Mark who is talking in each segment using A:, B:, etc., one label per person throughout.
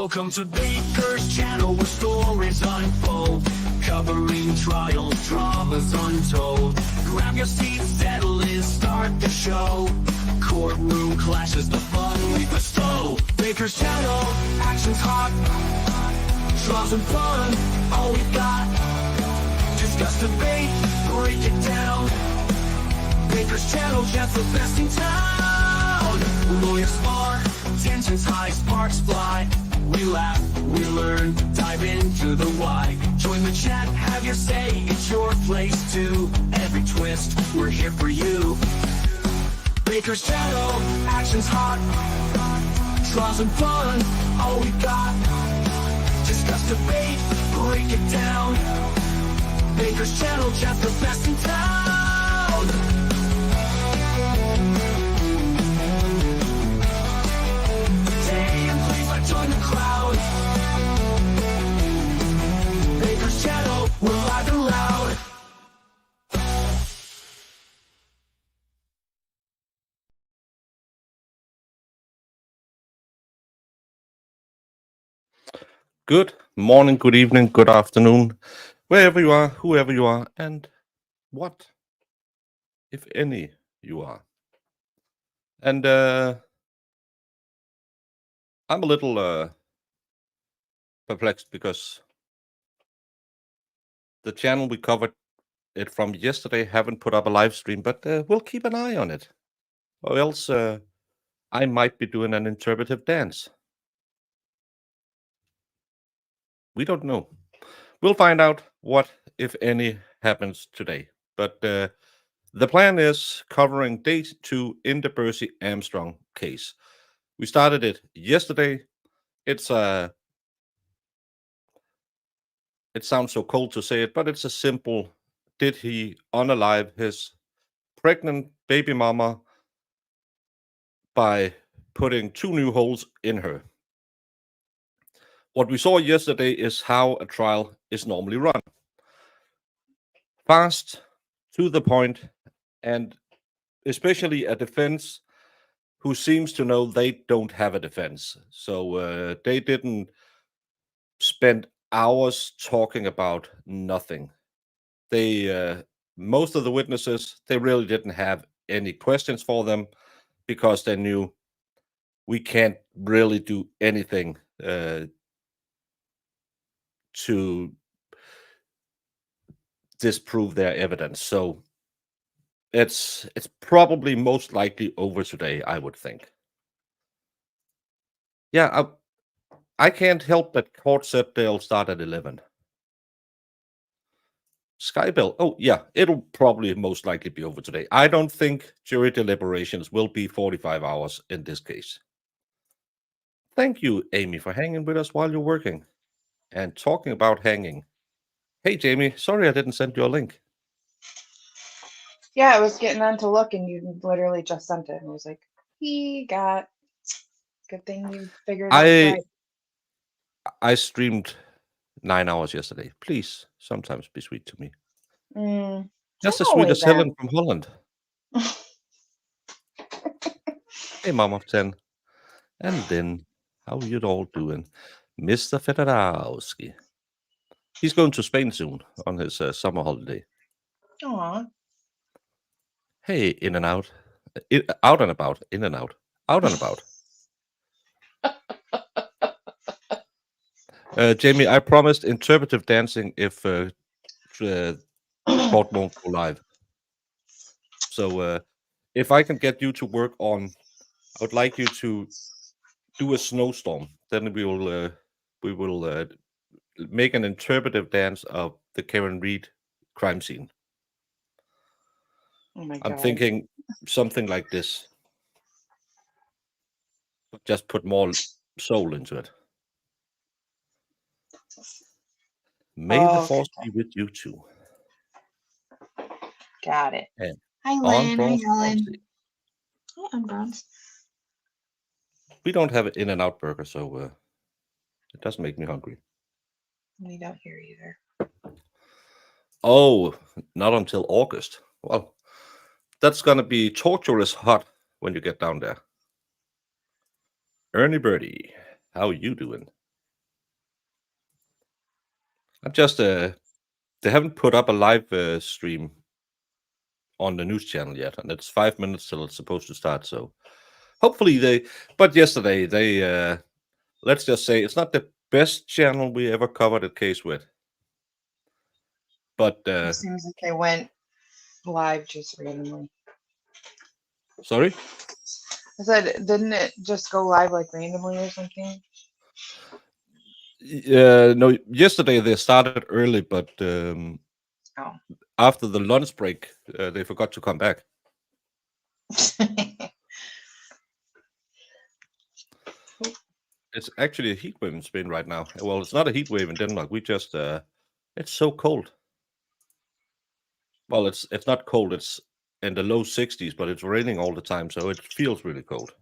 A: Welcome to Baker's channel where stories unfold, covering trial dramas untold. Grab your seats, settle in, start the show. Courtroom clashes, the fun we bestow. Baker's channel, action's hot, draws and fun, all we've got. Discuss, debate, break it down. Baker's channel, just the best in town. Lawyers spar, tensions high, sparks fly. We laugh, we learn, dive into the why. Join the chat, have your say, it's your place too. Every twist, we're here for you. Baker's channel, action's hot, draws and fun, all we got. Discuss, debate, break it down. Baker's channel, just the best in town. Damn, please let join the crowd. Baker's channel, we're live and loud.
B: Good morning, good evening, good afternoon, wherever you are, whoever you are, and what, if any, you are. And I'm a little perplexed because the channel we covered it from yesterday haven't put up a live stream, but we'll keep an eye on it, or else I might be doing an interpretive dance. We don't know. We'll find out what, if any, happens today. But the plan is covering day 2 in the Bursey Armstrong case. We started it yesterday. It sounds so cold to say it, but it's a simple, did he unalive his pregnant baby mama by putting 2 new holes in her? What we saw yesterday is how a trial is normally run. Fast, to the point, and especially a defense who seems to know they don't have a defense. So they didn't spend hours talking about nothing. They, most of the witnesses, they really didn't have any questions for them because they knew we can't really do anything to disprove their evidence. So it's probably most likely over today, I would think. Yeah, I can't help that court said they'll start at 11. Skybell, oh yeah, it'll probably most likely be over today. I don't think jury deliberations will be 45 hours in this case. Thank you, Amy, for hanging with us while you're working. And talking about hanging. Hey, Jamie, sorry I didn't send you a link.
C: Yeah, I was getting on to look and you literally just sent it. And I was like, good thing you figured it out.
B: I streamed 9 hours yesterday. Please, sometimes be sweet to me. Just as sweet as Helen from Holland. Hey, Mom of 10. And then, how you all doing? Mr. Federowski. He's going to Spain soon on his summer holiday.
C: Aww.
B: Hey, in and out. Out and about. In and out. Out and about. Jamie, I promised interpretive dancing if the court won't go live. So if I can get you to work on, I would like you to do a snowstorm. Then we will make an interpretive dance of the Karen Reed crime scene.
C: Oh my God.
B: I'm thinking something like this. Just put more soul into it. May the force be with you too.
C: Got it.
B: And
C: hi, Lynn. Hi,
B: Helen.
C: Hi, Unbronze.
B: We don't have an In-N-Out burger, so it doesn't make me hungry.
C: We don't hear either.
B: Oh, not until August. Well, that's gonna be torturous hot when you get down there. Ernie Birdie, how you doing? I'm just they haven't put up a live stream on the news channel yet, and it's 5 minutes till it's supposed to start. So hopefully they. But yesterday they let's just say it's not the best channel we ever covered a case with. But
C: It seems like they went live just randomly.
B: sorry.
C: I said, didn't it just go live like randomly or something?
B: No, yesterday they started early, but
C: Oh.
B: after the lunch break, they forgot to come back. It's actually a heat wave in Spain right now. Well, it's not a heat wave in Denmark. We just it's so cold. Well, it's not cold. It's in the low 60s, but it's raining all the time, so it feels really cold.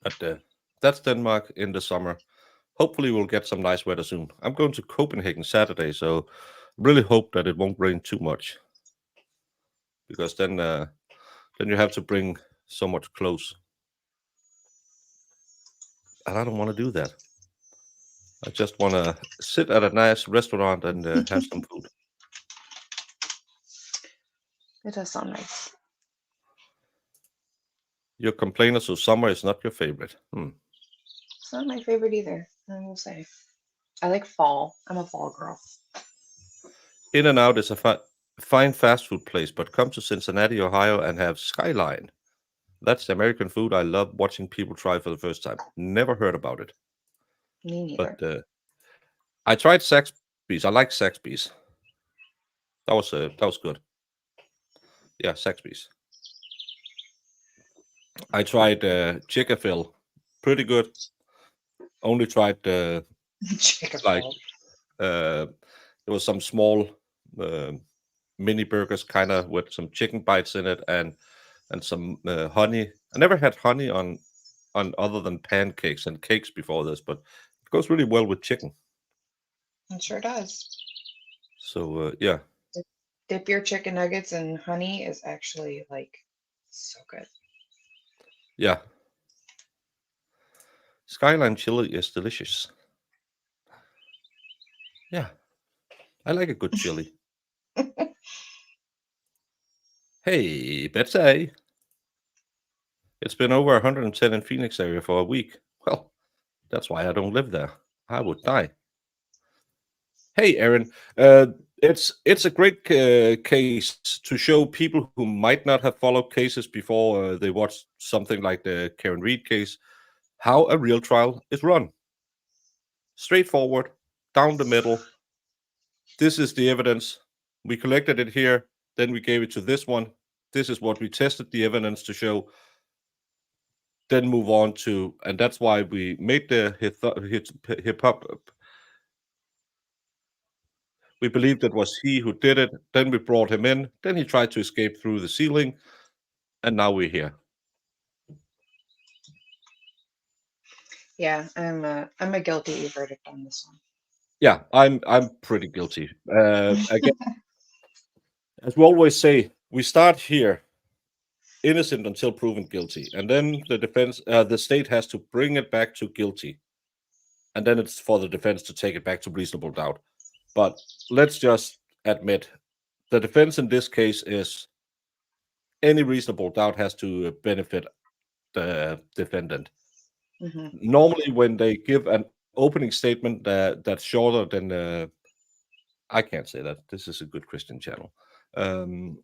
B: But that's Denmark in the summer. Hopefully, we'll get some nice weather soon. I'm going to Copenhagen Saturday, so really hope that it won't rain too much, because then you have to bring so much clothes, and I don't want to do that. I just want to sit at a nice restaurant and have some food.
C: It does sound nice.
B: Your complainer, so summer is not your favorite.
C: It's not my favorite either, I will say. I like fall. I'm a fall girl.
B: In-N-Out is a fine fast food place, but come to Cincinnati, Ohio, and have Skyline. That's the American food I love watching people try for the first time. Never heard about it.
C: Me neither.
B: But I tried Saxby's. I like Saxby's. That was good. Yeah, Saxby's. I tried Chick-fil-A. Pretty good. Only tried like there was some small mini burgers, kind of with some chicken bites in it and some honey. I never had honey on other than pancakes and cakes before this, but it goes really well with chicken.
C: It sure does.
B: So yeah.
C: Dip your chicken nuggets in honey is actually like so good.
B: Yeah. Skyline chili is delicious. Yeah. I like a good chili. Hey, Betsy. It's been over 110 in Phoenix area for a week. Well, that's why I don't live there. I would die. Hey, Aaron. It's a great case to show people who might not have followed cases before they watch something like the Karen Reed case, how a real trial is run. Straightforward, down the middle. This is the evidence. We collected it here. Then we gave it to this one. This is what we tested the evidence to show. Then move on to, and that's why we made the hip hop. We believed it was he who did it. Then we brought him in. Then he tried to escape through the ceiling, and now we're here.
C: Yeah, I'm a guilty verdict on this one.
B: Yeah, I'm pretty guilty. Again, as we always say, we start here, innocent until proven guilty, and then the defense, the state has to bring it back to guilty, and then it's for the defense to take it back to reasonable doubt. But let's just admit, the defense in this case is any reasonable doubt has to benefit the defendant.
C: Mm-hmm.
B: Normally, when they give an opening statement that's shorter than I can't say that. This is a good Christian channel. Then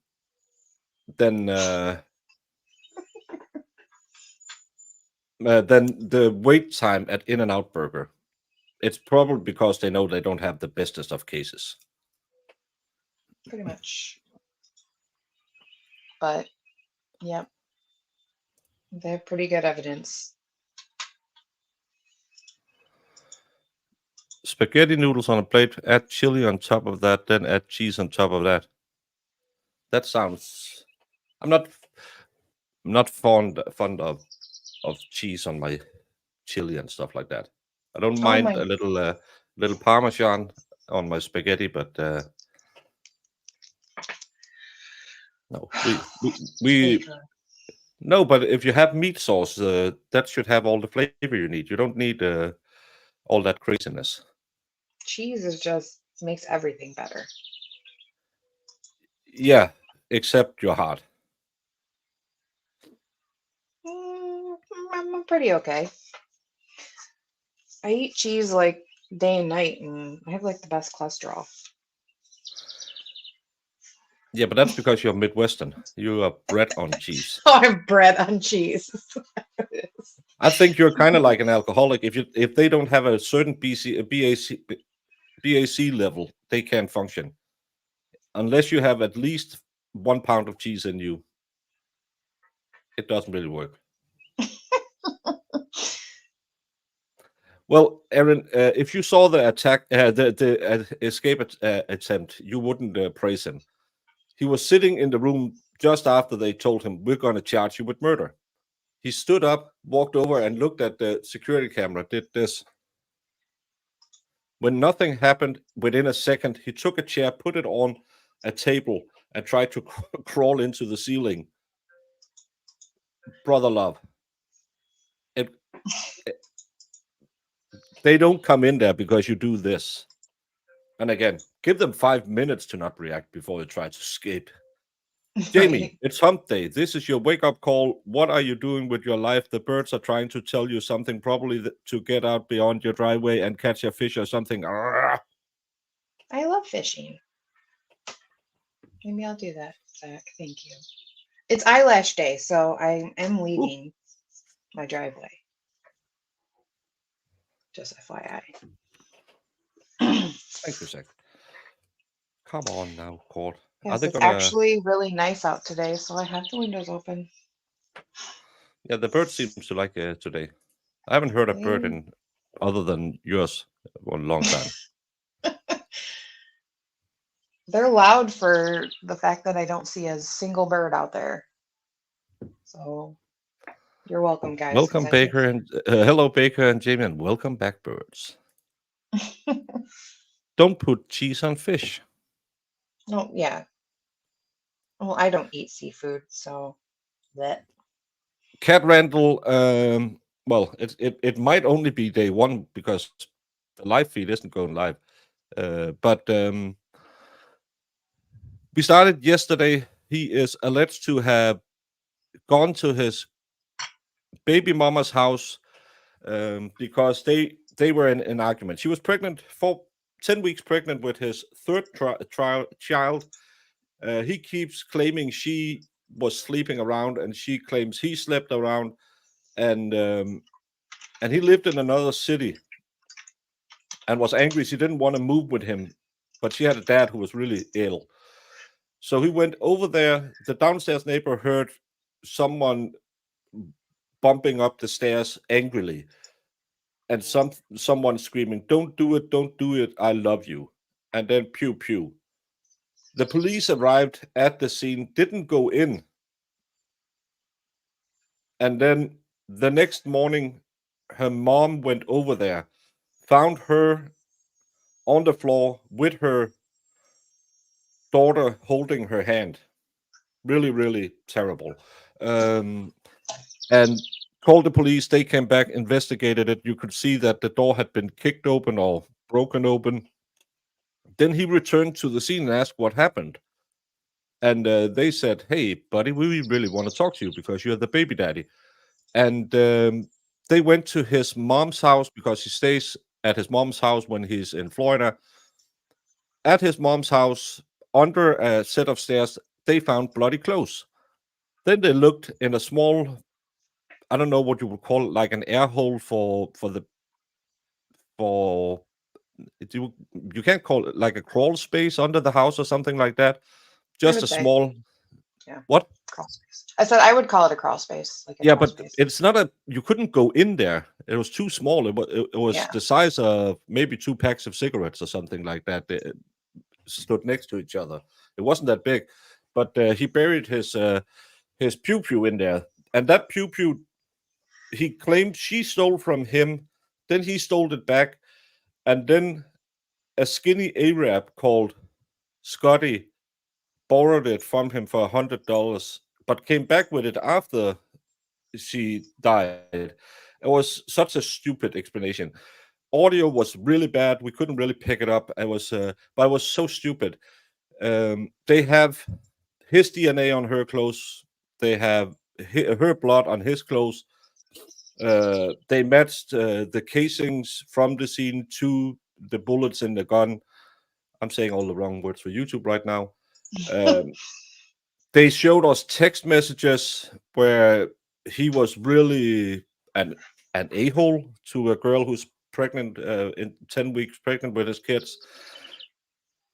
B: the wait time at In-N-Out Burger, it's probably because they know they don't have the bestest of cases.
C: Pretty much. But, yep. They have pretty good evidence.
B: Spaghetti noodles on a plate, add chili on top of that, then add cheese on top of that. That sounds... I'm not fond of cheese on my chili and stuff like that. I don't mind a little Parmesan on my spaghetti, but no, we no. But if you have meat sauce, that should have all the flavor you need. You don't need all that craziness.
C: Cheese is just makes everything better.
B: Yeah, except your heart.
C: I'm pretty okay. I eat cheese like day and night, and I have like the best cholesterol.
B: Yeah, but that's because you're Midwestern. You are bred on cheese.
C: Oh, I'm bred on cheese.
B: I think you're kind of like an alcoholic. If they don't have a certain BAC level, they can't function unless you have at least 1 pound of cheese in you. It doesn't really work. Well, Aaron, if you saw the attack, the escape attempt, you wouldn't praise him. He was sitting in the room just after they told him, "We're going to charge you with murder." He stood up, walked over, and looked at the security camera. Did this. When nothing happened, within a second, he took a chair, put it on a table, and tried to crawl into the ceiling. Brother love. They don't come in there because you do this. And again, give them 5 minutes to not react before they try to escape. Jamie,
C: Right.
B: it's hump day. This is your wake-up call. What are you doing with your life? The birds are trying to tell you something, probably to get out beyond your driveway and catch a fish or something.
C: I love fishing. Maybe I'll do that, Zach. Thank you. It's eyelash day, so I am leaving my driveway. Just FYI.
B: Thank you, Zach. Come on now, Court.
C: Yes, it's actually really nice out today, so I have the windows open.
B: Yeah, the bird seems to like it today. I haven't heard a bird in other than yours for a long time.
C: They're loud for the fact that I don't see a single bird out there. So you're welcome, guys.
B: Welcome, Baker, and hello, Baker and Jamie, and welcome back, birds. Don't put cheese on fish.
C: No, yeah. Well, I don't eat seafood, so that.
B: Cat Randall, well, it might only be day one because the live feed isn't going live. But we started yesterday. He is alleged to have gone to his baby mama's house because they were in an argument. She was pregnant 10 weeks pregnant with his third child. He keeps claiming she was sleeping around, and she claims he slept around, and he lived in another city and was angry. She didn't want to move with him, but she had a dad who was really ill. So he went over there. The downstairs neighbor heard someone bumping up the stairs angrily, and someone screaming, "Don't do it, don't do it, I love you." And then pew pew. The police arrived at the scene, didn't go in. And then the next morning, her mom went over there, found her on the floor with her daughter holding her hand. Really, really terrible. And called the police. They came back, investigated it. You could see that the door had been kicked open or broken open. Then he returned to the scene and asked what happened. And they said, "Hey, buddy, we really want to talk to you because you're the baby daddy." And they went to his mom's house because he stays at his mom's house when he's in Florida. At his mom's house, under a set of stairs, they found bloody clothes. Then they looked in a small, I don't know what you would call it, like an air hole for you can't call it like a crawl space under the house or something like that. Just a small,
C: yeah.
B: What?
C: Crawl space. I said I would call it a crawl space. Like a
B: Yeah,
C: crawl
B: but
C: space.
B: it's not you couldn't go in there. It was too small. It was
C: Yeah.
B: the size of maybe 2 packs of cigarettes or something like that. They stood next to each other. It wasn't that big, but he buried his pew pew in there, and that pew pew he claimed she stole from him. Then he stole it back, and then a skinny Arab called Scotty borrowed it from him for $100, but came back with it after she died. It was such a stupid explanation. audio was really bad. We couldn't really pick it up. It was, but it was so stupid. They have his DNA on her clothes. They have her blood on his clothes. They matched the casings from the scene to the bullets in the gun. I'm saying all the wrong words for YouTube right now. They showed us text messages where he was really an a-hole to a girl who's pregnant, in 10 weeks pregnant with his kids.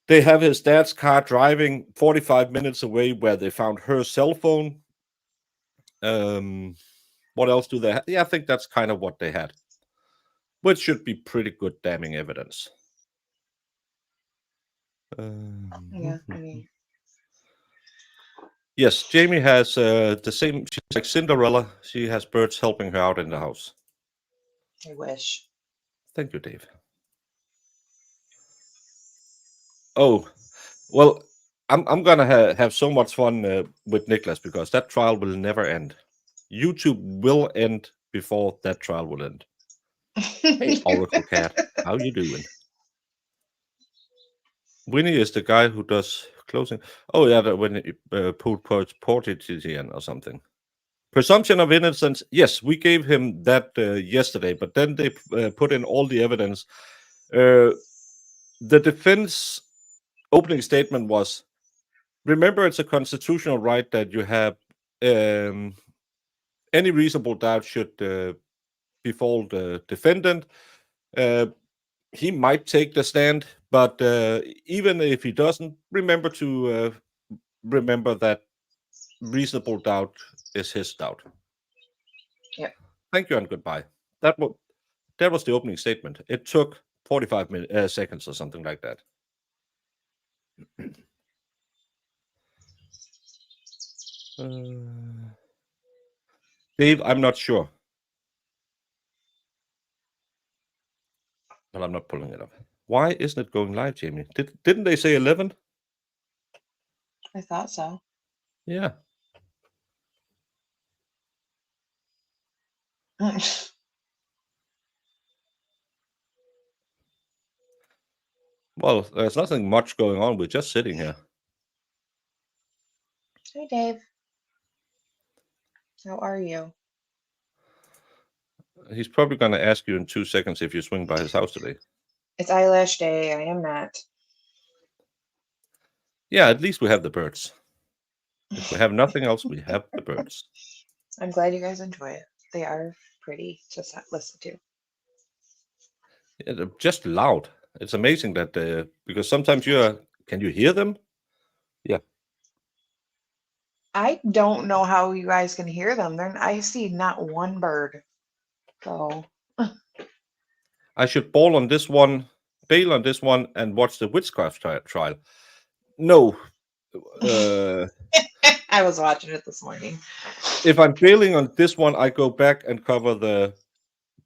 B: They have his dad's car driving 45 minutes away where they found her cell phone. What else do they have? Yeah, I think that's kind of what they had, which should be pretty good damning evidence.
C: Yeah, I mean,
B: Yes, Jamie has the same. She's like Cinderella. She has birds helping her out in the house.
C: I wish.
B: Thank you, Dave. Oh, well, I'm gonna have so much fun with Nicholas because that trial will never end. YouTube will end before that trial will end. Hey, Oracle Cat, how you doing? Winnie is the guy who does closing. Oh yeah, when he pulled portage in or something. Presumption of innocence. Yes, we gave him that yesterday, but then they put in all the evidence. The defense opening statement was, remember, it's a constitutional right that you have any reasonable doubt should befall the defendant. He might take the stand, but even if he doesn't, remember to remember that reasonable doubt is his doubt.
C: Yep.
B: Thank you and goodbye. That was the opening statement. It took 45 seconds or something like that. Dave, I'm not sure. But I'm not pulling it up. Why isn't it going live, Jamie? Didn't they say 11?
C: I thought so.
B: Yeah. Well, there's nothing much going on. We're just sitting here.
C: Hey, Dave. How are you?
B: He's probably going to ask you in 2 seconds if you swing by his house today.
C: It's eyelash day. I am not.
B: Yeah, at least we have the birds. If we have nothing else, we have the birds.
C: I'm glad you guys enjoy it. They are pretty to listen to.
B: Yeah, they're just loud. It's amazing that because sometimes can you hear them? Yeah.
C: I don't know how you guys can hear them. I see not one bird. So
B: I should bail on this one, and watch the witchcraft trial. No.
C: I was watching it this morning.
B: If I'm bailing on this one, I go back and cover the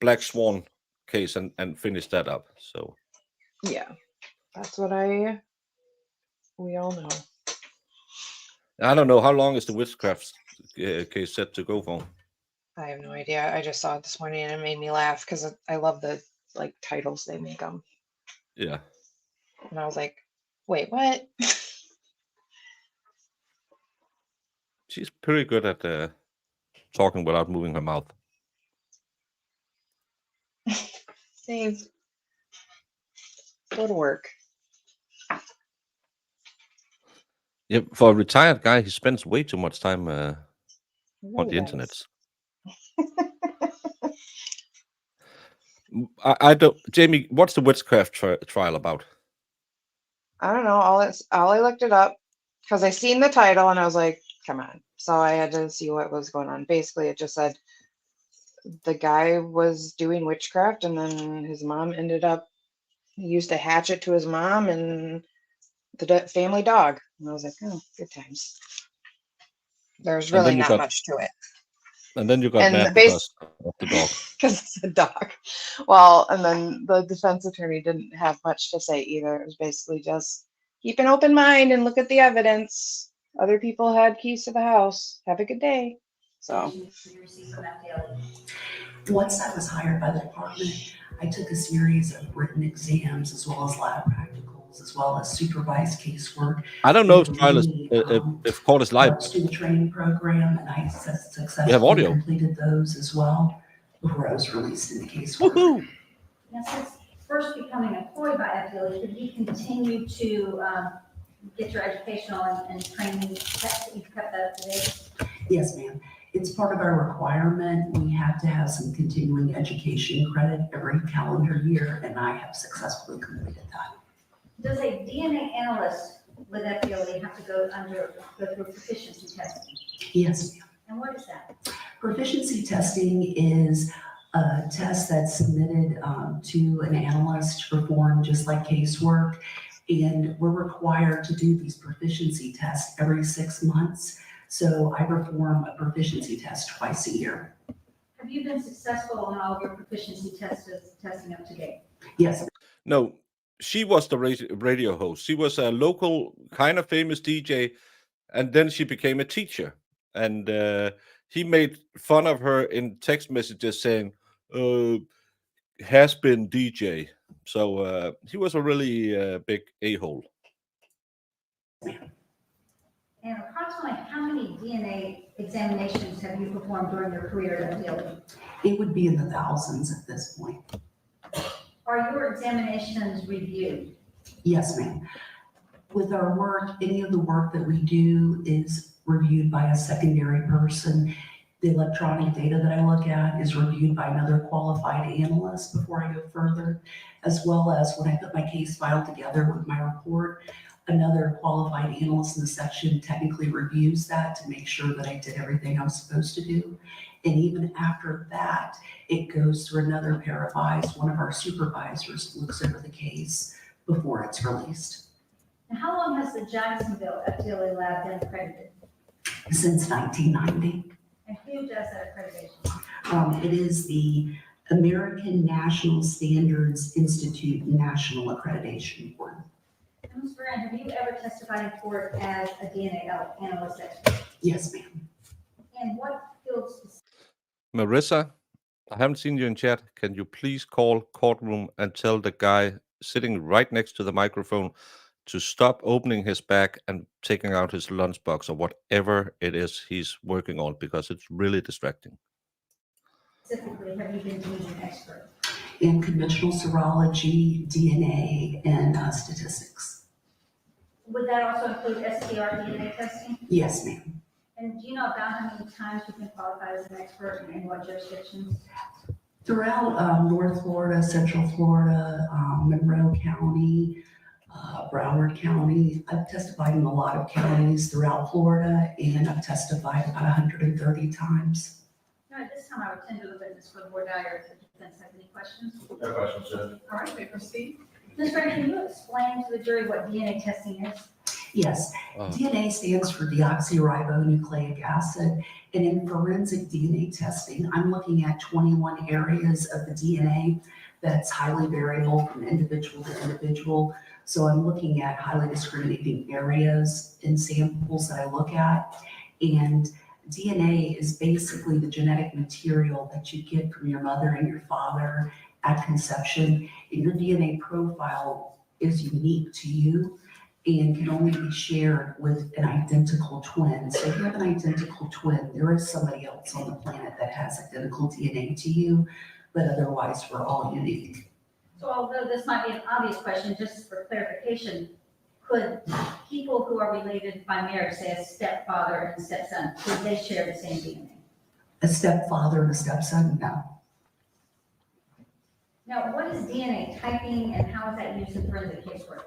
B: Black Swan case and finish that up. So
C: Yeah, that's what we all know.
B: I don't know how long is the witchcraft case set to go for.
C: I have no idea. I just saw it this morning and it made me laugh because I love the titles they make them.
B: Yeah.
C: And I was like, wait, what?
B: She's pretty good at talking without moving her mouth.
C: Dave, go to work.
B: Yeah, for a retired guy, he spends way too much time on
C: Really
B: the
C: does.
B: internet. I don't, Jamie. What's the witchcraft trial about?
C: I don't know. All I looked it up because I seen the title and I was like, come on. So I had to see what was going on. Basically, it just said the guy was doing witchcraft and then his mom ended up, he used a hatchet to his mom and the family dog. And I was like, oh, good times. There's really not much to it.
B: And then you got mad because of the dog.
C: Because it's a dog. Well, and then the defense attorney didn't have much to say either. It was basically just keep an open mind and look at the evidence. Other people had keys to the house. Have a good day. So
D: Once I was hired by the department, I took a series of written exams as well as lab practicals, as well as supervised casework.
B: I don't
D: They
B: know if
D: were
B: trial is
D: really,
B: if court is live.
D: to the training program, and I
B: We have
D: successfully
B: audio.
D: completed those as well before I was released into casework.
B: Woohoo!
E: Now, since first becoming employed by FDLE, did you continue to get your educational and training tests? You've kept that up to date?
D: Yes, ma'am. It's part of our requirement. We have to have some continuing education credit every calendar year, and I have successfully completed that.
E: Does a DNA analyst with FDLE have to go through proficiency testing?
D: Yes, ma'am.
E: And what is that?
D: Proficiency testing is a test that's submitted to an analyst to perform just like casework. And we're required to do these proficiency tests every 6 months. So I perform a proficiency test twice a year.
E: Have you been successful on all of your proficiency testing up to date?
D: Yes.
B: No, she was the radio host. She was a local, kind of famous DJ, and then she became a teacher. And he made fun of her in text messages saying, has been DJ. So he was a really big a-hole.
E: And approximately how many DNA examinations have you performed during your career at FDLE?
D: It would be in the thousands at this point.
E: Are your examinations reviewed?
D: Yes, ma'am. With our work, any of the work that we do is reviewed by a secondary person. The electronic data that I look at is reviewed by another qualified analyst before I go further, as well as when I put my case file together with my report, another qualified analyst in the section technically reviews that to make sure that I did everything I was supposed to do. And even after that, it goes through another pair of eyes. One of our supervisors looks over the case before it's released.
E: And how long has the Jacksonville FDLE lab been accredited?
D: Since 1990.
E: And who does that accreditation?
D: It is the American National Standards Institute National Accreditation Board.
E: And Ms. Moran, have you ever testified in court as a DNA analyst expert?
D: Yes, ma'am.
E: And what fields?
B: Marissa, I haven't seen you in chat. Can you please call Courtroom and tell the guy sitting right next to the microphone to stop opening his bag and taking out his lunchbox or whatever it is he's working on, because it's really distracting.
E: Specifically, have you been deemed an expert?
D: In conventional serology, DNA, and statistics.
E: Would that also include STR DNA testing?
D: Yes, ma'am.
E: And do you know about how many times you've been qualified as an expert and in what jurisdictions?
D: Throughout North Florida, Central Florida, Monroe County, Broward County. I've testified in a lot of counties throughout Florida, and I've testified about 130 times.
E: Now, at this time, I would tender the witness for the board diary if the defense has any questions.
F: No questions, Judge.
E: All right, we proceed. Ms. Grant, can you explain to the jury what DNA testing is?
D: Yes, DNA stands for deoxyribonucleic acid, and in forensic DNA testing, I'm looking at 21 areas of the DNA that's highly variable from individual to individual. So I'm looking at highly discriminating areas in samples that I look at, and DNA is basically the genetic material that you get from your mother and your father at conception, and your DNA profile is unique to you and can only be shared with an identical twin. So if you have an identical twin, there is somebody else on the planet that has identical DNA to you, but otherwise we're all unique.
E: So although this might be an obvious question, just for clarification, could people who are related by marriage, say a stepfather and stepson, could they share the same DNA?
D: A stepfather and a stepson, no.
E: Now, what is DNA typing and how is that used in forensic casework?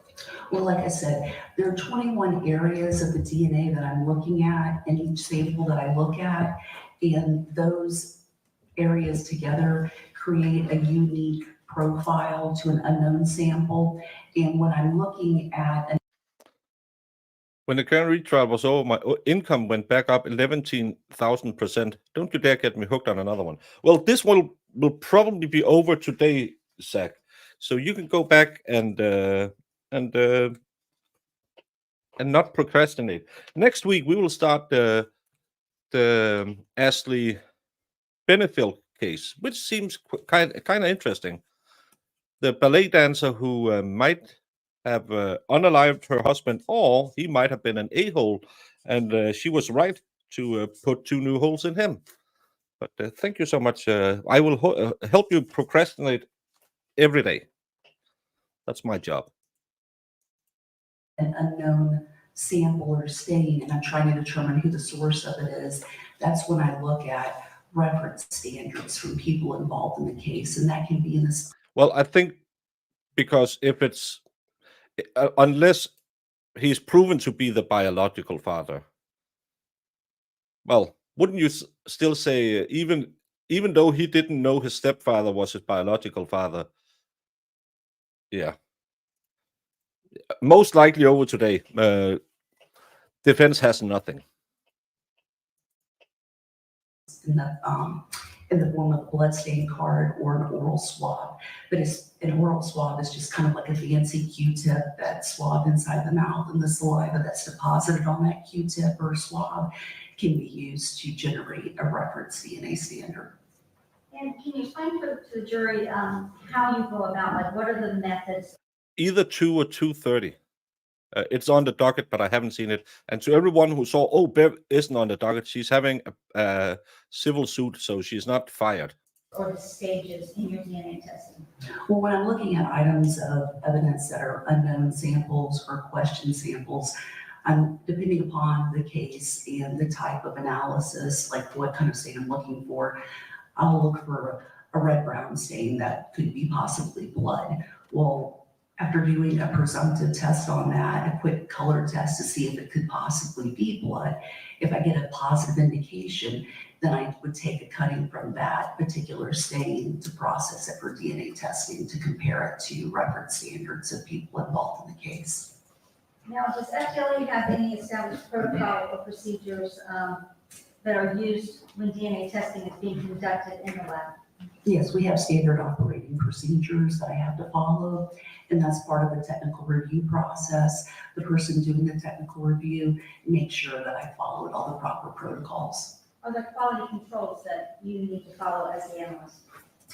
D: Well, like I said, there are 21 areas of the DNA that I'm looking at in each sample that I look at, and those areas together create a unique profile to an unknown sample. And when I'm looking at
B: When the current retrial was over, my income went back up 11,000%. Don't you dare get me hooked on another one. Well, this one will probably be over today, Zach. So you can go back and not procrastinate. Next week we will start the Ashley Benefield case, which seems kind of interesting. The ballet dancer who might have unalived her husband, or he might have been an a-hole, and she was right to put 2 new holes in him. But thank you so much. I will help you procrastinate every day. That's my job.
D: An unknown sample or stain, and I'm trying to determine who the source of it is. That's when I look at reference standards from people involved in the case, and that can be in this.
B: Well, I think because if it's unless he's proven to be the biological father, well, wouldn't you still say even though he didn't know his stepfather was his biological father? Yeah. Most likely over today, defense has nothing.
D: In the form of a bloodstain card or an oral swab. But an oral swab is just kind of like a fancy Q-tip that's swabbed inside the mouth, and the saliva that's deposited on that Q-tip or swab can be used to generate a reference DNA standard.
E: And can you explain to the jury how you go about, like, what are the methods?
B: Either 2 or 2:30. It's on the docket, but I haven't seen it. And to everyone who saw, oh, Bev isn't on the docket, she's having a civil suit, so she's not fired.
E: Or the stages in your DNA testing?
D: Well, when I'm looking at items of evidence that are unknown samples or question samples, I'm depending upon the case and the type of analysis, like what kind of stain I'm looking for, I'll look for a red-brown stain that could be possibly blood. Well, after doing a presumptive test on that, a quick color test to see if it could possibly be blood, if I get a positive indication, then I would take a cutting from that particular stain to process it for DNA testing to compare it to reference standards of people involved in the case.
E: Now, does FDLE have any established protocol or procedures that are used when DNA testing is being conducted in the lab?
D: Yes, we have standard operating procedures that I have to follow, and that's part of the technical review process. The person doing the technical review makes sure that I followed all the proper protocols.
E: Are there quality controls that you need to follow as the analyst?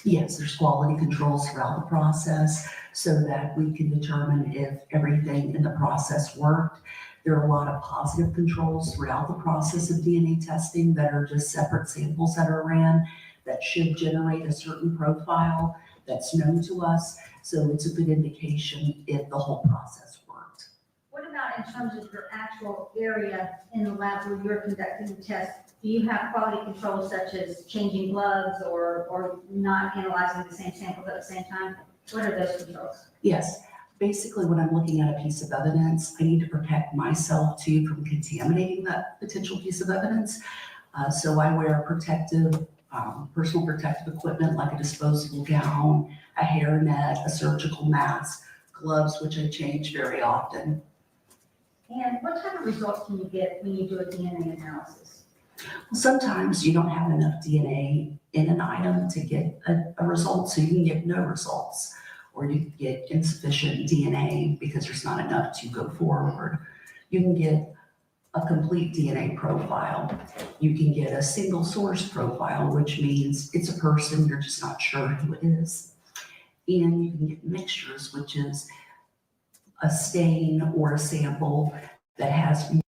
D: Yes, there's quality controls throughout the process so that we can determine if everything in the process worked. There are a lot of positive controls throughout the process of DNA testing that are just separate samples that are ran that should generate a certain profile that's known to us. So it's a good indication if the whole process worked.
E: What about in terms of your actual area in the lab where you're conducting the test? Do you have quality controls such as changing gloves or not analyzing the same samples at the same time? What are those controls?
D: Yes, basically when I'm looking at a piece of evidence, I need to protect myself too from contaminating that potential piece of evidence. So I wear protective personal protective equipment like a disposable gown, a hairnet, a surgical mask, gloves, which I change very often.
E: And what type of results can you get when you do a DNA analysis?
D: Well, sometimes you don't have enough DNA in an item to get a result, so you can get no results, or you can get insufficient DNA because there's not enough to go forward. You can get a complete DNA profile. You can get a single source profile, which means it's a person, you're just not sure who it is. And you can get mixtures, which is a stain or a sample that has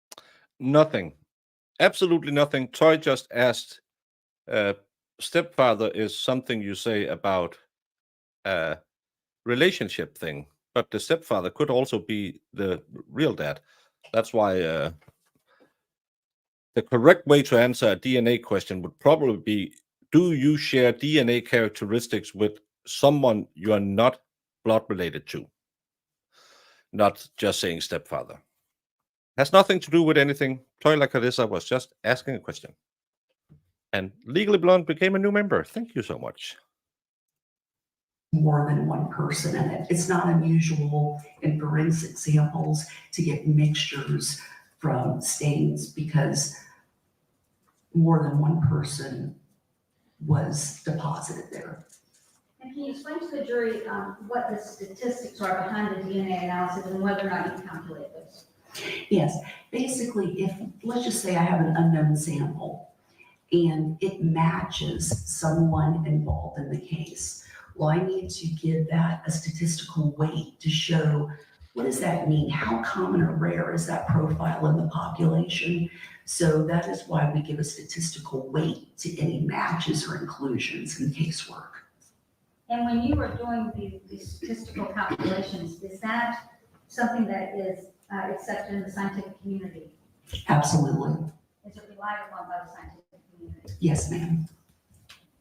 B: Nothing. Absolutely nothing. Toy just asked, stepfather is something you say about a relationship thing, but the stepfather could also be the real dad. That's why the correct way to answer a DNA question would probably be, do you share DNA characteristics with someone you are not blood related to? Not just saying stepfather. Has nothing to do with anything. Toy like Carissa was just asking a question. And Legally Blonde became a new member. Thank you so much.
D: more than one person in it. It's not unusual in forensic samples to get mixtures from stains because more than one person was deposited there.
E: And can you explain to the jury what the statistics are behind the DNA analysis and whether or not you calculate those?
D: Yes, basically, if, let's just say I have an unknown sample and it matches someone involved in the case. Well, I need to give that a statistical weight to show, what does that mean? How common or rare is that profile in the population? So that is why we give a statistical weight to any matches or inclusions in casework.
E: And when you are doing these statistical calculations, is that something that is accepted in the scientific community?
D: Absolutely.
E: Is it relied upon by the scientific community?
D: Yes, ma'am.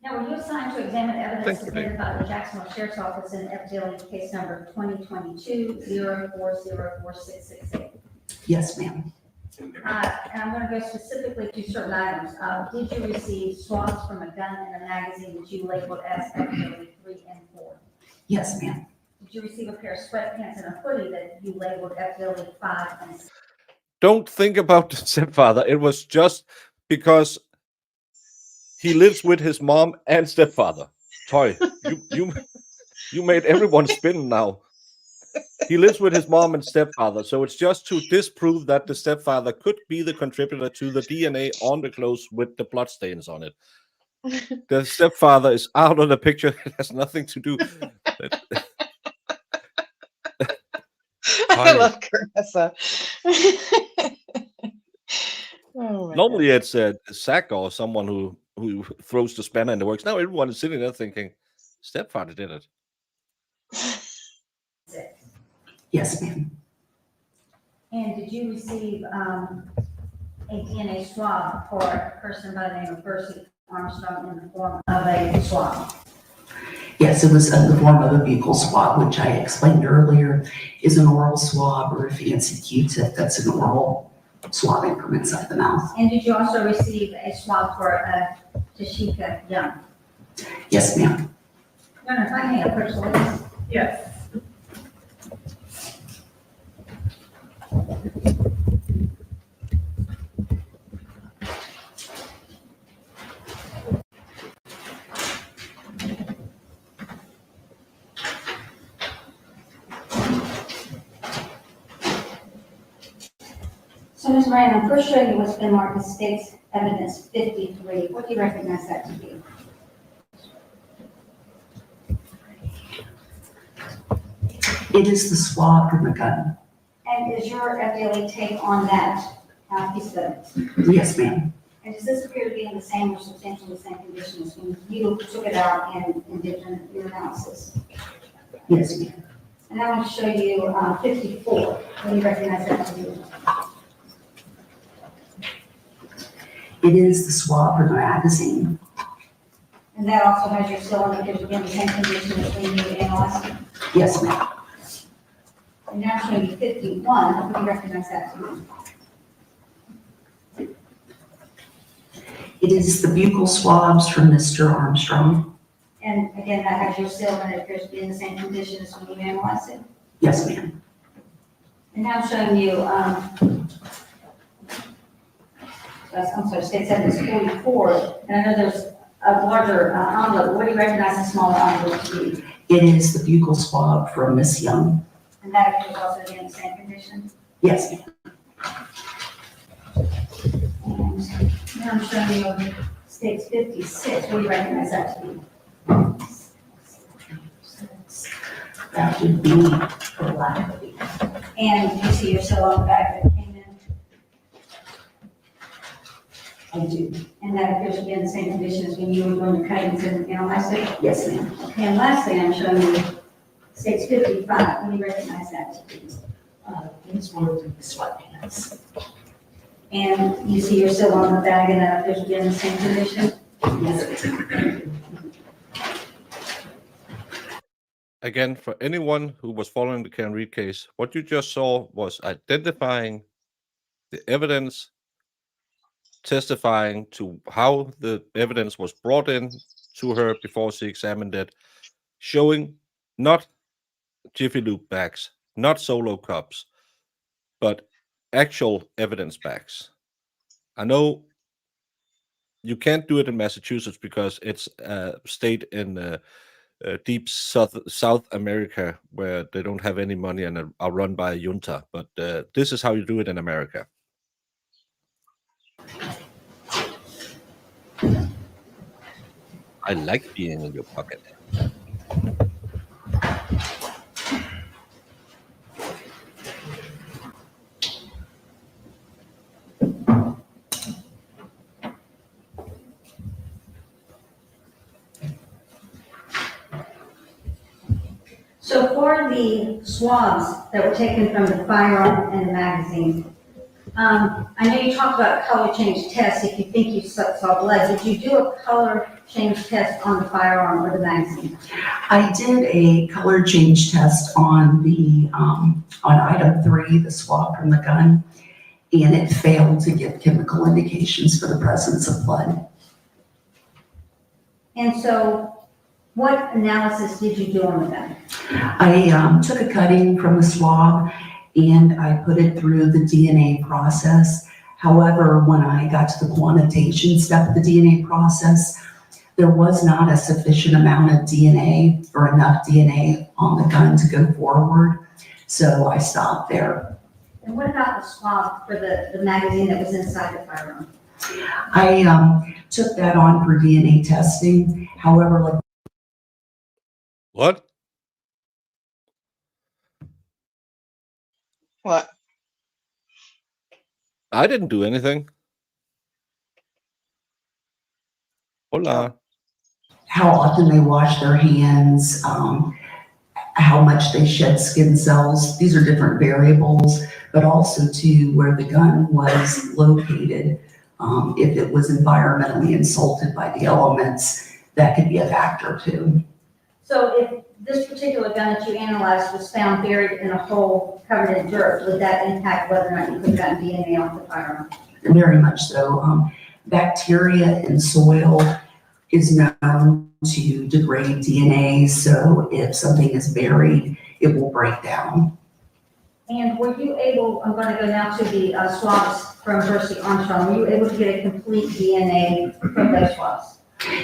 E: Now, were you assigned to examine evidence
B: Thank you,
E: submitted by the Jacksonville Sheriff's Office in FDLE case number 2022-0404668?
D: Yes, ma'am.
E: And I'm going to go specifically to certain items. Did you receive swabs from a gun and a magazine that you labeled as FDLE 3 and 4?
D: Yes, ma'am.
E: Did you receive a pair of sweatpants and a hoodie that you labeled FDLE 5 and 6?
B: Don't think about the stepfather. It was just because he lives with his mom and stepfather. Toy, you made everyone spin now. He lives with his mom and stepfather, so it's just to disprove that the stepfather could be the contributor to the DNA on the clothes with the bloodstains on it. The stepfather is out of the picture. It has nothing to do.
C: I love Carissa. Oh my
B: Normally it's Zach or someone who throws the spanner in the works. Now everyone is sitting there thinking, stepfather did it.
D: Yes, ma'am.
E: And did you receive a DNA swab for a person by the name of Bursey Armstrong in the form of a swab?
D: Yes, it was in the form of a buccal swab, which I explained earlier is an oral swab or a fancy Q-tip that's an oral swabbing from inside the mouth.
E: And did you also receive a swab for Tasheka Young?
D: Yes, ma'am.
E: No, if I may approach the witness.
F: Yes.
E: So, Ms. Ryan, I'm first showing you what's been marked as State's Evidence 53. What do you recognize that to be?
D: It is the swab from the gun.
E: And is your FDLE take on that piece of evidence?
D: Yes, ma'am.
E: And does this appear to be in the same or substantially the same condition as when you took it out and did your analysis?
D: Yes, ma'am.
E: And I want to show you 54. What do you recognize that to be?
D: It is the swab from the magazine.
E: And that also has your seal on it, because again, the same condition as when you analyzed it.
D: Yes, ma'am.
E: And now showing you 51, what do you recognize that to be?
D: It is the buccal swabs from Mr. Armstrong.
E: And again, that has your seal and it appears to be in the same condition as when you analyzed it.
D: Yes, ma'am.
E: And now I'm showing you, I'm sorry, State Evidence 44, and I know there's a larger envelope. What do you recognize the smaller envelope to be?
D: It is the buccal swab from Miss Young.
E: And that appears also to be in the same condition.
D: Yes, ma'am.
E: And now I'm showing you State's 56. What do you recognize that to be?
D: That would be the lack.
E: And you see your seal on the back that came in,
D: I do.
E: and that appears to be in the same condition as when you were doing your cuttings and analyzed it.
D: Yes, ma'am.
E: Okay, and lastly, I'm showing you State's 55. What do you recognize that to be?
D: These were the sweatpants.
E: And you see your seal on the bag, and that appears to be in the same condition.
D: Yes.
B: Again, for anyone who was following the Karen Reed case, what you just saw was identifying the evidence, testifying to how the evidence was brought in to her before she examined it, showing not Jiffy Lube bags, not solo cups, but actual evidence bags. I know you can't do it in Massachusetts because it's a state in deep South America where they don't have any money and are run by a junta. But this is how you do it in America. I like being in your pocket.
E: So for the swabs that were taken from the firearm and the magazine, I know you talked about color change tests if you think you saw blood. Did you do a color change test on the firearm or the magazine?
D: I did a color change test on the, on item 3, the swab from the gun, and it failed to give chemical indications for the presence of blood.
E: And so what analysis did you do on the gun?
D: I took a cutting from the swab and I put it through the DNA process. However, when I got to the quantitation step of the DNA process, there was not a sufficient amount of DNA or enough DNA on the gun to go forward. So I stopped there.
E: And what about the swab for the magazine that was inside the firearm?
D: I took that on for DNA testing. However, like
B: What?
C: What?
B: I didn't do anything. Hola.
D: how often they wash their hands, how much they shed skin cells. These are different variables, but also to where the gun was located. If it was environmentally insulted by the elements, that could be a factor too.
E: So if this particular gun that you analyzed was found buried in a hole covered in dirt, would that impact whether or not you could have gotten DNA off the firearm?
D: Very much so. Bacteria in soil is known to degrade DNA, so if something is buried, it will break down.
E: And were you able, I'm going to go now to the swabs from Bursey Armstrong, were you able to get a complete DNA from those swabs?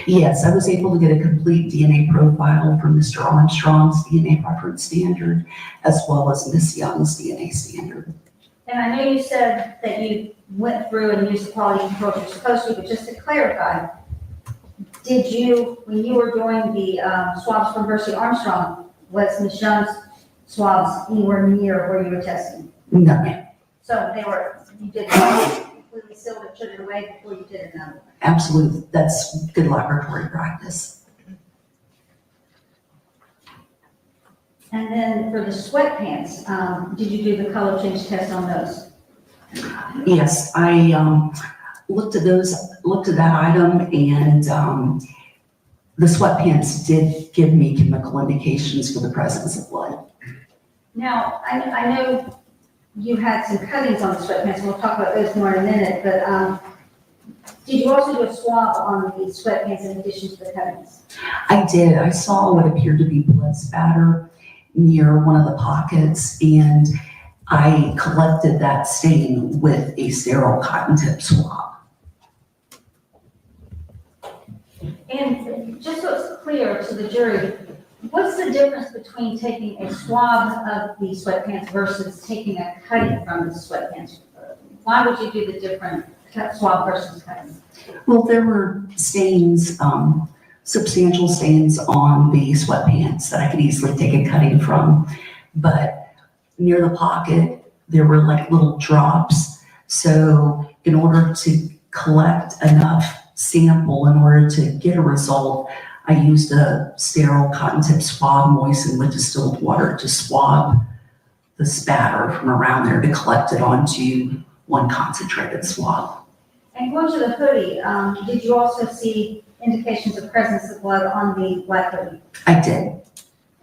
D: Yes, I was able to get a complete DNA profile from Mr. Armstrong's DNA preference standard, as well as Miss Young's DNA standard.
E: And I know you said that you went through and used the quality controls you're supposed to, but just to clarify, did you, when you were doing the swabs from Bursey Armstrong, was Ms. Young's swabs anywhere near where you were testing?
D: No, ma'am.
E: So they were, you did completely sealed it, took it away before you did another one?
D: Absolutely. That's good laboratory practice.
E: And then for the sweatpants, did you do the color change test on those?
D: Yes, I looked at that item, and the sweatpants did give me chemical indications for the presence of blood.
E: Now, I know you had some cuttings on the sweatpants, and we'll talk about those more in a minute, but did you also do a swab on the sweatpants in addition to the cuttings?
D: I did. I saw what appeared to be blood spatter near one of the pockets, and I collected that stain with a sterile cotton tip swab.
E: And just so it's clear to the jury, what's the difference between taking a swab of the sweatpants versus taking a cutting from the sweatpants? Why would you do the different swab versus cutting?
D: Well, there were stains, substantial stains on the sweatpants that I could easily take a cutting from, but near the pocket, there were like little drops. So in order to collect enough sample, in order to get a result, I used a sterile cotton tip swab moistened with distilled water to swab the spatter from around there to collect it onto one concentrated swab.
E: And going to the hoodie, did you also see indications of presence of blood on the black hoodie?
D: I did.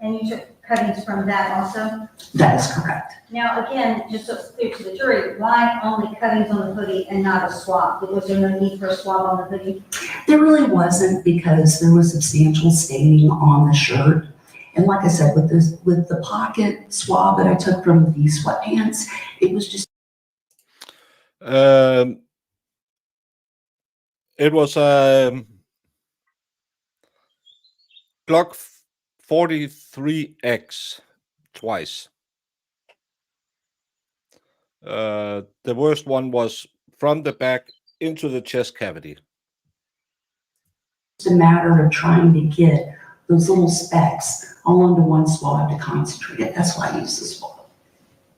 E: And you took cuttings from that also?
D: That is correct.
E: Now, again, just so it's clear to the jury, why only cuttings on the hoodie and not a swab? Was there no need for a swab on the hoodie?
D: There really wasn't, because there was substantial staining on the shirt. And like I said, with the pocket swab that I took from the sweatpants, it was just.
B: It was Glock 43X twice. The worst one was from the back into the chest cavity.
D: a matter of trying to get those little specks all onto one swab to concentrate it. That's why I use the swab.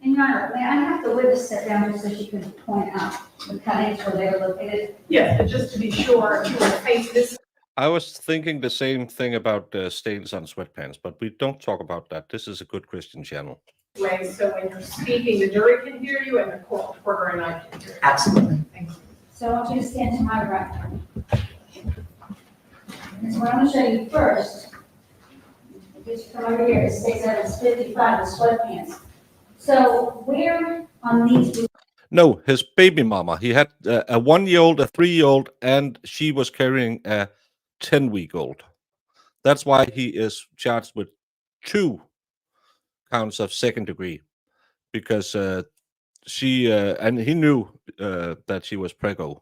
E: And Your Honor, may I have the witness sit down just so she can point out the cuttings where they were located?
F: Yes, but just to be sure, if you were to face this
B: I was thinking the same thing about stains on sweatpants, but we don't talk about that. This is a good Christian channel.
F: way, so when you're speaking, the jury can hear you and the court reporter and I can hear you.
D: Absolutely.
F: Thank you.
E: So I want you to stand to my right. And so what I'm gonna show you first, just come over here, it states that it's 55, the sweatpants. So where on these,
B: No, his baby mama. He had a 1-year-old, a 3-year-old, and she was carrying a 10-week-old. That's why he is charged with 2 counts of second degree, because she and he knew that she was preggo.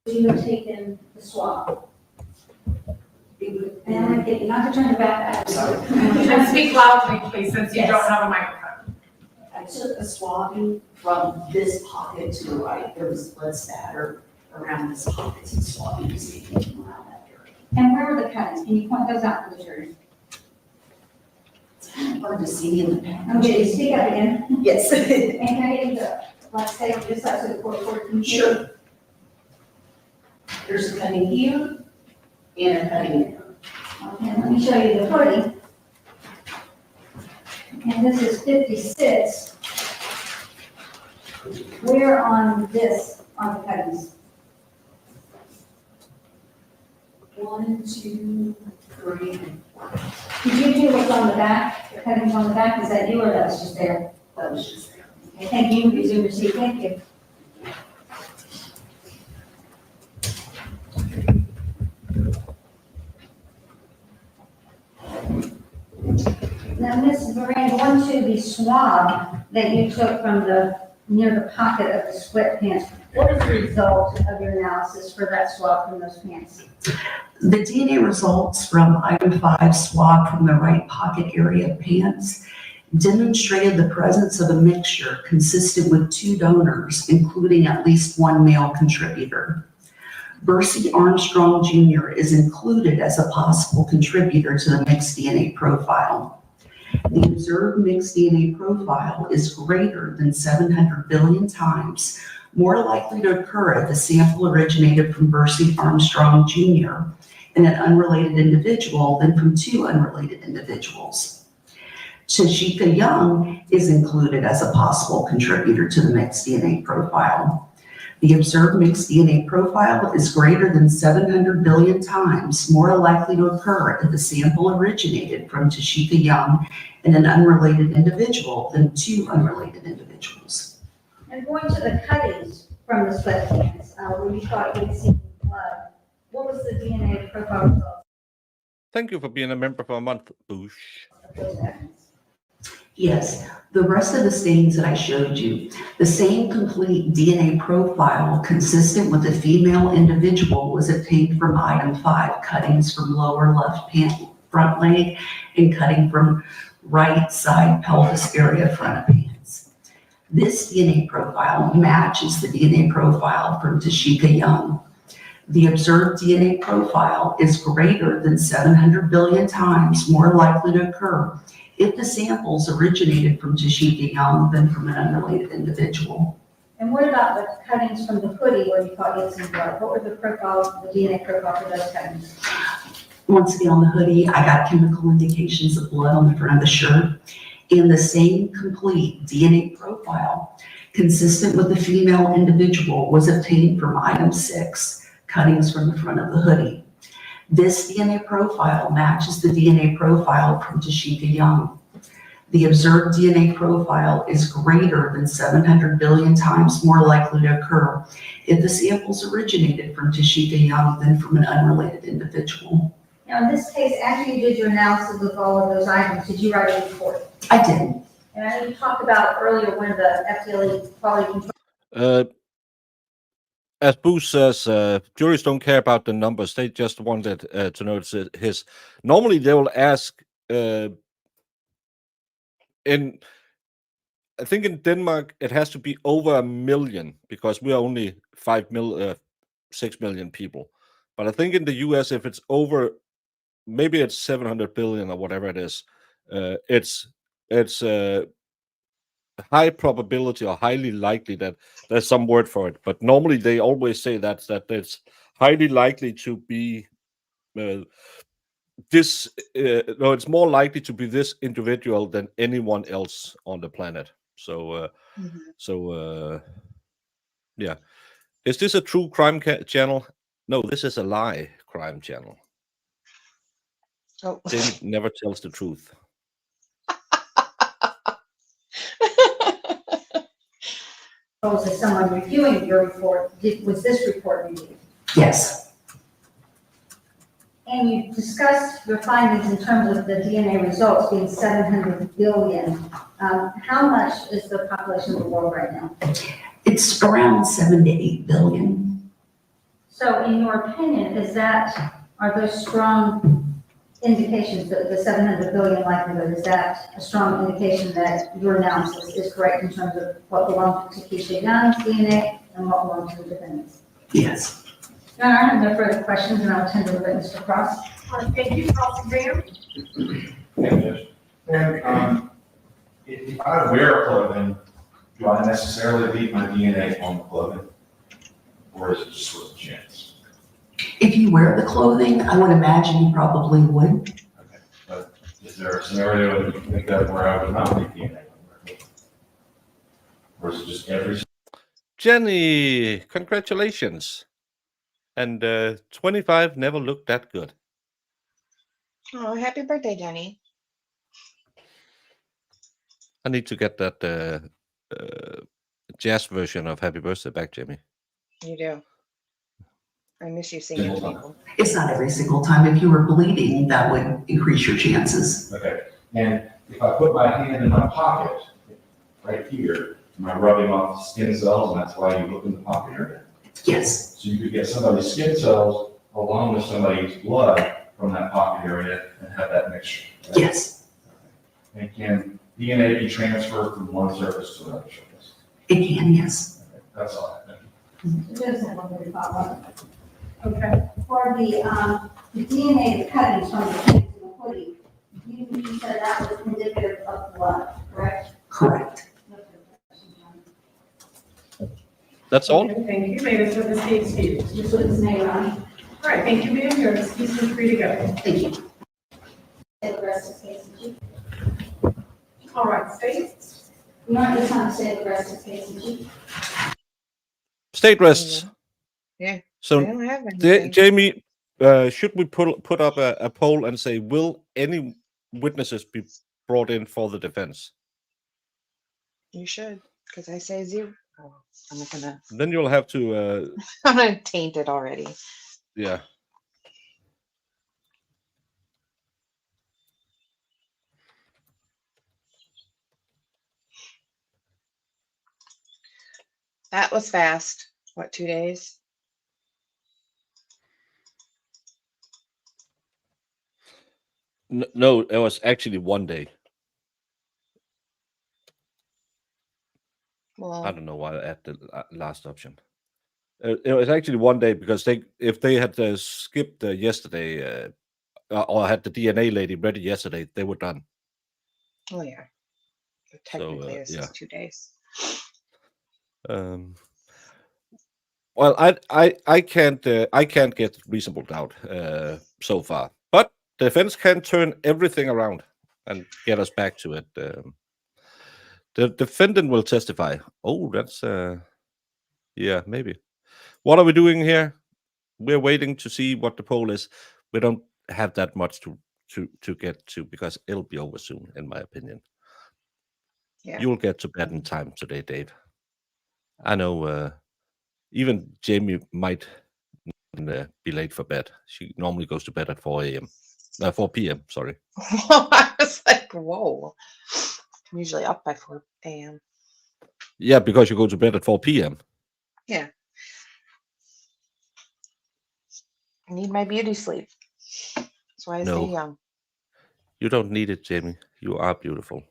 E: you have taken the swab? And I'm gonna get you not to turn your back.
F: And speak loudly, please, since you don't have a microphone.
D: I took a swabbing from this pocket to the right. There was blood spatter around this pocket, and swabbing was taken around that area.
E: And where were the cuttings? Can you point those out for the jury?
D: It's kind of hard to see in the package.
E: Okay, speak up again.
D: Yes.
E: And can I get you to, like, say on this side so the court can hear?
D: Sure. There's a cutting here and a cutting there.
E: Okay, let me show you the footing. And this is 56. Where on this are the cuttings?
D: 1, 2, 3.
E: Did you do what's on the back, the cuttings on the back? Is that you or that was just there?
D: That was just there.
E: Okay, thank you. Resume your seat. Thank you. Now, Ms. Miranda, I want you to be swab that you took from near the pocket of the sweatpants. What is the result of your analysis for that swab from those pants?
D: The DNA results from item 5 swab from the right pocket area of pants demonstrated the presence of a mixture consistent with 2 donors, including at least 1 male contributor. Bursey Armstrong Jr. is included as a possible contributor to the mixed DNA profile. The observed mixed DNA profile is greater than 700 billion times more likely to occur if the sample originated from Bursey Armstrong Jr. in an unrelated individual than from 2 unrelated individuals. Tasheka Young is included as a possible contributor to the mixed DNA profile. The observed mixed DNA profile is greater than 700 billion times more likely to occur if the sample originated from Tasheka Young in an unrelated individual than 2 unrelated individuals.
E: And going to the cuttings from the sweatpants, where you thought you had seen blood, what was the DNA profile result
B: Thank you for being a member for a month, Boosh.
E: of those cuttings?
D: Yes, the rest of the stains that I showed you, the same complete DNA profile consistent with the female individual was obtained from item 5, cuttings from lower left pant, front leg, and cutting from right side pelvis area front of pants. This DNA profile matches the DNA profile from Tasheka Young. The observed DNA profile is greater than 700 billion times more likely to occur if the samples originated from Tasheka Young than from an unrelated individual.
E: And what about the cuttings from the hoodie where you thought you had seen blood? What were the profiles, the DNA profile for those cuttings?
D: Once again, on the hoodie, I got chemical indications of blood on the front of the shirt, and the same complete DNA profile consistent with the female individual was obtained from item 6, cuttings from the front of the hoodie. This DNA profile matches the DNA profile from Tasheka Young. The observed DNA profile is greater than 700 billion times more likely to occur if the samples originated from Tasheka Young than from an unrelated individual.
E: Now, in this case, after you did your analysis of all of those items, did you write a report?
D: I did.
E: And I know you talked about earlier when the FDLE quality control.
B: As Boosh says, juries don't care about the numbers. They just wanted to know his. Normally, they will ask. I think in Denmark it has to be over 1 million because we are only 5 6 million people. But I think in the US, if it's over, maybe it's 700 billion or whatever it is, it's high probability or highly likely that there's some word for it. But normally they always say that it's highly likely to be this. No, it's more likely to be this individual than anyone else on the planet. So, yeah. Is this a true crime channel? No, this is a lie crime channel.
C: Oh.
B: Jamie never tells the truth.
E: As someone reviewing your report, was this report reviewed?
D: Yes.
E: And you discussed your findings in terms of the DNA results being 700 billion. How much is the population of the world right now?
D: It's around 7 to 8 billion.
E: So in your opinion, are those strong indications that the 700 billion likelihood, is that a strong indication that your analysis is correct in terms of what belonged to Tasheka Young's DNA and what belonged to the defendants?
D: Yes.
E: Your Honor, I have no further questions, and I'll turn to the witness to cross.
F: Thank you, Cross Exam.
G: And if I wear clothing, do I necessarily leave my DNA on the clothing? Or is it just with a chance?
D: If you wear the clothing, I would imagine you probably would.
G: Okay, but is there a scenario that you can think of where I would not leave DNA on the clothing? Or is it just every?
B: Jenny, congratulations. And 25 never looked that good.
C: Oh, happy birthday, Jenny.
B: I need to get that jazz version of Happy Birthday back, Jamie.
C: You do. I miss you singing to people.
D: It's not every single time. If you were bleeding, that would increase your chances.
G: Okay, and if I put my hand in my pocket, right here, am I rubbing off skin cells and that's why you look in the pocket area?
D: Yes.
G: So you could get somebody's skin cells along with somebody's blood from that pocket area and have that mixture. Right?
D: Yes.
G: And can DNA be transferred from one surface to another surface?
D: It can, yes.
G: Okay, that's all. Thank you.
E: Just have one more follow-up.
F: Okay.
E: For the DNA, the cuttings from the pants and the hoodie, you said that was indicative of blood, correct?
D: Correct.
B: That's all?
F: Okay, thank you. May this witness be excused.
E: Just with his name on it.
F: All right, thank you, ma'am. You're excused and free to go.
D: Thank you.
E: Say the rest of the case in chief.
F: All right, state.
E: You want this time to say the rest of the case in chief?
B: State rests.
C: Yeah. I
B: So,
C: don't have anything.
B: Jamie, should we put up a poll and say, will any witnesses be brought in for the defense?
C: You should, because I say 0. Oh, I'm not gonna.
B: Then you'll have to,
C: I'm gonna taint it already.
B: yeah.
C: That was fast. What, 2 days?
B: No, it was actually 1 day.
C: Well,
B: I don't know why I add the last option. It was actually 1 day because if they had skipped yesterday or had the DNA lady ready yesterday, they were done.
C: oh yeah. But technically, this
B: yeah.
C: is 2 days.
B: Well, I can't get reasonable doubt so far, but the defense can turn everything around and get us back to it. The defendant will testify. Oh, that's yeah, maybe. What are we doing here? We're waiting to see what the poll is. We don't have that much to get to because it'll be over soon, in my opinion.
C: Yeah.
B: You'll get to bed in time today, Dave. I know. Even Jamie might be late for bed. She normally goes to bed at 4 a.m. 4 p.m. Sorry.
C: I was like, whoa. I'm usually up by 4 a.m.
B: Yeah, because you go to bed at 4 p.m.
C: Yeah. I need my beauty sleep. That's why I
B: No.
C: stay young.
B: You don't need it, Jamie. You are beautiful.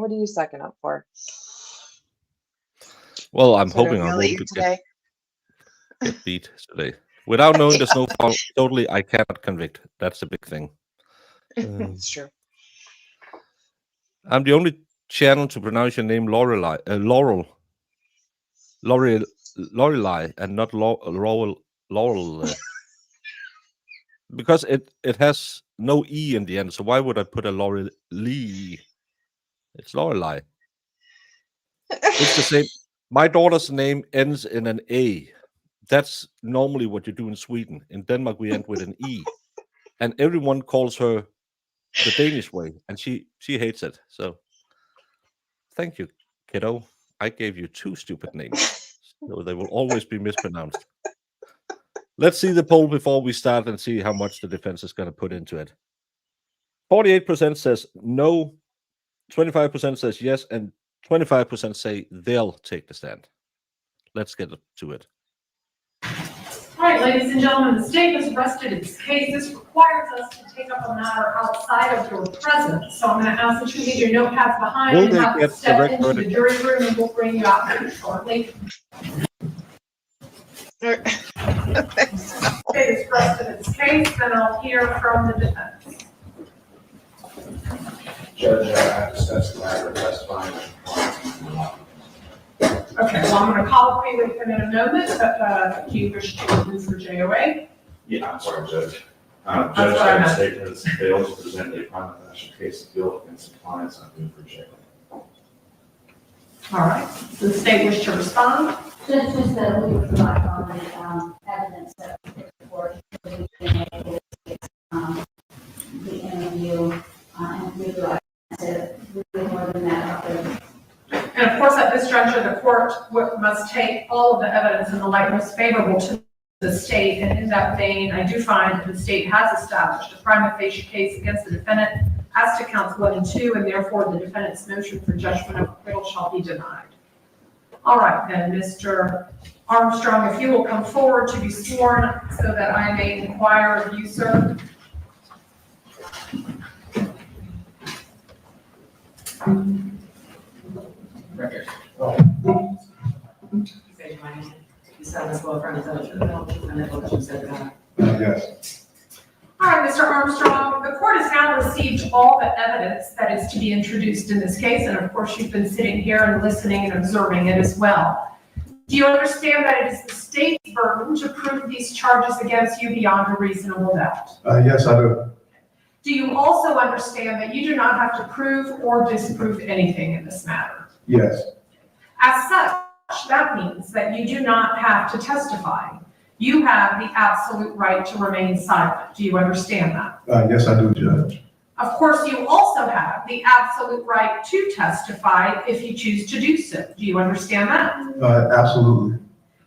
C: What are you sucking up for?
B: Well, I'm
C: Sort of
B: hoping I
C: feel
B: won't
C: you
B: get
C: today.
B: beat today. Without knowing the snowfall, totally, I cannot convict. That's a big thing.
C: It's true.
B: I'm the only channel to pronounce your name Lorelei, Lorelei, and not Laurel, because it has no e in the end. So why would I put a Lorelei? It's Lorelei. It's the same. My daughter's name ends in an A. That's normally what you do in Sweden. In Denmark, we end with an E, and everyone calls her the Danish way, and she hates it. So, thank you, kiddo. I gave you 2 stupid names, so they will always be mispronounced. Let's see the poll before we start and see how much the defense is going to put into it. 48% says no, 25% says yes, and 25% say they'll take the stand. Let's get to it.
F: All right, ladies and gentlemen, the state has rested its case. This requires us to take up a matter outside of your presence. So I'm going to ask that you leave your notepads behind
B: Will
F: and
B: they
F: have
B: get
F: them step
B: direct
F: into the
B: verdict?
F: jury room, and we'll bring you out very shortly. State has rested its case, then I'll hear from the defense.
G: Judge, I have to testify or testifying.
F: Okay, well, I'm going to call for you in a moment, but do you wish to move for JOA?
G: Yeah, I'm sorry, Judge.
F: That's
G: Judge,
F: what I
G: the
F: meant.
G: state has failed to present a prima facie case of guilt against the clients on whom for jail.
F: All right, does the state wish to respond?
E: Just that we would rely on the evidence that the court the interview, and we would like to do more than that.
F: And of course, at this juncture, the court must take all of the evidence in the light most favorable to the state. And in that vein, I do find that the state has established a prima facie case against the defendant as to counts 1 and 2, and therefore the defendant's motion for judgment of acquittal shall be denied. All right, then, Mr. Armstrong, if you will come forward to be sworn so that I may inquire of you, sir.
H: Record. Say my name. You sound as well from the
G: Yes.
F: All right, Mr. Armstrong, the court has now received all the evidence that is to be introduced in this case, and of course, you've been sitting here and listening and observing it as well. Do you understand that it is the state's burden to prove these charges against you beyond a reasonable doubt?
G: Yes, I do.
F: Do you also understand that you do not have to prove or disprove anything in this matter?
G: Yes.
F: As such, that means that you do not have to testify. You have the absolute right to remain silent. Do you understand that?
G: Yes, I do, Judge.
F: Of course, you also have the absolute right to testify if you choose to do so. Do you understand that?
G: Absolutely.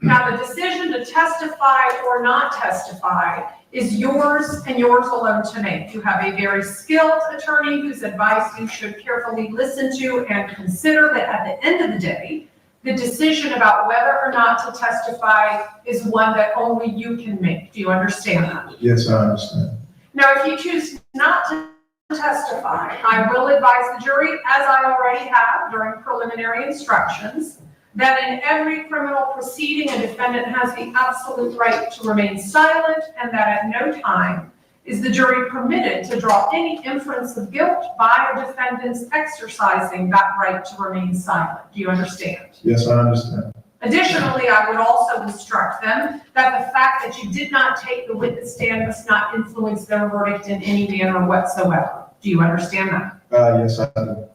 F: Now, the decision to testify or not testify is yours and yours alone to make. You have a very skilled attorney whose advice you should carefully listen to and consider, but at the end of the day, the decision about whether or not to testify is one that only you can make. Do you understand that?
G: Yes, I understand.
F: Now, if you choose not to testify, I will advise the jury, as I already have during preliminary instructions, that in every criminal proceeding, a defendant has the absolute right to remain silent, and that at no time is the jury permitted to draw any inference of guilt by a defendant's exercising that right to remain silent. Do you understand?
G: Yes, I understand.
F: Additionally, I would also instruct them that the fact that you did not take the witness stand must not influence their verdict in any manner whatsoever. Do you understand that?
G: Yes, I do.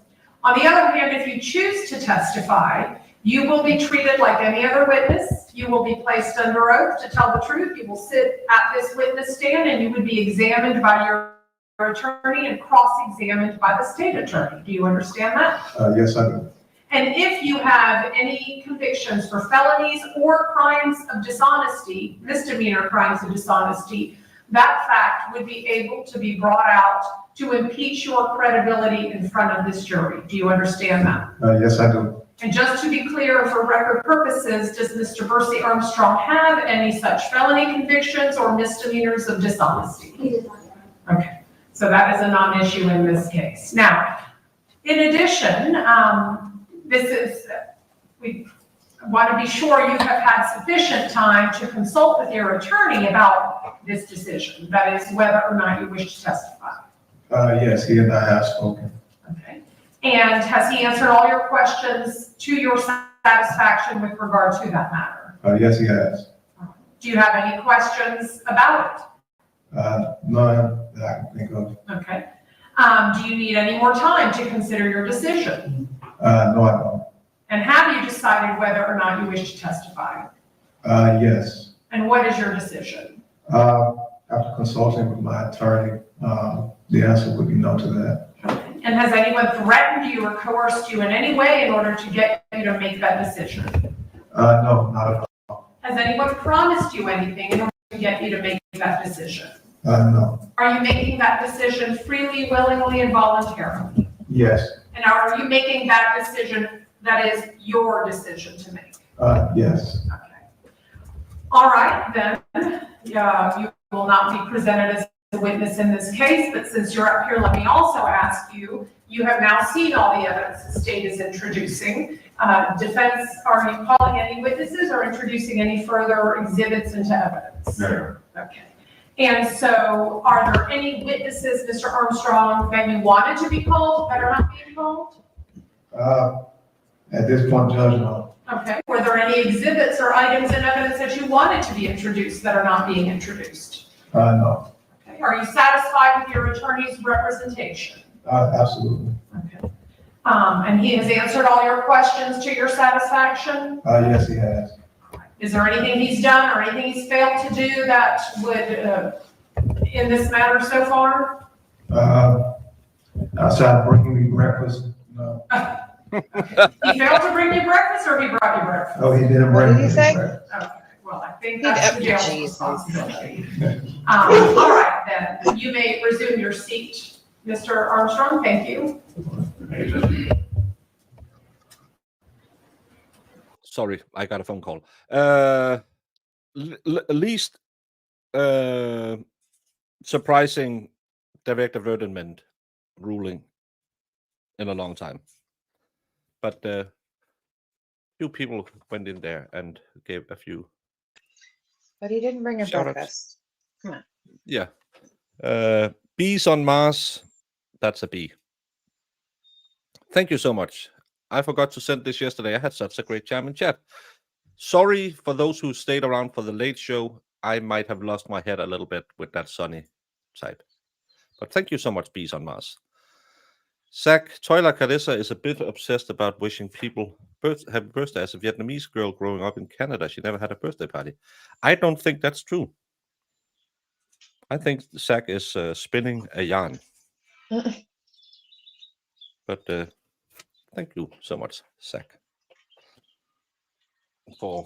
F: On the other hand, if you choose to testify, you will be treated like any other witness. You will be placed under oath to tell the truth. You will sit at this witness stand and you would be examined by your attorney and cross-examined by the state attorney. Do you understand that?
G: Yes, I do.
F: And if you have any convictions for felonies or crimes of dishonesty, misdemeanor crimes of dishonesty, that fact would be able to be brought out to impeach your credibility in front of this jury. Do you understand that?
G: Yes, I do.
F: And just to be clear, for record purposes, does Mr. Bursey Armstrong have any such felony convictions or misdemeanors of dishonesty?
E: He did not.
F: Okay, so that is a non-issue in this case. Now, In addition, we want to be sure you have had sufficient time to consult with your attorney about this decision, that is, whether or not you wish to testify.
I: Yes, he and I have spoken.
F: Okay. And has he answered all your questions to your satisfaction with regard to that matter?
I: Yes, he has.
F: Do you have any questions about
I: None that I can think of.
F: it? Okay. Do you need any more time to consider your decision?
I: No, I don't.
F: And have you decided whether or not you wish to testify?
I: Yes.
F: And what is your decision?
I: After consulting with my attorney, the answer would be no to that.
F: And has anyone threatened you or coerced you in any way in order to get you to make that decision?
I: No, not at all.
F: Has anyone promised you anything in order to get you to make that decision?
I: No.
F: Are you making that decision freely, willingly, and voluntarily?
I: Yes.
F: And are you making that decision that is your decision to make?
I: Yes.
F: Okay. All right, then. You will not be presented as a witness in this case, but since you're up here, let me also ask you, you have now seen all the evidence the state is introducing. Defense, are you calling any witnesses or introducing any further exhibits into evidence?
G: No.
F: Okay. And so are there any witnesses, Mr. Armstrong, that you wanted to be called that are not being called?
I: At this point, Judge, no.
F: Okay. Were there any exhibits or items in evidence that you wanted to be introduced that are not being introduced?
I: No.
F: Okay. Are you satisfied with your attorney's representation?
I: Absolutely.
F: Okay. And he has answered all your questions to your satisfaction?
I: Yes, he has.
F: Is there anything he's done or anything he's failed to do that would, in this matter so far?
I: Outside bringing me breakfast, no.
F: He failed to bring you breakfast or he brought you breakfast?
I: Oh, he didn't
C: What
I: bring
C: did
I: me
C: he say?
I: breakfast.
F: Okay, well, I think
C: He'd
F: that's
C: up
F: the
C: your
F: jail's
C: cheese.
F: responsibility. All right, then, you may resume your seat, Mr. Armstrong, thank you.
B: Sorry, I got a phone call. Least surprising director Verdiment ruling in a long time. But few people went in there and gave a few.
C: But he didn't bring a
B: Shout outs.
C: breakfast. Come on.
B: Yeah. Bees on Mars, that's a bee. Thank you so much. I forgot to send this yesterday. I had such a great time in chat. Sorry for those who stayed around for the late show. I might have lost my head a little bit with that sunny side. But thank you so much, Bees on Mars. Zach, Toila Carissa is a bit obsessed about wishing people happy birthday. As a Vietnamese girl growing up in Canada, she never had a birthday party. I don't think that's true. I think Zach is spinning a yarn. But thank you so much, Zach, for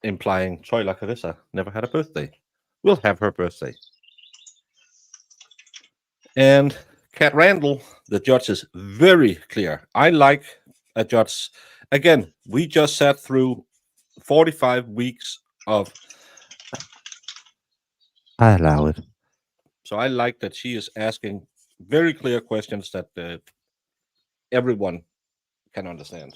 B: implying Toila Carissa never had a birthday. We'll have her birthday. And Kat Randall, the judge is very clear. I like a judge. Again, we just sat through 45 weeks of. I allow it. So I like that she is asking very clear questions that everyone can understand.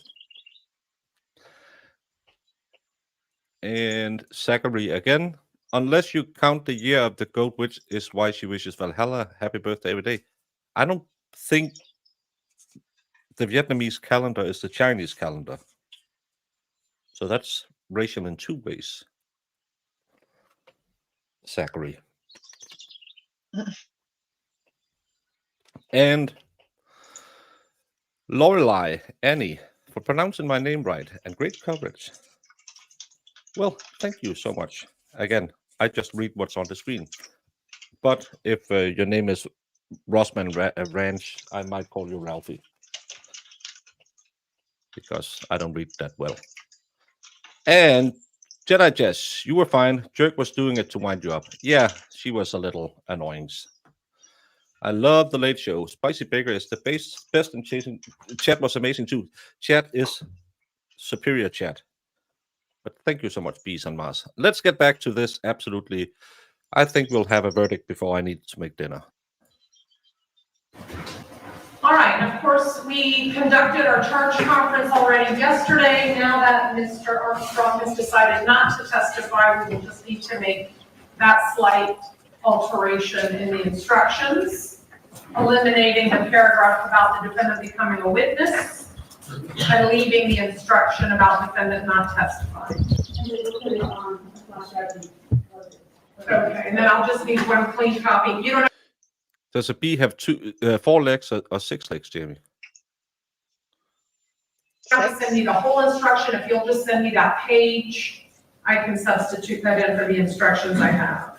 B: And Zachary again, unless you count the year of the goat, which is why she wishes Valhalla happy birthday every day. I don't think the Vietnamese calendar is the Chinese calendar. So that's racial in two ways. Zachary. And Lorelei, Annie, for pronouncing my name right and great coverage. Well, thank you so much. Again, I just read what's on the screen. But if your name is Rossman Ranch, I might call you Ralphie. Because I don't read that well. And Jedi Jess, you were fine. Jerk was doing it to wind you up. Yeah, she was a little annoying. I love the late show. Spicy Baker is the best in chasing. Chat was amazing too. Chat is superior chat. But thank you so much, Bees on Mars. Let's get back to this. Absolutely. I think we'll have a verdict before I need to make dinner.
F: All right, and of course, we conducted our charge conference already yesterday. Now that Mr. Armstrong has decided not to testify, we will just need to make that slight alteration in the instructions, eliminating the paragraph about the defendant becoming a witness and leaving the instruction about defendant not testifying. Okay, and then I'll just need one clean copy. You don't
B: Does a bee have 4 legs or 6 legs, Jamie?
F: have to send me the whole instruction. If you'll just send me that page, I can substitute that in for the instructions I have.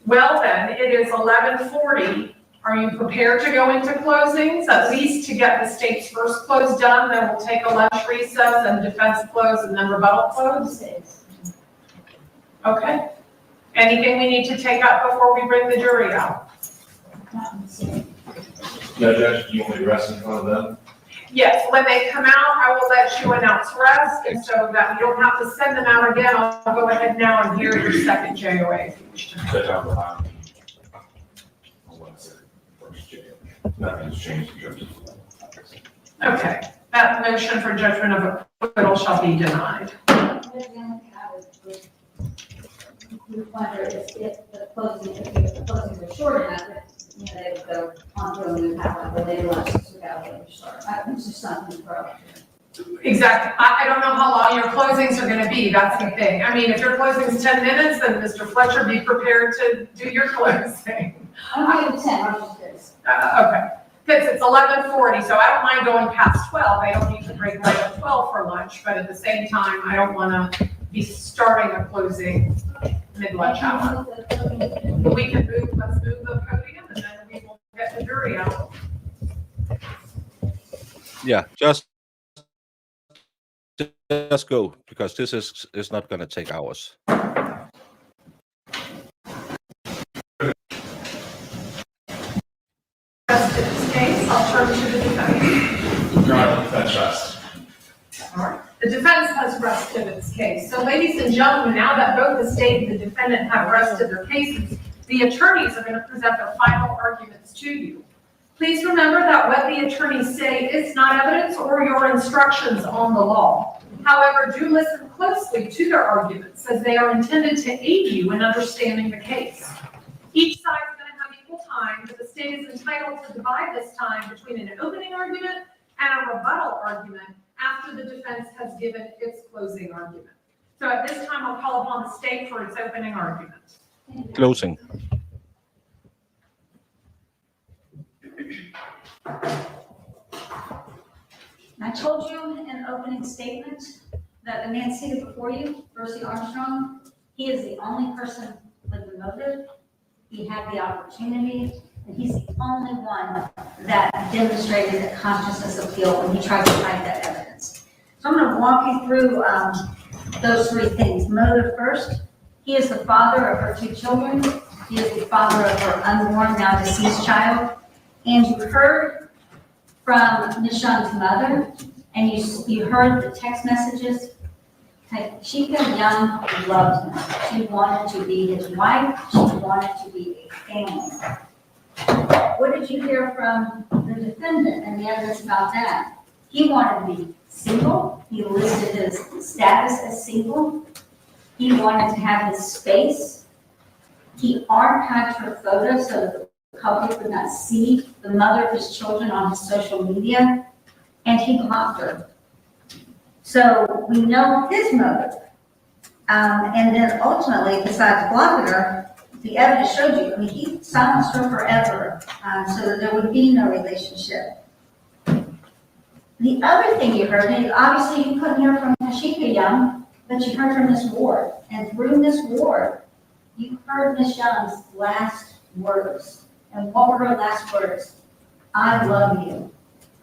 F: Well then, it is 11:40. Are you prepared to go into closings? At least to get the state's first close done, then we'll take a lunch recess and defense close and then rebuttal close? Okay. Anything we need to take up before we bring the jury out?
G: No, Judge, do you want me to rest in front of them?
F: Yes, when they come out, I will let you announce rest, and so that we don't have to send them out again, I'll go ahead now and hear your second JOA if you wish to.
G: Judge, I'm behind. On Wednesday, first January. Nothing's changed, Judge.
F: Okay, that motion for judgment of acquittal shall be denied.
E: We wonder if the closings are short enough, that, you know, they would go on to a new path where they lunches without getting started. It's just something for.
F: Exactly, I don't know how long your closings are gonna be, that's the thing. I mean, if your closing's 10 minutes, then Mr. Fletcher, be prepared to do your closing.
E: I'm going to 10, I'm just curious.
F: Okay, because it's 11:40, so I don't mind going past 12. I don't need to break right at 12 for lunch, but at the same time, I don't wanna be starting a closing mid-lunch hour. We can move, let's move the podium and then we will get the jury out.
B: Yeah, just go, because this is not going to take hours.
F: Rest in this case, I'll turn to the defense.
G: Your Honor, defense rest.
F: All right. The defense has rested its case. So ladies and gentlemen, now that both the state and the defendant have rested their cases, the attorneys are going to present their final arguments to you. Please remember that what the attorneys say is not evidence or your instructions on the law. However, do listen closely to their arguments, as they are intended to aid you in understanding the case. Each side is going to have equal time, but the state is entitled to divide this time between an opening argument and a rebuttal argument after the defense has given its closing argument. So at this time, I'll call upon the state for its opening argument.
B: Closing.
E: I told you in an opening statement that the man seated before you, Bursey Armstrong, he is the only person with the motive. He had the opportunity, and he's the only one that demonstrated a consciousness of guilt when he tried to hide that evidence. So I'm going to walk you through those 3 things. Motive first. He is the father of her 2 children. He is the father of her unborn, now deceased child. And you heard from Ms. Young's mother, and you heard the text messages. Tasheka Young loved him. She wanted to be his wife. She wanted to be a family. What did you hear from the defendant and the evidence about that? He wanted to be single. He listed his status as single. He wanted to have his space. He archived her photos so that the public would not see the mother of his children on his social media, and he blocked her. So we know his motive. And then ultimately, besides blocking her, the evidence showed you, I mean, he silenced her forever so that there would be no relationship. The other thing you heard, and obviously you couldn't hear from Tasheka Young, but you heard from Ms. Ward. And through Ms. Ward, you heard Ms. Young's last words. And what were her last words? I love you.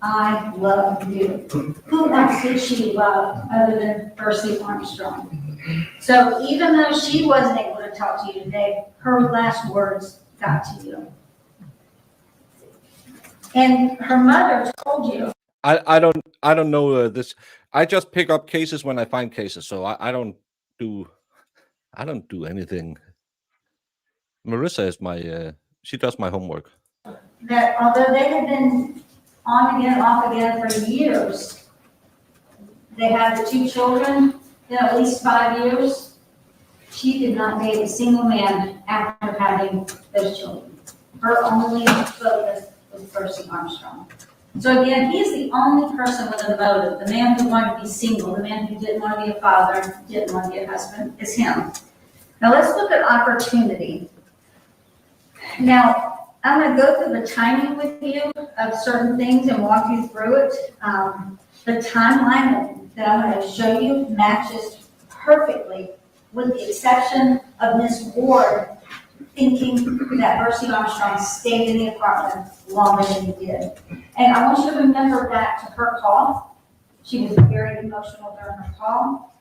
E: I love you. Who else did she love other than Bursey Armstrong? So even though she wasn't able to talk to you today, her last words got to you. And her mother told you.
B: I don't know this. I just pick up cases when I find cases, so I don't do anything. Marissa is my she does my homework.
E: that although they had been on again, off again for years, they had the 2 children in at least 5 years. She did not date a single man after having those children. Her only focus was Bursey Armstrong. So again, he's the only person with a motive. The man who wanted to be single, the man who didn't want to be a father, didn't want to be a husband, is him. Now let's look at opportunity. Now, I'm going to go through the timing with you of certain things and walk you through it. The timeline that I'm going to show you matches perfectly, with the exception of Miss Ward thinking that Bursey Armstrong stayed in the apartment longer than he did. And I want you to remember back to her call. She was very emotional during her call.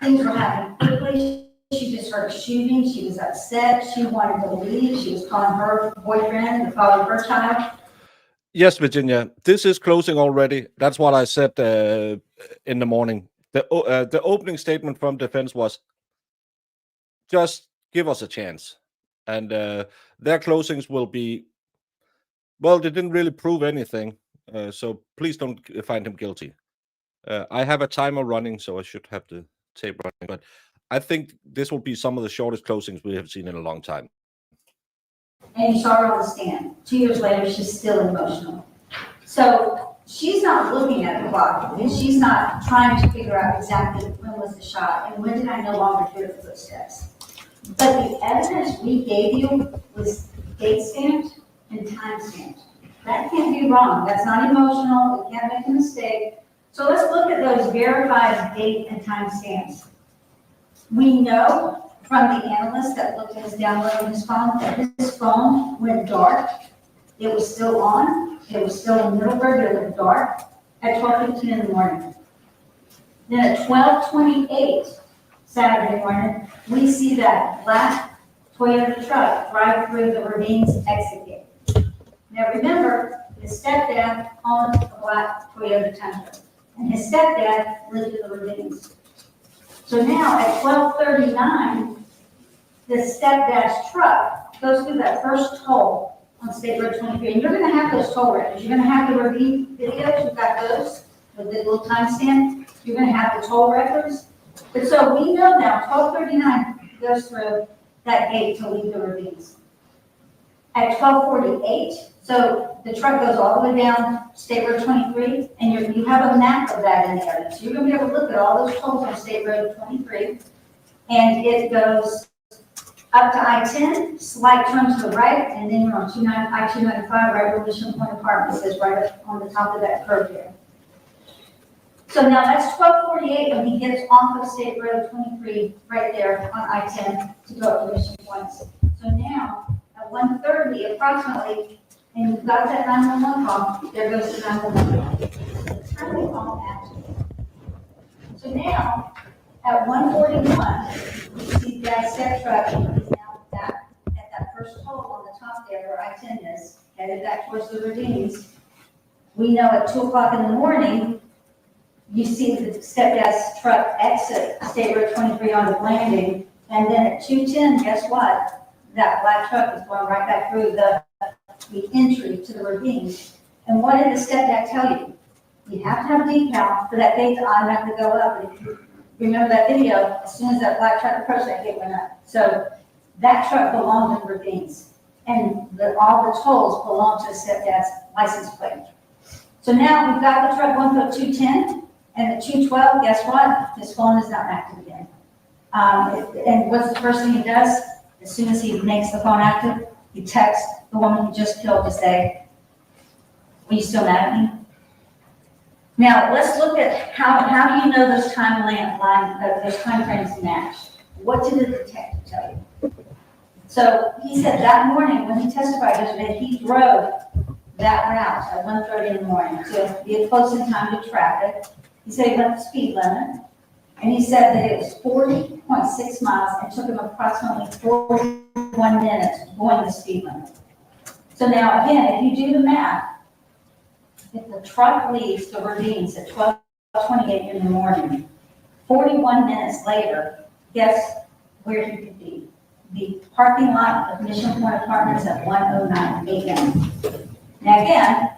E: Things were happening quickly. She just heard a shooting. She was upset. She wanted to leave. She was calling her boyfriend, the father of her child.
B: Yes, Virginia, this is closing already. That's what I said in the morning. The opening statement from defense was, just give us a chance. And their closings will be, well, they didn't really prove anything. So please don't find him guilty. I have a timer running, so I should have the tape running. But I think this will be some of the shortest closings we have seen in a long time.
E: And you saw her on the stand. 2 years later, she's still emotional. So she's not looking at the clock, and she's not trying to figure out exactly when was the shot and when did I no longer hear the footsteps. But the evidence we gave you was date stamped and time stamped. That can't be wrong. That's not emotional. We can't make a mistake. So let's look at those verified date and time stamps. We know from the analyst that looked at his download on his phone that his phone went dark. It was still on. It was still in Middleburg. It went dark at 12:15 in the morning. Then at 12:28 Saturday morning, we see that black Toyota truck drive through the ravines exit gate. Now remember, his stepdad owned a black Toyota Tundra, and his stepdad lived in the ravines. So now at 12:39, the stepdad's truck goes through that first toll on State Road 23. And you're going to have those toll records. You're going to have the ravine videos. You've got those with the little timestamp. You're going to have the toll records. But so we know now 12:39 goes through that gate to leave the ravines. At 12:48, so the truck goes all the way down State Road 23, and you have a map of that in the area. So you're going to be able to look at all those tolls on State Road 23, and it goes up to I-10, slight turn to the right, and then you're on I-295, right where Mission Point Apartments is, right up on the top of that curve there. So now that's 12:48, and he gets off of State Road 23 right there on I-10 to go up to Mission Points. So now at 1:30 approximately, and you've got that 911 call, there goes the 911 call. Turn the call action. So now at 1:41, we see that step truck is now back at that first toll on the top there where I-10 is, headed back towards the ravines. We know at 2 o'clock in the morning, you see the stepdad's truck exit State Road 23 on the landing, and then at 2:10, guess what? That black truck is going right back through the entry to the ravines. And what did the stepdad tell you? You have to have a decal for that gate to automatically go up. And if you remember that video, as soon as that black truck approached, that gate went up. So that truck belonged to the ravines, and all the tolls belong to the stepdad's license plate. So now we've got the truck going through 2:10. And at 2:12, guess what? His phone is not active again. And what's the first thing he does? As soon as he makes the phone active, he texts the woman he just killed to say, "Are you still mad at me?" Now let's look at how do you know those those time frames match? What did the detective tell you? So he said that morning when he testified yesterday, he drove that route at 1:30 in the morning to be close in time to traffic. He said he went the speed limit, and he said that it was 40.6 miles and took him approximately 41 minutes going the speed limit. So now again, if you do the math, if the truck leaves the ravines at 12:28 in the morning, 41 minutes later, guess where he could be? The parking lot of Mission Point Apartments at 1:09 a.m. Now again,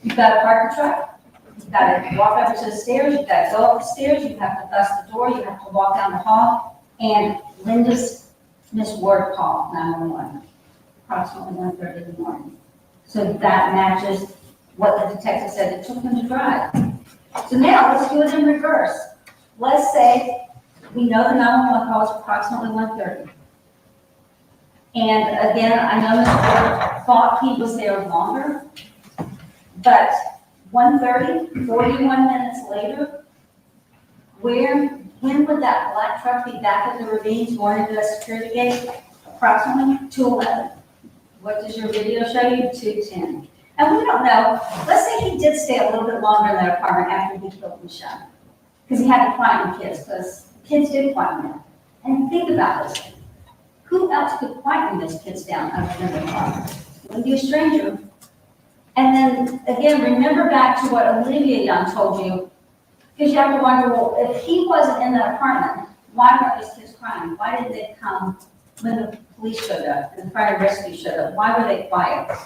E: you've got to park the truck, you've got to walk up to the stairs, you've got to go up the stairs, you have to bust the door, you have to walk down the hall, and Miss Ward called 911, approximately 1:30 in the morning. So that matches what the detective said it took him to drive. So now let's do it in reverse. Let's say we know the 911 call was approximately 1:30. And again, I know Mr. Ward thought he was there longer, but 1:30, 41 minutes later, when would that black truck be back at the ravines going into the security gate? Approximately 2:11. What does your video show you? 2:10. And we don't know, let's say he did stay a little bit longer in that apartment after he killed Michelle. Because he had to quiet the kids, because kids did quiet him. And think about this. Who else could quieten those kids down other than their father? It wouldn't be a stranger. And then, again, remember back to what Olivia Young told you, because you have to wonder, well, if he wasn't in that apartment, why weren't those kids crying? Why didn't they come when the police showed up and the fire and rescue showed up? Why were they quiet?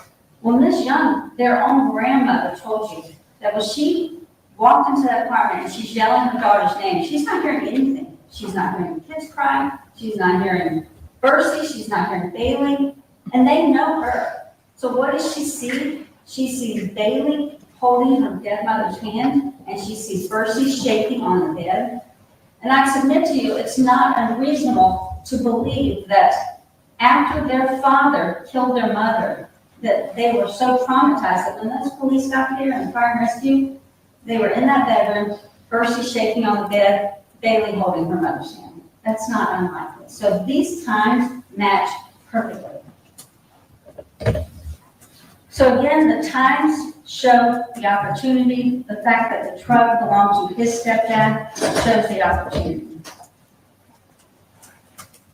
E: Well, Miss Young, their own grandmother told you that when she walked into that apartment and she's yelling her daughter's name, she's not hearing anything. She's not hearing the kids cry. She's not hearing Bursey. She's not hearing Bailey. And they know her. So what does she see? She sees Bailey holding her dead mother's hand, and she sees Bursey shaking on the bed. And I submit to you, it's not unreasonable to believe that after their father killed their mother, that they were so traumatized that when those police got there and fire and rescue, they were in that bedroom, Bursey shaking on the bed, Bailey holding her mother's hand. That's not unlikely. So these times match perfectly. So again, the times show the opportunity. The fact that the truck belonged to his stepdad shows the opportunity.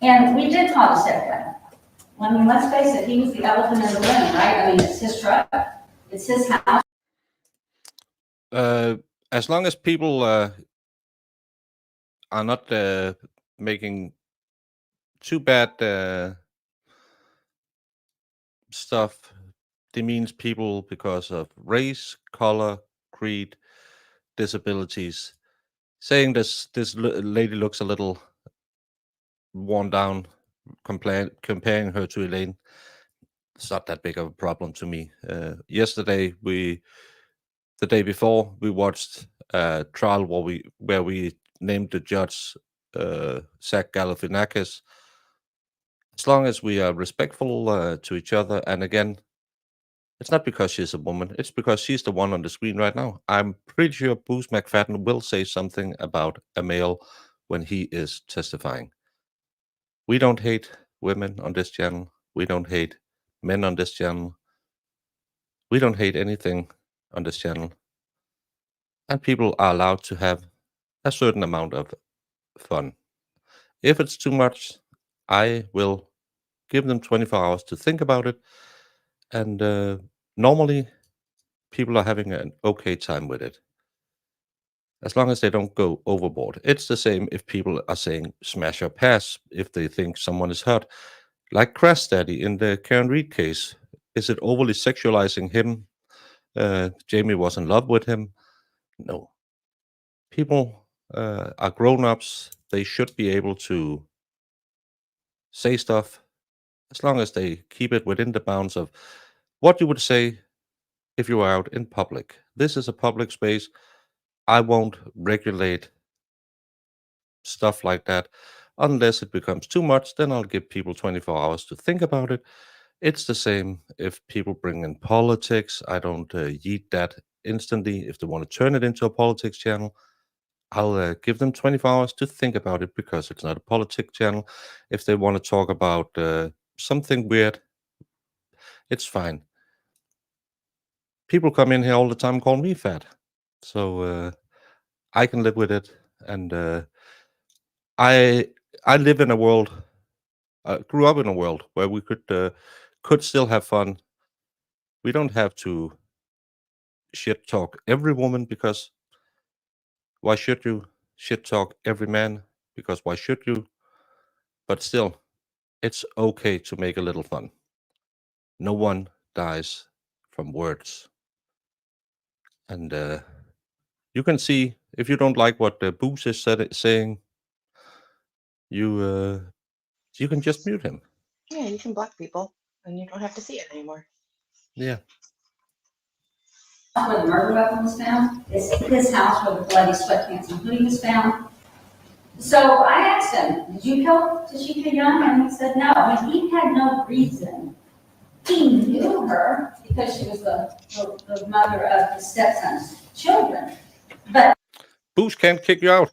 E: And we did call the stepdad. I mean, let's face it, he was the elephant in the room, right? I mean, it's his truck, it's his house.
B: As long as people are not making too bad stuff, demeans people because of race, color, creed, disabilities. Saying this lady looks a little worn down, comparing her to Elaine, it's not that big of a problem to me. Yesterday, the day before, we watched a trial where we named the judge Zach Galifianakis. As long as we are respectful to each other, and again, it's not because she's a woman, it's because she's the one on the screen right now. I'm pretty sure Bruce McFadden will say something about a male when he is testifying. We don't hate women on this channel. We don't hate men on this channel. We don't hate anything on this channel. And people are allowed to have a certain amount of fun. If it's too much, I will give them 24 hours to think about it. And normally, people are having an okay time with it, as long as they don't go overboard. It's the same if people are saying smash or pass if they think someone is hurt. Like Crash Daddy in the Karen Reed case. Is it overly sexualizing him? Jamie was in love with him? No. People are grown-ups. They should be able to say stuff as long as they keep it within the bounds of what you would say if you were out in public. This is a public space. I won't regulate stuff like that unless it becomes too much. Then I'll give people 24 hours to think about it. It's the same if people bring in politics. I don't yeet that instantly. If they want to turn it into a politics channel, I'll give them 24 hours to think about it because it's not a politics channel. If they want to talk about something weird, it's fine. People come in here all the time and call me fat. So I can live with it. And I live in a world, grew up in a world where we could still have fun. We don't have to shit talk every woman, because why should you shit talk every man? Because why should you? But still, it's okay to make a little fun. No one dies from words. And you can see, if you don't like what the Boos is saying, you can just mute him.
C: Yeah, you can block people and you don't have to see it anymore.
B: Yeah.
E: Where the murder weapon was found, is his house where the bloody sweatpants and hoodie was found. So I asked him, did you kill Tasheka Young? And he said no. I mean, he had no reason. He knew her because she was the mother of his stepson's children. But
B: Boos can't kick you out.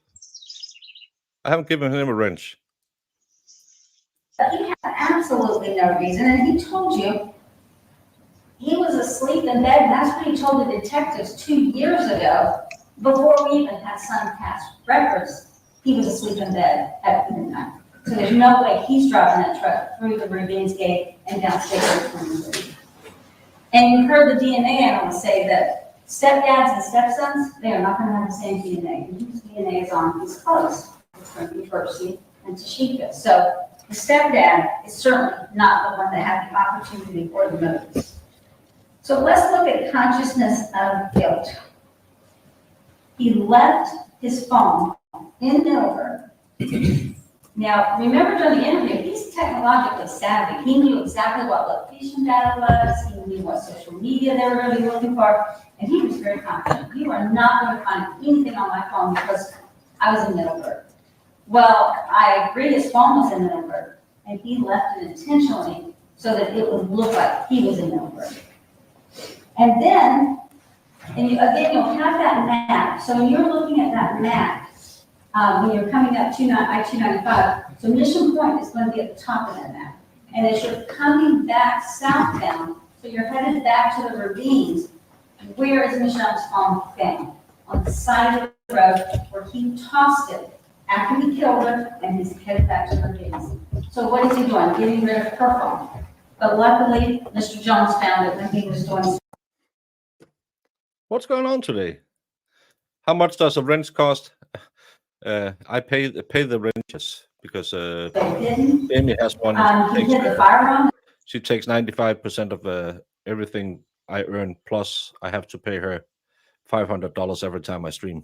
B: I haven't given him a wrench.
E: he had absolutely no reason. And he told you he was asleep in bed. And that's what he told the detectives 2 years ago, before we even had Sun Pass records. He was asleep in bed at midnight. So there's no way he's driving that truck through the Ravines Gate and down State Road 23. And you heard the DNA analyst say that stepdads and stepsons, they are not going to have the same DNA. Whose DNA is on his clothes? It's from V Bursey and Tasheka. So the stepdad is certainly not the one that had the opportunity or the motives. So let's look at consciousness of guilt. He left his phone in Middleburg. Now, remember during the interview, he's technologically savvy. He knew exactly what location data was. He knew what social media they were going to be looking for. And he was very confident. You are not going to find anything on my phone because I was in Middleburg. Well, I agree his phone was in Middleburg. And he left it intentionally so that it would look like he was in Middleburg. And then, again, you'll have that map. So when you're looking at that map, when you're coming up I-295, so Mission Point is going to be at the top of that map. And as you're coming back southbound, so you're headed back to the ravines, where is Michelle's phone found? On the side of the road where he tossed it after he killed her, and he's headed back to the ravines. So what is he doing? Getting rid of her phone. But luckily, Mr. Jones found it when he was doing.
B: What's going on today? How much does a wrench cost? I pay the wrenches because Amy has one.
E: He hid the firearm.
B: She takes 95% of everything I earn, plus I have to pay her $500 every time I stream.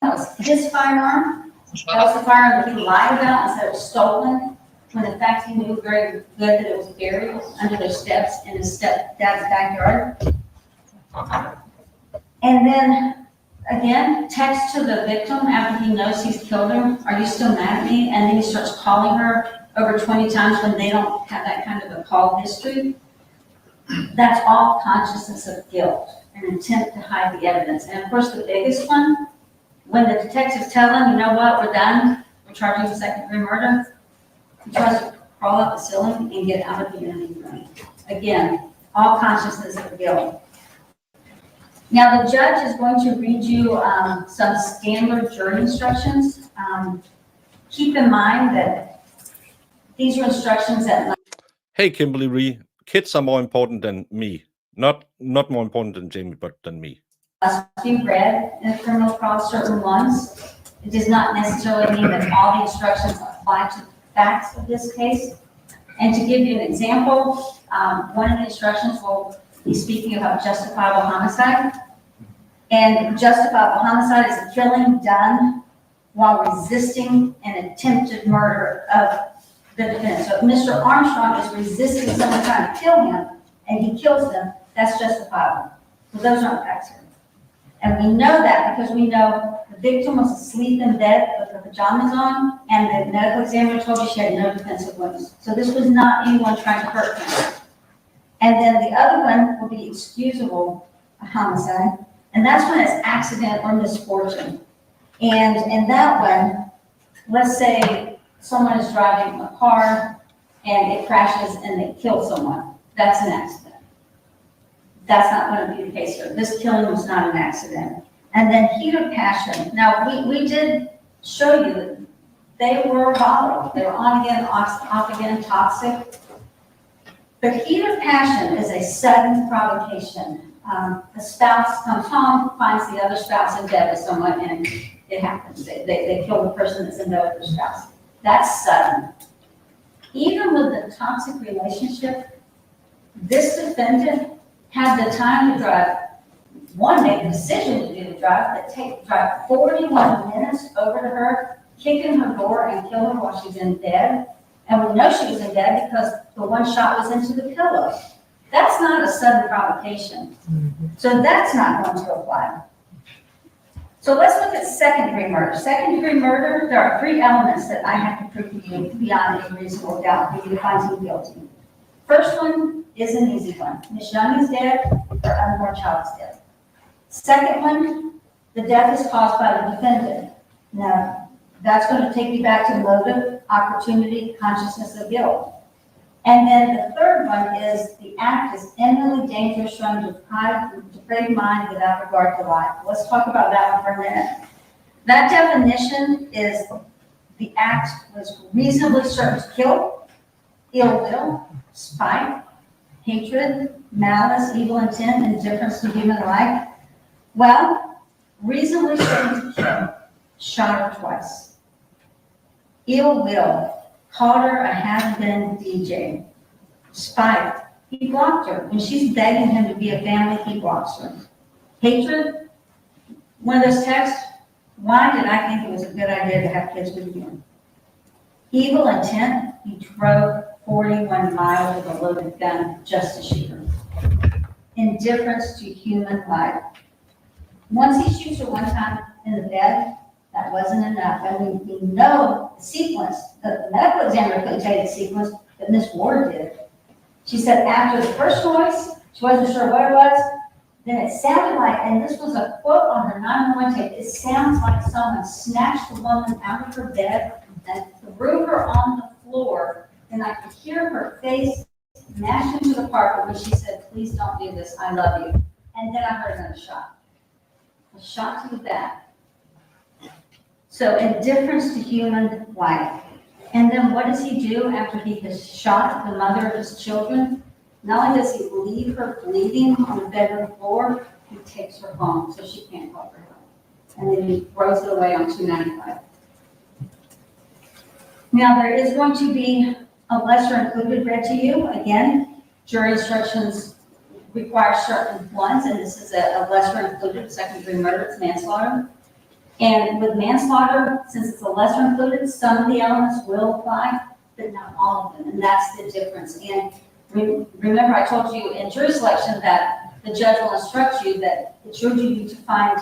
E: That was his firearm. That was the firearm that he lied about and said it was stolen, when in fact he knew very good that it was buried under their steps in his stepdad's backyard. And then, again, text to the victim after he knows he's killed her, are you still mad at me? And then he starts calling her over 20 times when they don't have that kind of a call history. That's all consciousness of guilt, an intent to hide the evidence. And of course, the biggest one, when the detectives tell him, you know what, we're done, we're charging you second-degree murder, he tries to crawl up the ceiling and get out of the interview room. Again, all consciousness of guilt. Now, the judge is going to read you some standard jury instructions. Keep in mind that these are instructions that...
B: Hey, Kimberly Ree, kids are more important than me. Not more important than Jamie, but than me.
E: Must be read in a criminal trial, certain ones. It does not necessarily mean that all the instructions apply to the facts of this case. And to give you an example, one of the instructions will be speaking about justifiable homicide. And justifiable homicide is a killing done while resisting an attempted murder of the defendant. So if Mr. Armstrong is resisting someone trying to kill him and he kills them, that's justifiable. So those aren't facts here. And we know that because we know the victim was asleep in bed with her pajamas on, and the medical examiner told you she had no defensive wounds. So this was not anyone trying to hurt him. And then the other one will be excusable homicide, and that's when it's accident or misfortune. And in that one, let's say someone is driving a car and it crashes and they kill someone. That's an accident. That's not going to be the case here. This killing was not an accident. And then heat of passion. Now, we did show you that they were volatile. They were on again, off again, toxic. But heat of passion is a sudden provocation. A spouse comes home, finds the other spouse in bed with someone, and it happens. They kill the person that's in bed with their spouse. That's sudden. Even with the toxic relationship, This defendant had the time to drive, one, make a decision to do the drive, but drive 41 minutes over to her, kick in her door and kill her while she's in bed. And we know she was in bed because the one shot was into the pillow. That's not a sudden provocation. So that's not going to apply. So let's look at second-degree murder. Second-degree murder, there are 3 elements that I have to prove to you beyond a reasonable doubt for you to find him guilty. First one is an easy one. Miss Young is dead, her unborn child is dead. Second one, the death is caused by the defendant. Now, that's going to take you back to motive, opportunity, consciousness of guilt. And then the third one is the act is eminently dangerous, showing depraved mind without regard to life. Let's talk about that one for a minute. That definition is the act was reasonably certain to kill, ill will, spite, hatred, malice, evil intent, indifference to human life. Well, reasonably certain to kill, shot her twice. Ill will, called her a have-been DJ. Spite, he blocked her. When she's begging him to be a family, he blocks her. Hatred, one of those texts, why did I think it was a good idea to have kids with you? Evil intent, he drove 41 miles with a loaded gun just to shoot her. Indifference to human life. Once he shoots her one time in the bed, that wasn't enough. And we know the sequence, the medical examiner couldn't tell you the sequence, but Miss Ward did. She said after the first noise, she wasn't sure what it was, then it sounded like, and this was a quote on her 911 tape, it sounds like someone snatched the woman out of her bed and threw her on the floor, and I could hear her face mashed into the carpet when she said, please don't do this, I love you. And then I heard another shot. A shot to the back. So indifference to human life. And then what does he do after he has shot the mother of his children? Not only does he leave her bleeding on the bedroom floor, he takes her home so she can't call her home. And then he throws it away on 295. Now there is going to be a lesser included read to you. Again, jury instructions require certain ones, and this is a lesser included second-degree murder, it's manslaughter. And with manslaughter, since it's a lesser included, some of the elements will apply, but not all of them, and that's the difference. And remember, I told you in jury selection that the judge will instruct you that it's your duty to find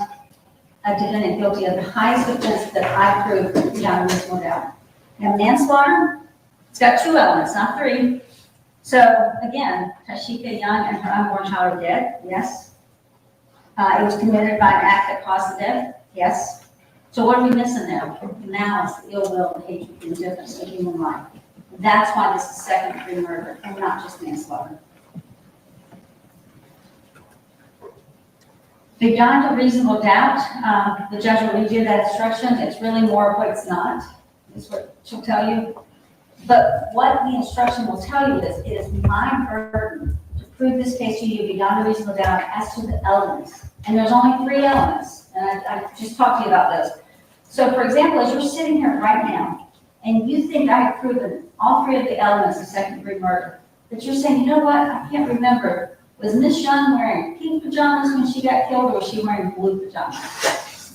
E: a defendant guilty of the highest offense that I proved beyond reasonable doubt. And manslaughter, it's got 2 elements, not 3. So again, Tasheka Young and her unborn child are dead, yes. It was committed by an act that caused the death, yes. So what are we missing there? The malice, the ill will, the hatred, the indifference to human life. That's why this is second-degree murder and not just manslaughter. Beyond a reasonable doubt, the judge will read you that instruction. It's really more of what it's not, is what she'll tell you. But what the instruction will tell you is, it is my burden to prove this case to you beyond a reasonable doubt as to the elements. And there's only 3 elements, and I just talked to you about those. So for example, as you're sitting here right now, and you think I have proven all 3 of the elements of second-degree murder, but you're saying, you know what, I can't remember. Was Miss Young wearing pink pajamas when she got killed, or was she wearing blue pajamas?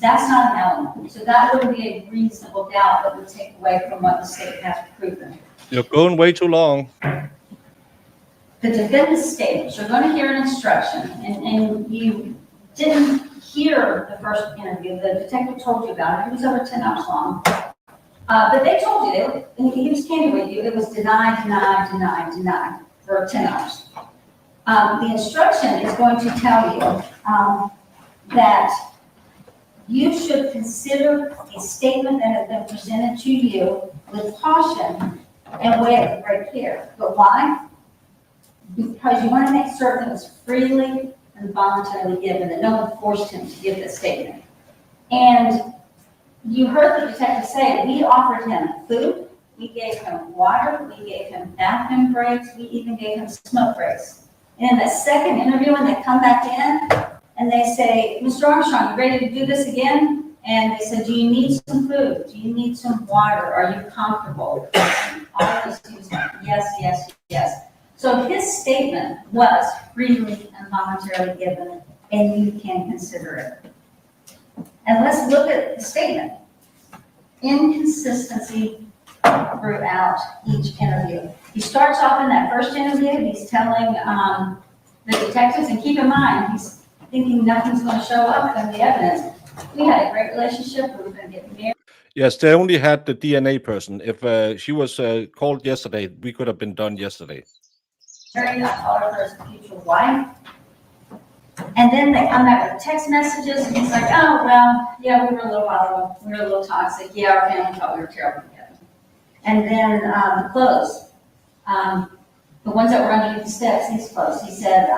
E: That's not an element. So that wouldn't be a reasonable doubt that would take away from what the state has proven.
B: You're going way too long.
E: The defendant's statement, you're going to hear an instruction, and you didn't hear the first interview. The detective told you about it. It was over 10 hours long. But they told you, and he was candid with you, it was denied, denied, denied, denied for 10 hours. The instruction is going to tell you that you should consider a statement that has been presented to you with caution and weigh it with great care. But why? Because you want to make certain it was freely and voluntarily given, that no one forced him to give this statement. And you heard the detective say, we offered him food, we gave him water, we gave him bathroom breaks, we even gave him smoke breaks. And in the second interview, when they come back in and they say, Mr. Armstrong, you ready to do this again? And they said, do you need some food? Do you need some water? Are you comfortable? All of those things, yes, yes, yes. So his statement was freely and voluntarily given, and you can consider it. And let's look at the statement. Inconsistency throughout each interview. He starts off in that first interview, he's telling the detectives, and keep in mind, he's thinking nothing's going to show up in the evidence. We had a great relationship, we were going to get married.
B: Yes, they only had the DNA person. If she was called yesterday, we could have been done yesterday.
E: I called her as a future wife. And then they come back with text messages, and he's like, oh, well, yeah, we were a little wild, we were a little toxic, yeah, our family thought we were terrible together. And then the clothes, the ones that were underneath the steps, his clothes, he said,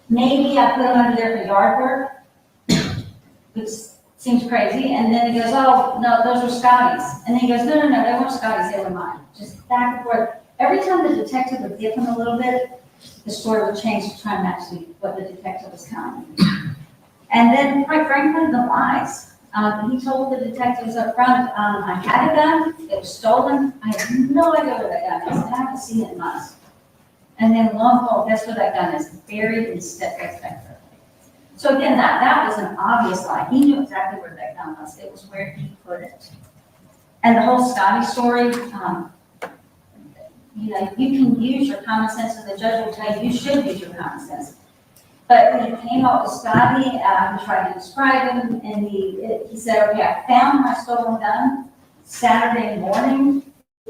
E: maybe I put them under there for yard work, which seems crazy. And then he goes, oh, no, those were Scotty's. And then he goes, no, they weren't Scotty's, they were mine. Just back and forth. Every time the detective would give him a little bit, the story would change to try and match what the detective was telling him. And then, quite frankly, the lies. He told the detectives up front, I had a gun, it was stolen, I have no idea where that gun is, I haven't seen it in months. And then lo and behold, guess where that gun is? Buried in step by step. So again, that was an obvious lie. He knew exactly where that gun was. It was where he put it. And the whole Scotty story, you can use your common sense, and the judge will tell you you should use your common sense. But when he came up with Scotty, he tried to describe him, and he said, okay, I found my stolen gun Saturday morning,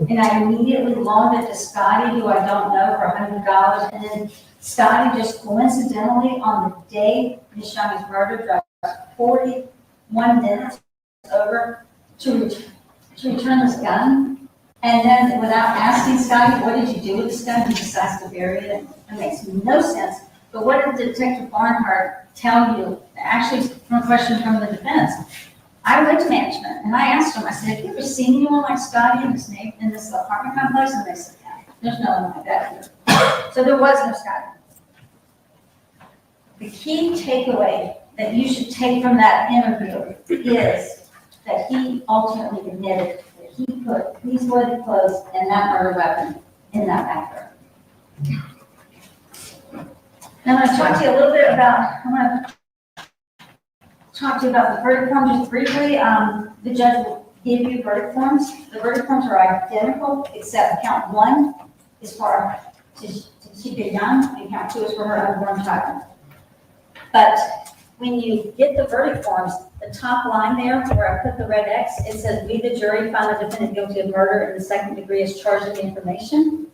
E: and I immediately loaned it to Scotty, who I don't know, for $100. And then Scotty just coincidentally, on the day Ms. Young was murdered, drives 41 minutes over to return this gun. And then without asking Scotty, what did you do with this gun? He decides to bury it. It makes no sense. But what did Detective Barnhart tell you? Actually, from a question from the defense. I went to management and I asked them, I said, have you ever seen anyone like Scotty in this apartment complex? And they said, yeah, there's no one like that here. So there was no Scotty. The key takeaway that you should take from that interview is that he ultimately admitted that he put these bloody clothes and that murder weapon in that back room. Now I'm going to talk to you a little bit about, the verdict forms just briefly. The judge will give you verdict forms. The verdict forms are identical, except count 1 is for Tasheka Young, and count 2 is for her unborn child. But when you get the verdict forms, the top line there, where I put the red X, it says, we, the jury, find the defendant guilty of murder in the second degree as charged in the information.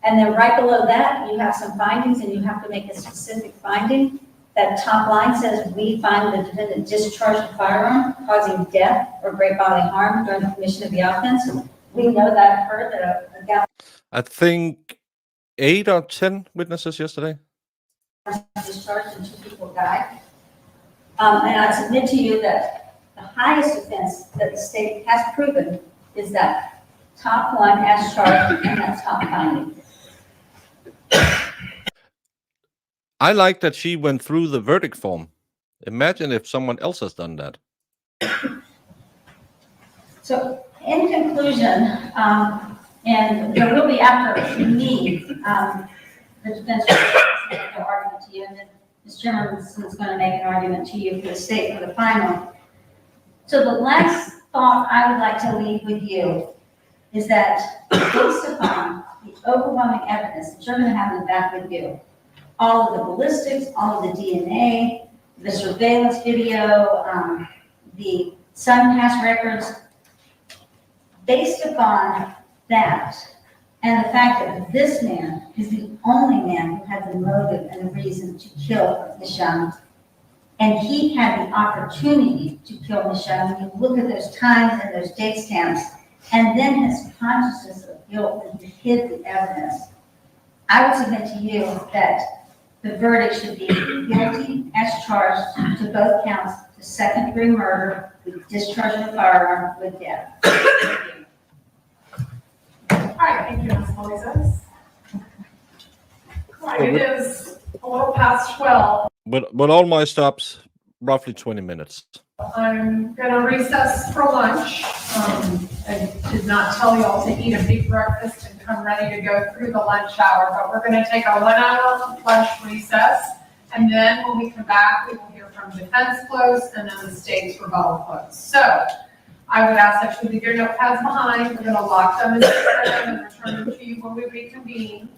E: And then right below that, you have some findings, and you have to make a specific finding. That top line says, we find the defendant discharged a firearm, causing death or great bodily harm during the commission of the offense. We know that occurred, that a guy
B: I think 8 or 10 witnesses yesterday.
E: was discharged and 2 people died. And I submit to you that the highest offense that the state has proven is that top one as charged and that top finding.
B: I like that she went through the verdict form. Imagine if someone else has done that.
E: So in conclusion, and there will be after me, the defense will make an argument to you, and then Ms. Jimmerson is going to make an argument to you for the state for the final. So the last thought I would like to leave with you is that based upon the overwhelming evidence that you're going to have in the back with you, all of the ballistics, all of the DNA, the surveillance video, the sun pass records, based upon that, and the fact that this man is the only man who had the motive and the reason to kill Ms. Young, and he had the opportunity to kill Ms. Young. When you look at those times and those date stamps, and then his consciousness of guilt when he hid the evidence, I would submit to you that the verdict should be guilty as charged to both counts to second-degree murder with discharge of a firearm with death.
F: All right, thank you, Ms. Moises. All right, it is a little past 12.
B: But all my stops roughly 20 minutes.
F: I'm gonna recess for lunch. I did not tell y'all to eat a big breakfast and come ready to go through the lunch hour, but we're gonna take a 1 hour lunch recess. And then when we come back, we will hear from defense close and then the state's rebuttal close. So I would ask that you leave your notepads behind. We're gonna lock them in the system and return them to you when we reconvene.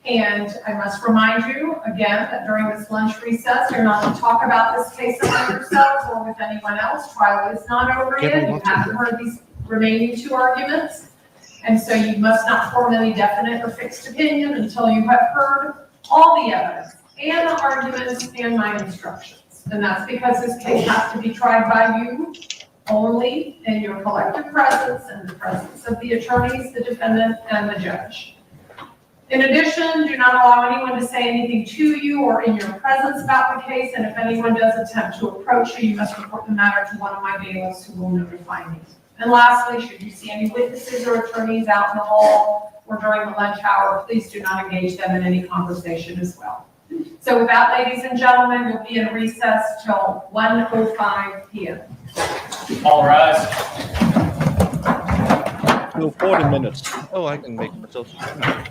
F: And I must remind you again that during this lunch recess, you're not to talk about this case among yourselves or with anyone else. Trial is not over yet. You haven't heard these remaining 2 arguments. And so you must not form any definite or fixed opinion until you have heard all the evidence and the arguments and my instructions. And that's because this case has to be tried by you only in your collective presence and the presence of the attorneys, the defendant, and the judge. In addition, do not allow anyone to say anything to you or in your presence about the case, and if anyone does attempt to approach you, you must report the matter to one of my bailiffs who will notify me. And lastly, should you see any witnesses or attorneys out in the hall or during the lunch hour, please do not engage them in any conversation as well. So with that, ladies and gentlemen, we'll be in recess till 1:05 p.m.
J: All rise.
B: So 40 minutes. Oh, I can make myself. I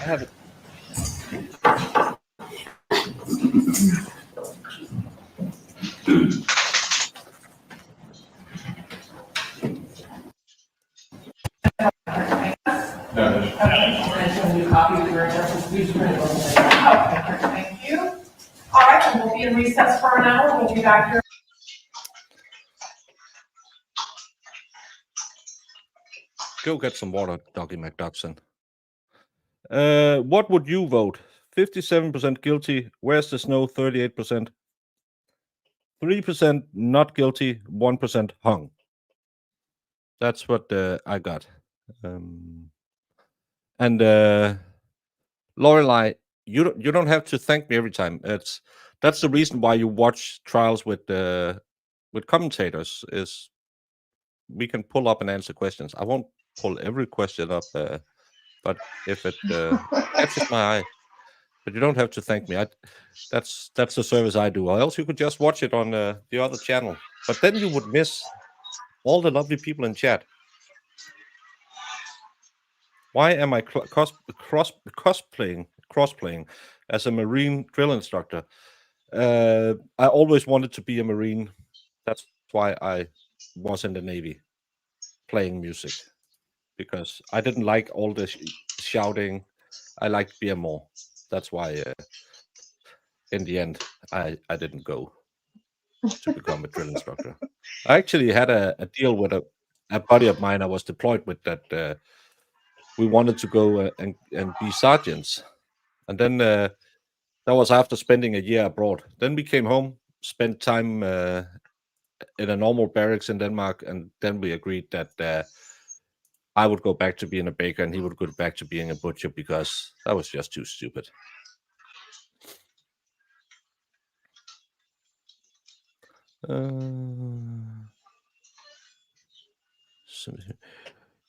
B: have it.
F: Okay, thank you. All right, and we'll be in recess for an hour. We'll be back here.
B: Go get some water, Doggy McDuckson. What would you vote? 57% guilty. Where's the snow? 38%. 3% not guilty. 1% hung. That's what I got. And Lorelei, you don't have to thank me every time. That's the reason why you watch trials with commentators. Is we can pull up and answer questions. I won't pull every question up, but if it catches my eye, but you don't have to thank me. That's the service I do. Or else you could just watch it on the other channel. But then you would miss all the lovely people in chat. Why am I cross-playing as a Marine drill instructor? I always wanted to be a Marine. That's why I was in the Navy, playing music, because I didn't like all the shouting. I liked being more. That's why, in the end, I didn't go to become a drill instructor. I actually had a deal with a buddy of mine I was deployed with that we wanted to go and be sergeants. And then that was after spending a year abroad. Then we came home, spent time in a normal barracks in Denmark, and then we agreed that I would go back to being a baker and he would go back to being a butcher, because that was just too stupid.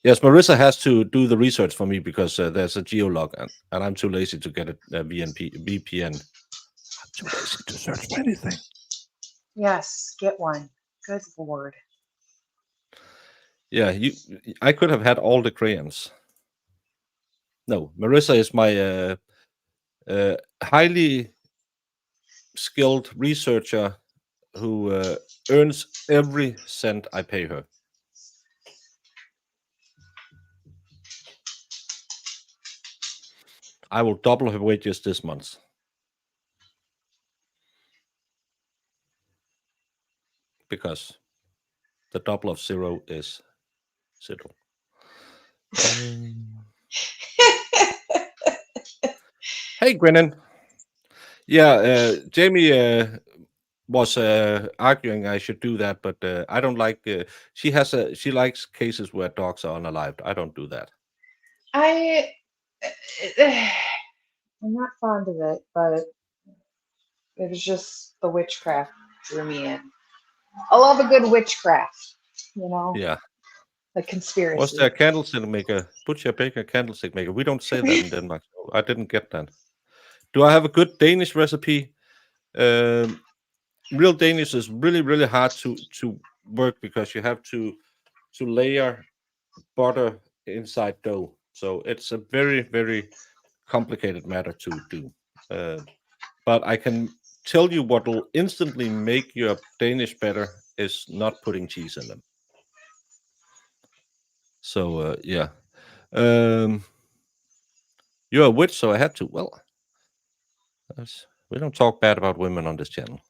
B: Yes, Marissa has to do the research for me because there's a geolog and I'm too lazy to get a VPN. I'm too lazy to search for anything.
C: Yes, get one. Good Lord.
B: Yeah, I could have had all the crayons. No, Marissa is my highly skilled researcher who earns every cent I pay her. I will double her wages this month. Because the double of 0 is 0. Hey, Grinnan. Yeah, Jamie was arguing I should do that, but I don't like. She likes cases where dogs are unalived. I don't do that.
C: I'm not fond of it, but it was just the witchcraft drew me in. I love a good witchcraft, you know?
B: Yeah.
C: Like conspiracy.
B: Was there a candlestick maker? Butcher, baker, candlestick maker. We don't say that in Denmark. So I didn't get that. Do I have a good Danish recipe? real Danish is really, really hard to work because you have to layer butter inside dough. So it's a very, very complicated matter to do. But I can tell you what will instantly make your Danish better is not putting cheese in them. So yeah, you're a witch, so I had to. Well, we don't talk bad about women on this channel.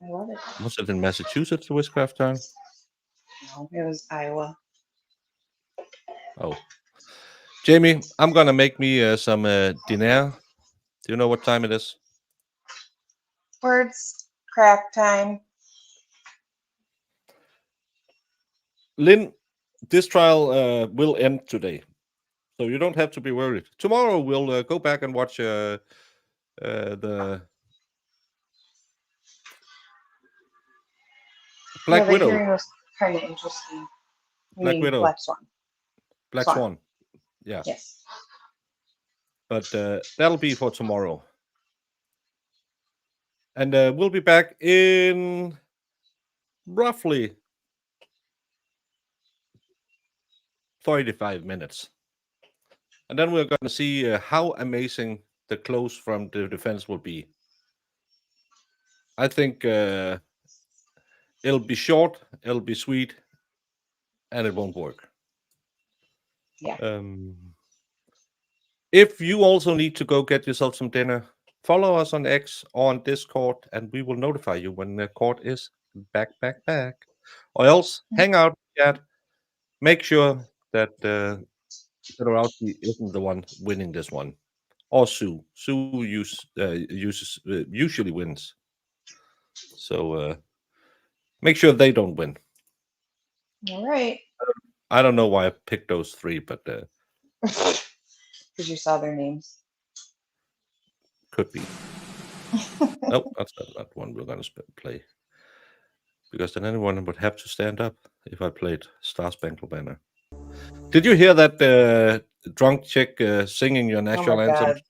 C: I love it.
B: Was it in Massachusetts, the witchcraft turn?
C: No, it was Iowa.
B: Oh, Jamie, I'm gonna make me some dinner. Do you know what time it is?
C: Words, crack time.
B: Lynn, this trial will end today, so you don't have to be worried. Tomorrow we'll go back and watch the Black
C: The
B: Widow.
C: hearing was kind of interesting. You
B: Black
C: mean
B: Widow.
C: Black Swan.
B: Black
C: Swan.
B: Swan. Yeah,
C: Yes.
B: but that'll be for tomorrow. And we'll be back in roughly 35 minutes. And then we're going to see how amazing the close from the defense will be. I think it'll be short, it'll be sweet, and it won't work.
C: Yeah.
B: If you also need to go get yourself some dinner, follow us on X or on Discord, and we will notify you when the court is back. Or else hang out, chat. Make sure that Dorowski isn't the one winning this one, or Sue. Sue usually wins. So make sure they don't win.
C: All right.
B: I don't know why I picked those three, but
C: Because you saw their names.
B: could be. Nope, that's not one we're gonna play. Because then anyone would have to stand up if I played Star Spangled Banner. Did you hear that drunk chick singing your national
C: Oh my
B: anthem?
C: God.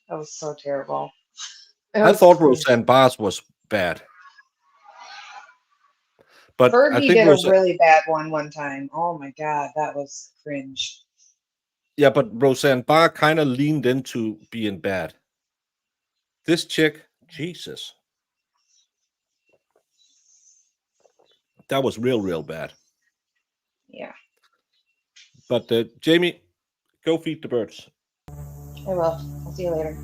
C: That was so terrible.
B: I thought Roseanne Barrs was bad. But I
C: Fergie
B: think
C: did a really bad one time. Oh my God, that was cringe.
B: Yeah, but Roseanne Barr kind of leaned into being bad. This chick, Jesus. That was real bad.
C: Yeah,
B: But Jamie, go feed the birds.
C: I will. I'll see you later.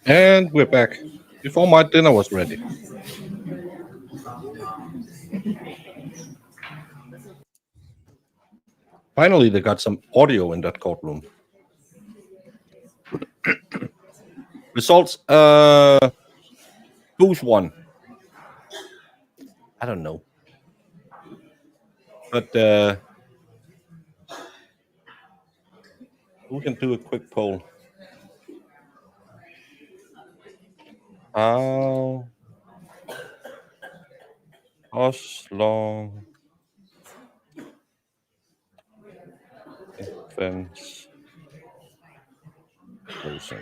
B: And we're back. Before my dinner was ready. Finally, they got some audio in that courtroom. Results, who's won? I don't know. But we can do a quick poll. How long defense closing?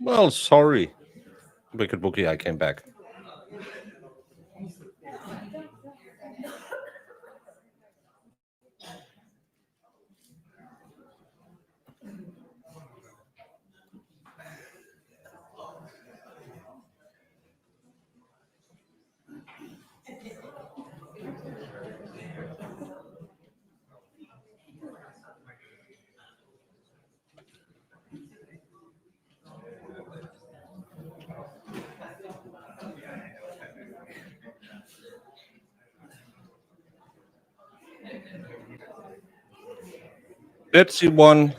B: Well, sorry, Wicked Bookie, I came back. Betsy won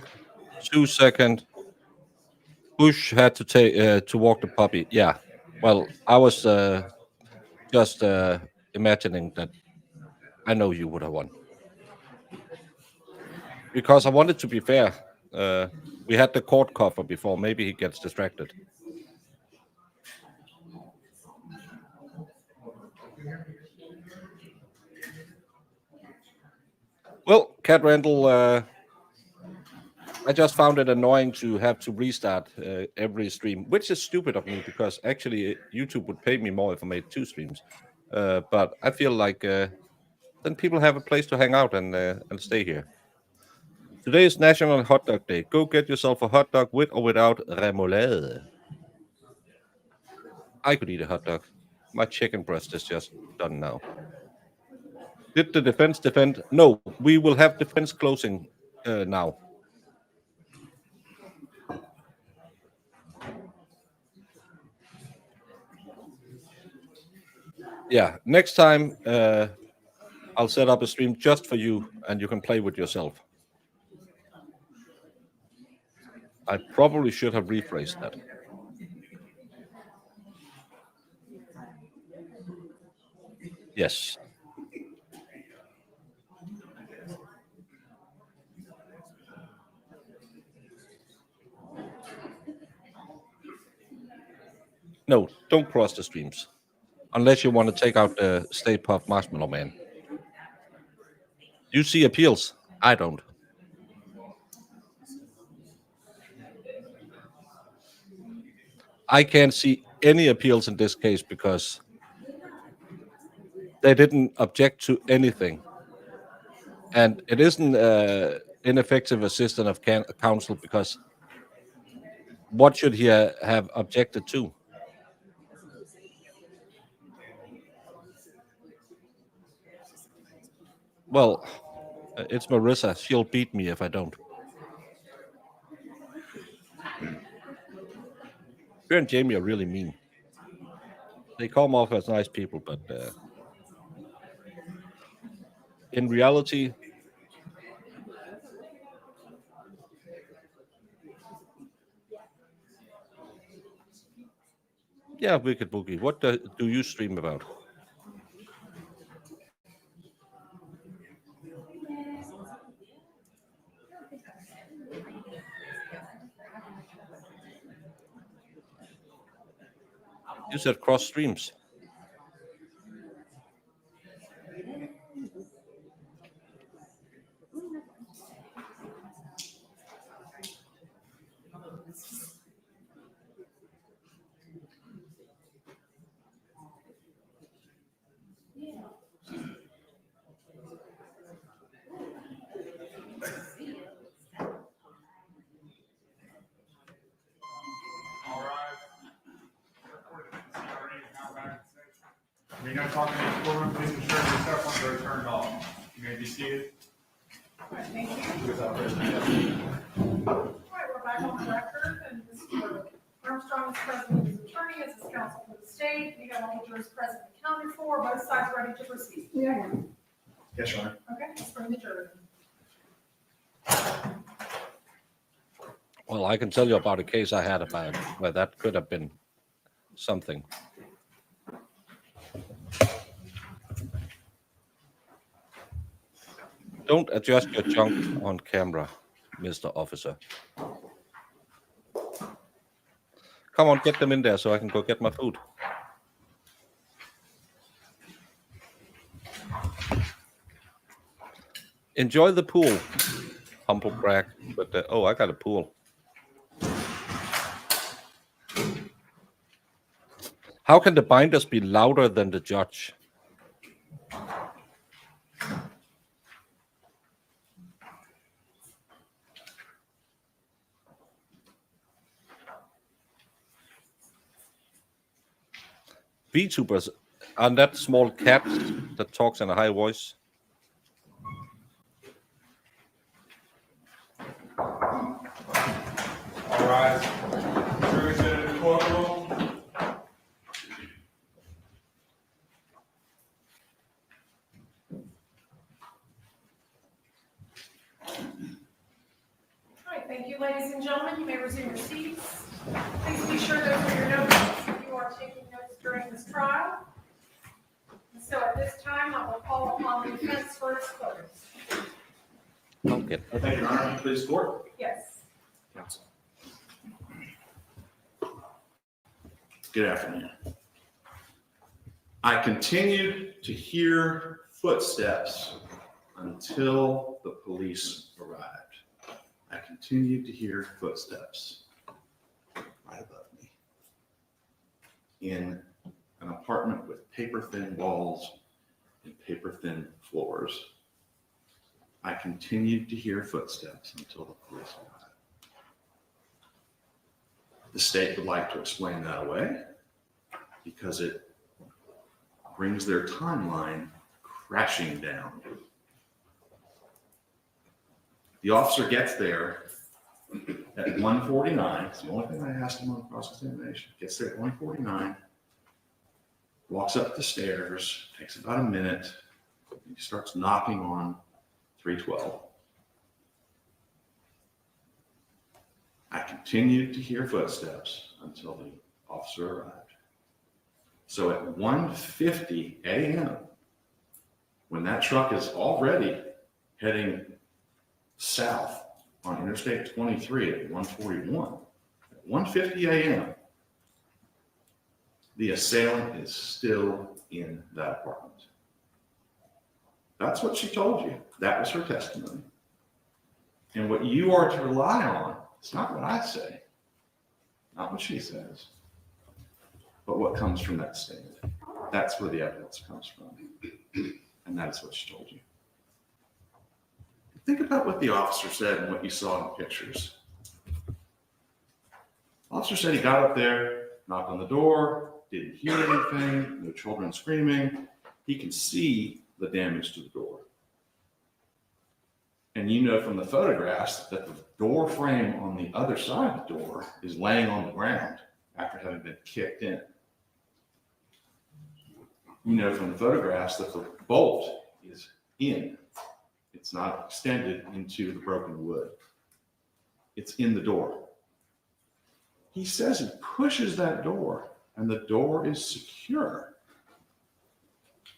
B: 2 seconds. Bush had to take to walk the puppy. Yeah. Well, I was just imagining that I know you would have won. Because I wanted to be fair. We had the court cover before. Maybe he gets distracted. Well, Cat Randall, I just found it annoying to have to restart every stream, which is stupid of me because actually YouTube would pay me more if I made 2 streams. But I feel like then people have a place to hang out and stay here. Today is National Hot Dog Day. Go get yourself a hot dog with or without remoulade. I could eat a hot dog. My chicken breast is just done now. Did the defense defend? No, we will have defense closing now. Yeah, next time I'll set up a stream just for you and you can play with yourself. I probably should have rephrased that. Yes. No, don't cross the streams. Unless you want to take out the Stay Puft Marshmallow Man. You see appeals. I don't. I can't see any appeals in this case because they didn't object to anything. And it isn't ineffective assistance of counsel because what should he have objected to? Well, it's Marissa. She'll beat me if I don't. Her and Jamie are really mean. They come off as nice people, but in reality, yeah, Wicked Boogie. What do you stream about? You said cross streams.
J: Being none, talking in the courtroom, please ensure your cell phones are turned off. You may be seated.
F: All right, thank you.
J: Without person.
F: All right, we're back on the record, and Mr. Armstrong is present with his attorney, as his counsel for the state. We have all the jurors present and accounted for, both sides ready to proceed.
E: Yeah.
G: Yes, Your Honor.
F: Okay, let's bring the jury.
B: Well, I can tell you about a case I had about where that could have been something. Don't adjust your junk on camera, Mr. Officer. Come on, get them in there so I can go get my food. Enjoy the pool. Humble brag, but oh, I got a pool. How can the binders be louder than the judge? VTubers are that small cat that talks in a high voice.
J: All rise. Jury is in the courtroom.
F: All right, thank you, ladies and gentlemen. You may resume your seats. Please be sure those are your notes if you are taking notes during this trial. And so at this time, I will call upon the defense for its close.
B: Okay.
G: Thank you, Your Honor. Please, court.
F: Yes.
G: Counsel. Good afternoon. I continued to hear footsteps until the police arrived. I continued to hear footsteps right above me in an apartment with paper-thin walls and paper-thin floors. I continued to hear footsteps until the police arrived. The state would like to explain that away because it brings their timeline crashing down. The officer gets there at 1:49. It's the only thing I asked him on cross-examination. Gets there at 1:49, walks up the stairs, takes about a minute. He starts knocking on 312. I continued to hear footsteps until the officer arrived. So at 1:50 a.m., when that truck is already heading south on Interstate 23 at 141, at 1:50 a.m., the assailant is still in that apartment. That's what she told you. That was her testimony. And what you are to rely on, it's not what I say, not what she says, but what comes from that statement. That's where the evidence comes from. And that's what she told you. Think about what the officer said and what you saw in pictures. Officer said he got up there, knocked on the door, didn't hear anything, no children screaming. He can see the damage to the door. And you know from the photographs that the door frame on the other side of the door is laying on the ground after having been kicked in. You know from the photographs that the bolt is in. It's not extended into the broken wood. It's in the door. He says he pushes that door and the door is secure.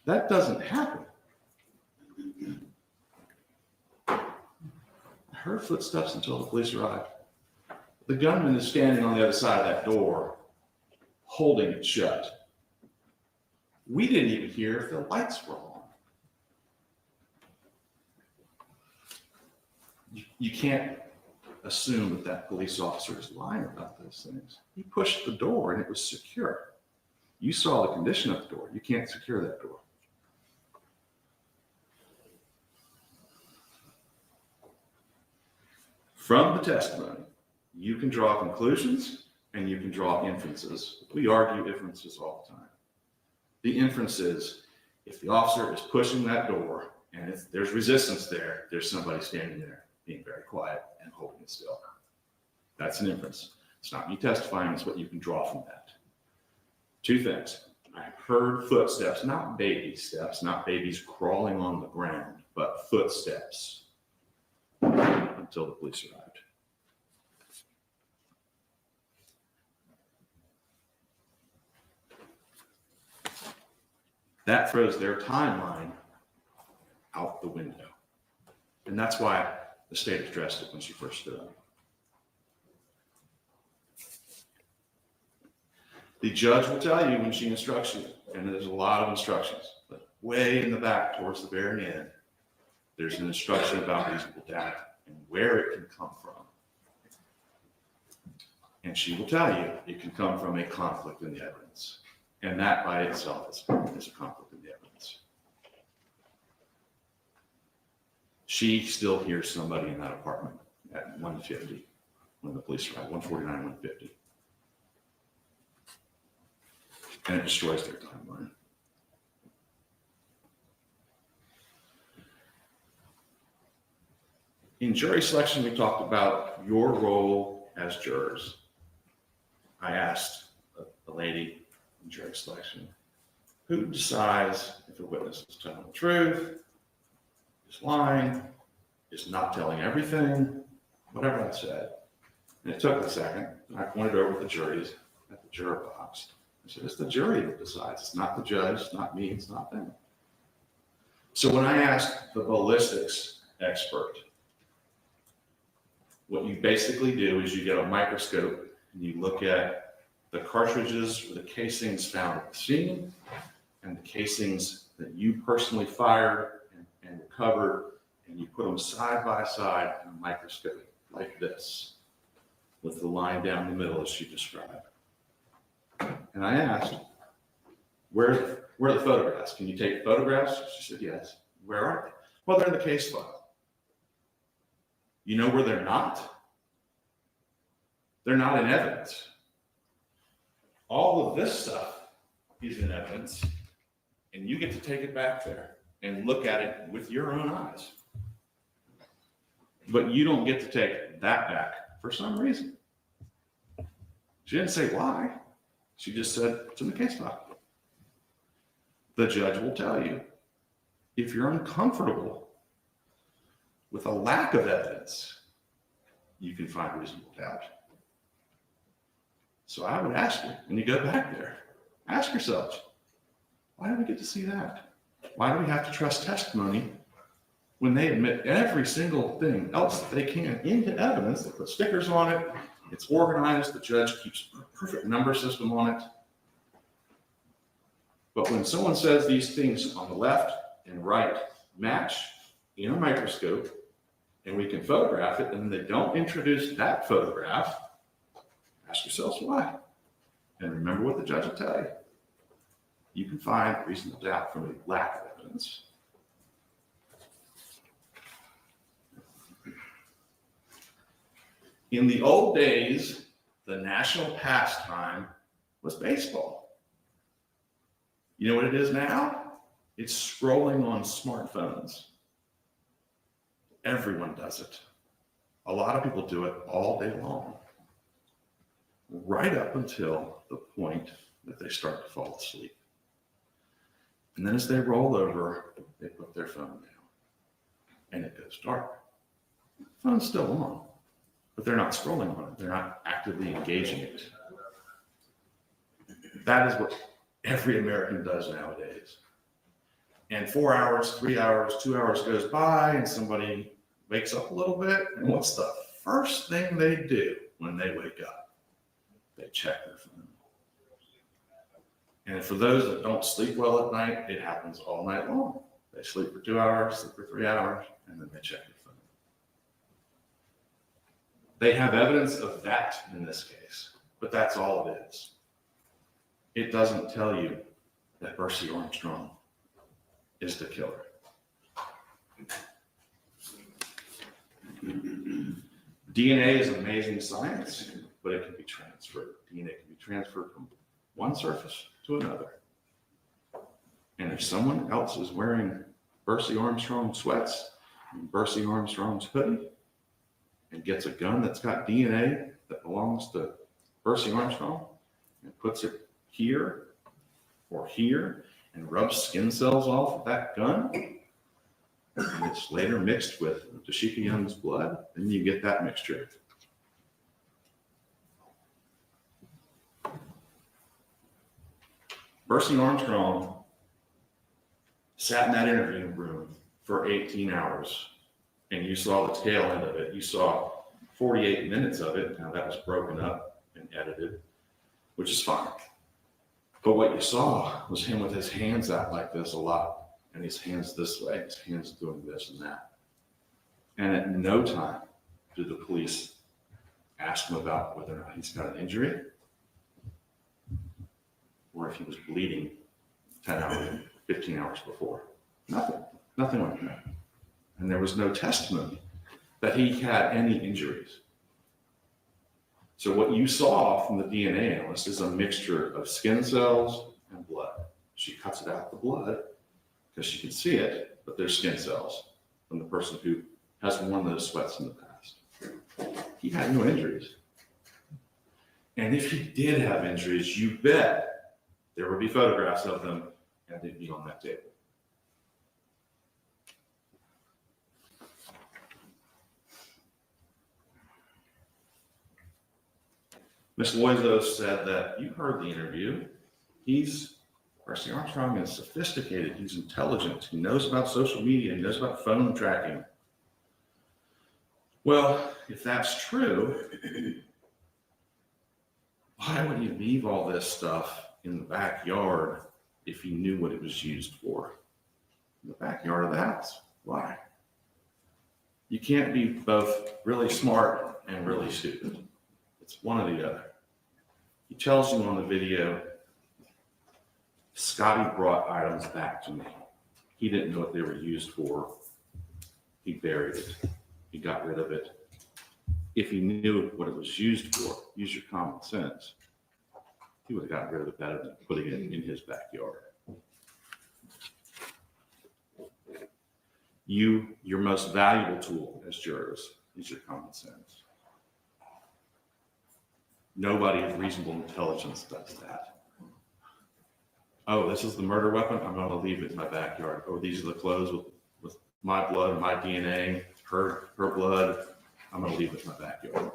G: That doesn't happen. I heard footsteps until the police arrived. The gunman is standing on the other side of that door, holding it shut. We didn't even hear if the lights were on. You can't assume that that police officer is lying about those things. He pushed the door and it was secure. You saw the condition of the door. You can't secure that door. From the testimony, you can draw conclusions and you can draw inferences. We argue inferences all the time. The inference is, if the officer is pushing that door and if there's resistance there, there's somebody standing there being very quiet and holding it still. That's an inference. It's not me testifying, it's what you can draw from that. Two things. I heard footsteps, not baby steps, not babies crawling on the ground, but footsteps until the police arrived. That throws their timeline out the window. And that's why the state addressed it when she first stood up. The judge will tell you when she instructs you, and there's a lot of instructions, but way in the back towards the very end, there's an instruction about reasonable doubt and where it can come from. And she will tell you it can come from a conflict in the evidence. And that by itself is a conflict in the evidence. She still hears somebody in that apartment at 150 when the police arrive, 149, 150. And it destroys their timeline. In jury selection, we talked about your role as jurors. I asked a lady in jury selection, who decides if a witness is telling the truth, is lying, is not telling everything, whatever I said. And it took a second. I pointed over at the juries, at the juror box. I said, it's the jury that decides. It's not the judge, it's not me, it's not them. So when I asked the ballistics expert, what you basically do is you get a microscope and you look at the cartridges or the casings found at the scene and the casings that you personally fired and recovered, and you put them side by side in a microscope like this with the line down the middle as she described. And I asked, where are the photographs? Can you take photographs? She said, yes. Where are they? Well, they're in the case file. You know where they're not? They're not in evidence. All of this stuff is in evidence, and you get to take it back there and look at it with your own eyes. But you don't get to take that back for some reason. She didn't say why. She just said it's in the case file. The judge will tell you, if you're uncomfortable with a lack of evidence, you can find reasonable doubt. So I would ask you, when you go back there, ask yourselves, why do we get to see that? Why do we have to trust testimony when they admit every single thing else that they can into evidence? They put stickers on it, it's organized, the judge keeps a perfect number system on it. But when someone says these things on the left and right match in a microscope, and we can photograph it, and they don't introduce that photograph, ask yourselves why. And remember what the judge will tell you. You can find reasonable doubt from a lack of evidence. In the old days, the national pastime was baseball. You know what it is now? It's scrolling on smartphones. Everyone does it. A lot of people do it all day long, right up until the point that they start to fall asleep. And then as they roll over, they put their phone down and it goes dark. The phone's still on, but they're not scrolling on it. They're not actively engaging it. That is what every American does nowadays. And 4 hours, 3 hours, 2 hours goes by and somebody wakes up a little bit. And what's the first thing they do when they wake up? They check their phone. And for those that don't sleep well at night, it happens all night long. They sleep for 2 hours, sleep for 3 hours, and then they check their phone. They have evidence of that in this case, but that's all it is. It doesn't tell you that Bursey Armstrong is the killer. DNA is amazing science, but it can be transferred. DNA can be transferred from one surface to another. And if someone else is wearing Bursey Armstrong sweats and Bursey Armstrong's hoodie and gets a gun that's got DNA that belongs to Bursey Armstrong and puts it here or here and rubs skin cells off of that gun, and it's later mixed with Tasheka Young's blood, then you get that mixture. Bursey Armstrong sat in that interview room for 18 hours, and you saw the tail end of it. You saw 48 minutes of it. Now that was broken up and edited, which is fine. But what you saw was him with his hands out like this a lot, and his hands this way, his hands doing this and that. And at no time did the police ask him about whether or not he's got an injury or if he was bleeding 10 hours, 15 hours before. Nothing like that. And there was no testimony that he had any injuries. So what you saw from the DNA analyst is a mixture of skin cells and blood. She cuts it out the blood because she can see it, but there's skin cells from the person who has worn those sweats in the past. He had no injuries. And if he did have injuries, you bet there would be photographs of them and they'd be on that table. Ms. Loizos said that you heard the interview. Bursey Armstrong is sophisticated, he's intelligent, he knows about social media, he knows about phone tracking. Well, if that's true, why would he leave all this stuff in the backyard if he knew what it was used for? In the backyard of the house. Why? You can't be both really smart and really stupid. It's one or the other. He tells you on the video, Scotty brought items back to me. He didn't know what they were used for. He buried it. He got rid of it. If he knew what it was used for, use your common sense, he would have gotten rid of it better than putting it in his backyard. Your most valuable tool as jurors is your common sense. Nobody of reasonable intelligence does that. Oh, this is the murder weapon. I'm going to leave it in my backyard. Oh, these are the clothes with my blood, my DNA, her blood. I'm going to leave it in my backyard.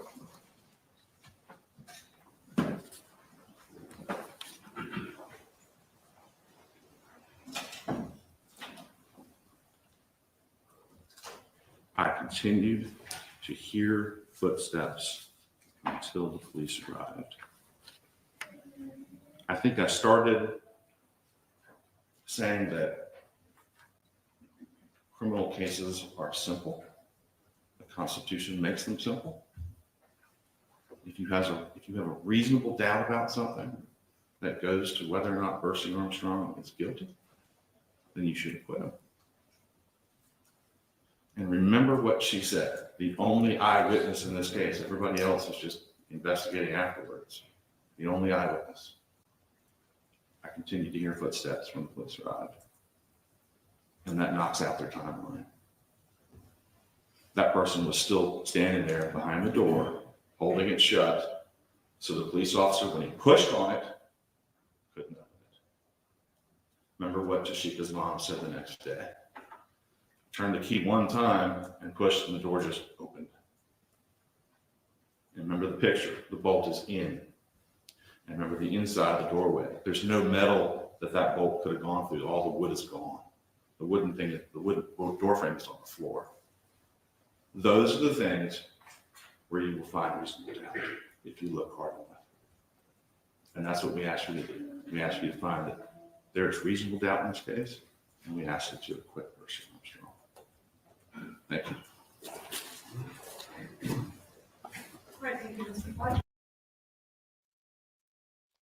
G: I continued to hear footsteps until the police arrived. I think I started saying that criminal cases are simple. The Constitution makes them simple. If you have a reasonable doubt about something that goes to whether or not Bursey Armstrong is guilty, then you should acquit him. And remember what she said, the only eyewitness in this case, everybody else is just investigating afterwards. The only eyewitness. I continued to hear footsteps when the police arrived. And that knocks out their timeline. That person was still standing there behind the door, holding it shut. So the police officer, when he pushed on it, couldn't open it. Remember what Tasheka's mom said the next day. Turned the key one time and pushed, and the door just opened. And remember the picture, the bolt is in. And remember the inside of the doorway. There's no metal that bolt could have gone through. All the wood is gone. The wooden thing, the wooden door frame is on the floor. Those are the things where you will find reasonable doubt if you look hard enough. And that's what we ask you to do. We ask you to find that there is reasonable doubt in this case, and we ask that you acquit Bursey Armstrong. Thank you.
F: Right, thank you, Mr. White.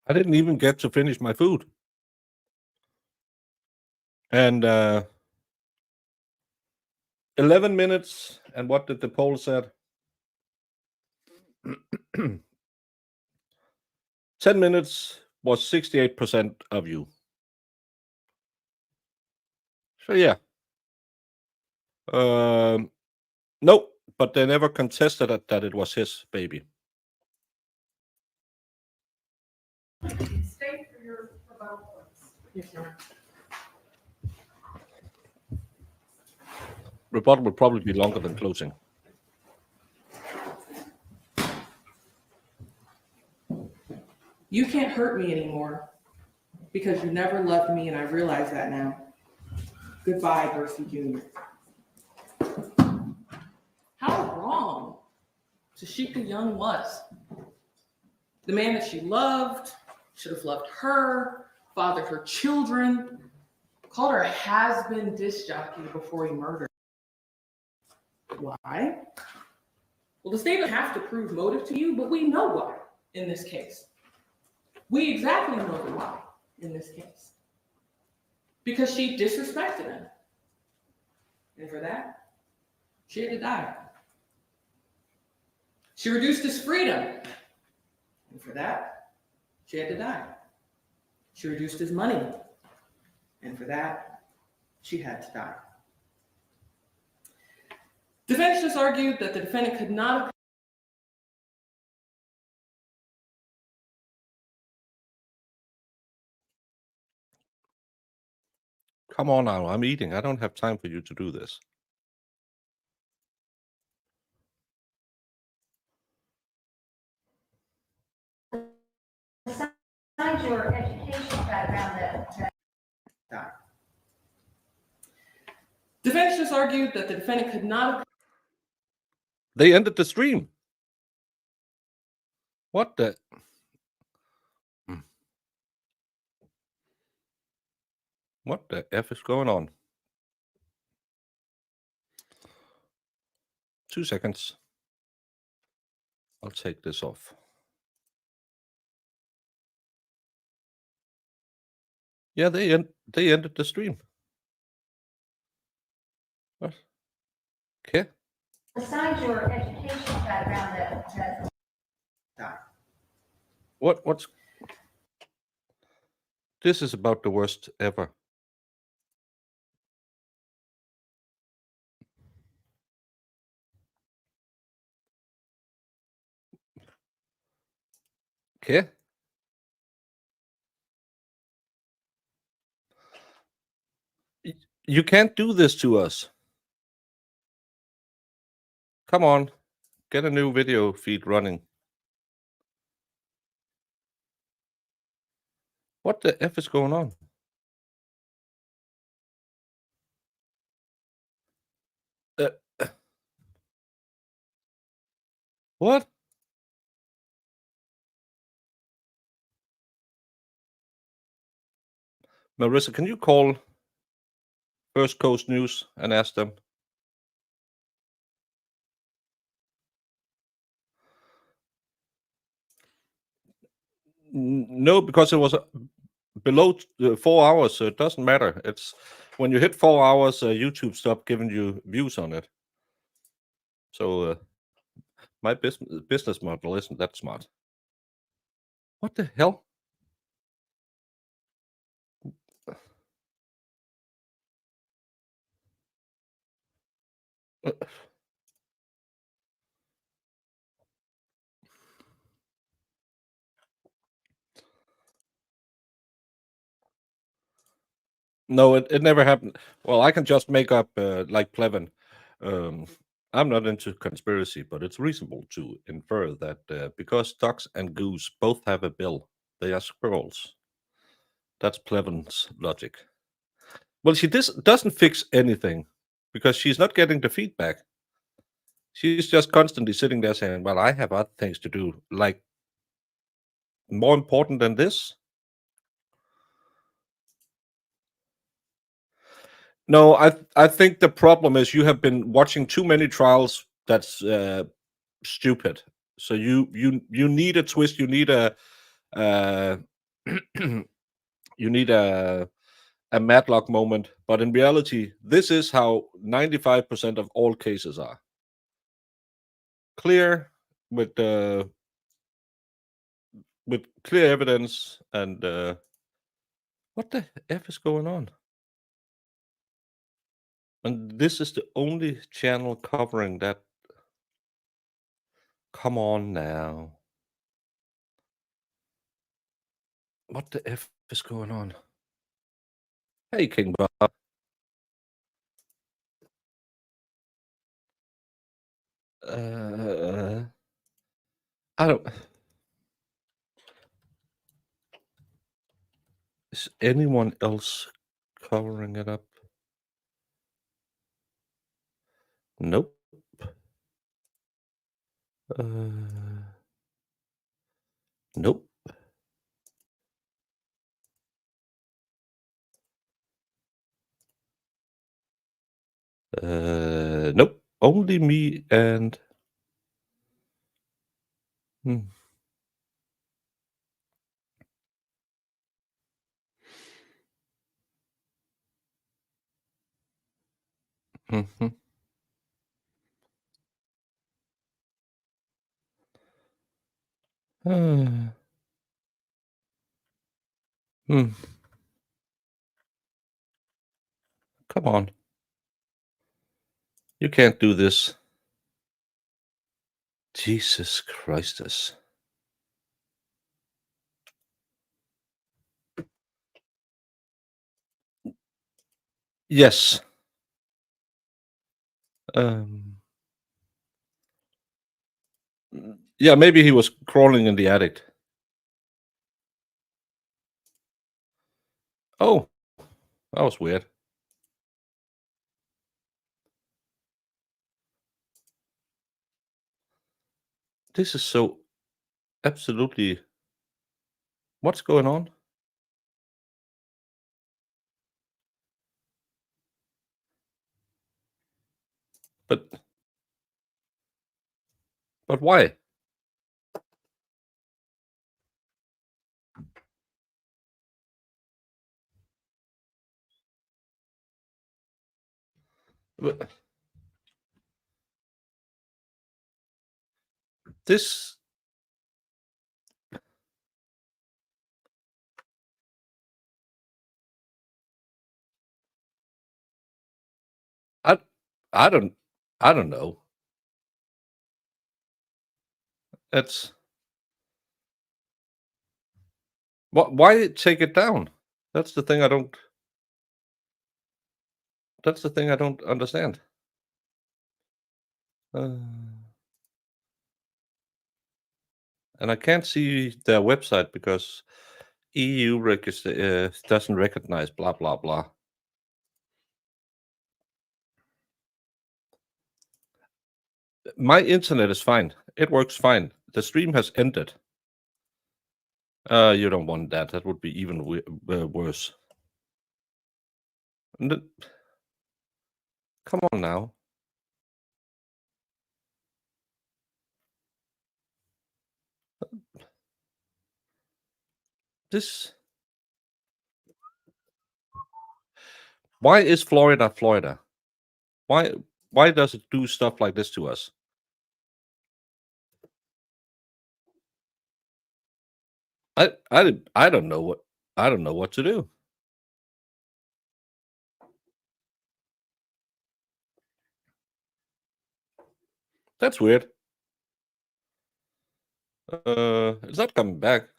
B: I didn't even get to finish my food. And 11 minutes, and what did the poll said? 10 minutes was 68% of you. So yeah. No, but they never contested it, that it was his baby.
F: State for your rebuttal, please.
H: Yes, Your Honor.
B: Rebuttal will probably be longer than closing.
K: You can't hurt me anymore because you never loved me, and I realize that now. Goodbye, Bursey Jr. How wrong Tasheka Young was. The man that she loved, should have loved her, fathered her children, called her a has-been disc jockey before he murdered her. Why? Well, the state doesn't have to prove motive to you, but we know why in this case. We exactly know the why in this case. Because she disrespected him. And for that, she had to die. She reduced his freedom. And for that, she had to die. She reduced his money. And for that, she had to die. Defense just argued that the defendant could not have.
B: Come on now, I'm eating. I don't have time for you to do this.
E: Besides your education background that
K: Die. Defense just argued that the defendant could not have.
B: They ended the stream. What the? What the F is going on? 2 seconds. I'll take this off. Yeah, they ended the stream. What? Okay.
E: besides your education background that
K: Die.
B: What's this is about the worst ever. Okay. You can't do this to us. Come on. Get a new video feed running. What the F is going on? What? Marissa, can you call First Coast News and ask them? No, because it was below 4 hours, so it doesn't matter. It's when you hit 4 hours, YouTube stopped giving you views on it. So my business model isn't that smart. What the hell? No, it never happened. Well, I can just make up like Plevin. I'm not into conspiracy, but it's reasonable to infer that because ducks and goose both have a bill, they are squirrels. That's Plevin's logic. Well, she doesn't fix anything because she's not getting the feedback. She's just constantly sitting there saying, well, I have other things to do, like more important than this. No, I think the problem is you have been watching too many trials. That's stupid. So you need a twist. You need a you need a Matlock moment. But in reality, this is how 95% of all cases are. Clear with clear evidence and what the F is going on? And this is the only channel covering that. Come on now. What the F is going on? Hey, King Bob. I don't. Is anyone else covering it up? Nope. Nope. Nope. Only me and. Hmm. Mm-hmm. Hmm. Come on. You can't do this. Jesus Christus. Yes. Yeah, maybe he was crawling in the attic. Oh, that was weird. This is so absolutely. What's going on? But why? But this. I I don't know. It's why take it down? That's the thing I don't. That's the thing I don't understand. And I can't see their website because EU register doesn't recognize blah blah blah. My internet is fine. It works fine. The stream has ended. You don't want that. That would be even worse. Come on now. This. Why is Florida Florida? Why does it do stuff like this to us? I don't know what to do. That's weird. It's not coming back.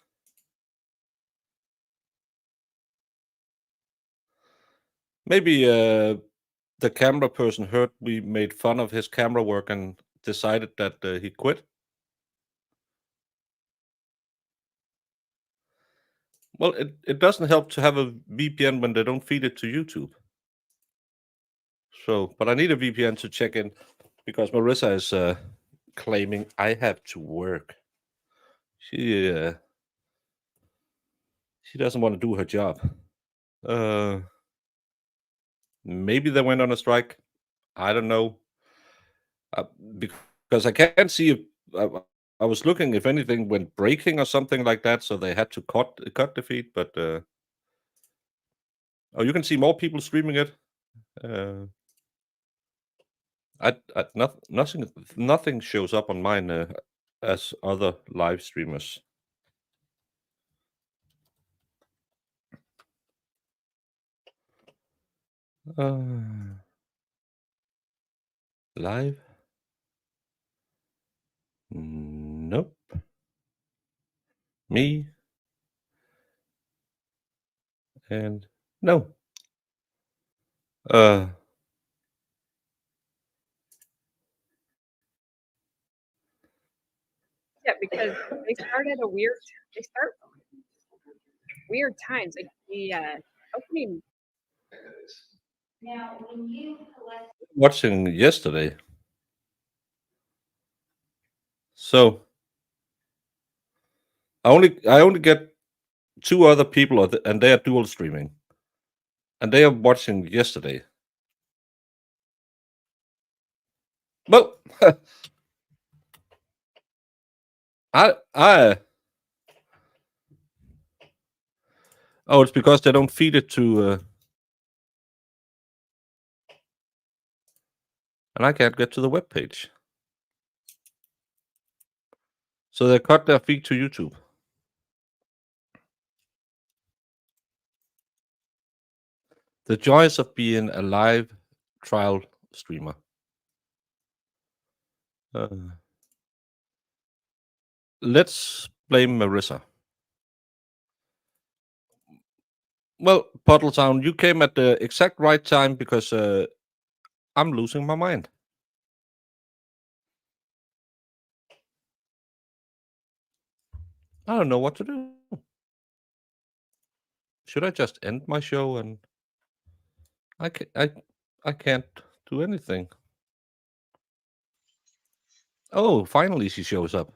B: Maybe the camera person heard we made fun of his camera work and decided that he quit. Well, it doesn't help to have a VPN when they don't feed it to YouTube. So, but I need a VPN to check in because Marissa is claiming I have to work. She doesn't want to do her job. Maybe they went on a strike. I don't know. Because I can't see if I was looking if anything went breaking or something like that, so they had to cut the feed. But oh, you can see more people streaming it. Nothing shows up on mine as other live streamers. Live? Nope. Me? And no.
L: Yeah, because they start at a weird. They start weird times. Like the opening.
E: Now, when you collect
B: Watching yesterday. So I only get 2 other people, and they are dual streaming, and they are watching yesterday. Well, oh, it's because they don't feed it to, and I can't get to the web page. So they cut their feed to YouTube. The joys of being a live trial streamer. Let's blame Marissa. Well, Puddletown, you came at the exact right time because I'm losing my mind. I don't know what to do. Should I just end my show? And I can't do anything. Oh, finally she shows up.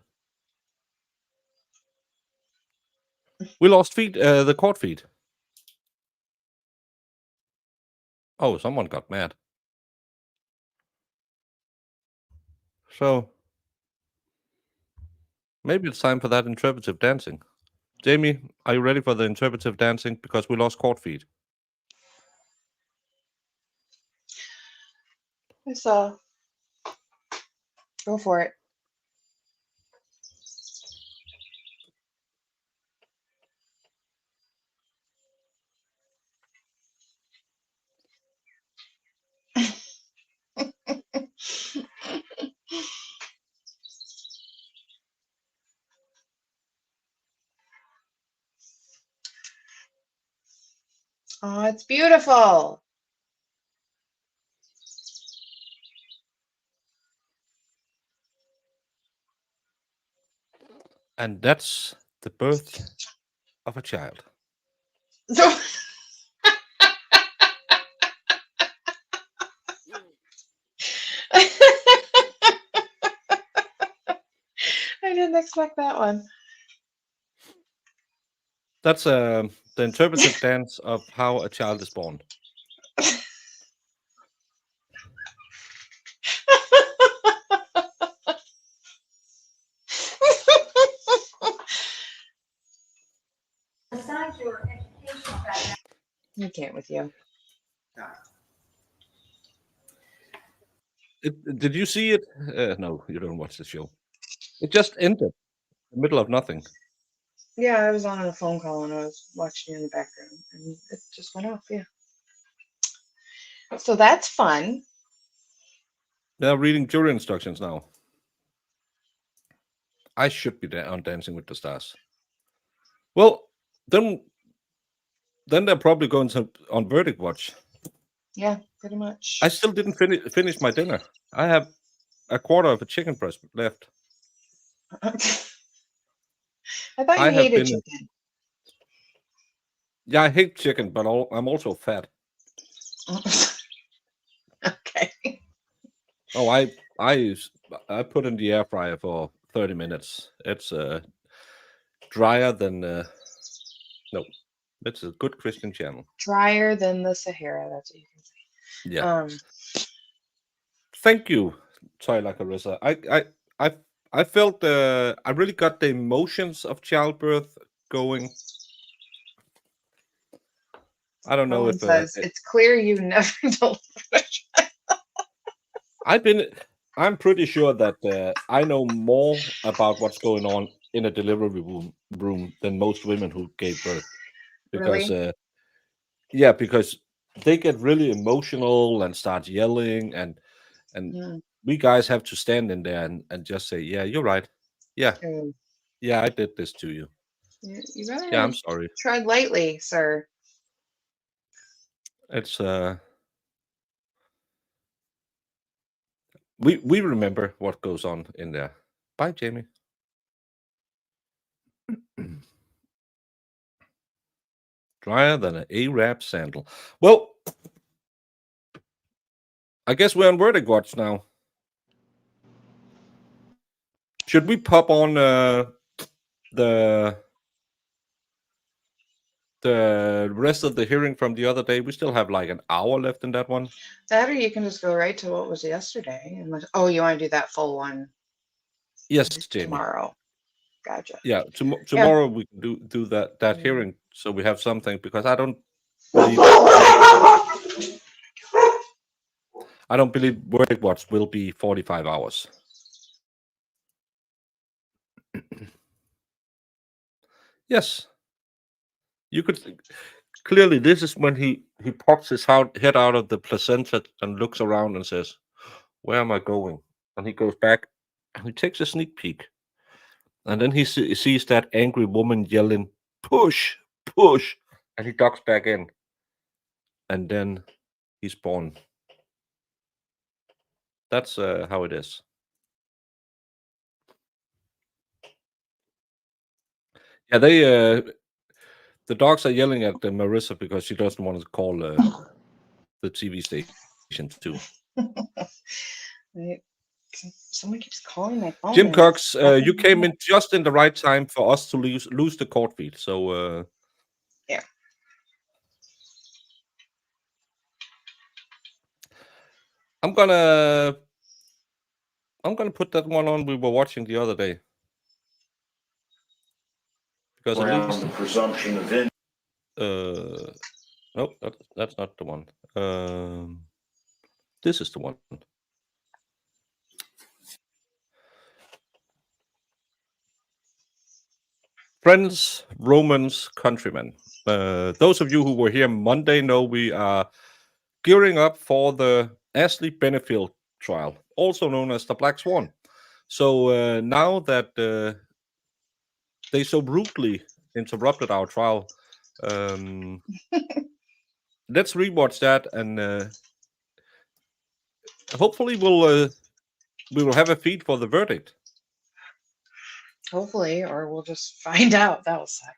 B: We lost feed, the court feed. Oh, someone got mad. So maybe it's time for that interpretive dancing. Jamie, are you ready for the interpretive dancing? Because we lost court feed.
C: So go for it. Oh, it's beautiful.
B: And that's the birth of a child.
C: So I didn't expect that one.
B: That's the interpretive dance of how a child is born.
E: besides your educational background.
C: I can't with you.
B: Did you see it? No, you don't watch the show. It just ended in the middle of nothing.
C: Yeah, I was on a phone call and I was watching in the background and it just went off. Yeah. So that's fun.
B: They're reading jury instructions now. I should be there on Dancing with the Stars. Well, then they're probably going to on Verdict watch.
C: Yeah, pretty much.
B: I still didn't finish my dinner. I have a quarter of a chicken breast left.
C: I thought you
B: have
C: hated
B: been-
C: chicken.
B: Yeah, I hate chicken, but I'm also fat.
C: Okay.
B: Oh, I put in the air fryer for 30 minutes. It's drier than no. It's a good Christian channel.
C: Drier than the Sahara. That's what you can say.
B: Yeah. Thank you, Tyler Carissa. I felt I really got the emotions of childbirth going. I don't know
C: Rowan
B: if
C: says it's clear you never delivered a child.
B: I'm pretty sure that I know more about what's going on in a delivery room than most women who gave birth. Because
C: Really?
B: because they get really emotional and start yelling and we guys have to stand in there and just say, yeah, you're right. Yeah,
C: Mm,
B: yeah, I did this to you.
C: you better
B: Yeah, I'm sorry.
C: tread lightly, sir.
B: It's we remember what goes on in there. Bye, Jamie. Drier than an Arab sandal. Well, I guess we're on Verdict Watch now. Should we pop on the rest of the hearing from the other day? We still have like an hour left in that one.
C: That or you can just go right to what was yesterday. Oh, you want to do that full one
B: Yes, Jamie.
C: tomorrow? Gotcha.
B: Yeah, tomorrow we can do that hearing, so we have something, because I don't believe Verdict Watch will be 45 hours. Yes, you could clearly. This is when he pops his head out of the placenta and looks around and says, "Where am I going?" And he goes back and he takes a sneak peek, and then he sees that angry woman yelling, "Push, push!" and he ducks back in, and then he's born. That's how it is. Yeah, the dogs are yelling at Marissa because she doesn't want to call the TV station too.
C: Someone keeps calling my phone.
B: Jim Cox, you came in just in the right time for us to lose the court feed. So
C: yeah.
B: I'm gonna put that one on we were watching the other day, because at least
A: the presumption of innocence.
B: nope, that's not the one. This is the one. Friends, Romans, countrymen. Those of you who were here Monday know we are gearing up for the Ashley Benefield trial, also known as the Black Swan. So now that they so rudely interrupted our trial, let's rewatch that, and hopefully we will have a feed for the verdict.
C: Hopefully, or we'll just find out. That'll suck.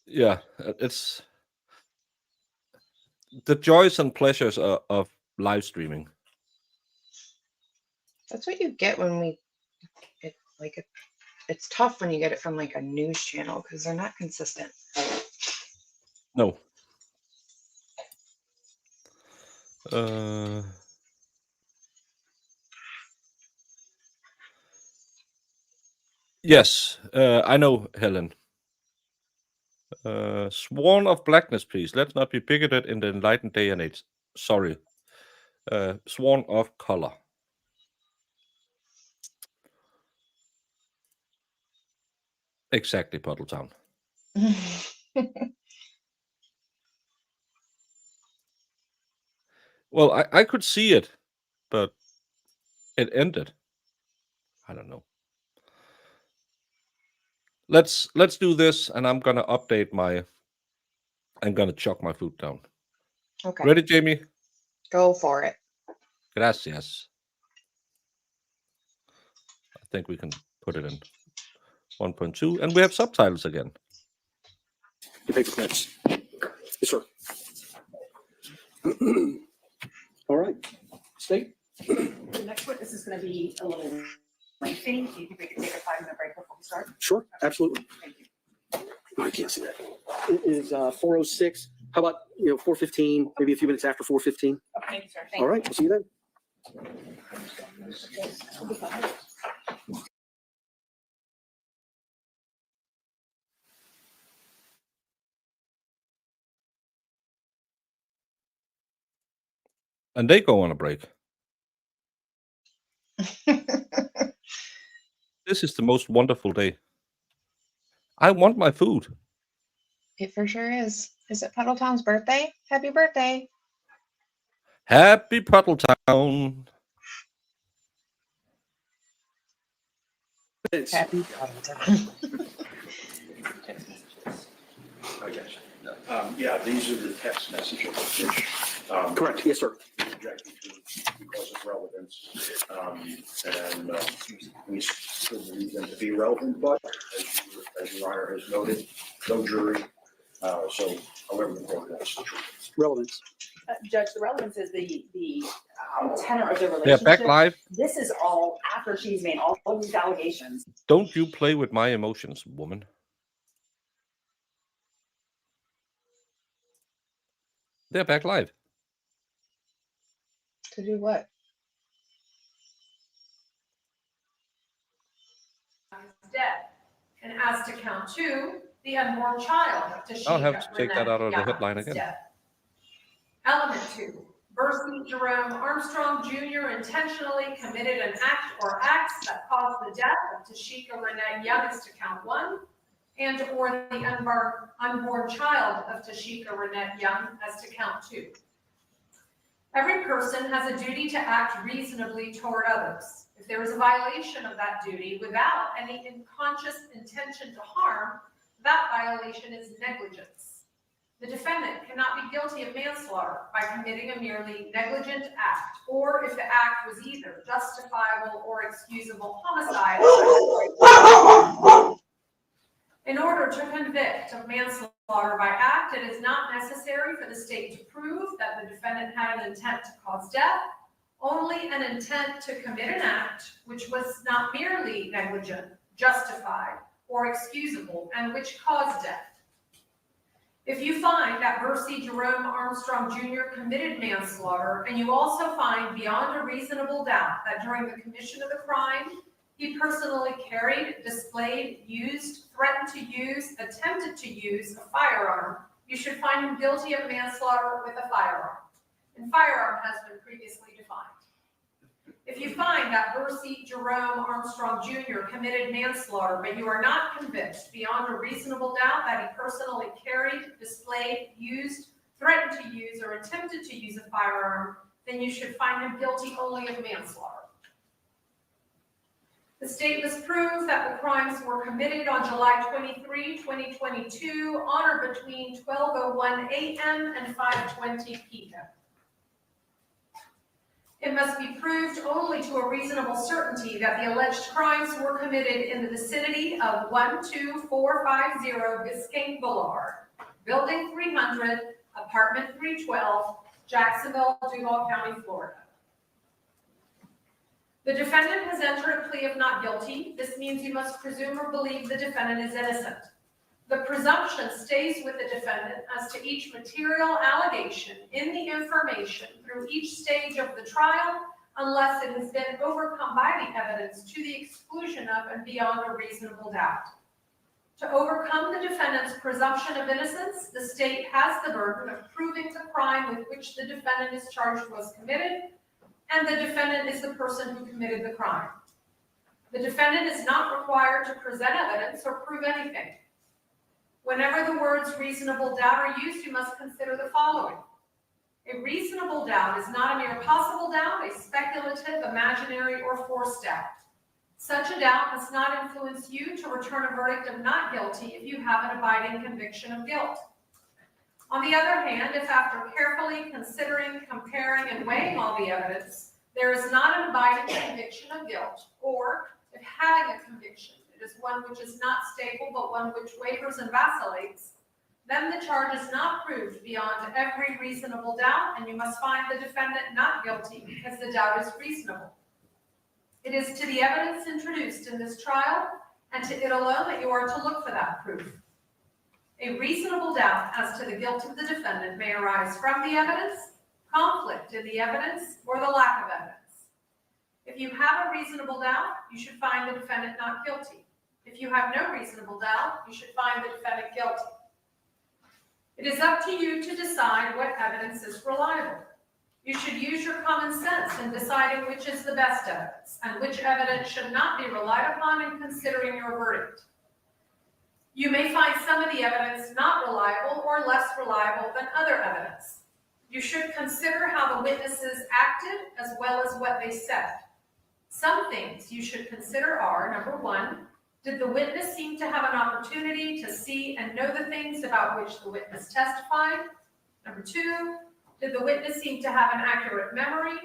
B: Yeah, it's the joys and pleasures of live streaming.
C: That's what you get when it's tough when you get it from like a news channel because they're not consistent.
B: No. Yes, I know, Helen. Swan of blackness, please. Let's not be bigoted in the enlightened day and age. Sorry. Swan of color. Exactly, Puddletown. Well, I could see it, but it ended. I don't know. Let's do this, and I'm gonna update I'm gonna chuck my food down.
C: Okay.
B: Ready, Jamie?
C: Go for it.
B: Gracias. I think we can put it in 1.2, and we have subtitles again.
M: You take the minutes. Yes, sir. All right. State.
H: The next witness is going to be a little lengthy. Do you think we could take a 5-minute break before we start?
M: Sure, absolutely.
H: Thank you.
M: Oh, I can't see that. It is 4:06. How about 4:15? Maybe a few minutes after 4:15.
H: Thank you, sir. Thank
M: All right. We'll see you then.
B: And they go on a break. This is the most wonderful day. I want my food.
C: It for sure is. Is it Puddletown's birthday? Happy birthday.
B: Happy Puddletown.
M: It's-
L: Happy.
N: I guess. Yeah, these are the text messages, which.
M: Correct, yes, sir.
N: Objected to because of relevance. And we still believe them to be relevant, but as Your Honor has noted, no jury. So however the court wants to treat it.
M: Relevance.
H: Judge, the relevance is the tenor of the
B: They're
H: relationship.
B: back live.
H: This is all after she's made all of these allegations.
B: Don't you play with my emotions, woman. They're back live.
C: To do what?
F: Dead. And as to count 2, the unborn child of Tasheka
B: I'll have to take that out of the
F: Young
B: headline
F: is
B: again.
F: dead. Element 2, Bursey Jerome Armstrong Jr. intentionally committed an act or acts that caused the death of Tasheka Young is to count 1, and or the unborn child of Tasheka Young as to count 2. Every person has a duty to act reasonably toward others. If there is a violation of that duty without any unconscious intention to harm, that violation is negligence. The defendant cannot be guilty of manslaughter by committing a merely negligent act, or if the act was either justifiable or excusable homicide. In order to convict of manslaughter by act, it is not necessary for the state to prove that the defendant had an intent to cause death, only an intent to commit an act which was not merely negligent, justified, or excusable, and which caused death. If you find that Bursey Jerome Armstrong Jr. committed manslaughter, and you also find beyond a reasonable doubt that during the commission of the crime, he personally carried, displayed, used, threatened to use, attempted to use a firearm, you should find him guilty of manslaughter with a firearm. And firearm has been previously defined. If you find that Bursey Jerome Armstrong Jr. committed manslaughter, but you are not convinced beyond a reasonable doubt that he personally carried, displayed, used, threatened to use, or attempted to use a firearm, then you should find him guilty only of manslaughter. The state must prove that the crimes were committed on July 23, 2022, on or between 12:01 a.m. and 5:20 p.m. It must be proved only to a reasonable certainty that the alleged crimes were committed in the vicinity of 12450 Biscayne Boulevard, Building 300, Apartment 312, Jacksonville, Duval County, Florida. The defendant has entered a plea of not guilty. This means you must presume or believe the defendant is innocent. The presumption stays with the defendant as to each material allegation in the information through each stage of the trial, unless it has been overcome by the evidence to the exclusion of and beyond a reasonable doubt. To overcome the defendant's presumption of innocence, the state has the burden of proving the crime with which the defendant is charged was committed, and the defendant is the person who committed the crime. The defendant is not required to present evidence or prove anything. Whenever the words reasonable doubt are used, you must consider the following. A reasonable doubt is not a mere possible doubt, a speculative, imaginary, or forced doubt. Such a doubt must not influence you to return a verdict of not guilty if you have an abiding conviction of guilt. On the other hand, if after carefully considering, comparing, and weighing all the evidence, there is not an abiding conviction of guilt, or if having a conviction, it is one which is not stable but one which wavers and vacillates, then the charge is not proved beyond every reasonable doubt, and you must find the defendant not guilty because the doubt is reasonable. It is to the evidence introduced in this trial and to it alone that you are to look for that proof. A reasonable doubt as to the guilt of the defendant may arise from the evidence, conflict in the evidence, or the lack of evidence. If you have a reasonable doubt, you should find the defendant not guilty. If you have no reasonable doubt, you should find the defendant guilty. It is up to you to decide what evidence is reliable. You should use your common sense in deciding which is the best evidence and which evidence should not be relied upon in considering your verdict. You may find some of the evidence not reliable or less reliable than other evidence. You should consider how the witnesses acted as well as what they said. Some things you should consider are, number one, did the witness seem to have an opportunity to see and know the things about which the witness testified? Number two, did the witness seem to have an accurate memory?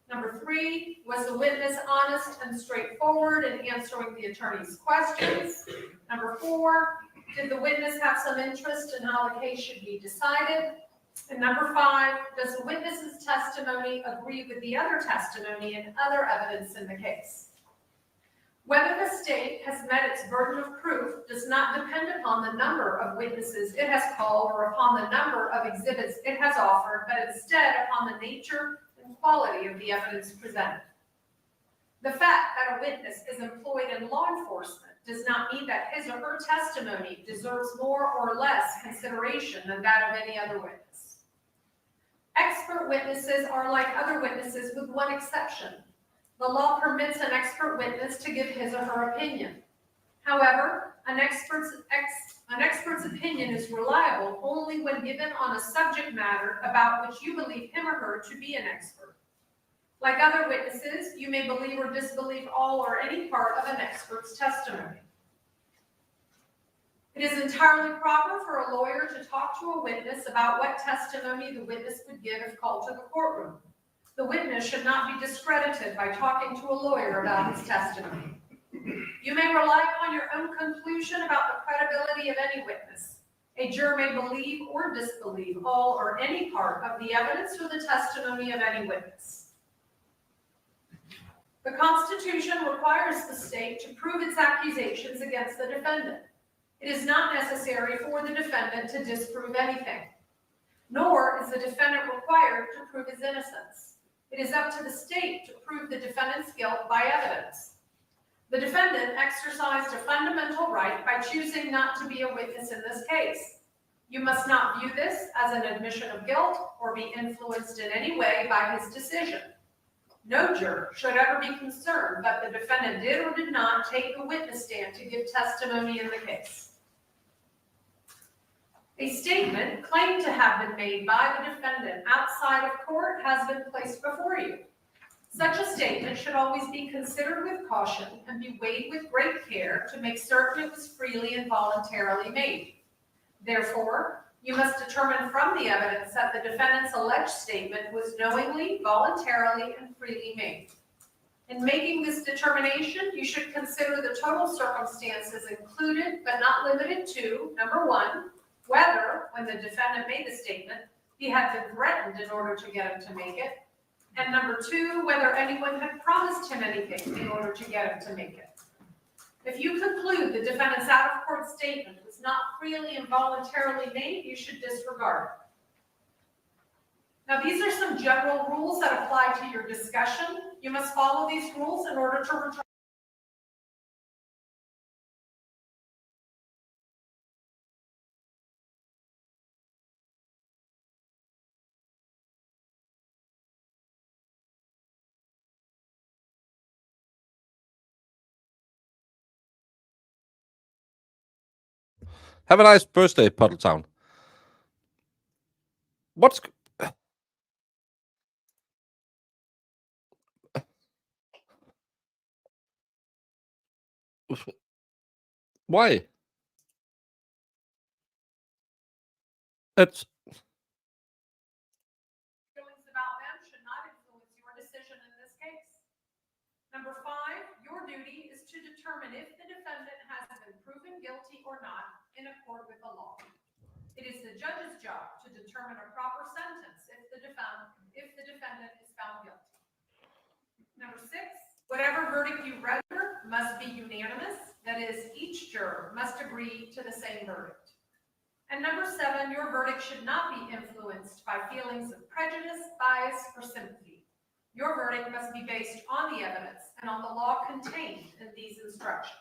F: Number three, was the witness honest and straightforward in answering the attorney's questions? Number four, did the witness have some interest in how the case should be decided? And number five, does the witness's testimony agree with the other testimony and other evidence in the case? Whether the state has met its burden of proof does not depend upon the number of witnesses it has called or upon the number of exhibits it has offered, but instead upon the nature and quality of the evidence presented. The fact that a witness is employed in law enforcement does not mean that his or her testimony deserves more or less consideration than that of any other witness. Expert witnesses are like other witnesses with one exception. The law permits an expert witness to give his or her opinion. However, an expert's opinion is reliable only when given on a subject matter about which you believe him or her to be an expert. Like other witnesses, you may believe or disbelieve all or any part of an expert's testimony. It is entirely proper for a lawyer to talk to a witness about what testimony the witness would give if called to the courtroom. The witness should not be discredited by talking to a lawyer about his testimony. You may rely upon your own conclusion about the credibility of any witness. A juror may believe or disbelieve all or any part of the evidence or the testimony of any witness. The Constitution requires the state to prove its accusations against the defendant. It is not necessary for the defendant to disprove anything, nor is the defendant required to prove his innocence. It is up to the state to prove the defendant's guilt by evidence. The defendant exercised a fundamental right by choosing not to be a witness in this case. You must not view this as an admission of guilt or be influenced in any way by his decision. No juror should ever be concerned that the defendant did or did not take the witness stand to give testimony in the case. A statement claimed to have been made by the defendant outside of court has been placed before you. Such a statement should always be considered with caution and be weighed with great care to make certain it was freely and voluntarily made. Therefore, you must determine from the evidence that the defendant's alleged statement was knowingly, voluntarily, and freely made. In making this determination, you should consider the total circumstances included, but not limited to, number one, whether, when the defendant made the statement, he had been threatened in order to get him to make it, and number two, whether anyone had promised him anything in order to get him to make it. If you conclude the defendant's out-of-court statement was not freely and voluntarily made, you should disregard it. Now, these are some general rules that apply to your discussion. You must follow these rules in order to return.
B: Have a nice birthday, Puddletown. What's... Why? It's...
F: Feelings about them should not influence your decision in this case. Number five, your duty is to determine if the defendant has been proven guilty or not in accord with the law. It is the judge's job to determine a proper sentence if the defendant is found guilty. Number six, whatever verdict you render must be unanimous. That is, each juror must agree to the same verdict. And number seven, your verdict should not be influenced by feelings of prejudice, bias, or sympathy. Your verdict must be based on the evidence and on the law contained in these instructions.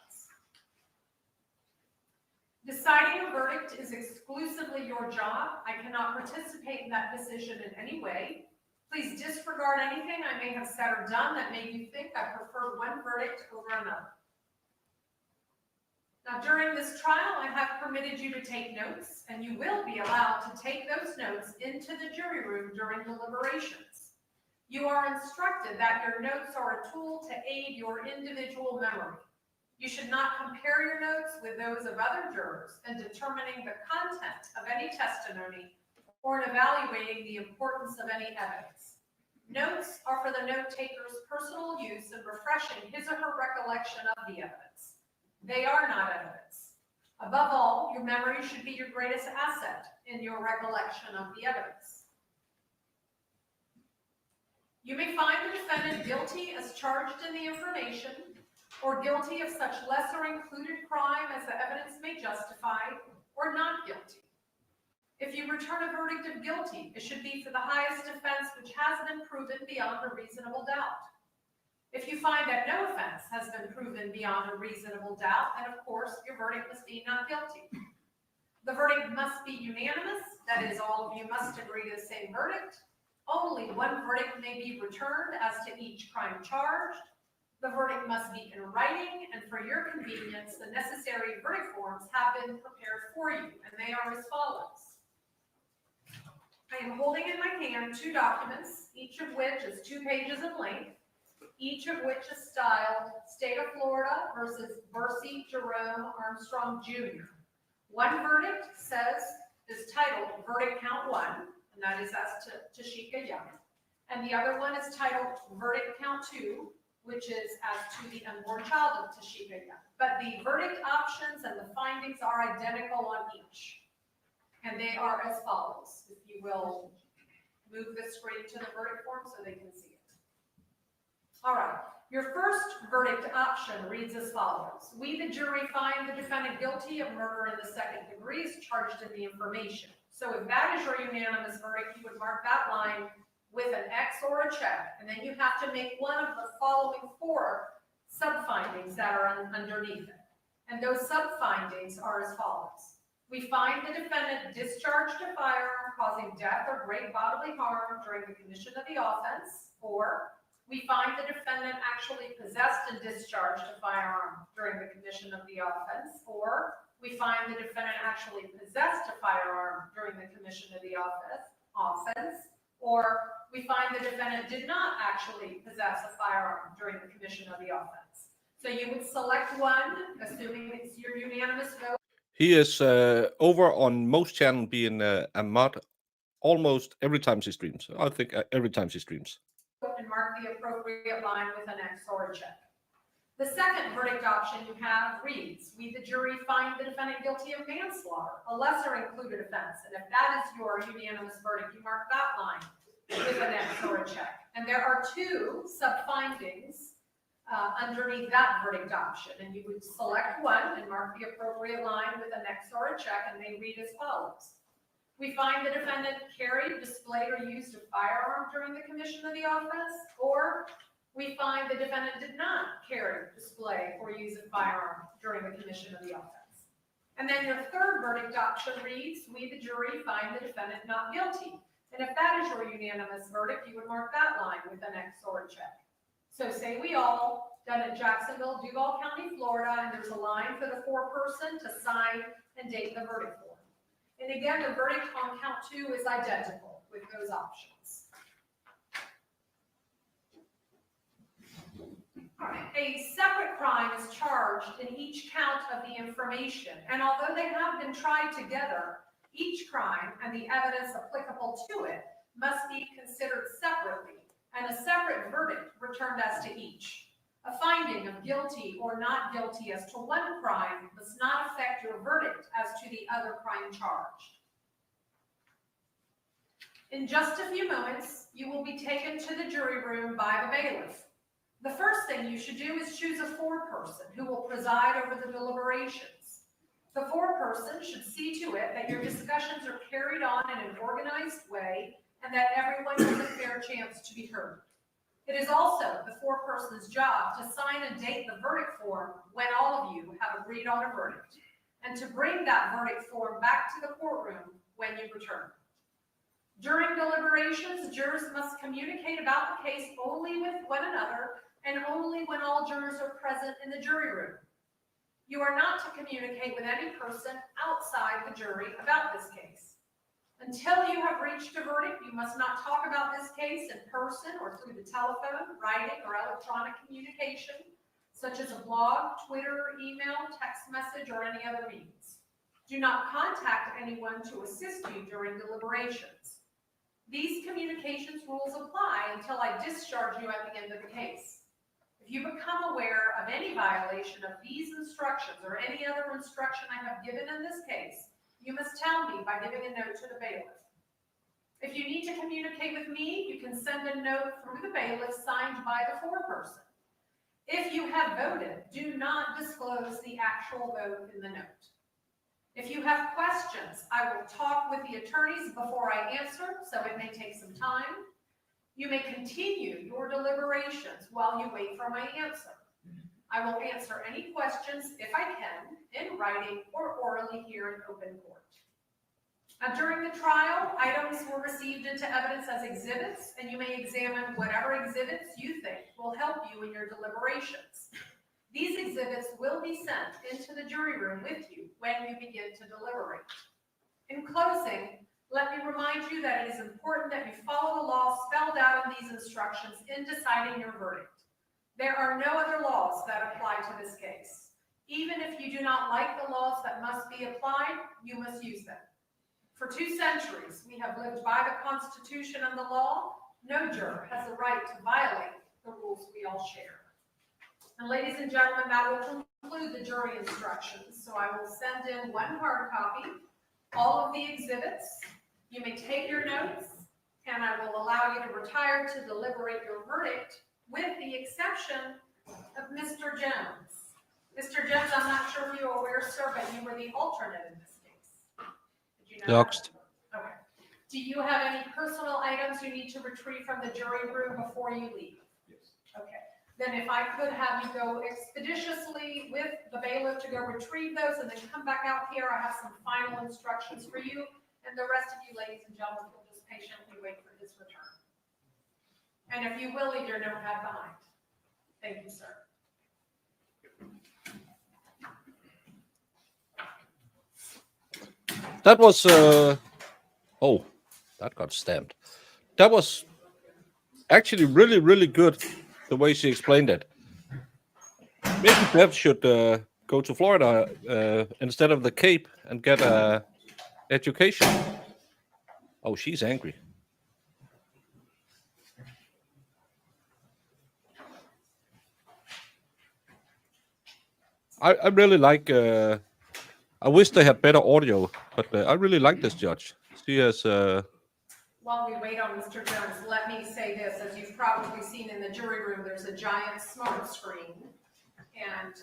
F: Deciding a verdict is exclusively your job. I cannot participate in that decision in any way. Please disregard anything I may have said or done that made you think I prefer one verdict over another. Now, during this trial, I have permitted you to take notes, and you will be allowed to take those notes into the jury room during deliberations. You are instructed that your notes are a tool to aid your individual memory. You should not compare your notes with those of other jurors in determining the content of any testimony or in evaluating the importance of any evidence. Notes are for the note taker's personal use in refreshing his or her recollection of the evidence. They are not evidence. Above all, your memory should be your greatest asset in your recollection of the evidence. You may find the defendant guilty as charged in the information, or guilty of such lesser included crime as the evidence may justify, or not guilty. If you return a verdict of guilty, it should be for the highest offense which has been proven beyond a reasonable doubt. If you find that no offense has been proven beyond a reasonable doubt, then of course your verdict must be not guilty. The verdict must be unanimous, that is, all of you must agree to the same verdict. Only one verdict may be returned as to each crime charged. The verdict must be in writing, and for your convenience, the necessary verdict forms have been prepared for you, and they are as follows. I am holding in my hand two documents, each of which is 2 pages in length, each of which is styled State of Florida versus Bursey Armstrong Jr. One verdict is titled Verdict Count 1, and that is as to Tasheka Young. And the other one is titled Verdict Count 2, which is as to the unborn child of Tasheka Young. But the verdict options and the findings are identical on each. And they are as follows. If you will move the screen to the verdict form so they can see it. All right. Your first verdict option reads as follows. We, the jury, find the defendant guilty of murder in the second degree as charged in the information. So if that is your unanimous verdict, you would mark that line with an X or a check. And then you have to make one of the following 4 sub-findings that are underneath it. And those sub-findings are as follows. We find the defendant discharged a firearm causing death or great bodily harm during the commission of the offense, or we find the defendant actually possessed and discharged a firearm during the commission of the offense, or we find the defendant actually possessed a firearm during the commission of the offense, or we find the defendant did not actually possess a firearm during the commission of the offense. So you would select one, assuming it's your unanimous vote.
B: He is over on most channel being a mod almost every time she streams. I think every time she streams.
F: And mark the appropriate line with an X or a check. The second verdict option you have reads, we, the jury, find the defendant guilty of manslaughter, a lesser included offense. And if that is your unanimous verdict, you mark that line with an X or a check. And there are 2 sub-findings underneath that verdict option. And you would select one and mark the appropriate line with an X or a check, and they read as follows. We find the defendant carried, displayed, or used a firearm during the commission of the offense, or we find the defendant did not carry, display, or use a firearm during the commission of the offense. And then your third verdict option reads, we, the jury, find the defendant not guilty. And if that is your unanimous verdict, you would mark that line with an X or a check. So say we all, done at Jacksonville, Duval County, Florida, and there's a line for the 4-person to sign and date the verdict form. And again, the verdict on count 2 is identical with those options. All right. A separate crime is charged in each count of the information, and although they have been tried together, each crime and the evidence applicable to it must be considered separately, and a separate verdict returned as to each. A finding of guilty or not guilty as to one crime must not affect your verdict as to the other crime charged. In just a few moments, you will be taken to the jury room by the bailiff. The first thing you should do is choose a 4-person who will preside over the deliberations. The 4-person should see to it that your discussions are carried on in an organized way and that everyone has a fair chance to be heard. It is also the 4-person's job to sign and date the verdict form when all of you have agreed on a verdict, and to bring that verdict form back to the courtroom when you return. During deliberations, jurors must communicate about the case only with one another and only when all jurors are present in the jury room. You are not to communicate with any person outside the jury about this case. Until you have reached a verdict, you must not talk about this case in person or through the telephone, writing, or electronic communication, such as a blog, Twitter, email, text message, or any other means. Do not contact anyone to assist you during deliberations. These communications rules apply until I discharge you at the end of the case. If you become aware of any violation of these instructions or any other instruction I have given in this case, you must tell me by giving a note to the bailiff. If you need to communicate with me, you can send a note through the bailiff signed by the foreperson. If you have voted, do not disclose the actual vote in the note. If you have questions, I will talk with the attorneys before I answer, so it may take some time. You may continue your deliberations while you wait for my answer. I will answer any questions, if I can, in writing or orally here in open court. Now, during the trial, items were received into evidence as exhibits, and you may examine whatever exhibits you think will help you in your deliberations. These exhibits will be sent into the jury room with you when you begin to deliberate. In closing, let me remind you that it is important that you follow the law spelled out in these instructions in deciding your verdict. There are no other laws that apply to this case. Even if you do not like the laws that must be applied, you must use them. For 2 centuries, we have lived by the Constitution and the law. No juror has the right to violate the rules we all share. And ladies and gentlemen, that will conclude the jury instructions. So I will send in 1 hard copy, all of the exhibits. You may take your notes, and I will allow you to retire to deliberate your verdict, with the exception of Mr. Jones. Mr. Jones, I'm not sure if you are aware, sir, but you were the alternate in this case. Did you know that? Okay. Do you have any personal items you need to retrieve from the jury room before you leave?
G: Yes.
F: Okay. Then if I could have you go expeditiously with the bailiff to go retrieve those and then come back out here, I have some final instructions for you. And the rest of you, ladies and gentlemen, will just patiently wait for his return. And if you will, leave your notepad behind. Thank you, sir.
B: That was, oh, that got stamped. That was actually really, really good, the way she explained it. Maybe Bev should go to Florida instead of the Cape and get a education. Oh, she's angry. I really like, I wish they had better audio, but I really like this judge. She has,
F: While we wait on Mr. Jones, let me say this. As you've probably seen in the jury room, there's a giant smart screen. And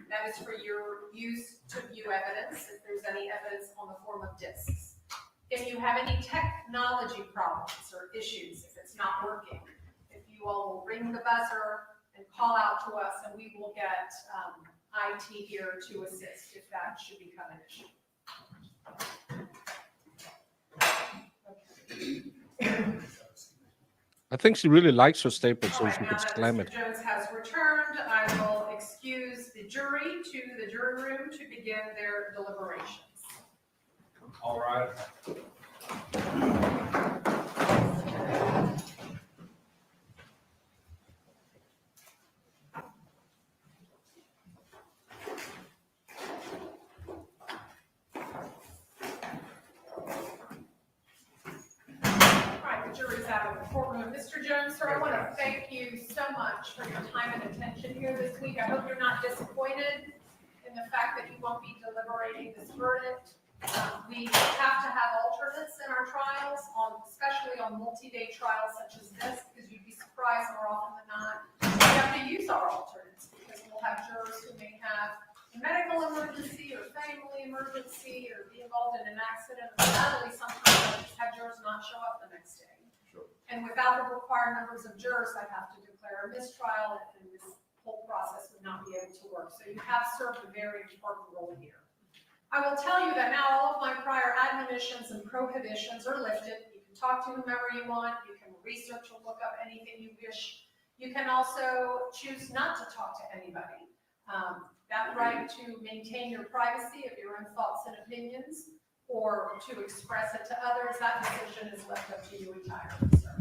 F: that is for your use to view evidence, if there's any evidence on the form of discs. If you have any technology problems or issues, if it's not working, if you all will ring the buzzer and call out to us, and we will get IT here to assist if that should become an issue.
B: I think she really likes her staple, so she could slam it.
F: Mr. Jones has returned. I will excuse the jury to the jury room to begin their deliberations.
J: All right.
F: Jury's out of the courtroom. Mr. Jones, sir, I want to thank you so much for your time and attention here this week. I hope you're not disappointed in the fact that you won't be deliberating this verdict. We have to have alternates in our trials, especially on multi-day trials such as this, because you'd be surprised more often than not. We have to use our alternates because we'll have jurors who may have a medical emergency or family emergency or be involved in an accident. And sadly, sometimes I just have jurors not show up the next day. And without the required numbers of jurors, I have to declare a mistrial, and this whole process would not be able to work. So you have served a very important role here. I will tell you that now all of my prior admonitions and prohibitions are lifted. You can talk to whomever you want. You can research or look up anything you wish. You can also choose not to talk to anybody. That right to maintain your privacy of your own thoughts and opinions, or to express it to others, that decision is left up to you entirely, sir.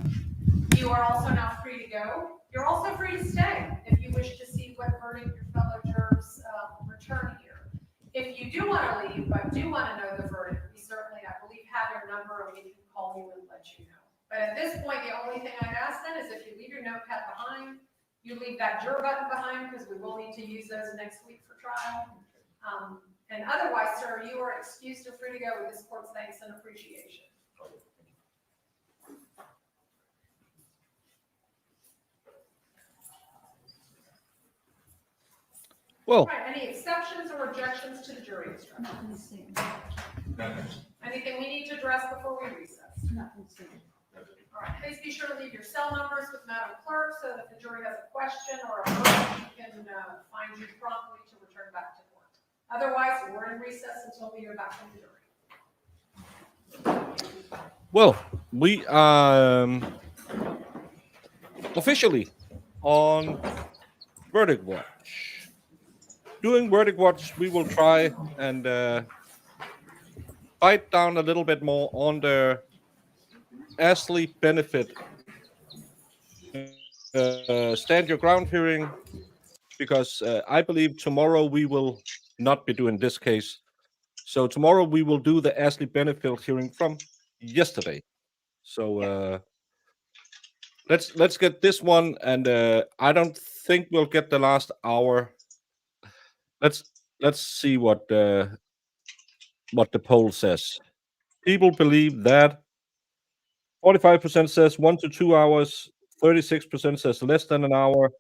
F: You are also now free to go. You're also free to stay if you wish to see what verdict your fellow jurors return here. If you do want to leave, but do want to know the verdict, we certainly, I believe, have your number and we can call you and let you know. But at this point, the only thing I'd ask then is if you leave your notepad behind, you leave that juror button behind because we will need to use those next week for trial. And otherwise, sir, you are excused or free to go with this court's thanks and appreciation.
B: Well,
F: Right, any exceptions or objections to the jury instructions? Anything we need to address before we recess? All right, please be sure to leave your cell numbers with Madam Clerk so that if the jury has a question or a motion, we can find you promptly to return back to court. Otherwise, we're in recess until we hear back from the jury.
B: well, we are officially on Verdict Watch. Doing Verdict Watch, we will try and bite down a little bit more on the Ashley Benefit stand your ground hearing, because I believe tomorrow we will not be doing this case. So tomorrow we will do the Ashley Benefield hearing from yesterday. So let's get this one, and I don't think we'll get the last hour. Let's see what the poll says. People believe that 45% says 1 to 2 hours, 36% says less than an hour,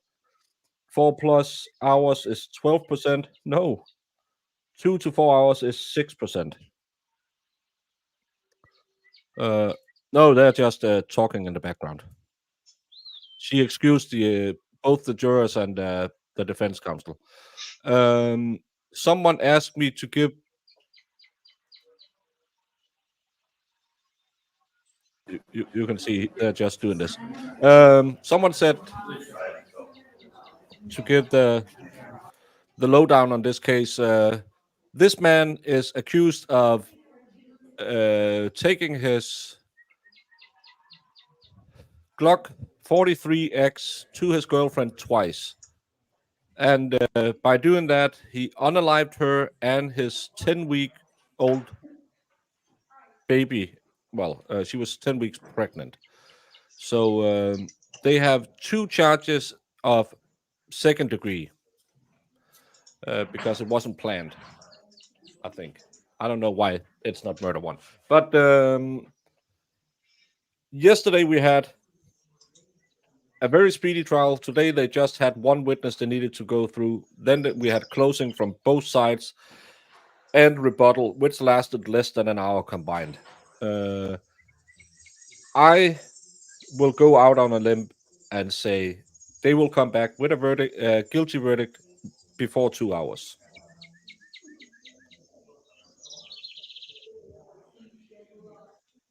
B: 4+ hours is 12%. No, 2 to 4 hours is 6%. No, they're just talking in the background. She excused both the jurors and the defense counsel. Someone asked me to give. You can see they're just doing this. Someone said to give the lowdown on this case. This man is accused of taking his Glock 43X to his girlfriend twice. And by doing that, he unalived her and his 10-week-old baby. Well, she was 10 weeks pregnant. So they have 2 charges of second degree because it wasn't planned, I think. I don't know why it's not murder 1. But yesterday we had a very speedy trial. Today they just had 1 witness they needed to go through. Then we had closing from both sides and rebuttal, which lasted less than an hour combined. I will go out on a limb and say they will come back with a verdict, guilty verdict, before 2 hours.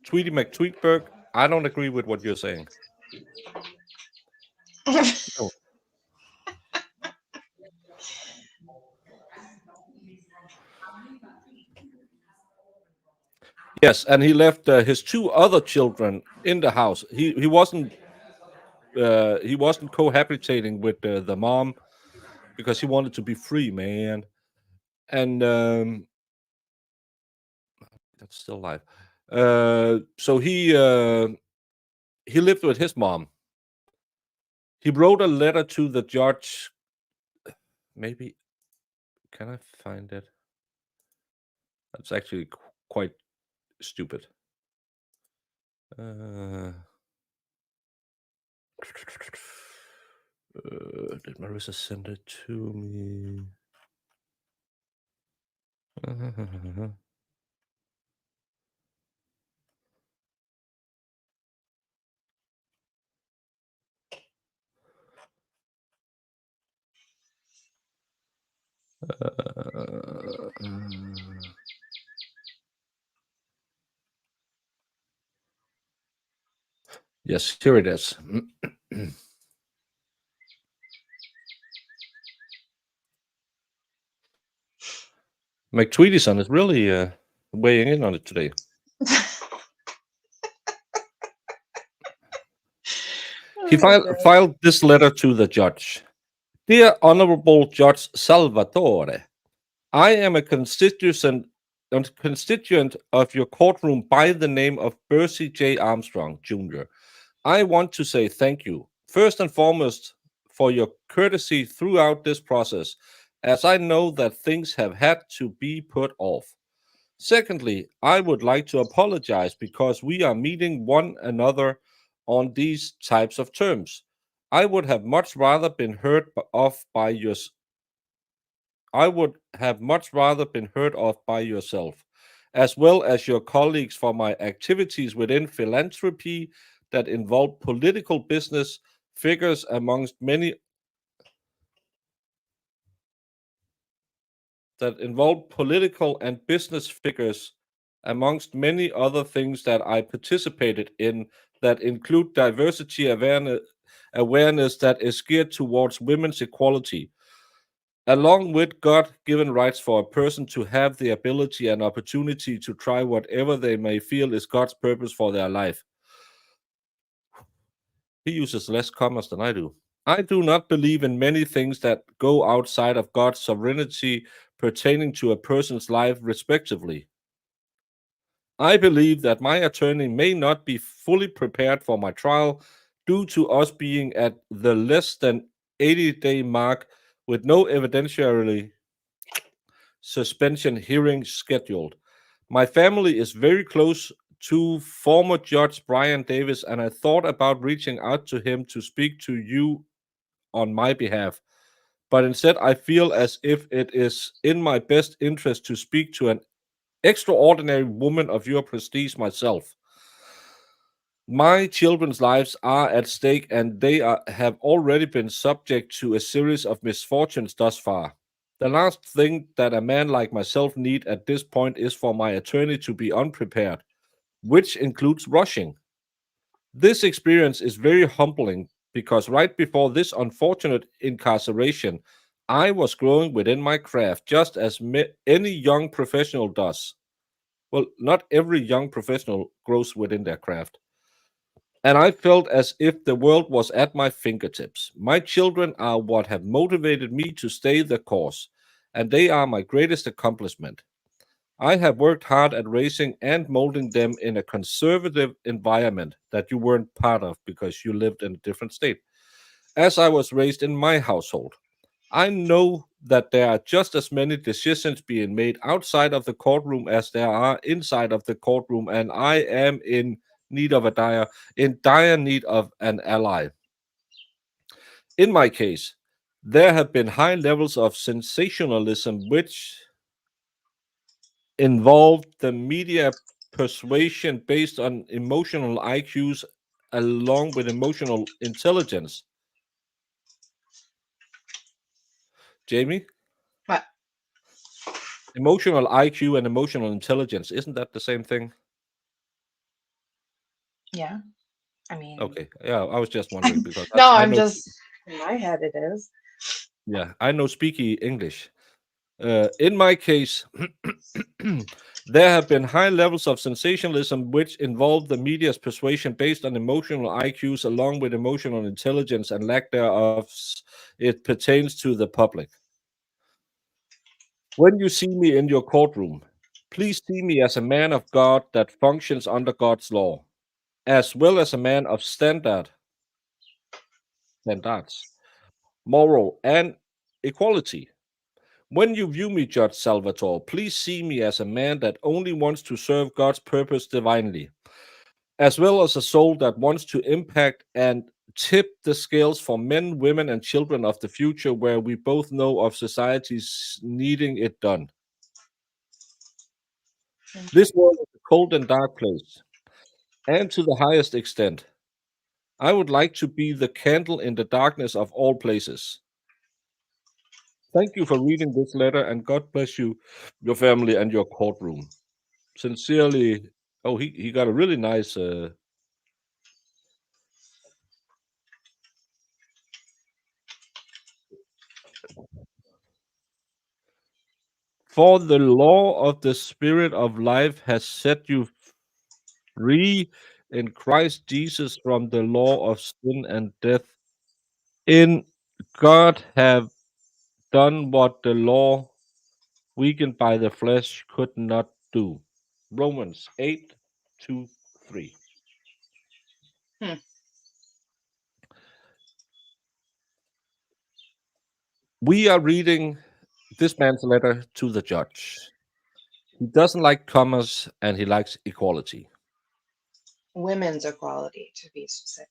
B: Tweety McTweetberg, I don't agree with what you're saying. Oh. Yes, and he left his 2 other children in the house. He wasn't cohabitating with the mom because he wanted to be free, man. And that's still alive. So he lived with his mom. He wrote a letter to the judge. Maybe, can I find it? That's actually quite stupid. Did Marissa send it to me? Yes, here it is. McTweetyson is really weighing in on it today. He filed this letter to the judge. Dear Honorable Judge Salvatore, I am a constituent of your courtroom by the name of Bursey J. Armstrong, Jr. I want to say thank you, first and foremost, for your courtesy throughout this process, as I know that things have had to be put off. Secondly, I would like to apologize because we are meeting one another on these types of terms. I would have much rather been heard of by your I would have much rather been heard of by yourself, as well as your colleagues, for my activities within philanthropy that involve political business figures amongst many that involve political and business figures amongst many other things that I participated in that include diversity awareness that is geared towards women's equality, along with God-given rights for a person to have the ability and opportunity to try whatever they may feel is God's purpose for their life. He uses less commas than I do. I do not believe in many things that go outside of God's sovereignty pertaining to a person's life, respectively. I believe that my attorney may not be fully prepared for my trial due to us being at the less than 80-day mark with no evidentiary suspension hearing scheduled. My family is very close to former Judge Brian Davis, and I thought about reaching out to him to speak to you on my behalf. But instead, I feel as if it is in my best interest to speak to an extraordinary woman of your prestige myself. My children's lives are at stake, and they have already been subject to a series of misfortunes thus far. The last thing that a man like myself need at this point is for my attorney to be unprepared, which includes rushing. This experience is very humbling because right before this unfortunate incarceration, I was growing within my craft just as any young professional does. Well, not every young professional grows within their craft. And I felt as if the world was at my fingertips. My children are what have motivated me to stay the course, and they are my greatest accomplishment. I have worked hard at raising and molding them in a conservative environment that you weren't part of because you lived in a different state, as I was raised in my household. I know that there are just as many decisions being made outside of the courtroom as there are inside of the courtroom, and I am in dire need of an ally. In my case, there have been high levels of sensationalism which involved the media persuasion based on emotional IQs along with emotional intelligence. Jamie?
C: What?
B: Emotional IQ and emotional intelligence, isn't that the same thing?
C: Yeah. I mean,
B: Okay, yeah, I was just wondering because
C: no,
B: I
C: I'm
B: know,
C: just, in my head it is.
B: yeah, I know speaky English. In my case, there have been high levels of sensationalism which involve the media's persuasion based on emotional IQs along with emotional intelligence and lack thereof. It pertains to the public. When you see me in your courtroom, please see me as a man of God that functions under God's law, as well as a man of standards, moral, and equality. When you view me, Judge Salvatore, please see me as a man that only wants to serve God's purpose divinely, as well as a soul that wants to impact and tip the scales for men, women, and children of the future, where we both know of societies needing it done. This world is a cold and dark place, and to the highest extent, I would like to be the candle in the darkness of all places. Thank you for reading this letter, and God bless you, your family, and your courtroom. Sincerely, oh, he got a really nice For the law of the Spirit of life has set you free in Christ Jesus from the law of sin and death. In God have done what the law, weakened by the flesh, could not do. Romans 8:2-3.
C: Hmm.
B: We are reading this man's letter to the judge. He doesn't like commas and he likes equality.
C: Women's equality, to be specific.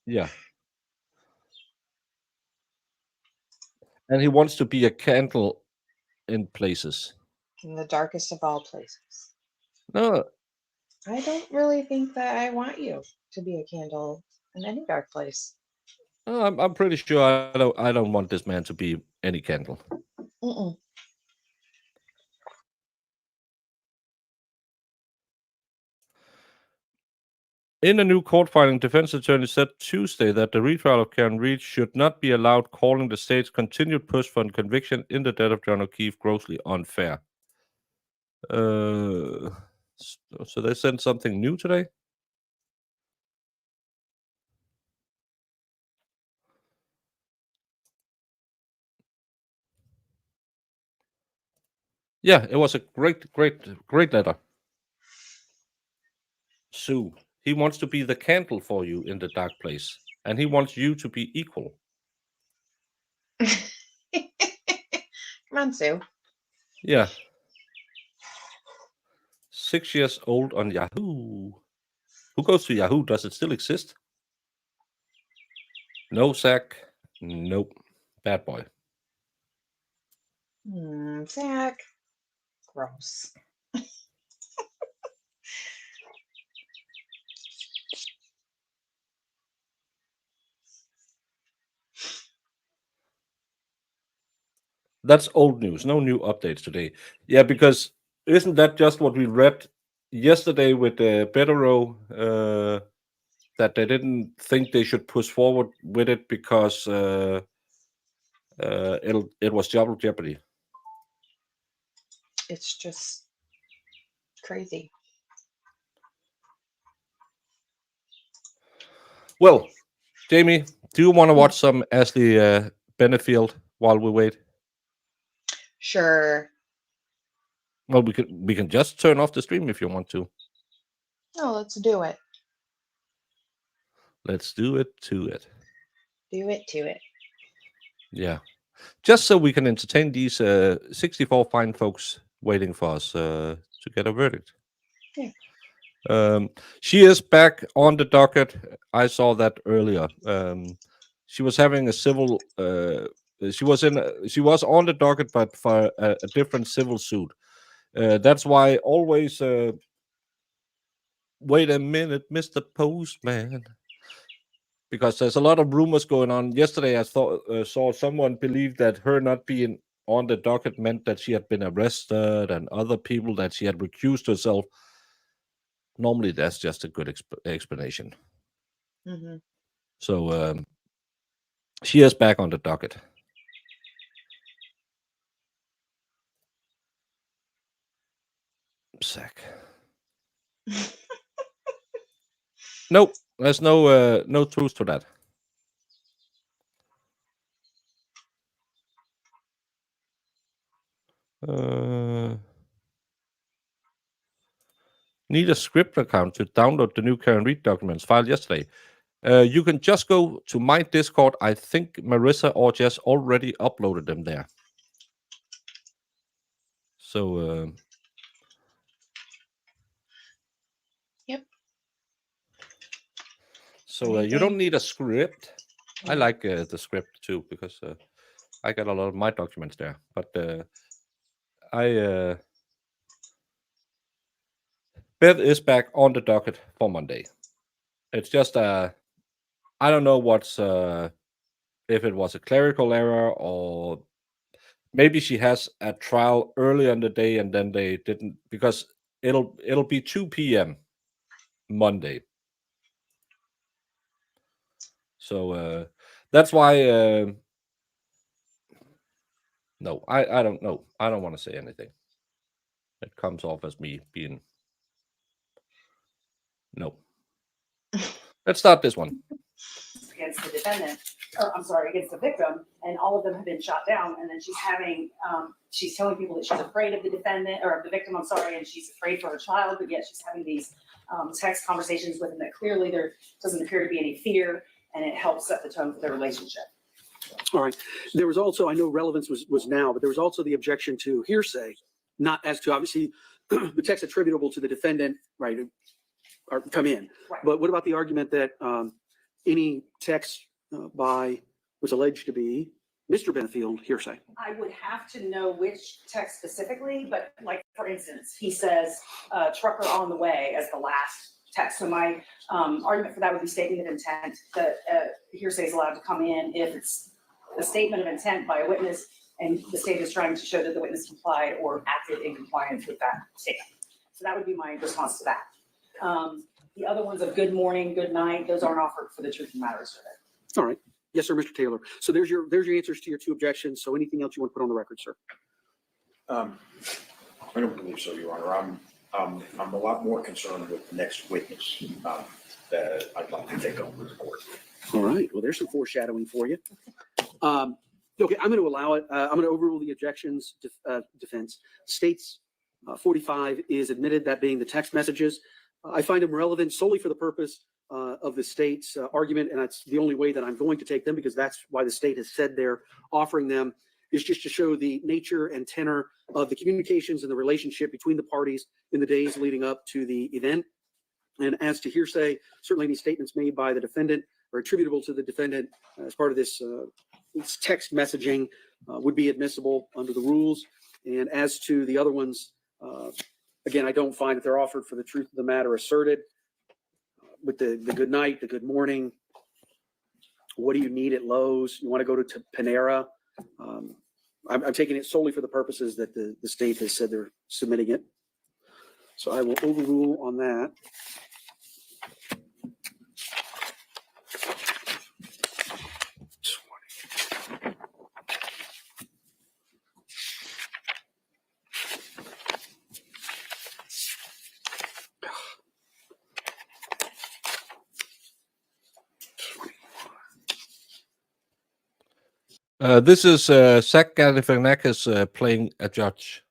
B: Yeah. And he wants to be a candle in places.
C: In the darkest of all places.
B: No,
C: I don't really think that I want you to be a candle in any dark place.
B: I'm pretty sure I don't want this man to be any candle.
C: Mm-mm.
B: In a new court filing, defense attorney said Tuesday that the retrial of Karen Reed should not be allowed, calling the state's continued push for a conviction in the death of John O'Keefe grossly unfair. So they sent something new today? Yeah, it was a great letter. Sue, he wants to be the candle for you in the dark place, and he wants you to be equal.
C: Come on, Sue.
B: Yeah. 6 years old on Yahoo. Who goes to Yahoo? Does it still exist? No, Zach. Nope. Bad boy.
C: Zach. Gross.
B: That's old news. No new updates today. Yeah, because isn't that just what we read yesterday with Betterow? That they didn't think they should push forward with it because it was double jeopardy.
C: It's just crazy.
B: Well, Jamie, do you want to watch some Ashley Benefield while we wait?
C: Sure.
B: Well, we can just turn off the stream if you want to.
C: No, let's do it.
B: Let's do it to it.
C: Do it to it.
B: Yeah. Just so we can entertain these 64 fine folks waiting for us to get a verdict.
C: Yeah.
B: She is back on the docket. I saw that earlier. She was having a civil. She was on the docket, but for a different civil suit. That's why always. Wait a minute, Mr. Postman. Because there's a lot of rumors going on. Yesterday, I saw someone believe that her not being on the docket meant that she had been arrested, and other people that she had recused herself. Normally, that's just a good explanation.
C: Mm-hmm.
B: So she is back on the docket. Sack. Nope, there's no truth to that. Need a script account to download the new Karen Reed documents filed yesterday. You can just go to my Discord. I think Marissa or Jess already uploaded them there. So
C: yep.
B: So you don't need a script. I like the script too because I got a lot of my documents there. But Beth is back on the docket for Monday. It's just I don't know what's if it was a clerical error or maybe she has a trial early in the day and then they didn't, because it'll be 2 p.m. Monday. So that's why No, I don't know. I don't want to say anything. It comes off as me being no. Let's start this one.
H: Against the defendant, or I'm sorry, against the victim, and all of them have been shot down. And then she's telling people that she's afraid of the defendant or of the victim, I'm sorry, and she's afraid for her child, but yet she's having these text conversations with him that clearly there doesn't appear to be any fear, and it helps set the tone for their relationship.
M: All right. There was also, I know relevance was now, but there was also the objection to hearsay, not as to obviously the text attributable to the defendant, right, or come in.
H: Right.
M: But what about the argument that any text by was alleged to be Mr. Benefield hearsay?
H: I would have to know which text specifically, but like, for instance, he says, trucker on the way as the last text. So my argument for that would be statement of intent, that hearsay is allowed to come in if it's a statement of intent by a witness and the state is trying to show that the witness complied or acted in compliance with that statement. So that would be my response to that. The other ones of good morning, good night, those aren't offered for the truth of the matter survey.
M: All right. Yes, sir, Mr. Taylor. So there's your answers to your two objections. So anything else you want to put on the record, sir?
N: I don't believe so, Your Honor. I'm a lot more concerned with the next witness that I'd like to take over the court.
M: All right. Well, there's some foreshadowing for you. Okay, I'm going to allow it. I'm going to overrule the objections defense. States 45 is admitted, that being the text messages. I find them relevant solely for the purpose of the state's argument, and that's the only way that I'm going to take them, because that's why the state has said they're offering them, is just to show the nature and tenor of the communications and the relationship between the parties in the days leading up to the event. And as to hearsay, certainly any statements made by the defendant or attributable to the defendant as part of this text messaging would be admissible under the rules. And as to the other ones, again, I don't find that they're offered for the truth of the matter asserted. With the good night, the good morning, what do you need at Lowe's? You want to go to Panera? I'm taking it solely for the purposes that the state has said they're submitting it. So I will overrule on that.
B: This is Zach Galifianakis playing a judge.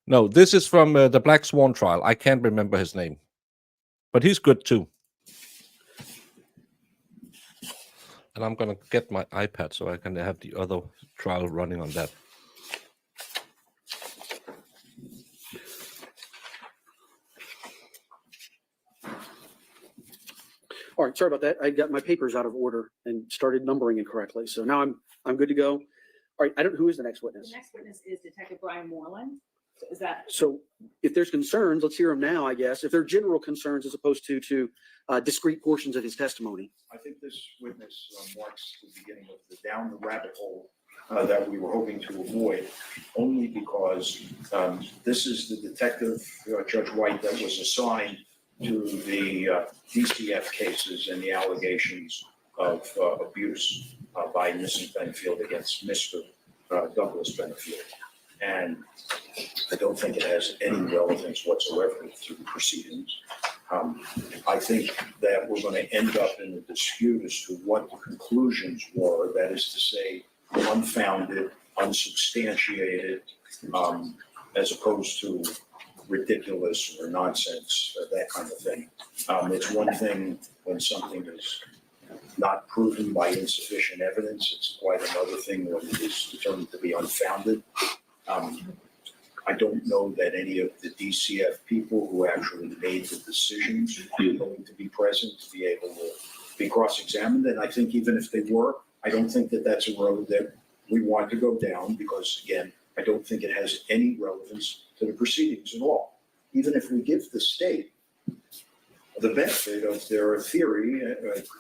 B: No, this is from the Black Swan trial. I can't remember his name, but he's good too. And I'm gonna get my iPad so I can have the other trial running on that.
M: All right, sorry about that. I got my papers out of order and started numbering incorrectly. So now I'm good to go. All right, who is the next witness?
H: The next witness is Detective Brian Moreland. So is that?
M: So if there's concerns, let's hear them now, I guess. If they're general concerns as opposed to discrete portions of his testimony.
N: I think this witness marks the beginning of the down the rabbit hole that we were hoping to avoid, only because this is the detective, Judge White, that was assigned to the DCF cases and the allegations of abuse by Mrs. Benefield against Mr. Douglas Benefield. And I don't think it has any relevance whatsoever to the proceedings. I think that we're going to end up in a dispute as to what the conclusions were, that is to say, unfounded, unsubstantiated, as opposed to ridiculous or nonsense, that kind of thing. It's one thing when something is not proven by insufficient evidence. It's quite another thing when it is determined to be unfounded. I don't know that any of the DCF people who actually made the decisions are going to be present to be able to be cross-examined. And I think even if they were, I don't think that that's a road that we want to go down, because again, I don't think it has any relevance to the proceedings at all. Even if we give the state the benefit of their theory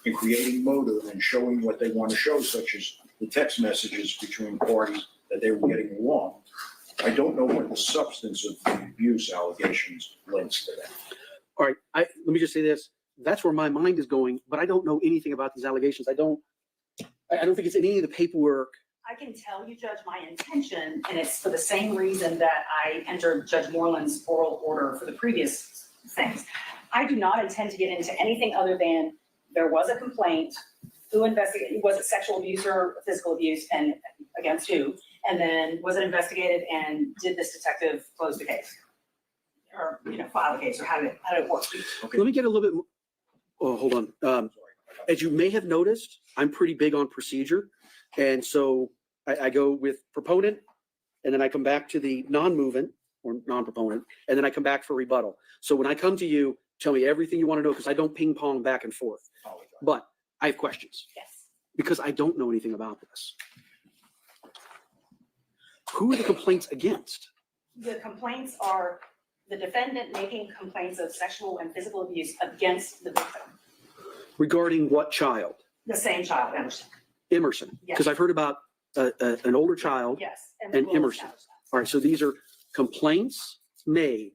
N: in creating motive and showing what they want to show, such as the text messages between parties that they were getting along, I don't know what the substance of the abuse allegations links to that.
M: All right, let me just say this. That's where my mind is going, but I don't know anything about these allegations. I don't think it's in any of the paperwork
H: I can tell you, Judge, my intention, and it's for the same reason that I entered Judge Moreland's oral order for the previous things. I do not intend to get into anything other than there was a complaint, who investigated, was it sexual abuse or physical abuse, and against who? And then was it investigated, and did this detective close the case? Or, file the case, or how did it work?
M: Okay. Let me get a little bit more. Oh, hold on. As you may have noticed, I'm pretty big on procedure. And so I go with proponent, and then I come back to the non-movement or non-proponent, and then I come back for rebuttal. So when I come to you, tell me everything you want to know, because I don't ping pong back and forth. But I have questions.
H: Yes.
M: Because I don't know anything about this. Who are the complaints against?
H: The complaints are the defendant making complaints of sexual and physical abuse against the victim.
M: Regarding what child?
H: The same child, Emerson.
M: Emerson.
H: Yes.
M: Because I've heard about an older child
H: Yes.
M: and Emerson. All right, so these are complaints made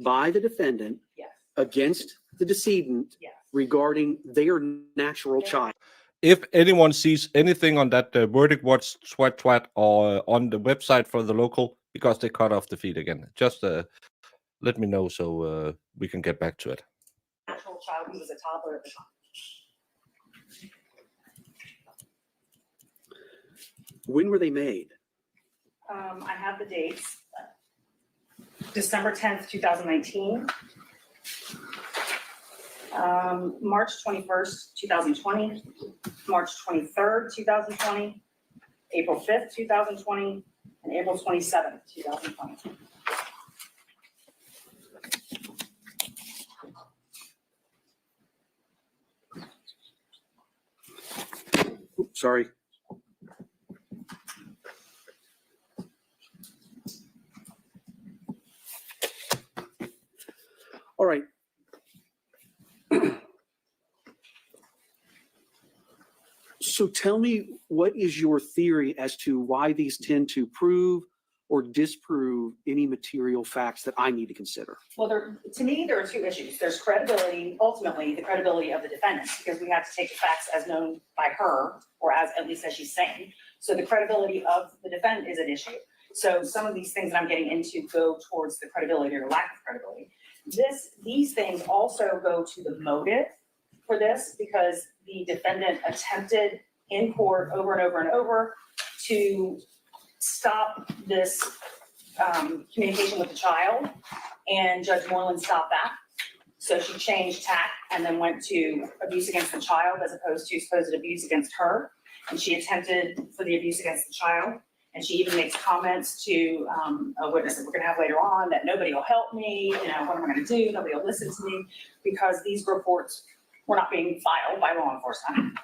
M: by the defendant
H: Yes.
M: against the decedent
H: Yes.
M: regarding their natural child.
B: If anyone sees anything on that verdict watch twat or on the website for the local, because they cut off the feed again, just let me know so we can get back to it.
H: Natural child who was a toddler at the time.
M: When were they made?
H: I have the dates. December 10th, 2019. March 21st, 2020. March 23rd, 2020. April 5th, 2020. And April 27th, 2020.
M: Oops, sorry. All right. So tell me, what is your theory as to why these tend to prove or disprove any material facts that I need to consider?
H: Well, to me, there are two issues. There's credibility, ultimately the credibility of the defendant, because we have to take the facts as known by her, or as at least as she's saying. So the credibility of the defendant is an issue. So some of these things that I'm getting into go towards the credibility or lack of credibility. These things also go to the motive for this, because the defendant attempted in court over and over and over to stop this communication with the child, and Judge Moreland stopped that. So she changed tack and then went to abuse against the child as opposed to supposed abuse against her. And she attempted for the abuse against the child. And she even makes comments to a witness that we're going to have later on that nobody will help me. What am I going to do? Nobody will listen to me, because these reports were not being filed by law enforcement.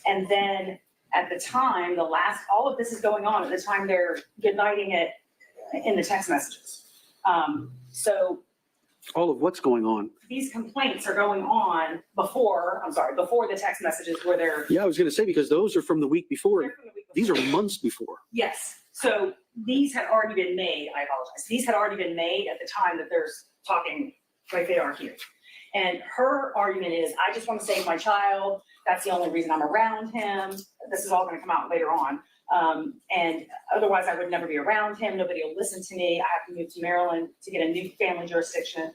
H: And then at the time, all of this is going on at the time they're goodnighting it in the text messages. So
M: all of what's going on?
H: These complaints are going on before the text messages where they're.
M: Yeah, I was going to say, because those are from the week before.
H: They're from the week before.
M: These are months before.
H: Yes. So these had already been made. I apologize. These had already been made at the time that there's talking like they are here. And her argument is, I just want to save my child. That's the only reason I'm around him. This is all going to come out later on. And otherwise I would never be around him. Nobody will listen to me. I have to move to Maryland to get a new family jurisdiction.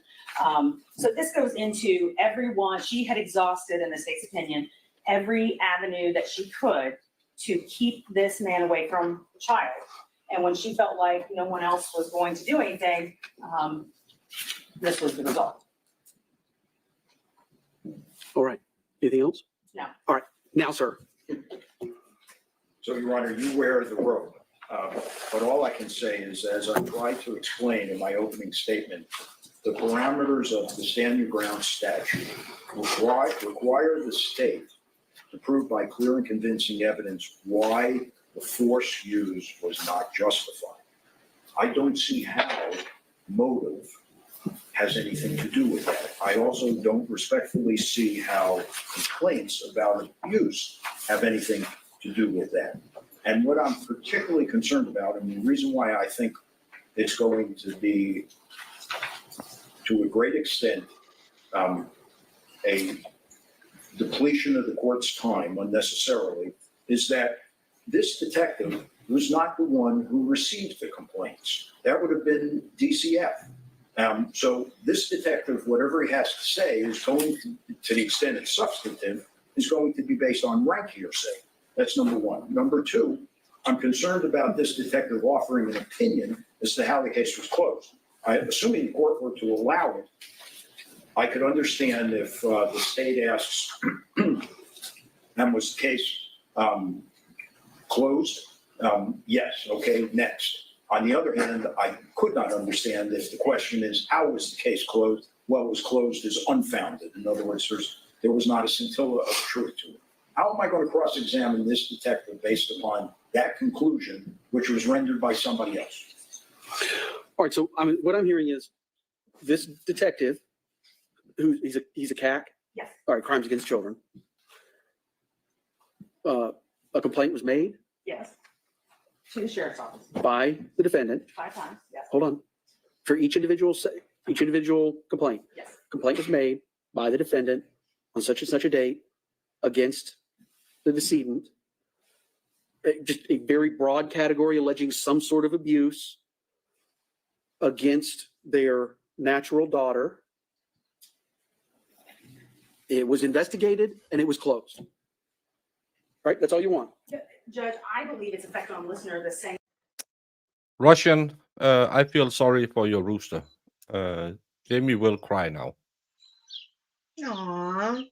H: So this goes into everyone. She had exhausted, in the state's opinion, every avenue that she could to keep this man away from the child. And when she felt like no one else was going to do anything, this was the result.
M: All right. Anything else?
H: No.
M: All right. Now, sir.
N: So, Your Honor, you wear the robe. But all I can say is, as I tried to explain in my opening statement, the parameters of the stand your ground statute require the state to prove by clear and convincing evidence why the force used was not justified. I don't see how motive has anything to do with that. I also don't respectfully see how complaints about abuse have anything to do with that. And what I'm particularly concerned about, and the reason why I think it's going to be, to a great extent, a depletion of the court's time unnecessarily, is that this detective was not the one who received the complaints. That would have been DCF. So this detective, whatever he has to say, is going to the extent it's substantive, is going to be based on rank hearsay. That's number one. Number two, I'm concerned about this detective offering an opinion as to how the case was closed. Assuming the court were to allow it, I could understand if the state asks, and was the case closed? Yes, okay, next. On the other hand, I could not understand if the question is, how was the case closed? Well, it was closed as unfounded. In other words, there was not a scintilla of truth to it. How am I going to cross-examine this detective based upon that conclusion, which was rendered by somebody else?
M: All right, so what I'm hearing is this detective, he's a CAC?
H: Yes.
M: All right, crimes against children. A complaint was made
H: Yes. To the sheriff's office,
M: by the defendant.
H: 5 times, yes.
M: Hold on. For each individual complaint.
H: Yes.
M: Complaint was made by the defendant on such and such a date against the decedent. Just a very broad category alleging some sort of abuse against their natural daughter. It was investigated and it was closed. Right? That's all you want.
H: Judge, I believe it's effect on listener the same.
B: Russian, I feel sorry for your rooster. Jamie will cry now.
C: Aww.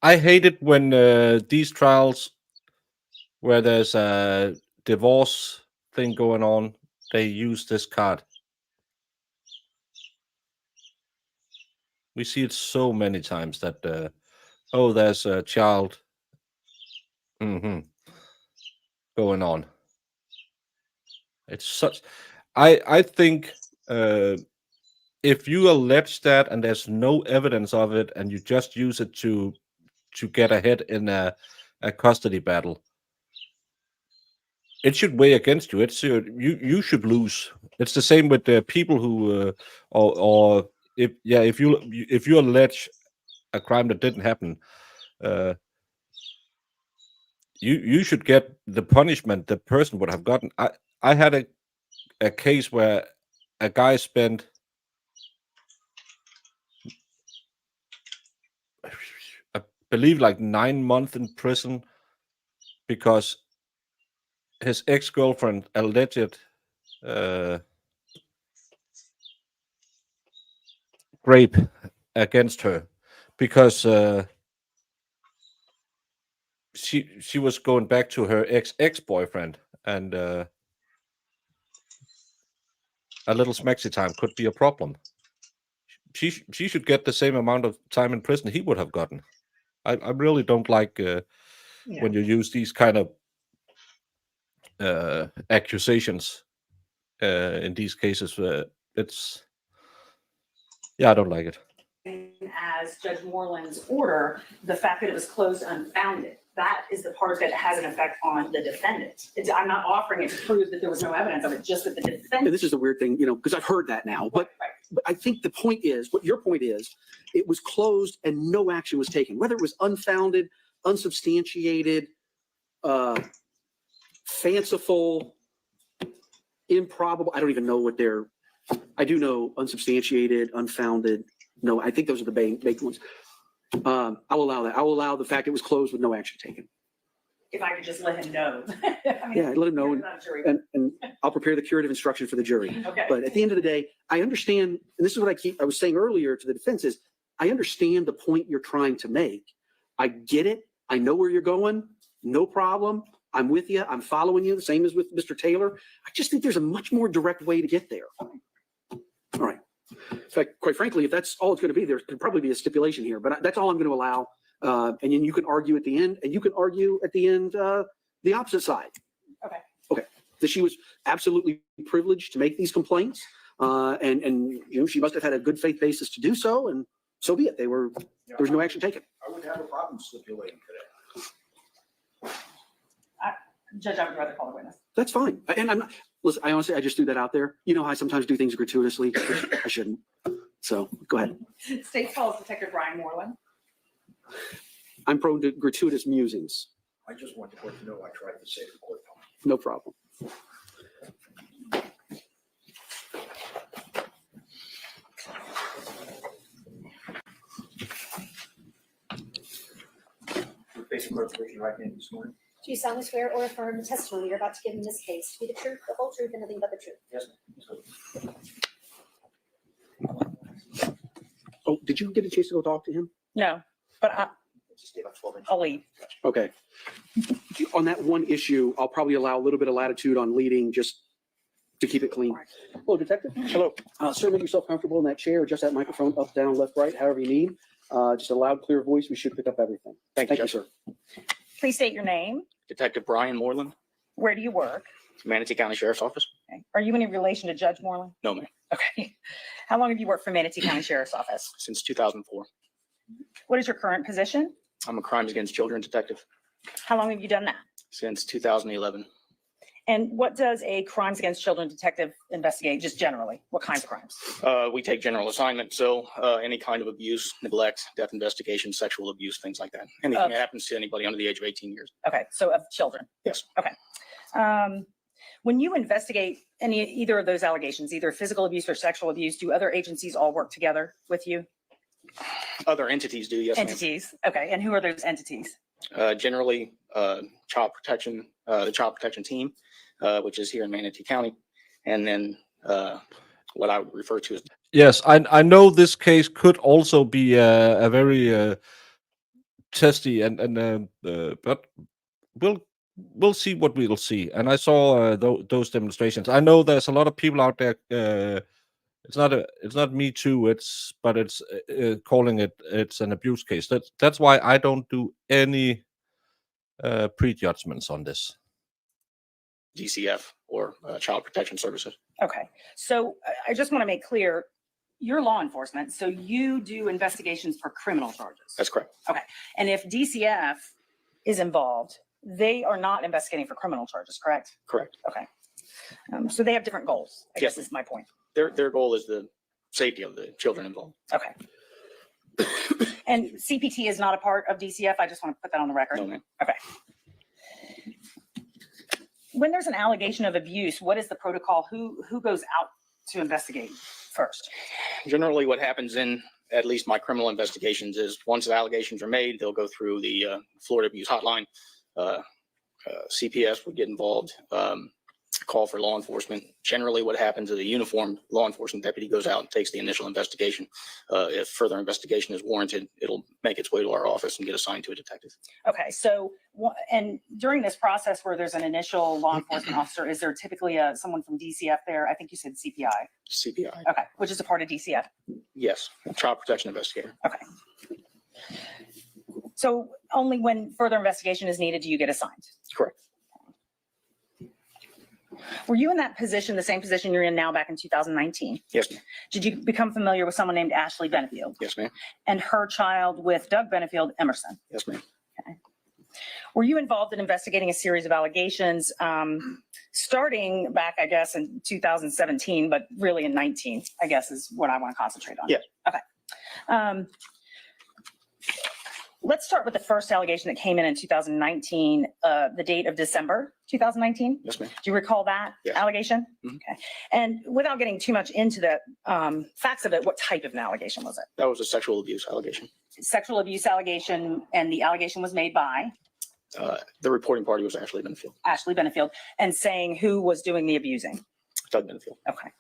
B: I hate it when these trials where there's a divorce thing going on, they use this card. We see it so many times that, there's a child going on. It's such. I think if you allege that and there's no evidence of it, and you just use it to get ahead in a custody battle, it should weigh against you. It's you should lose. It's the same with the people who or if you allege a crime that didn't happen, you should get the punishment the person would have gotten. I had a case where a guy spent I believe like 9 months in prison because his ex-girlfriend alleged rape against her because she was going back to her ex-boyfriend, and a little smexy time could be a problem. She should get the same amount of time in prison he would have gotten. I really don't like when you use these kind of accusations in these cases. I don't like it.
H: As Judge Moreland's order, the fact that it was closed unfounded, that is the part that has an effect on the defendant. I'm not offering it to prove that there was no evidence of it, just that the defendant.
M: And this is the weird thing, because I've heard that now, but I think the point is, what your point is, it was closed and no action was taken, whether it was unfounded, unsubstantiated, fanciful, improbable. I don't even know what I do know unsubstantiated, unfounded. No, I think those are the big ones. I'll allow that. I'll allow the fact it was closed with no action taken.
H: If I could just let him know.
M: Let him know, and I'll prepare the curative instruction for the jury.
H: Okay.
M: But at the end of the day, I understand, and this is what I was saying earlier to the defense is, I understand the point you're trying to make. I get it. I know where you're going. No problem. I'm with you. I'm following you. The same as with Mr. Taylor. I just think there's a much more direct way to get there. All right. In fact, quite frankly, if that's all it's going to be, there could probably be a stipulation here, but that's all I'm going to allow. And then you can argue at the end, and you can argue at the end the opposite side.
H: Okay.
M: Okay. That she was absolutely privileged to make these complaints, and she must have had a good faith basis to do so, and so be it. There was no action taken.
N: I would have a problem stipulating today.
H: Judge, I would rather call the witness.
M: That's fine. And I'm not, listen, I honestly, I just threw that out there. You know how I sometimes do things gratuitously. I shouldn't. So go ahead.
H: State calls Detective Brian Moreland.
M: I'm prone to gratuitous musings.
N: I just want the court to know I tried to save the court time.
M: No problem.
N: Basic resolution right now this morning.
O: Do you solemnly swear or affirm the testimony you're about to give in this case to be the truth, the whole truth, and nothing but the truth?
N: Yes.
M: Oh, did you get a chance to go talk to him?
K: No, but I'll leave.
M: Okay. On that one issue, I'll probably allow a little bit of latitude on leading just to keep it clean. Hello, Detective.
P: Hello.
M: Sir, make yourself comfortable in that chair, adjust that microphone up, down, left, right, however you need. Just a loud, clear voice. We should pick up everything.
P: Thank you,
M: Thank you,
P: Judge.
M: sir.
K: Please state your name.
P: Detective Brian Moreland,
K: Where do you work?
P: Manatee County Sheriff's Office.
K: Okay. Are you in any relation to Judge Moreland?
P: No, ma'am.
K: Okay. How long have you worked for Manatee County Sheriff's Office?
P: Since 2004.
K: What is your current position?
P: I'm a crimes against children detective
K: How long have you done that?
P: since 2011.
K: And what does a crimes against children detective investigate, just generally? What kinds of crimes?
P: We take general assignment, so any kind of abuse, neglect, death investigation, sexual abuse, things like that. Anything that happens to anybody under the age of 18 years.
K: Okay, so of children.
P: Yes.
K: Okay. When you investigate either of those allegations, either physical abuse or sexual abuse, do other agencies all work together with you?
P: Other entities do, yes, ma'am.
K: Entities. Okay, and who are those entities?
P: Generally, child protection, the child protection team, which is here in Manatee County, and then what I would refer to as.
B: Yes, I know this case could also be a very testy but we'll see what we'll see. And I saw those demonstrations. I know there's a lot of people out there. It's not Me Too. It's calling it's an abuse case. That's why I don't do any prejudgments on this.
P: DCF or Child Protection Services.
K: Okay, so I just want to make clear, you're law enforcement, so you do investigations for criminal charges.
P: That's correct.
K: Okay, and if DCF is involved, they are not investigating for criminal charges, correct?
P: Correct.
K: Okay, so they have different goals, I
P: Yes.
K: guess is my point.
P: Their goal is the safety of the children involved.
K: Okay. And CPT is not a part of DCF, I just want to put that on the record.
P: No, ma'am.
K: Okay. When there's an allegation of abuse, what is the protocol? Who goes out to investigate first?
P: Generally, what happens in at least my criminal investigations is once the allegations are made, they'll go through the Florida Abuse Hotline. CPS would get involved, call for law enforcement. Generally, what happens is a uniformed law enforcement deputy goes out and takes the initial investigation. If further investigation is warranted, it'll make its way to our office and get assigned to a detective.
K: Okay, so, and during this process where there's an initial law enforcement officer, is there typically someone from DCF there? I think you said CPI.
P: CPI.
K: Okay, which is a part of DCF.
P: Yes, child protection investigator.
K: Okay. So only when further investigation is needed do you get assigned?
P: Correct.
K: Were you in that position, the same position you're in now back in 2019?
P: Yes, ma'am.
K: Did you become familiar with someone named Ashley Benefield?
P: Yes, ma'am.
K: And her child with Doug Benefield, Emerson?
P: Yes, ma'am.
K: Okay. Were you involved in investigating a series of allegations starting back, I guess, in 2017, but really in 19, I guess is what I want to concentrate on?
P: Yes.
K: Okay. Let's start with the first allegation that came in 2019, the date of December 2019.
P: Yes, ma'am.
K: Do you recall that
P: Yes.
K: allegation?
P: Mhm.
K: Okay. And without getting too much into the facts of it, what type of an allegation was it?
P: That was a sexual abuse allegation.
K: Sexual abuse allegation, and the allegation was made by
P: The reporting party was Ashley Benefield.
K: Ashley Benefield, and saying who was doing the abusing.
P: Doug Benefield.
K: Okay.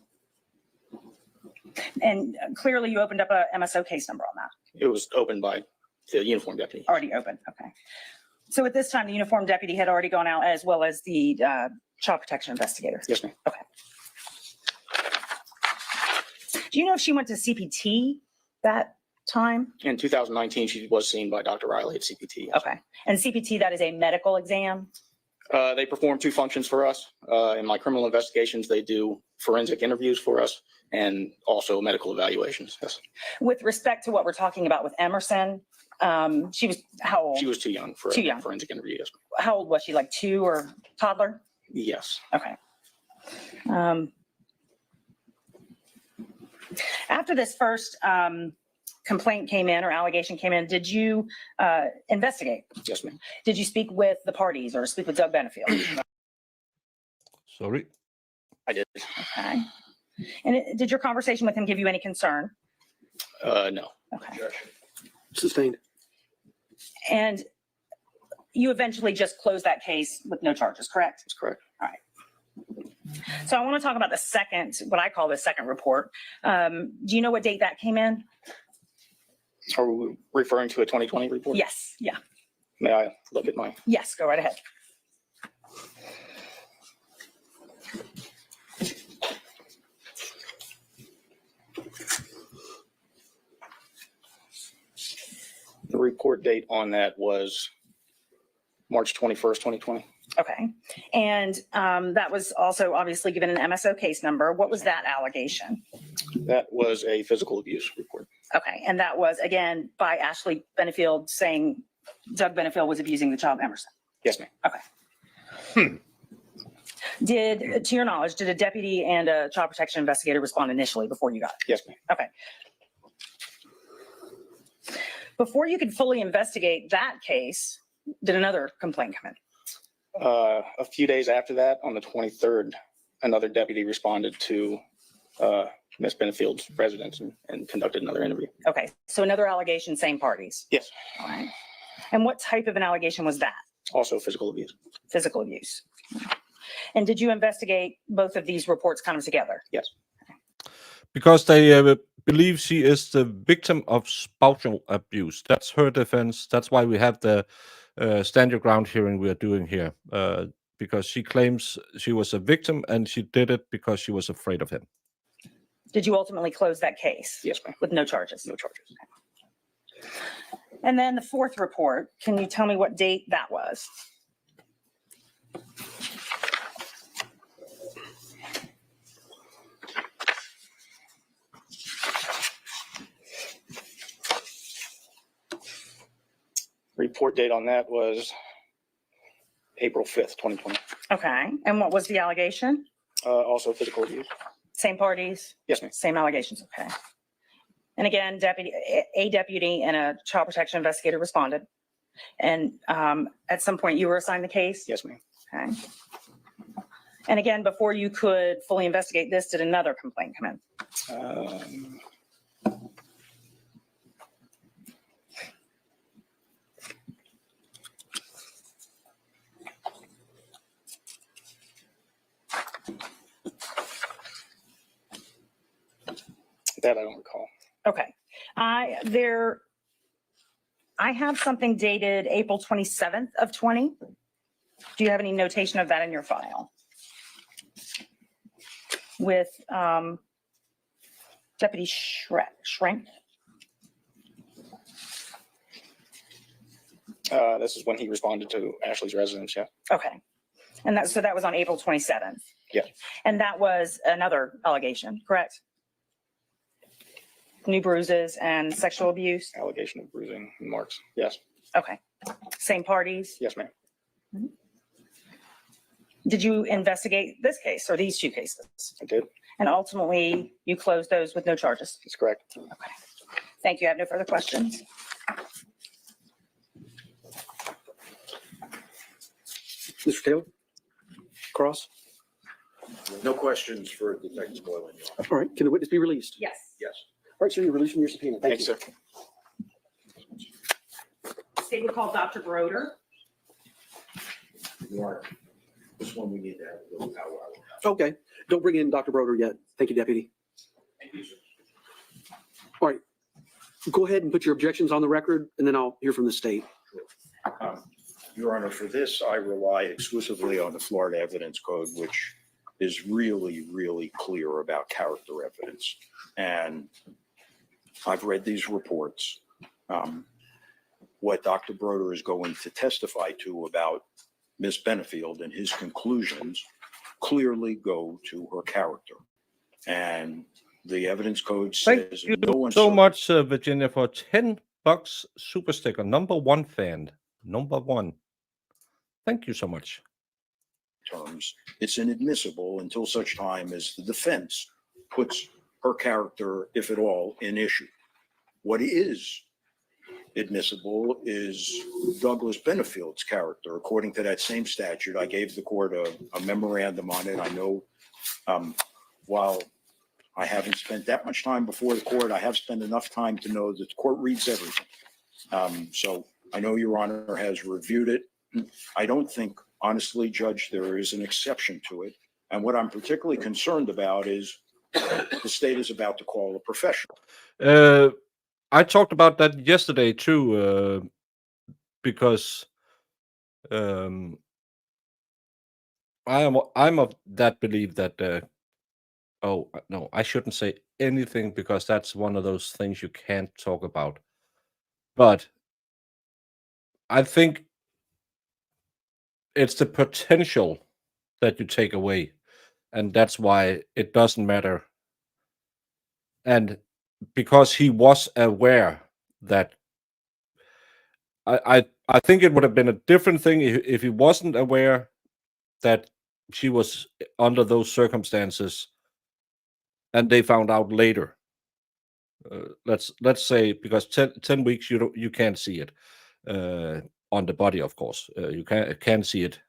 K: And clearly you opened up a MSO case number on that.
P: It was opened by the uniform deputy.
K: Already open. Okay. So at this time, the uniform deputy had already gone out as well as the child protection investigator.
P: Yes, ma'am.
K: Okay. Do you know if she went to CPT that time?
P: In 2019, she was seen by Dr. Riley at CPT.
K: Okay. And CPT, that is a medical exam?
P: They perform two functions for us. In my criminal investigations, they do forensic interviews for us and also medical evaluations. Yes.
K: With respect to what we're talking about with Emerson, she was how old?
P: She was too young for
K: Too
P: a
K: young.
P: forensic interview. Yes.
K: How old was she? Like 2 or toddler?
P: Yes.
K: Okay. After this first
H: complaint came in or allegation came in, did you investigate?
P: Yes, ma'am.
H: Did you speak with the parties or speak with Doug Benefield?
B: Sorry.
P: I did.
H: Okay. And did your conversation with him give you any concern?
P: No.
H: Okay.
M: Sustained.
H: And you eventually just closed that case with no charges, correct?
P: That's correct.
H: All right. So I want to talk about the second, what I call the second report. Do you know what date that came in?
P: Are we referring to a 2020 report?
H: Yes. Yeah.
P: May I look at my?
H: Yes. Go right ahead.
P: The report date on that was March 21st, 2020.
H: Okay. And that was also obviously given an MSO case number. What was that allegation?
P: That was a physical abuse report.
H: Okay. And that was, again, by Ashley Benefield saying Doug Benefield was abusing the child, Emerson.
P: Yes, ma'am.
H: Okay. Did, to your knowledge, did a deputy and a child protection investigator respond initially before you got it?
P: Yes, ma'am.
H: Okay. Before you could fully investigate that case, did another complaint come in?
P: A few days after that, on the 23rd, another deputy responded to Ms. Benefield's residence and conducted another interview.
H: Okay. So another allegation, same parties?
P: Yes.
H: All right. And what type of an allegation was that?
P: Also physical abuse.
H: Physical abuse. And did you investigate both of these reports kind of together?
P: Yes.
B: Because they believe she is the victim of spousal abuse. That's her defense. That's why we have the stand your ground hearing we are doing here. Because she claims she was a victim and she did it because she was afraid of him.
H: Did you ultimately close that case?
P: Yes, ma'am.
H: With no charges?
P: No charges.
H: And then the fourth report, can you tell me what date that was?
P: Report date on that was April 5th, 2020.
H: Okay. And what was the allegation?
P: Also physical abuse.
H: Same parties?
P: Yes, ma'am.
H: Same allegations. Okay. And again, a deputy and a child protection investigator responded. And at some point you were assigned the case?
P: Yes, ma'am.
H: Okay. And again, before you could fully investigate this, did another complaint come in?
P: That I don't recall.
H: Okay. I have something dated April 27th of 20. Do you have any notation of that in your file? With Deputy Schrenk?
P: This is when he responded to Ashley's residence, yeah.
H: Okay. And that was on April 27th.
P: Yeah.
H: And that was another allegation, correct? New bruises and sexual abuse?
P: Allegation of bruising and marks, yes.
H: Okay. Same parties?
P: Yes, ma'am.
H: Did you investigate this case or these two cases?
P: I did.
H: And ultimately, you closed those with no charges?
P: That's correct.
H: Okay. Thank you. I have no further questions.
M: Mr. Taylor? Cross?
N: No questions for Detective Boylan.
M: All right, can the witness be released?
H: Yes.
N: Yes.
M: All right, sir, you're released from your subpoena. Thank you.
P: Thanks, sir.
H: State would call Dr. Broder.
N: Mark, this one we need to have a little powwow.
M: Okay, don't bring in Dr. Broder yet. Thank you, Deputy.
N: Thank you, sir.
M: All right, go ahead and put your objections on the record, and then I'll hear from the state.
N: Your Honor, for this, I rely exclusively on the Florida Evidence Code, which is really, really clear about character evidence. And I've read these reports. What Dr. Broder is going to testify to about Ms. Benefield and his conclusions clearly go to her character. And the evidence code
B: Thank
N: says
B: you
N: no one
B: so much, Virginia, for 10 bucks super sticker. #1 fan. #1. Thank you so much.
N: terms, it's inadmissible until such time as the defense puts her character, if at all, in issue. What is admissible is Douglas Benefield's character. According to that same statute, I gave the court a memorandum on it. I know, while I haven't spent that much time before the court, I have spent enough time to know that the court reads everything. So I know Your Honor has reviewed it. I don't think, honestly, Judge, there is an exception to it. And what I'm particularly concerned about is the state is about to call a professional.
B: I talked about that yesterday too, because I'm of that belief that oh no, I shouldn't say anything because that's one of those things you can't talk about. But I think it's the potential that you take away, and that's why it doesn't matter. And because he was aware that I think it would have been a different thing if he wasn't aware that she was under those circumstances and they found out later. Let's say because 10 weeks you can't see it on the body, of course. You can see it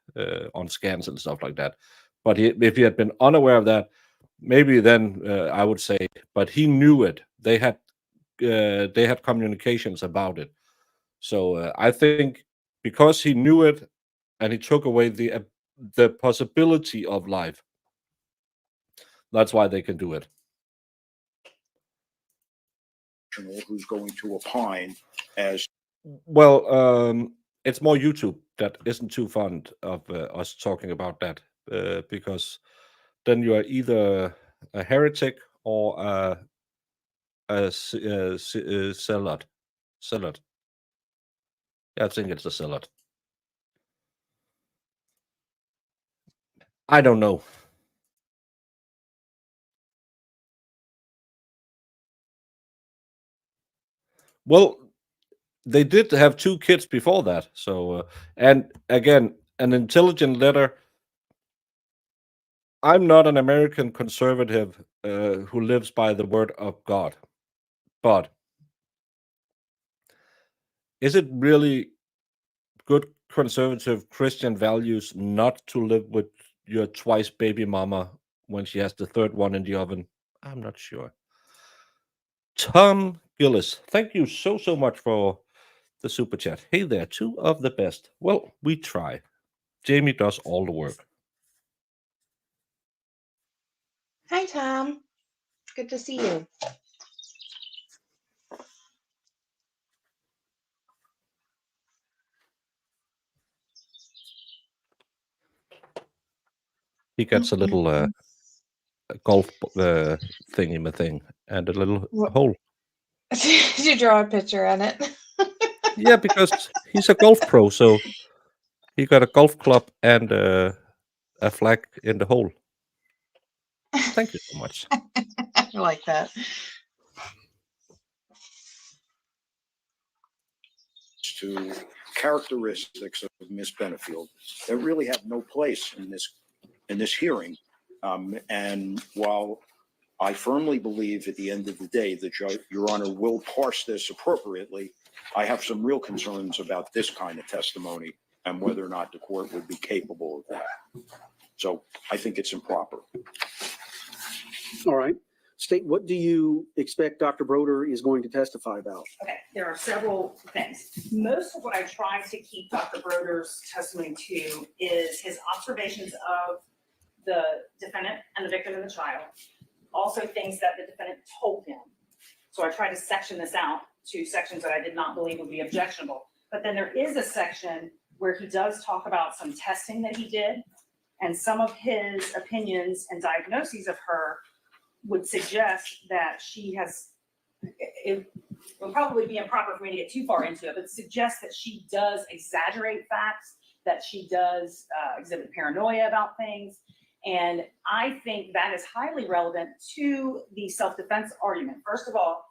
B: on scans and stuff like that. But if he had been unaware of that, maybe then I would say, but he knew it. They had communications about it. So I think because he knew it and he took away the possibility of life, that's why they can do it.
N: Who's going to opine as
B: well? It's more YouTube that isn't too fond of us talking about that because then you are either a heretic or a zealot. Zealot. Yeah, I think it's a zealot. I don't know. Well, they did have 2 kids before that. So, and again, an intelligent letter. I'm not an American conservative who lives by the word of God, but is it really good conservative Christian values not to live with your twice baby mama when she has the 3rd one in the oven? I'm not sure. Tom Gillis, thank you so much for the super chat. Hey there, 2 of the best. Well, we try. Jamie does all the work.
C: Hi, Tom. Good to see you.
B: He gets a little golf thingy thing and a little hole.
C: Did you draw a picture on it?
B: Yeah, because he's a golf pro, so he got a golf club and a flag in the hole. Thank you so much.
C: I like that.
N: to characteristics of Miss Benefield that really have no place in this hearing. And while I firmly believe at the end of the day that Your Honor will parse this appropriately, I have some real concerns about this kind of testimony and whether or not the court would be capable of that. So I think it's improper.
M: All right. State, what do you expect Dr. Broder is going to testify about?
H: Okay, there are several things. Most of what I try to keep Dr. Broder's testimony to is his observations of the defendant and the victim and the child. Also things that the defendant told him. So I try to section this out to sections that I did not believe would be objectionable. But then there is a section where he does talk about some testing that he did, and some of his opinions and diagnoses of her would suggest that she has, it will probably be improper for me to get too far into it, but suggests that she does exaggerate facts, that she does exhibit paranoia about things. And I think that is highly relevant to the self-defense argument. First of all,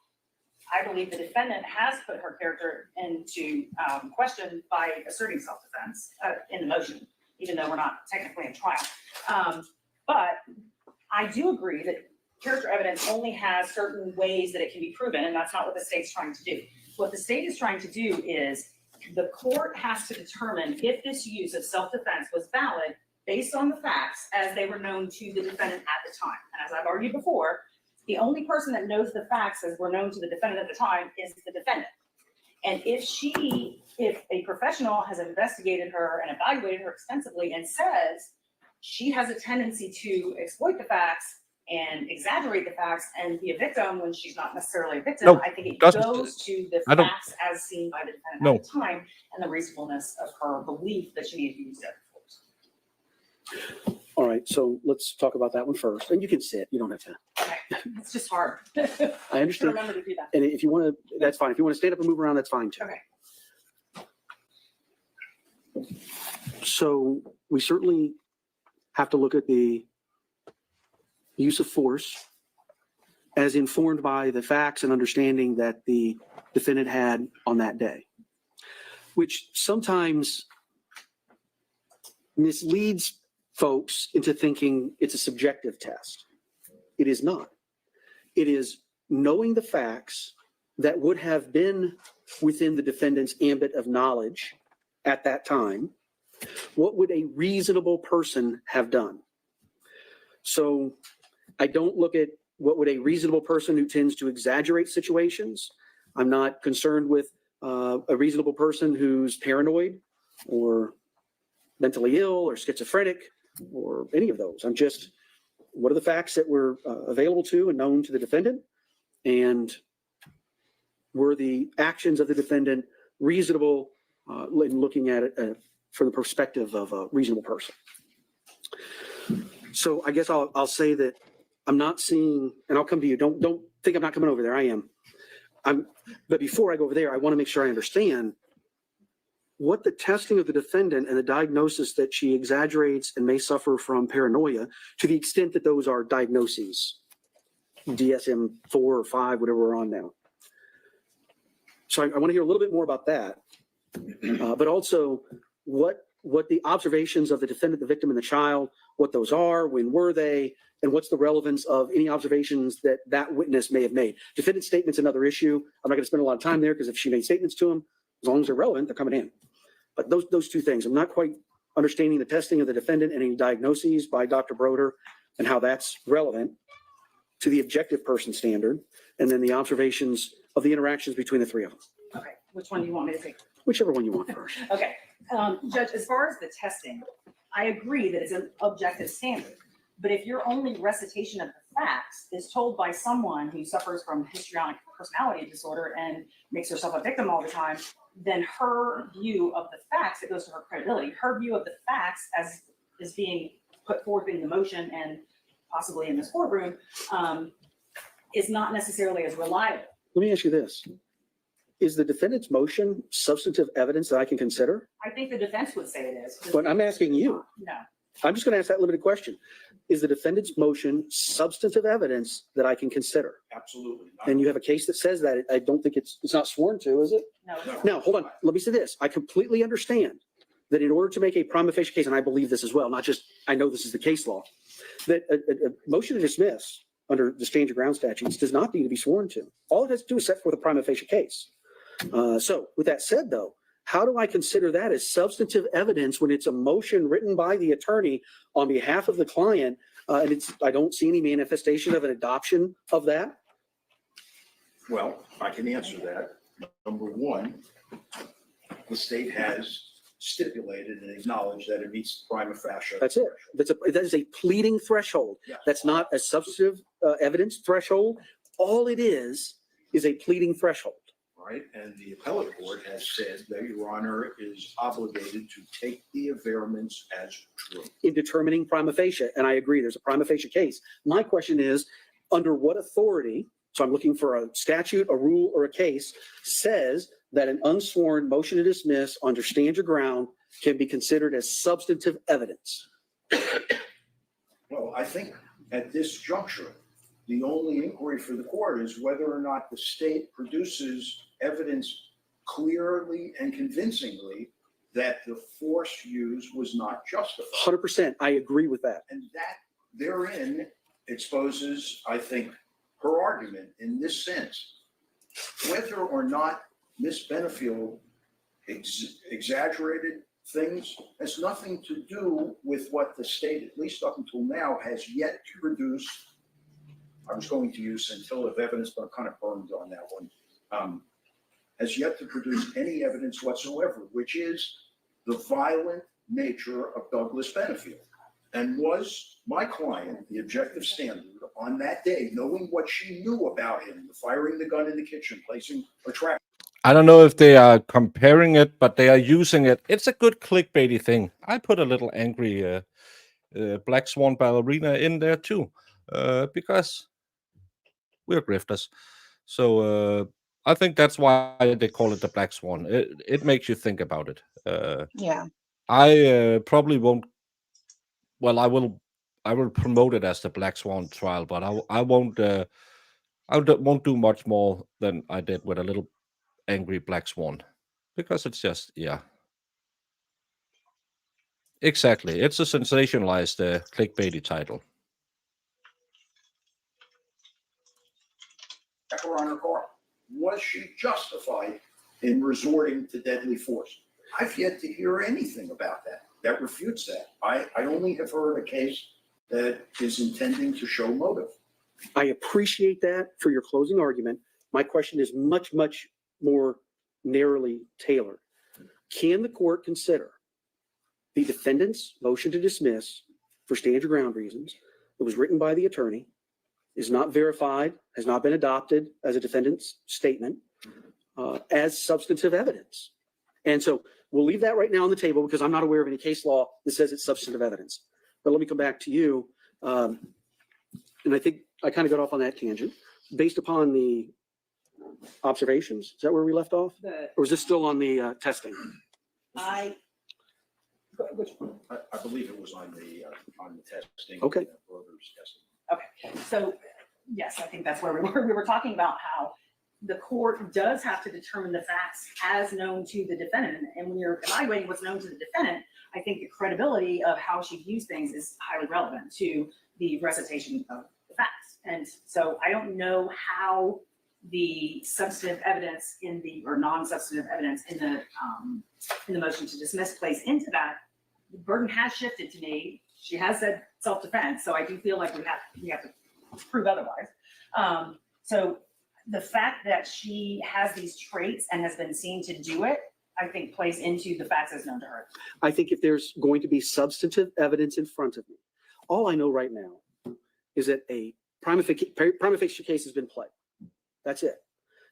H: I believe the defendant has put her character into question by asserting self-defense in the motion, even though we're not technically in trial. But I do agree that character evidence only has certain ways that it can be proven, and that's not what the state's trying to do. What the state is trying to do is the court has to determine if this use of self-defense was valid based on the facts as they were known to the defendant at the time. And as I've argued before, the only person that knows the facts as were known to the defendant at the time is the defendant. And if a professional has investigated her and evaluated her extensively and says she has a tendency to exploit the facts and exaggerate the facts and be a victim when she's not necessarily a victim,
B: No,
H: I think it
B: doesn't-
H: goes to the
B: I don't-
H: facts as seen by the defendant
B: No.
H: at the time and the reasonableness of her belief that she needed to use deadly force.
M: All right, so let's talk about that one first. And you can sit, you don't have to.
H: Okay, it's just hard.
M: I
H: To
M: understand.
H: remember to do that.
M: And if you want to, that's fine. If you want to stand up and move around, that's fine too.
H: Okay.
M: So we certainly have to look at the use of force as informed by the facts and understanding that the defendant had on that day, which sometimes misleads folks into thinking it's a subjective test. It is not. It is knowing the facts that would have been within the defendant's ambit of knowledge at that time. What would a reasonable person have done? So I don't look at what would a reasonable person who tends to exaggerate situations. I'm not concerned with a reasonable person who's paranoid or mentally ill or schizophrenic or any of those. I'm just, what are the facts that were available to and known to the defendant? And were the actions of the defendant reasonable in looking at it from the perspective of a reasonable person? So I guess I'll say that I'm not seeing, and I'll come to you. Don't think I'm not coming over there. I am. But before I go over there, I want to make sure I understand what the testing of the defendant and the diagnosis that she exaggerates and may suffer from paranoia, to the extent that those are diagnoses, DSM-4 or 5, whatever we're on now. So I want to hear a little bit more about that, but also what the observations of the defendant, the victim, and the child, what those are, when were they, and what's the relevance of any observations that that witness may have made. Defendant statement's another issue. I'm not going to spend a lot of time there because if she made statements to him, as long as they're relevant, they're coming in. But those two things, I'm not quite understanding the testing of the defendant and any diagnoses by Dr. Broder and how that's relevant to the objective person standard, and then the observations of the interactions between the three of them.
H: Okay, which one do you want me to take?
M: Whichever one you want first.
H: Okay, Judge, as far as the testing, I agree that it's an objective standard. But if your only recitation of the facts is told by someone who suffers from histrionic personality disorder and makes herself a victim all the time, then her view of the facts, it goes to her credibility. Her view of the facts as is being put forth in the motion and possibly in this courtroom is not necessarily as reliable.
M: Let me ask you this. Is the defendant's motion substantive evidence that I can consider?
H: I think the defense would say it is.
M: But I'm asking you.
H: No.
M: I'm just going to ask that limited question. Is the defendant's motion substantive evidence that I can consider?
N: Absolutely.
M: And you have a case that says that. I don't think it's not sworn to, is it?
H: No.
M: Now, hold on. Let me say this. I completely understand that in order to make a prima facie case, and I believe this as well, not just I know this is the case law, that a motion to dismiss under the stand your ground statutes does not need to be sworn to. All it has to do is set forth a prima facie case. So with that said, though, how do I consider that as substantive evidence when it's a motion written by the attorney on behalf of the client? And I don't see any manifestation of an adoption of that.
N: Well, I can answer that. Number one, the state has stipulated and acknowledged that it meets the prima facie.
M: That's it. That is a pleading threshold.
N: Yes.
M: That's not a substantive evidence threshold. All it is a pleading threshold.
N: Right, and the appellate court has said that Your Honor is obligated to take the averments as true.
M: In determining prima facie, and I agree, there's a prima facie case. My question is, under what authority, so I'm looking for a statute, a rule, or a case, says that an unsworn motion to dismiss under stand your ground can be considered as substantive evidence?
N: Well, I think at this juncture, the only inquiry for the court is whether or not the state produces evidence clearly and convincingly that the force used was not justified.
M: 100%, I agree with that.
N: And that therein exposes, I think, her argument in this sense. Whether or not Miss Benefield exaggerated things has nothing to do with what the state, at least up until now, has yet to produce. I was going to use scintilla of evidence, but I'm kind of burned on that one. Has yet to produce any evidence whatsoever, which is the violent nature of Douglas Benefield. And was my client the objective standard on that day, knowing what she knew about him, firing the gun in the kitchen, placing a trap?
B: I don't know if they are comparing it, but they are using it. It's a good clickbaity thing. I put a little angry Black Swan ballerina in there too, because we're grifters. So I think that's why they call it the Black Swan. It makes you think about it.
C: Yeah.
B: I probably won't. Well, I will promote it as the Black Swan trial, but I won't. Won't do much more than I did with a little angry Black Swan, because it's just exactly. It's a sensationalized clickbaity title.
N: On her car. Was she justified in resorting to deadly force? I've yet to hear anything about that that refutes that. I only have heard a case that is intending to show motive.
M: I appreciate that for your closing argument. My question is much, much more narrowly tailored. Can the court consider the defendant's motion to dismiss for stand your ground reasons that was written by the attorney, is not verified, has not been adopted as a defendant's statement, as substantive evidence? And so we'll leave that right now on the table because I'm not aware of any case law that says it's substantive evidence. But let me come back to you. And I think I kind of got off on that tangent. Based upon the observations, is that where we left off? Or is this still on the testing?
H: Which one?
N: I believe it was on the testing.
M: Okay.
N: Brothers testing.
H: Okay, so yes, I think that's where we were. We were talking about how the court does have to determine the facts as known to the defendant. And when you're evaluating what's known to the defendant, I think the credibility of how she views things is highly relevant to the recitation of the facts. And so I don't know how the substantive evidence or non-substantive evidence in the motion to dismiss plays into that. The burden has shifted to me. She has said self-defense, so I do feel like we have to prove otherwise. So the fact that she has these traits and has been seen to do it, I think plays into the facts as known to her.
M: I think if there's going to be substantive evidence in front of me, all I know right now is that a prima facie case has been pled. That's it.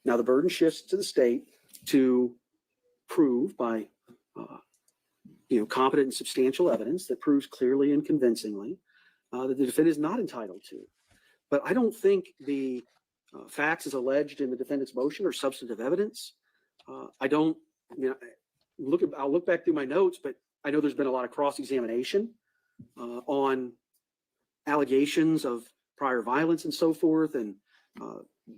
M: Now the burden shifts to the state to prove by competent and substantial evidence that proves clearly and convincingly that the defendant is not entitled to. But I don't think the facts as alleged in the defendant's motion are substantive evidence. I'll look back through my notes, but I know there's been a lot of cross-examination on allegations of prior violence and so forth. And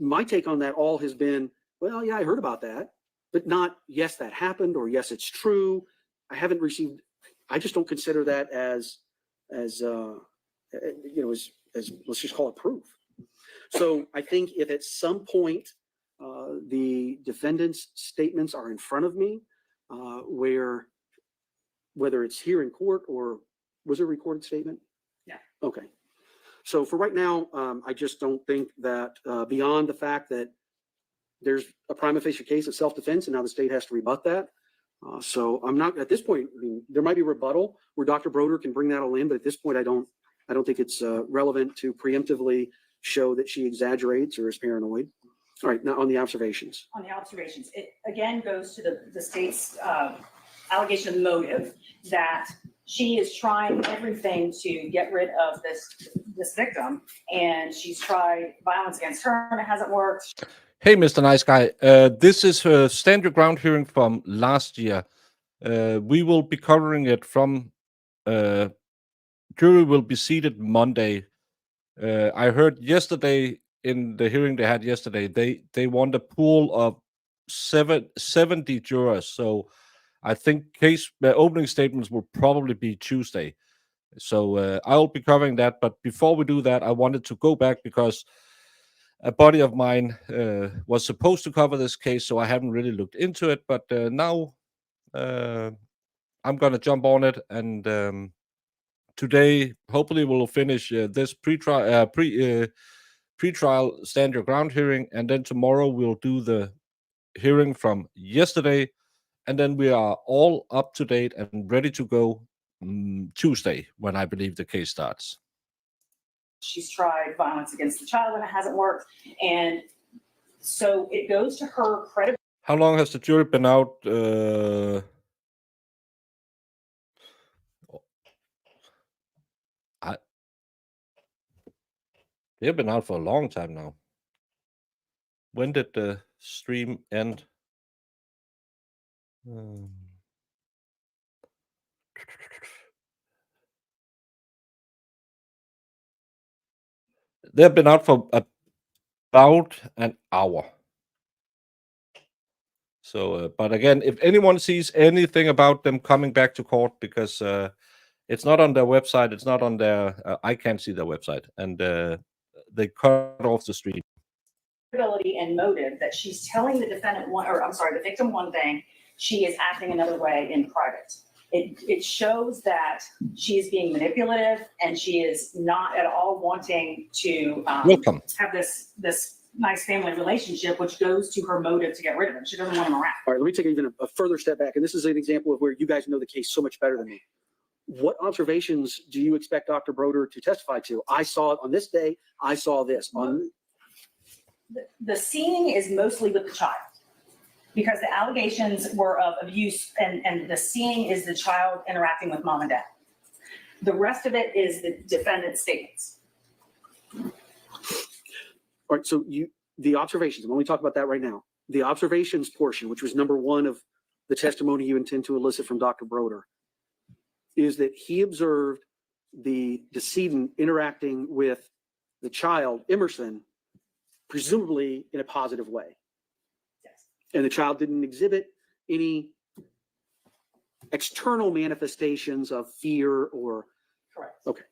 M: my take on that all has been, well, yeah, I heard about that, but not, yes, that happened, or yes, it's true. I just don't consider that as let's just call it proof. So I think if at some point the defendant's statements are in front of me, whether it's here in court or was it a recorded statement?
H: Yeah.
M: Okay. So for right now, I just don't think that beyond the fact that there's a prima facie case of self-defense and now the state has to rebut that. So I'm not at this point. I mean, there might be rebuttal where Dr. Broder can bring that all in, but at this point, I don't think it's relevant to preemptively show that she exaggerates or is paranoid. All right, now on the observations.
H: On the observations, it again goes to the state's allegation of motive that she is trying everything to get rid of this victim, and she's tried violence against her and it hasn't worked.
B: Hey, Mr. Nice Guy. This is her stand your ground hearing from last year. We will be covering it from jury will be seated Monday. I heard yesterday in the hearing they had yesterday, they want a pool of 70 jurors. So I think opening statements will probably be Tuesday. So I'll be covering that. But before we do that, I wanted to go back because a buddy of mine was supposed to cover this case, so I haven't really looked into it. But now I'm going to jump on it. And today, hopefully, we'll finish this pre-trial stand your ground hearing. And then tomorrow, we'll do the hearing from yesterday. And then we are all up to date and ready to go Tuesday, when I believe the case starts.
H: She's tried violence against the child and it hasn't worked. And so it goes to her credibility.
B: How long has the jury been out? They've been out for a long time now. When did the stream end? They've been out for about an hour. So, but again, if anyone sees anything about them coming back to court, because it's not on their website, it's not on their, I can't see their website, and they cut off the stream.
H: And motive that she's telling the defendant one, or I'm sorry, the victim one thing, she is acting another way in private. It shows that she is being manipulative and she is not at all wanting to have this nice family relationship, which goes to her motive to get rid of him. She doesn't want him around.
M: All right, let me take even a further step back. And this is an example of where you guys know the case so much better than me. What observations do you expect Dr. Broder to testify to? I saw it on this day. I saw this. On
H: the seeing is mostly with the child, because the allegations were of abuse, and the seeing is the child interacting with mom and dad. The rest of it is the defendant's statements.
M: All right, so the observations, I'm only talking about that right now. The observations portion, which was number one of the testimony you intend to elicit from Dr. Broder, is that he observed the decedent interacting with the child, Emerson, presumably in a positive way.
H: Yes.
M: And the child didn't exhibit any external manifestations of fear or.
H: Correct.
M: Okay.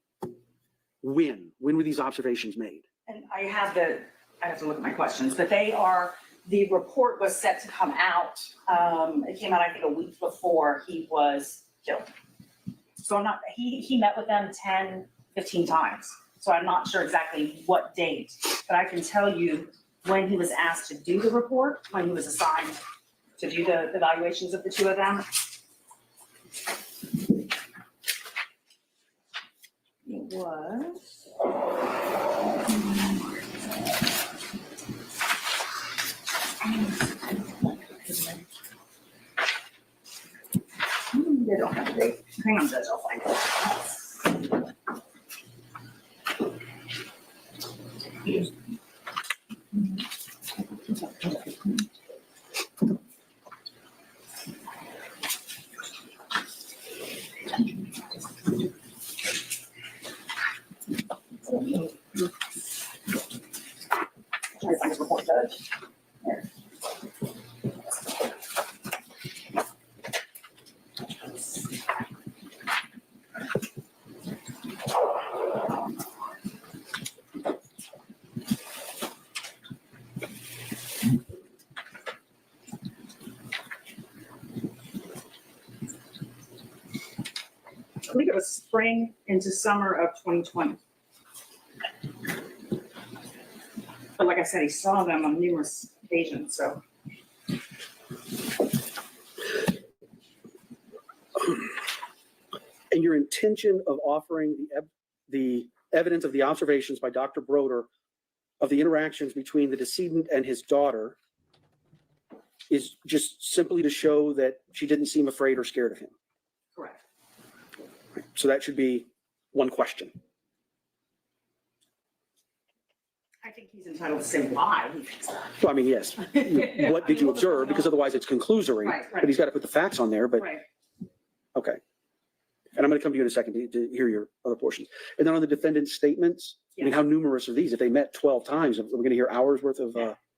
M: When were these observations made?
H: And I have to look at my questions, but the report was set to come out. It came out, I think, a week before he was killed. So he met with them 10, 15 times. So I'm not sure exactly what date, but I can tell you when he was asked to do the report, when he was assigned to do the evaluations of the two of them. It was. They don't have a date. Hang on, Judge, I'll find it. I believe it was spring into summer of 2020. But like I said, he saw them on numerous occasions, so.
M: And your intention of offering the evidence of the observations by Dr. Broder of the interactions between the decedent and his daughter is just simply to show that she didn't seem afraid or scared of him.
H: Correct.
M: So that should be one question.
H: I think he's entitled to say why.
M: Well, I mean, yes. What did you observe? Because otherwise it's conclusory.
H: Right.
M: But he's got to put the facts on there. But
H: Right.
M: okay. And I'm going to come to you in a second to hear your other portions. And then on the defendant's statements, I mean, how numerous are these? If they met 12 times, are we going to hear hours worth of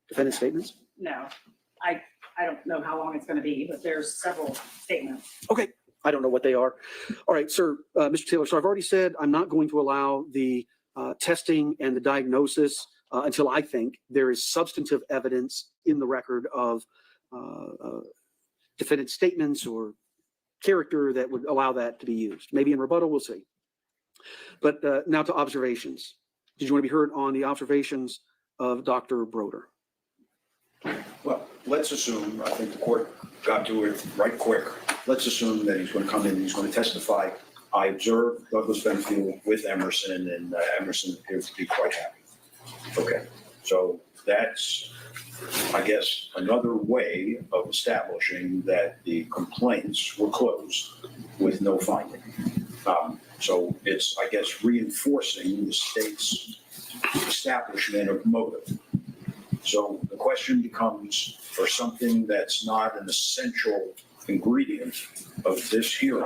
M: defendant statements?
H: No, I don't know how long it's going to be, but there's several statements.
M: Okay. I don't know what they are. All right, sir, Mr. Taylor, so I've already said I'm not going to allow the testing and the diagnosis until I think there is substantive evidence in the record of defendant statements or character that would allow that to be used. Maybe in rebuttal, we'll see. But now to observations. Did you want to be heard on the observations of Dr. Broder?
N: Well, let's assume, I think the court got to it right quick. Let's assume that he's going to come in and he's going to testify. I observed Douglas Benefield with Emerson, and Emerson appears to be quite happy. Okay, so that's, I guess, another way of establishing that the complaints were closed with no finding. So it's, I guess, reinforcing the state's establishment of motive. So the question becomes, for something that's not an essential ingredient of this hearing,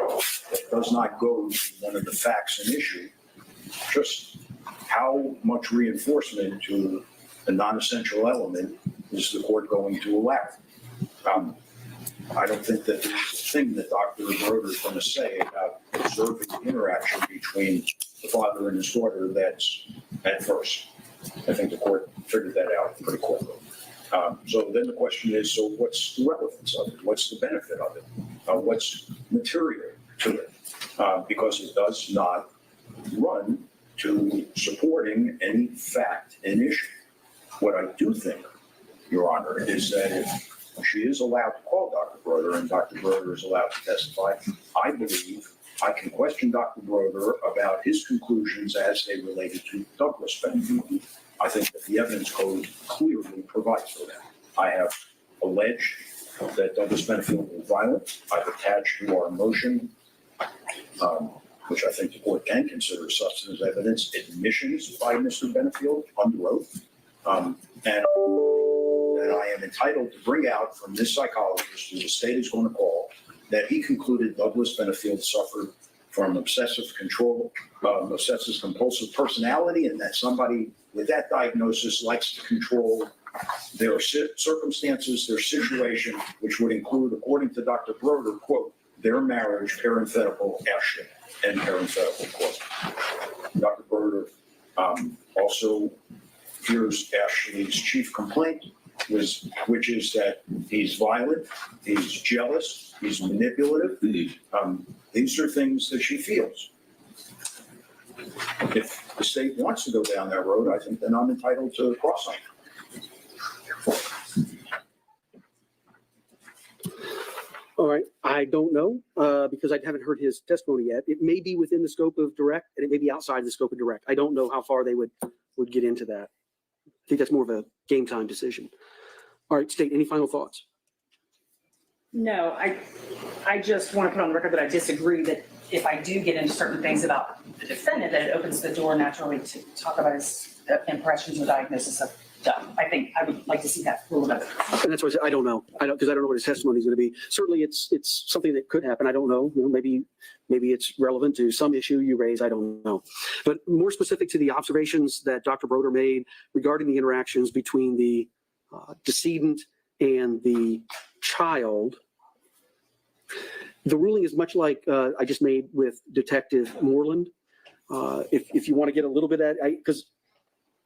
N: that does not go to one of the facts and issue, just how much reinforcement to a non-essential element is the court going to allow? I don't think that there's a thing that Dr. Broder is going to say about observing the interaction between the father and his daughter that's adverse. I think the court figured that out pretty quickly. So then the question is, so what's the relevance of it? What's the benefit of it? What's material to it? Because it does not run to supporting any fact and issue. What I do think, Your Honor, is that if she is allowed to call Dr. Broder and Dr. Broder is allowed to testify, I believe I can question Dr. Broder about his conclusions as they related to Douglas Benefield. I think that the evidence code clearly provides for that. I have alleged that Douglas Benefield was violent. I've attached to our motion, which I think the court can consider substantive evidence, admissions by Mr. Benefield under oath. And I am entitled to bring out from this psychologist who the state is going to call that he concluded Douglas Benefield suffered from obsessive compulsive personality, and that somebody with that diagnosis likes to control their circumstances, their situation, which would include, according to Dr. Broder, quote, their marriage, parenthetical, Ashley, end parenthetical, quote. Dr. Broder also hears Ashley's chief complaint, which is that he's violent, he's jealous, he's manipulative. These are things that she feels. If the state wants to go down that road, I think then I'm entitled to cross on it.
M: All right, I don't know because I haven't heard his testimony yet. It may be within the scope of direct, and it may be outside the scope of direct. I don't know how far they would get into that. I think that's more of a game time decision. All right, State, any final thoughts?
H: No, I just want to put on the record that I disagree that if I do get into certain things about the defendant, that it opens the door naturally to talk about his impressions or diagnosis of dumb. I think I would like to see that rule of evidence. And
M: that's why I said I don't know. Because I don't know what his testimony is going to be. Certainly, it's something that could happen. I don't know. Maybe it's relevant to some issue you raise. I don't know. But more specific to the observations that Dr. Broder made regarding the interactions between the decedent and the child, the ruling is much like I just made with Detective Moreland. If you want to get a little bit at, because,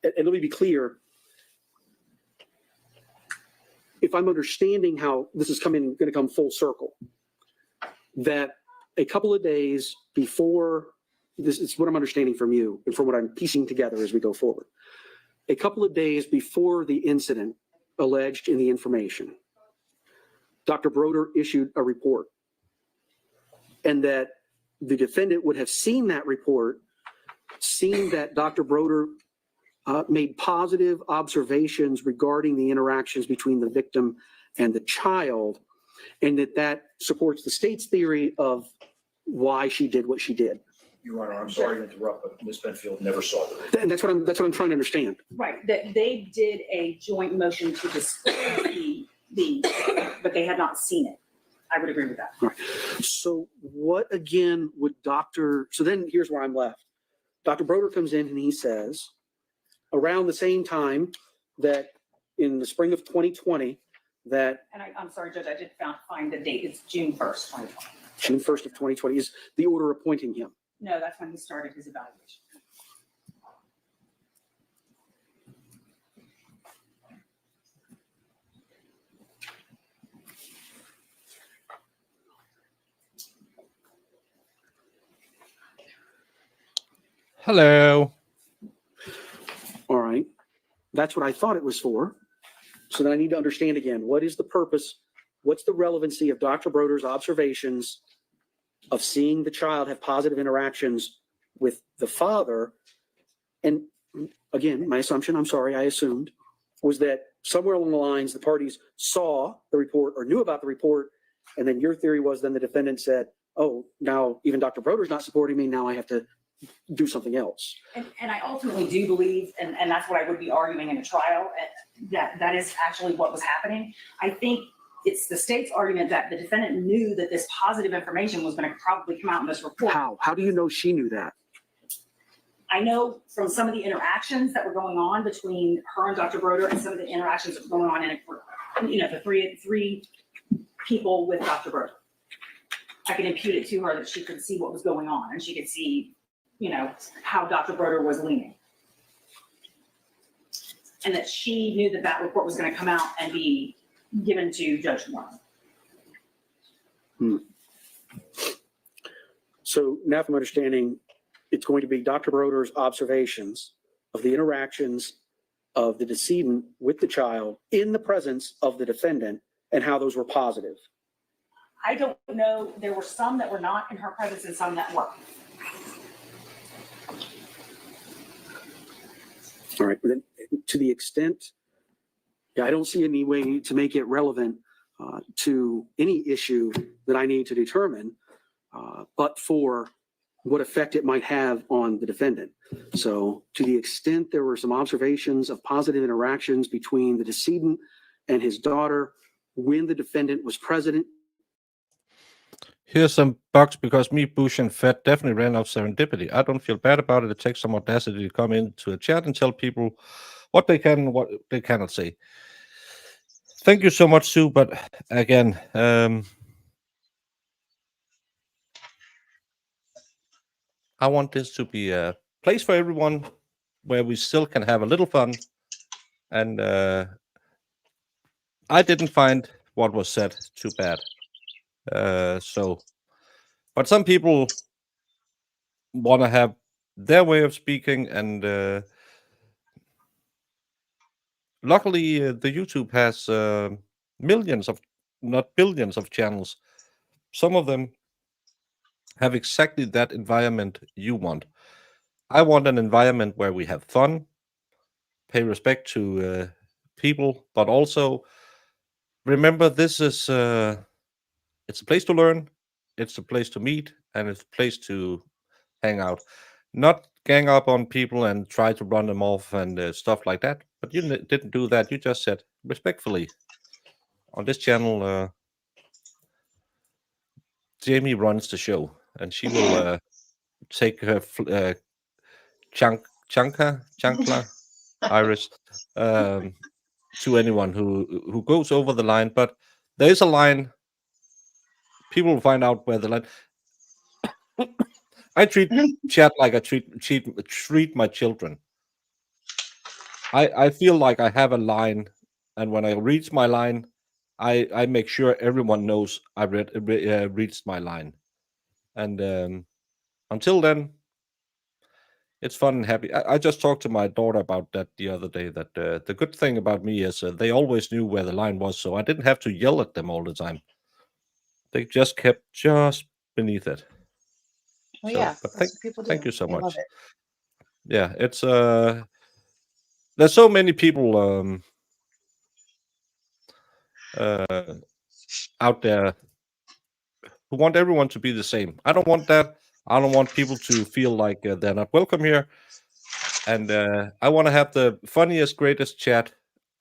M: and let me be clear, if I'm understanding how this is going to come full circle, that a couple of days before, this is what I'm understanding from you and from what I'm piecing together as we go forward. A couple of days before the incident alleged in the information, Dr. Broder issued a report, and that the defendant would have seen that report, seen that Dr. Broder made positive observations regarding the interactions between the victim and the child, and that supports the state's theory of why she did what she did.
N: Your Honor, I'm sorry to interrupt, but Ms. Benefield never saw the.
M: And that's what I'm trying to understand.
H: Right, that they did a joint motion to disclose but they had not seen it. I would agree with that.
M: All right. So what again would so then here's where I'm left. Dr. Broder comes in and he says, around the same time that in the spring of 2020, that.
H: And I'm sorry, Judge, I did find the date. It's June 1st, 2020.
M: June 1st of 2020 is the order appointing him.
H: No, that's when he started his evaluation.
B: Hello.
M: All right. That's what I thought it was for. So then I need to understand again, what is the purpose? What's the relevancy of Dr. Broder's observations of seeing the child have positive interactions with the father? And again, my assumption, I'm sorry, I assumed, was that somewhere along the lines, the parties saw the report or knew about the report. And then your theory was then the defendant said, oh, now even Dr. Broder's not supporting me. Now I have to do something else.
H: And I ultimately do believe, and that's what I would be arguing in a trial, that is actually what was happening. I think it's the state's argument that the defendant knew that this positive information was going to probably come out in this report.
M: How? How do you know she knew that?
H: I know from some of the interactions that were going on between her and Dr. Broder and some of the interactions that were going on in a group, the three people with Dr. Broder. I could impute it to her that she could see what was going on and she could see, how Dr. Broder was leaning. And that she knew that that report was going to come out and be given to Judge Warren.
M: So now from understanding, it's going to be Dr. Broder's observations of the interactions of the decedent with the child in the presence of the defendant and how those were positive.
H: I don't know. There were some that were not in her presence and some that were.
M: All right. Then to the extent, I don't see any way to make it relevant to any issue that I need to determine, but for what effect it might have on the defendant. So to the extent there were some observations of positive interactions between the decedent and his daughter when the defendant was present.
B: Here's some bugs because me, Bush, and Fed definitely ran out of serendipity. I don't feel bad about it. It takes some audacity to come into a chat and tell people what they can and what they cannot say. Thank you so much, Sue. But again, I want this to be a place for everyone where we still can have a little fun. And I didn't find what was said too bad. But some people want to have their way of speaking, and luckily the YouTube has millions of, not billions of channels. Some of them have exactly that environment you want. I want an environment where we have fun, pay respect to people, but also remember this is it's a place to learn, it's a place to meet, and it's a place to hang out. Not gang up on people and try to run them off and stuff like that. But you didn't do that. You just said respectfully. On this channel, Jamie runs the show, and she will take her chancla Iris to anyone who goes over the line. But there is a line. People will find out where the line. I treat chat like I treat my children. I feel like I have a line, and when I reach my line, I make sure everyone knows I reached my line. And until then, it's fun and happy. I just talked to my daughter about that the other day, that the good thing about me is they always knew where the line was, so I didn't have to yell at them all the time. They just kept just beneath it.
C: Well,
B: So,
C: yeah,
B: but
C: that's what people do.
B: thank you so
C: They
B: much.
C: love it.
B: Yeah, it's there's so many people out there who want everyone to be the same. I don't want that. I don't want people to feel like they're not welcome here. And I want to have the funniest, greatest chat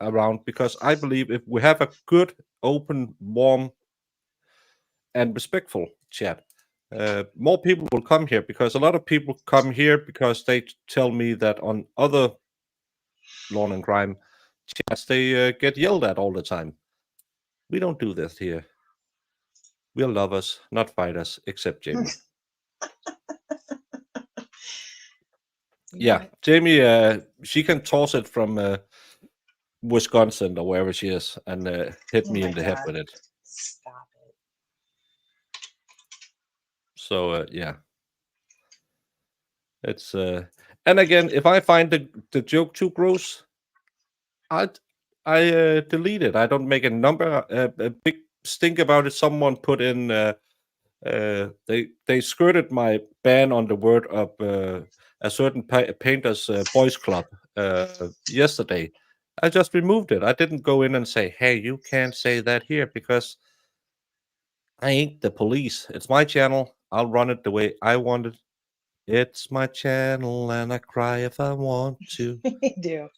B: around, because I believe if we have a good, open, warm, and respectful chat, more people will come here, because a lot of people come here because they tell me that on other law and crime chats they get yelled at all the time. We don't do this here. We're lovers, not fighters, except Jamie. Yeah, Jamie, she can toss it from Wisconsin or wherever she is and hit
C: Oh
B: me
C: my
B: in the head
C: God.
B: with it.
C: Stop it.
B: So yeah, it's and again, if I find the joke too gross, I delete it. I don't make a big stink about it. Someone put in they skirted my ban on the word of a certain painters boys club yesterday. I just removed it. I didn't go in and say, "Hey, you can't say that here," because I ain't the police. It's my channel. I'll run it the way I want it. It's my channel, and I cry if I want to.
C: I do.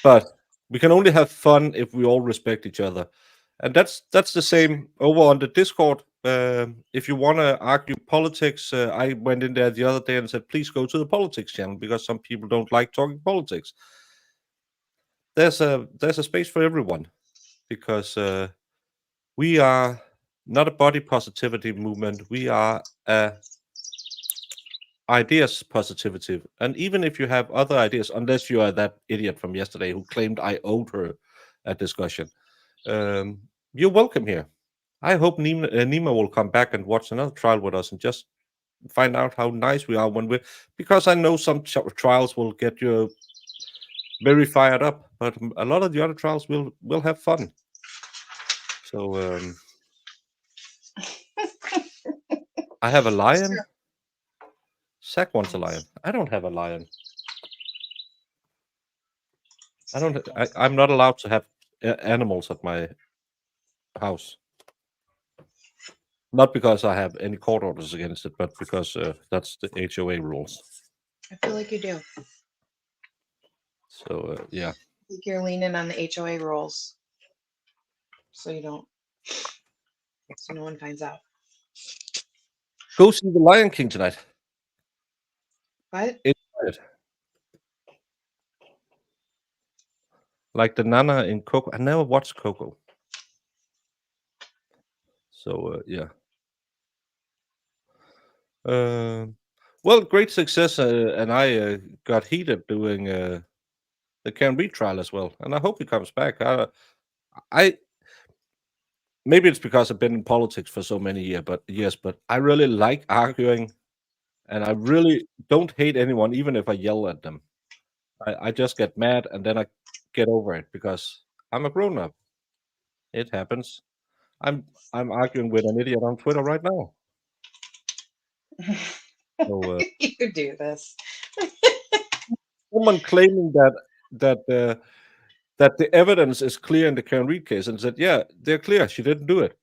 B: But we can only have fun if we all respect each other, and that's the same over on the Discord. If you want to argue politics, I went in there the other day and said, please go to the politics channel because some people don't like talking politics. There's a space for everyone because we are not a body positivity movement. We are a ideas positivity. And even if you have other ideas, unless you are that idiot from yesterday who claimed I owed her a discussion, you're welcome here. I hope Nima will come back and watch another trial with us and just find out how nice we are when we're, because I know some trials will get you very fired up, but a lot of the other trials will have fun. So I have a lion. Zach wants a lion. I don't have a lion. I'm not allowed to have animals at my house. Not because I have any court orders against it, but because that's the HOA rules.
C: I feel like you do.
B: So yeah.
C: I think you're leaning on the HOA rules, so you don't, so no one finds out.
B: Go see The Lion King tonight.
C: What?
B: Like the Nana in Coco. I never watched Coco. So yeah. Well, great success, and I got heated doing the Can Read trial as well, and I hope he comes back. I maybe it's because I've been in politics for so many years, but I really like arguing, and I really don't hate anyone, even if I yell at them. I just get mad, and then I get over it because I'm a grown up. It happens. I'm arguing with an idiot on Twitter right now. So,
C: You do this.
B: someone claiming that the evidence is clear in the Karen Reed case, and said, "Yeah, they're clear. She didn't do it."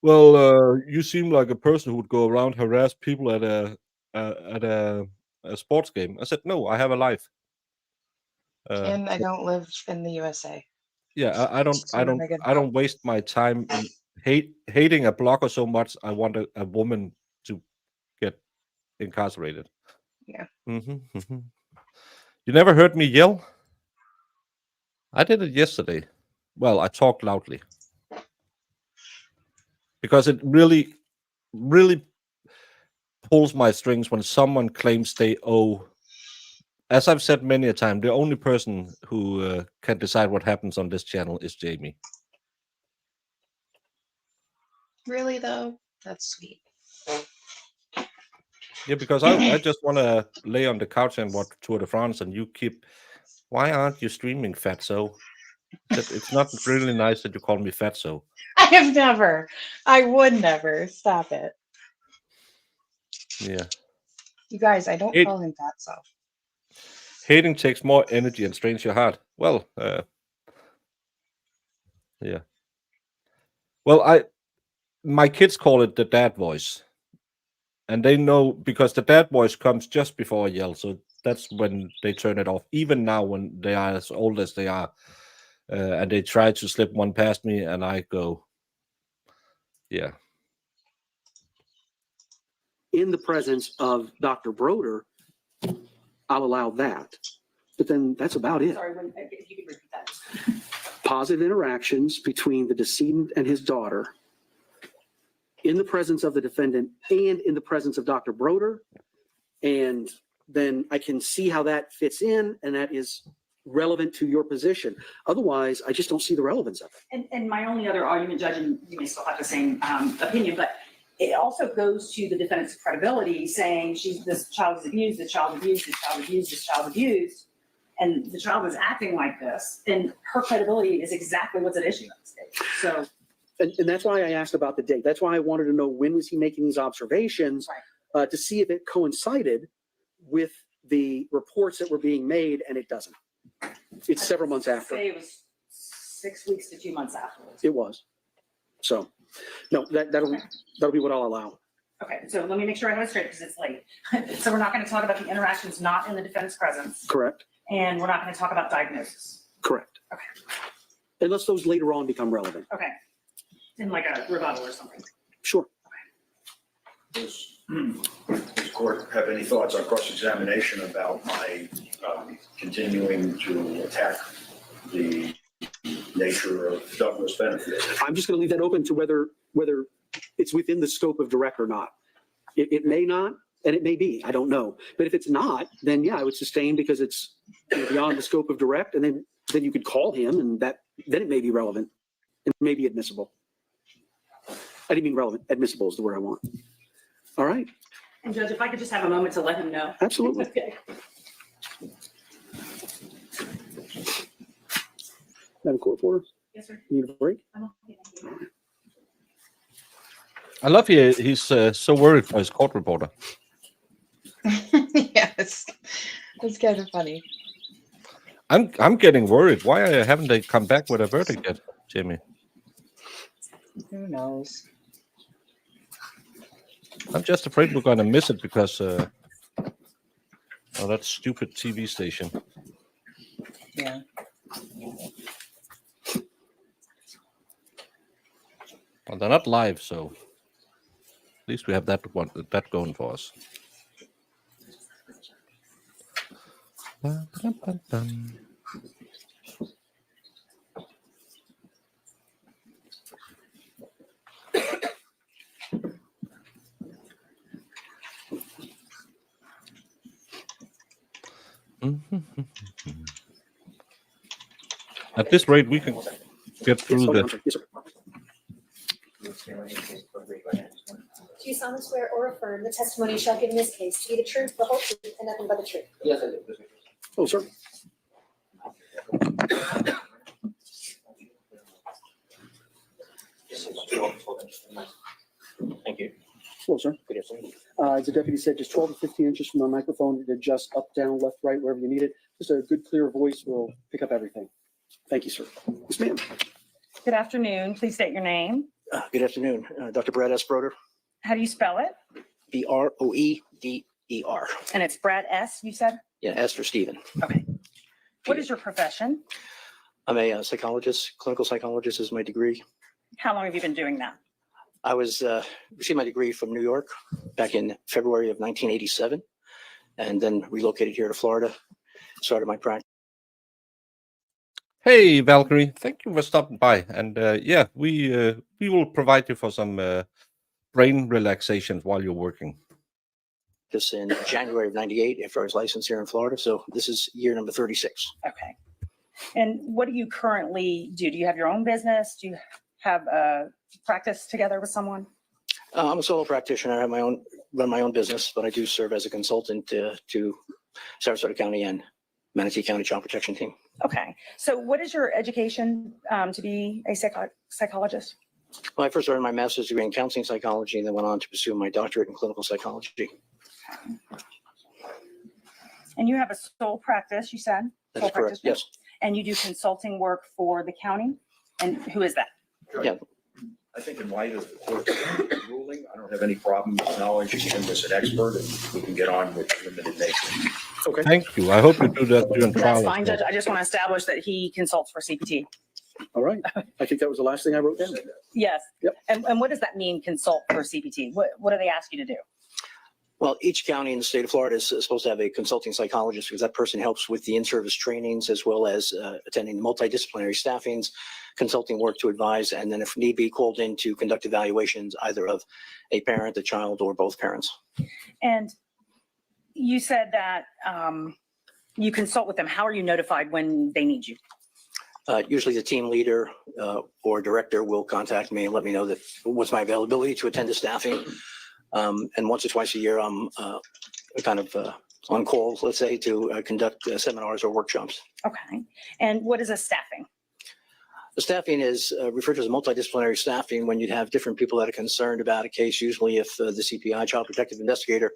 B: Well, you seem like a person who would go around harass people at a sports game. I said, "No, I have a life."
C: And I don't live in the USA.
B: Yeah, I
C: So I'm a good
B: don't waste my time in hating a blogger so much. I want a woman to get incarcerated.
C: Yeah.
B: You never heard me yell? I did it yesterday. Well, I talked loudly because it really, really pulls my strings when someone claims they owe. As I've said many a time, the only person who can decide what happens on this channel is Jamie.
C: Really though? That's sweet.
B: Yeah, because I just want to lay on the couch and watch Tour de France, and you keep. Why aren't you streaming, Fatso? It's not really nice that you call me Fatso.
C: I have never. I would never. Stop it.
B: Yeah.
C: You guys, I don't call him Fatso.
B: Hating takes more energy and strains your heart. Well, yeah. Well, my kids call it the dad voice. And they know because the dad voice comes just before I yell. So that's when they turn it off. Even now, when they are as old as they are, and they try to slip one past me, and I go, yeah.
M: In the presence of Dr. Broder, I'll allow that. But then that's about it.
H: Sorry, if you could repeat that.
M: Positive interactions between the decedent and his daughter in the presence of the defendant and in the presence of Dr. Broder. And then I can see how that fits in, and that is relevant to your position. Otherwise, I just don't see the relevance of it.
H: And my only other argument, Judge, and you may still have the same opinion, but it also goes to the defendant's credibility, saying this child is abused, this child abused, this child abused, this child abused, and the child is acting like this, then her credibility is exactly what's at issue in this case. So.
M: And that's why I asked about the date. That's why I wanted to know when was he making these observations, to see if it coincided with the reports that were being made, and it doesn't. It's several months after.
H: Say it was 6 weeks to 2 months afterwards.
M: It was. So, no, that'll be what I'll allow.
H: Okay, so let me make sure I have it straight because it's late. So we're not going to talk about the interactions not in the defendant's presence.
M: Correct.
H: And we're not going to talk about diagnosis.
M: Correct.
H: Okay.
M: Unless those later on become relevant.
H: Okay. In like a rebuttal or something.
M: Sure.
N: Does the court have any thoughts on cross-examination about my continuing to attack the nature of Douglas Benefield?
M: I'm just going to leave that open to whether it's within the scope of direct or not. It may not, and it may be. I don't know. But if it's not, then yeah, I would sustain because it's beyond the scope of direct, and then you could call him, and then it may be relevant. It may be admissible. I didn't mean relevant. Admissible is the word I want. All right.
H: And Judge, if I could just have a moment to let him know.
M: Absolutely.
H: Okay.
M: Madam Court Reporter?
H: Yes, sir.
M: Need a break?
B: I love he's so worried for his court reporter.
C: Yes, it's kind of funny.
B: I'm getting worried. Why haven't they come back with a verdict yet, Jimmy?
C: Who knows?
B: I'm just afraid we're going to miss it because that stupid TV station.
C: Yeah.
B: Well, they're not live, so at least we have that going for us. At this rate, we can get through the.
O: Do you solemnly swear or affirm the testimony you shall give in this case to be the truth, the whole truth, and nothing but the truth?
M: Yes, I do. Oh, sir.
P: Thank you.
M: Hello, sir.
P: Good afternoon.
M: As the deputy said, just 12 to 15 inches from the microphone to adjust up, down, left, right, wherever you need it. Just a good, clear voice will pick up everything. Thank you, sir. Yes, ma'am.
H: Good afternoon. Please state your name.
P: Good afternoon, Dr. Brad S. Broder,
H: How do you spell it?
P: Broeder.
H: And it's Brad S., you said?
P: Yeah, S for Stephen.
H: Okay. What is your profession?
P: I'm a psychologist. Clinical psychologist is my degree.
H: How long have you been doing that?
P: I received my degree from New York back in February of 1987, and then relocated here to Florida. Started my practice.
B: Hey, Valkyrie, thank you for stopping by. And yeah, we will provide you for some brain relaxation while you're working.
P: This in January of 98 after I was licensed here in Florida. So this is year number 36.
H: Okay. And what do you currently do? Do you have your own business? Do you have a practice together with someone?
P: I'm a solo practitioner. I have run my own business, but I do serve as a consultant to Sarasota County and Manatee County Child Protection Team.
H: Okay. So what is your education to be a psychologist?
P: Well, I first earned my master's degree in counseling psychology and then went on to pursue my doctorate in clinical psychology.
H: And you have a sole practice, you said?
P: That
H: Sole
P: is correct,
H: practitioner?
P: yes.
H: And you do consulting work for the county? And who is that?
P: Yeah.
N: I think in light of the court's ruling, I don't have any problem acknowledging him as an expert, and we can get on with limited nature.
M: Okay.
B: Thank you. I hope you do that during trial.
H: That's
B: as
H: fine,
B: well.
H: Judge. I just want to establish that he consults for CPT.
M: All right. I think that was the last thing I wrote down.
H: Yes.
M: Yep.
H: And what does that mean, consult for CPT? What do they ask you to do?
P: Well, each county in the state of Florida is supposed to have a consulting psychologist because that person helps with the in-service trainings as well as attending the multidisciplinary staffings, consulting work to advise, and then if need be, called in to conduct evaluations either of a parent, a child, or both parents.
H: And you said that you consult with them. How are you notified when they need you?
P: Usually the team leader or director will contact me and let me know that what's my availability to attend the staffing. And once or twice a year, I'm kind of on call, let's say, to conduct seminars or workshops.
H: Okay. And what is a staffing?
P: The staffing is referred to as multidisciplinary staffing when you have different people that are concerned about a case. Usually if the CPI, Child Protective Investigator,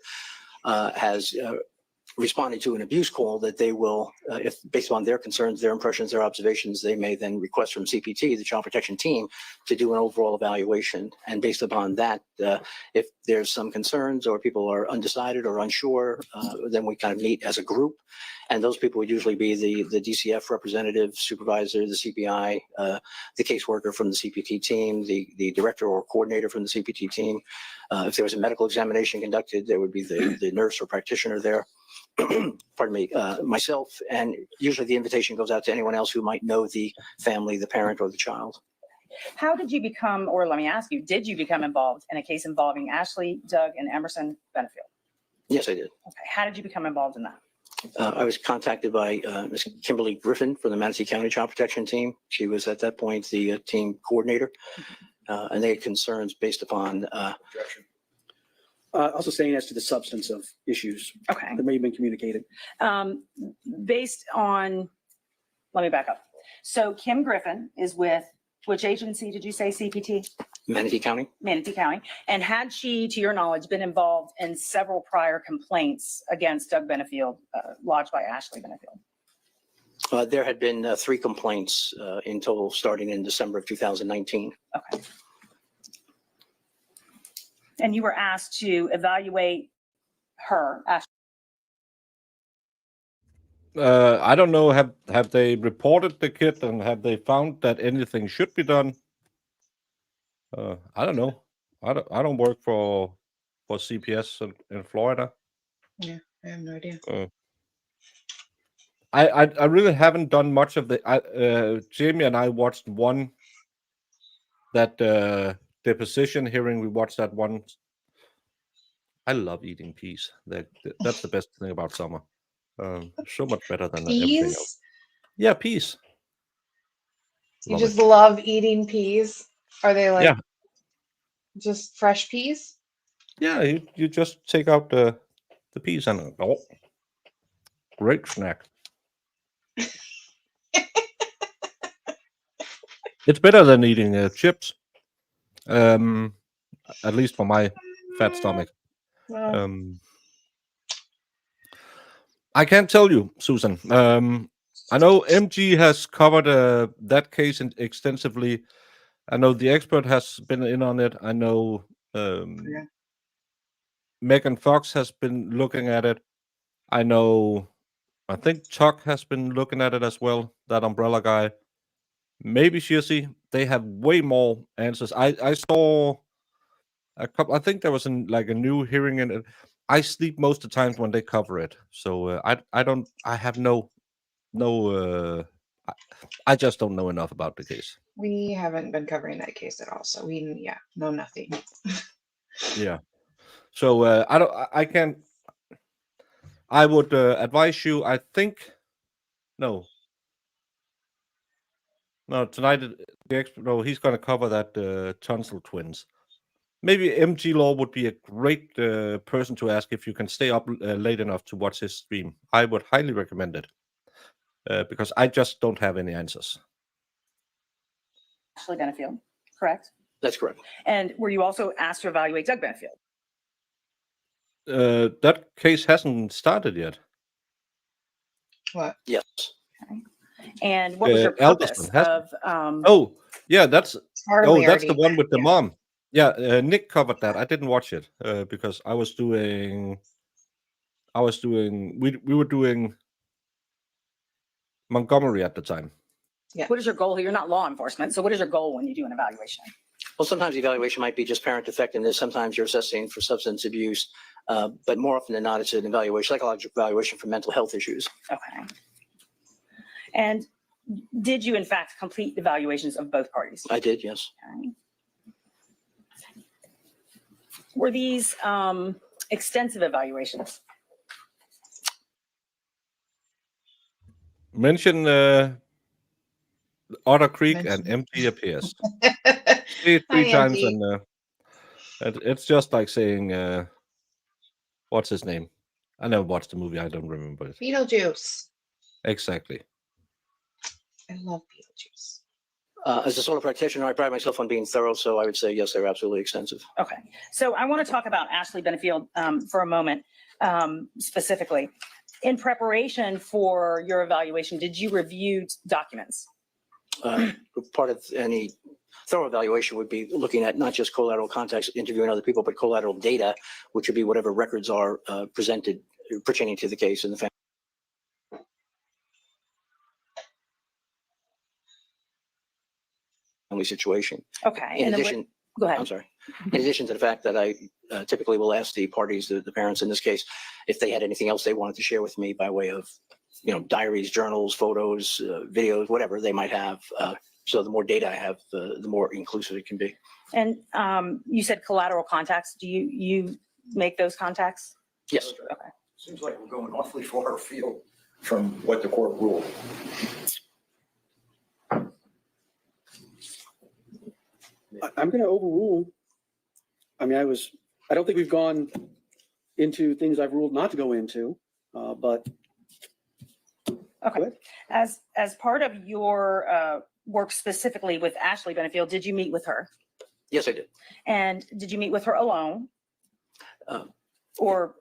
P: has responded to an abuse call, that they will, if based on their concerns, their impressions, their observations, they may then request from CPT, the Child Protection Team, to do an overall evaluation. And based upon that, if there's some concerns or people are undecided or unsure, then we kind of meet as a group. And those people would usually be the DCF representative, supervisor, the CPI, the caseworker from the CPT team, the director or coordinator from the CPT team. If there was a medical examination conducted, there would be the nurse or practitioner there. Pardon me, myself, and usually the invitation goes out to anyone else who might know the family, the parent, or the child.
H: How did you become, or let me ask you, did you become involved in a case involving Ashley, Doug, and Emerson Benefield?
P: Yes, I did.
H: Okay. How did you become involved in that?
P: I was contacted by Ms. Kimberly Griffin from the Manatee County Child Protection Team. She was at that point the team coordinator, and they had concerns based upon.
M: Also saying as to the substance of issues
H: Okay.
M: that may have been communicated.
H: Based on, let me back up. So Kim Griffin is with, which agency did you say, CPT?
P: Manatee County.
H: Manatee County. And had she, to your knowledge, been involved in several prior complaints against Doug Benefield, lodged by Ashley Benefield?
P: There had been 3 complaints in total starting in December of 2019.
H: Okay. And you were asked to evaluate her, Ashley.
B: I don't know. Have they reported the kid and have they found that anything should be done? I don't know. I don't work for CPS in Florida.
C: Yeah, I have no idea.
B: I really haven't done much of the. Jamie and I watched one that deposition hearing. We watched that one. I love eating peas. That's the best thing about summer. So much better than everything else.
C: Peas?
B: Yeah, peas.
C: You
B: Love
C: just
B: it.
C: love eating peas? Are they like
B: Yeah.
C: just fresh peas?
B: Yeah, you just take out the peas and great snack. It's better than eating chips. At least for my fat stomach.
C: Well,
B: I can't tell you, Susan. I know MG has covered that case extensively. I know the expert has been in on it. I know Megan Fox has been looking at it. I think Chuck has been looking at it as well, that umbrella guy. Maybe Shirsi. They have way more answers. I saw a couple. I think there was a new hearing in it. I sleep most of the times when they cover it, so I don't. I have no. I just don't know enough about the case.
C: we haven't been covering that case at all, so we know nothing.
B: Yeah. So I don't. I can't. I would advise you. I think no. Tonight the expert. No, he's going to cover that tonsil twins. Maybe MG Law would be a great person to ask if you can stay up late enough to watch his stream. I would highly recommend it because I just don't have any answers.
H: Ashley Benefield, correct?
P: That's correct.
H: And were you also asked to evaluate Doug Benefield?
B: That case hasn't started yet.
C: What?
P: Yes.
H: Okay. And what was your purpose of?
B: Oh, yeah, that's
C: Hardly
B: that's the
C: already.
B: one with the mom. Yeah, Nick covered that. I didn't watch it because we were doing Montgomery at the time.
H: Yeah. What is your goal here? You're not law enforcement, so what is your goal when you do an evaluation?
P: Well, sometimes the evaluation might be just parent effectiveness. Sometimes you're assessing for substance abuse. But more often than not, it's an evaluation, psychological evaluation for mental health issues.
H: Okay. And did you in fact complete evaluations of both parties?
P: I did, yes.
H: Okay. Were these extensive evaluations?
B: Mention Otter Creek and empty appears. Three
C: Hi,
B: times,
C: Auntie.
B: and it's just like saying, what's his name? I never watched the movie. I don't remember it.
C: Beetlejuice.
B: Exactly.
C: I love Beetlejuice.
P: As a solo practitioner, I pride myself on being thorough, so I would say yes, they're absolutely extensive.
H: Okay, so I want to talk about Ashley Benefield for a moment, specifically. In preparation for your evaluation, did you review documents?
P: Part of any thorough evaluation would be looking at not just collateral contacts, interviewing other people, but collateral data, which would be whatever records are presented pertaining to the case and the family situation.
H: Okay.
P: In
H: and then
P: addition,
H: go ahead.
P: I'm sorry. In addition to the fact that I typically will ask the parties, the parents in this case, if they had anything else they wanted to share with me by way of, diaries, journals, photos, videos, whatever they might have. So the more data I have, the more inclusive it can be.
H: And you said collateral contacts. Do you make those contacts?
P: Yes.
H: Okay.
N: Seems like we're going awfully far afield from what the court ruled.
M: I'm going to overrule. I mean, I don't think we've gone into things I've ruled not to go into, but.
H: Okay. As part of your work specifically with Ashley Benefield, did you meet with her?
P: Yes, I did.
H: And did you meet with her alone or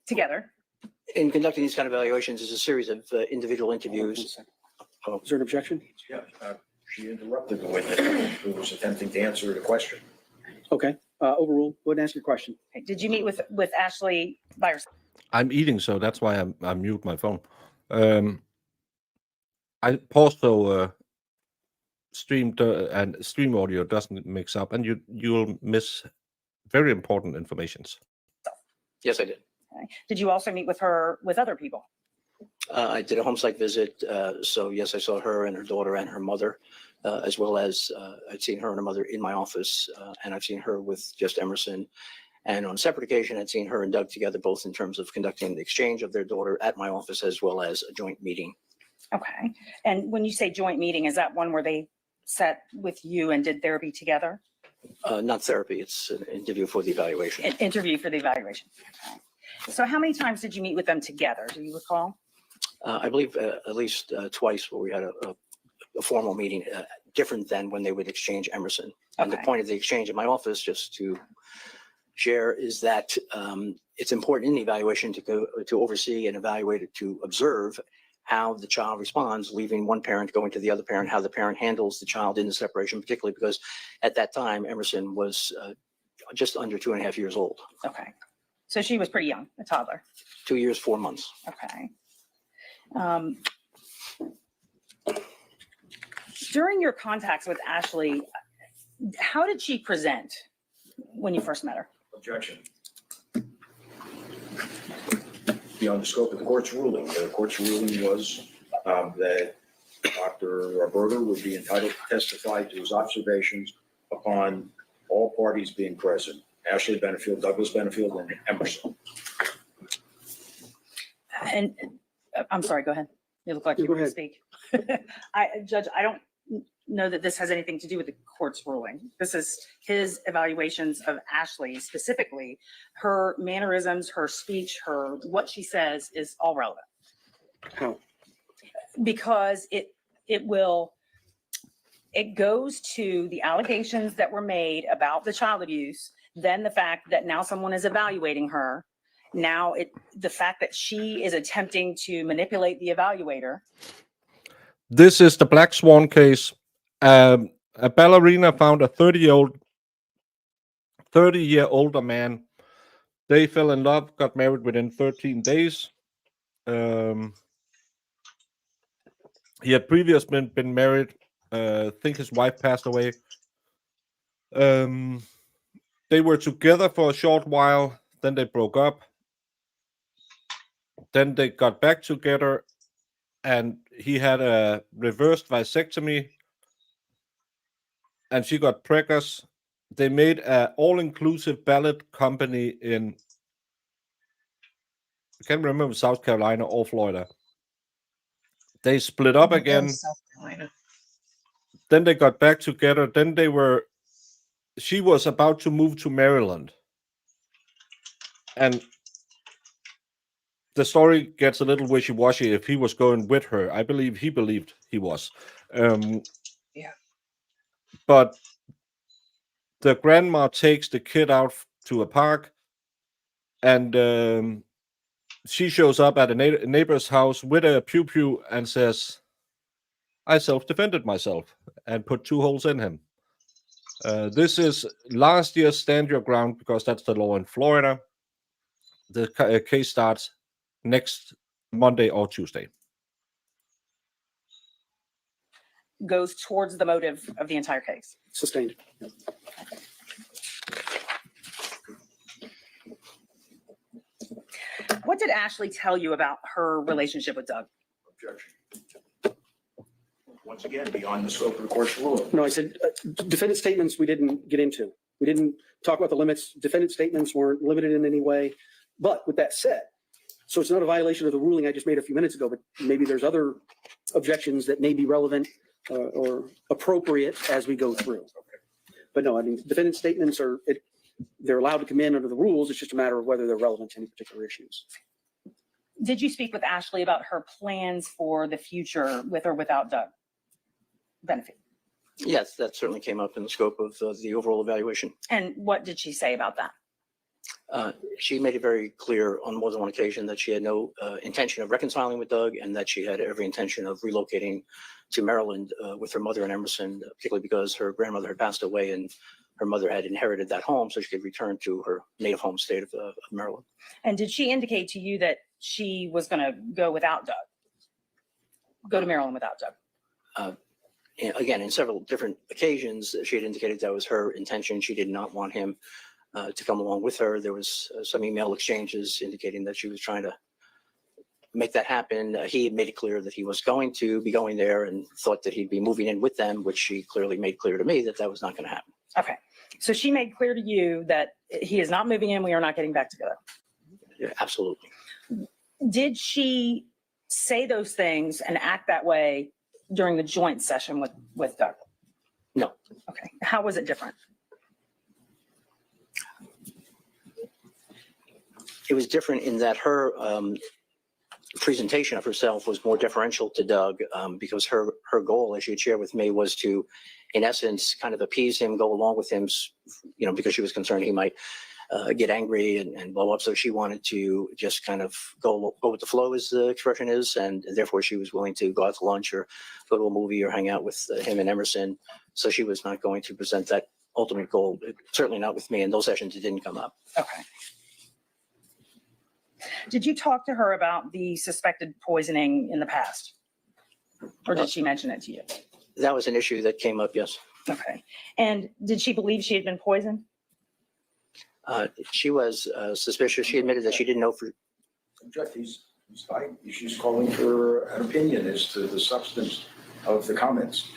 H: together?
P: In conducting these kind of evaluations, is a series of individual interviews.
M: Is there an objection?
N: Yeah, she interrupted the witness who was attempting to answer the question.
M: Okay, overrule. Go ahead and ask your question.
H: Okay. Did you meet with Ashley by herself?
B: I'm eating, so that's why I mute my phone. I paused so stream audio doesn't mix up, and you'll miss very important informations.
P: Yes, I did.
H: Okay. Did you also meet with her with other people?
P: I did a home site visit. So yes, I saw her and her daughter and her mother, as well as I'd seen her and her mother in my office, and I've seen her with just Emerson. And on a separate occasion, I'd seen her and Doug together, both in terms of conducting the exchange of their daughter at my office, as well as a joint meeting.
H: Okay. And when you say joint meeting, is that one where they sat with you and did therapy together?
P: Not therapy. It's an interview for the evaluation.
H: An interview for the evaluation. Okay. So how many times did you meet with them together? Do you recall?
P: I believe at least twice where we had a formal meeting, different than when they would exchange Emerson. And the
H: Okay.
P: point of the exchange in my office, just to share, is that it's important in the evaluation to oversee and evaluate, to observe how the child responds, leaving one parent, going to the other parent, how the parent handles the child in the separation, particularly because at that time, Emerson was just under 2.5 years old.
H: Okay. So she was pretty young, a toddler.
P: 2 years, 4 months.
H: Okay. During your contacts with Ashley, how did she present when you first met her?
N: Objection. Beyond the scope of the court's ruling. The court's ruling was that Dr. Berger would be entitled to testify to his observations upon all parties being present. Ashley Benefield, Douglas Benefield, and Emerson.
H: And I'm sorry, go ahead. You look like you
M: Go
H: want to
M: ahead.
H: speak. Judge, I don't know that this has anything to do with the court's ruling. This is his evaluations of Ashley specifically. Her mannerisms, her speech, what she says is all relevant.
M: How?
H: Because it goes to the allegations that were made about the child abuse, then the fact that now someone is evaluating her. Now the fact that she is attempting to manipulate the evaluator.
B: This is the Black Swan case. A ballerina found a 30-year older man. They fell in love, got married within 13 days. He had previously been married. I think his wife passed away. They were together for a short while. then they broke up. Then they got back together, and he had a reversed vasectomy, and she got preggers. They made an all-inclusive ballot company in, I can't remember, South Carolina or Florida. They split up again.
C: South Carolina.
B: Then they got back together. Then she was about to move to Maryland. And the story gets a little wishy-washy if he was going with her. I believe he believed he was.
C: Yeah.
B: But the grandma takes the kid out to a park, and she shows up at a neighbor's house with a pew-pew and says, I self-defended myself, and put 2 holes in him. This is last year's Stand Your Ground, because that's the law in Florida. The case starts next Monday or Tuesday.
H: Goes towards the motive of the entire case.
M: Sustained.
H: What did Ashley tell you about her relationship with Doug?
N: Objection. Once again, beyond the scope of the court's ruling.
M: No, I said defendant statements we didn't get into. We didn't talk about the limits. Defendant statements weren't limited in any way. But with that said, so it's not a violation of the ruling I just made a few minutes ago, but maybe there's other objections that may be relevant or appropriate as we go through. But no, I mean, defendant statements they're allowed to come in under the rules. It's just a matter of whether they're relevant to any particular issues.
H: Did you speak with Ashley about her plans for the future with or without Doug Benefield?
P: Yes, that certainly came up in the scope of the overall evaluation.
H: And what did she say about that?
P: She made it very clear on more than one occasion that she had no intention of reconciling with Doug, and that she had every intention of relocating to Maryland with her mother in Emerson, particularly because her grandmother had passed away and her mother had inherited that home, so she could return to her native home state of Maryland.
H: And did she indicate to you that she was going to go without Doug? Go to Maryland without Doug?
P: Again, in several different occasions, she had indicated that was her intention. She did not want him to come along with her. There was some email exchanges indicating that she was trying to make that happen. He had made it clear that he was going to be going there and thought that he'd be moving in with them, which she clearly made clear to me that that was not going to happen.
H: Okay. So she made clear to you that he is not moving in. We are not getting back together.
P: Yeah, absolutely.
H: Did she say those things and act that way during the joint session with Doug?
P: No.
H: Okay. How was it different?
P: It was different in that her presentation of herself was more deferential to Doug, because her goal, as she had shared with me, was to, in essence, kind of appease him, go along with him, because she was concerned he might get angry and blow up. So she wanted to just kind of go with the flow, as the expression is, and therefore she was willing to go out to lunch or go to a movie or hang out with him and Emerson. So she was not going to present that ultimate goal, certainly not with me. In those sessions, it didn't come up.
H: Okay. Did you talk to her about the suspected poisoning in the past? Or did she mention it to you?
P: That was an issue that came up, yes.
H: Okay. And did she believe she had been poisoned?
P: She was suspicious. She admitted that she didn't know for.
N: Object, she's calling for an opinion as to the substance of the comments.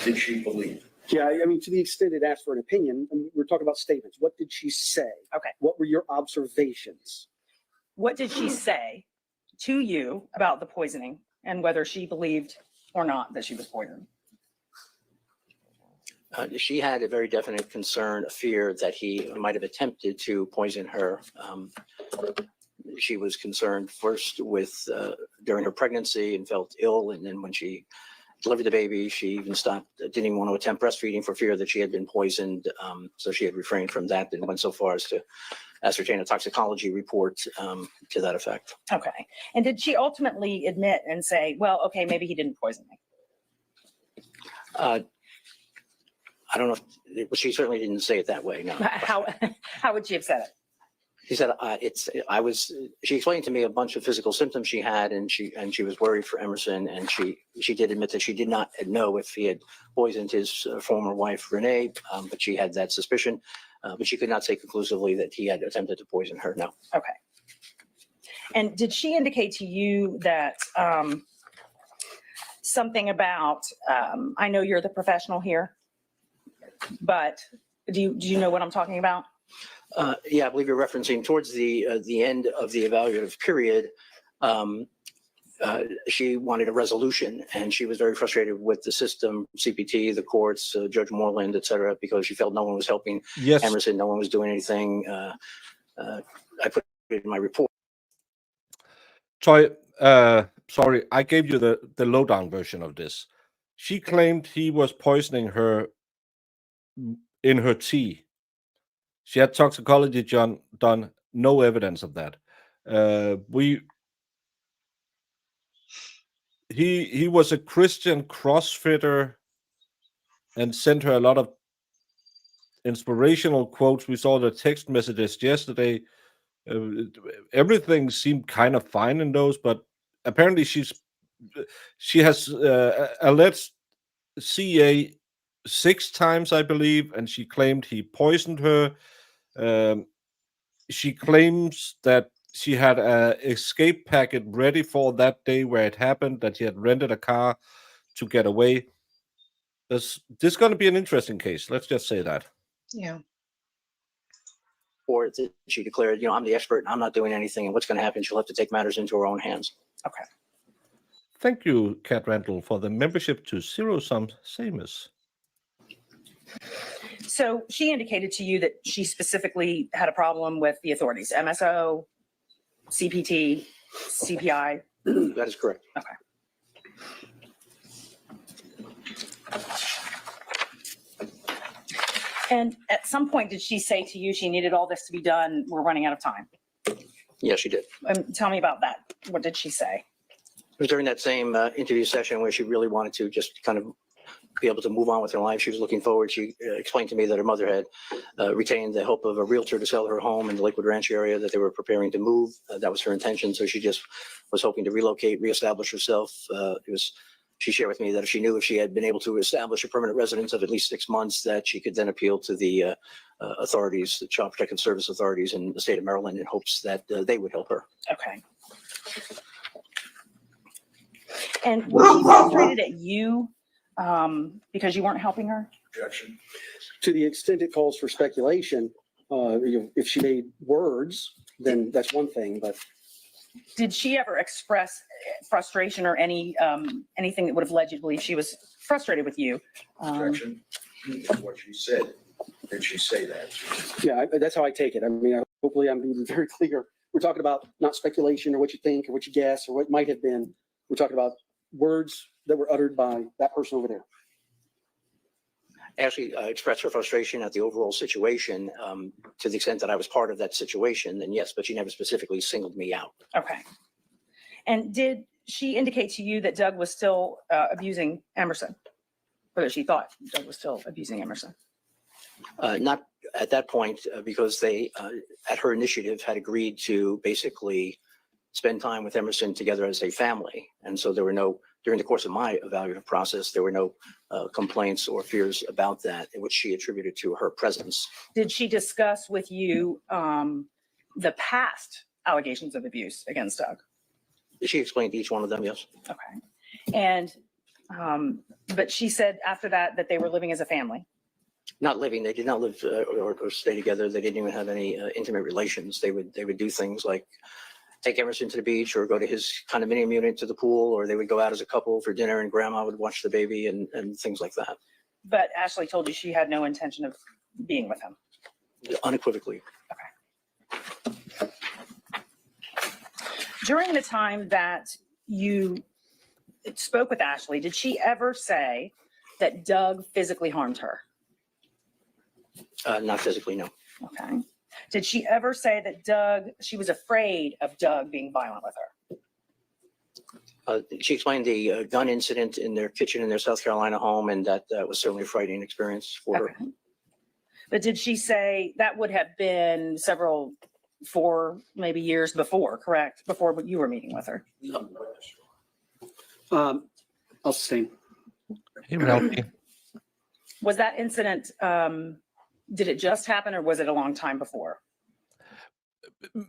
N: Did she believe?
M: Yeah, I mean, to the extent it asked for an opinion, I mean, we're talking about statements. What did she say?
H: Okay.
M: What were your observations?
H: What did she say to you about the poisoning and whether she believed or not that she was poisoned?
P: She had a very definite concern, a fear that he might have attempted to poison her. She was concerned first with during her pregnancy and felt ill, and then when she delivered the baby, she even stopped, didn't even want to attempt breastfeeding for fear that she had been poisoned. So she had refrained from that and went so far as to ascertain a toxicology report to that effect.
H: Okay. And did she ultimately admit and say, well, okay, maybe he didn't poison me?
P: I don't know if she certainly didn't say it that way. No.
H: How would she have said it?
P: She said, she explained to me a bunch of physical symptoms she had, and she was worried for Emerson, and she did admit that she did not know if he had poisoned his former wife, Renee, but she had that suspicion. But she could not say conclusively that he had attempted to poison her, no.
H: Okay. And did she indicate to you that something about, I know you're the professional here, but do you know what I'm talking about?
P: Yeah, I believe you're referencing towards the end of the evaluative period. She wanted a resolution, and she was very frustrated with the system, CPT, the courts, Judge Moreland, et cetera, because she felt no one was helping
B: Yes.
P: Emerson, no one was doing anything. I put it in my report.
B: Troy, sorry, I gave you the lowdown version of this. She claimed he was poisoning her in her tea. She had toxicology done, no evidence of that. He was a Christian CrossFitter and sent her a lot of inspirational quotes. We saw the text messages yesterday. Everything seemed kind of fine in those, but apparently she has alleged CA 6 times, I believe, and she claimed he poisoned her. She claims that she had an escape packet ready for that day where it happened, that she had rented a car to get away. This is going to be an interesting case. Let's just say that.
C: Yeah.
P: Or she declared, I'm the expert, I'm not doing anything, and what's going to happen? She'll have to take matters into her own hands.
H: Okay.
B: Thank you, Kat Randall, for the membership to Zero Sum Samus.
H: So she indicated to you that she specifically had a problem with the authorities, MSO, CPT, CPI.
P: That is correct.
H: Okay. And at some point, did she say to you she needed all this to be done? We're running out of time.
P: Yes, she did.
H: Tell me about that. What did she say?
P: It was during that same interview session where she really wanted to just kind of be able to move on with her life. She was looking forward. She explained to me that her mother had retained the help of a realtor to sell her home in the Lakewood Ranch area, that they were preparing to move. That was her intention. So she just was hoping to relocate, reestablish herself. She shared with me that if she had been able to establish a permanent residence of at least 6 months, that she could then appeal to the authorities, the Child Protective Service authorities in the state of Maryland, in hopes that they would help her.
H: Okay. And was she frustrated at you because you weren't helping her?
N: Objection.
M: To the extent it calls for speculation, if she made words, then that's one thing, but
H: Did she ever express frustration or anything that would have led you to believe she was frustrated with you?
N: Objection. What she said. Did she say that?
M: yeah, that's how I take it. I mean, hopefully I'm being very clear. We're talking about not speculation or what you think or what you guess or what might have been. We're talking about words that were uttered by that person over there.
P: Ashley expressed her frustration at the overall situation to the extent that I was part of that situation, then yes, but she never specifically singled me out.
H: Okay. And did she indicate to you that Doug was still abusing Emerson? Or that she thought Doug was still abusing Emerson?
P: Not at that point, because they, at her initiative, had agreed to basically spend time with Emerson together as a family. And so there were no, during the course of my evaluative process, there were no complaints or fears about that, which she attributed to her presence.
H: Did she discuss with you the past allegations of abuse against Doug?
P: She explained each one of them, yes.
H: Okay. And, but she said after that they were living as a family.
P: Not living, they did not live or stay together. They didn't even have any intimate relations. They would do things like take Emerson to the beach or go to his condominium unit to the pool, or they would go out as a couple for dinner and grandma would watch the baby and things like that.
H: But Ashley told you she had no intention of being with him.
P: Unequivocally.
H: Okay. During the time that you spoke with Ashley, did she ever say that Doug physically harmed her?
P: Not physically, no.
H: Okay. Did she ever say that she was afraid of Doug being violent with her?
P: She explained the gun incident in their kitchen in their South Carolina home, and that was certainly a frightening experience for her.
H: But did she say that would have been 4 maybe years before, correct? Before you were meeting with her?
M: I'll sustain.
B: He would help me.
H: Was that incident Did it just happen or was it a long time before?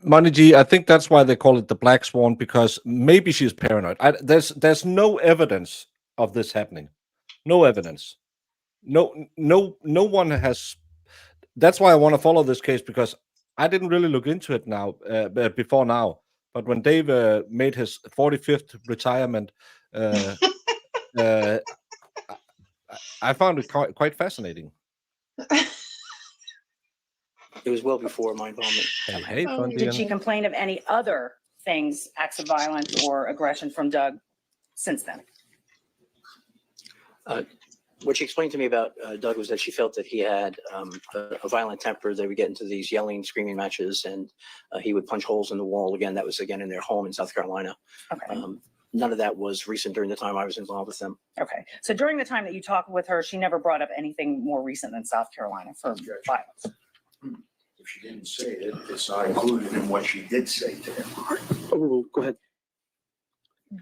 B: Maniji, I think that's why they call it the black swan, because maybe she's paranoid. There's no evidence of this happening. No evidence. No one has. That's why I want to follow this case, because I didn't really look into it now before now. But when Dave made his 45th retirement, I found it quite fascinating.
P: It was well before my involvement.
B: Hey,
H: Did she complain of any other things, acts of violence or aggression from Doug since then?
P: What she explained to me about Doug was that she felt that he had a violent temper. They would get into these yelling, screaming matches, and he would punch holes in the wall. Again, that was again in their home in South Carolina.
H: Okay.
P: None of that was recent during the time I was involved with them.
H: Okay. So during the time that you talked with her, she never brought up anything more recent than South Carolina for violence.
N: If she didn't say it, it's not included in what she did say to him.
M: Overruled. Go ahead.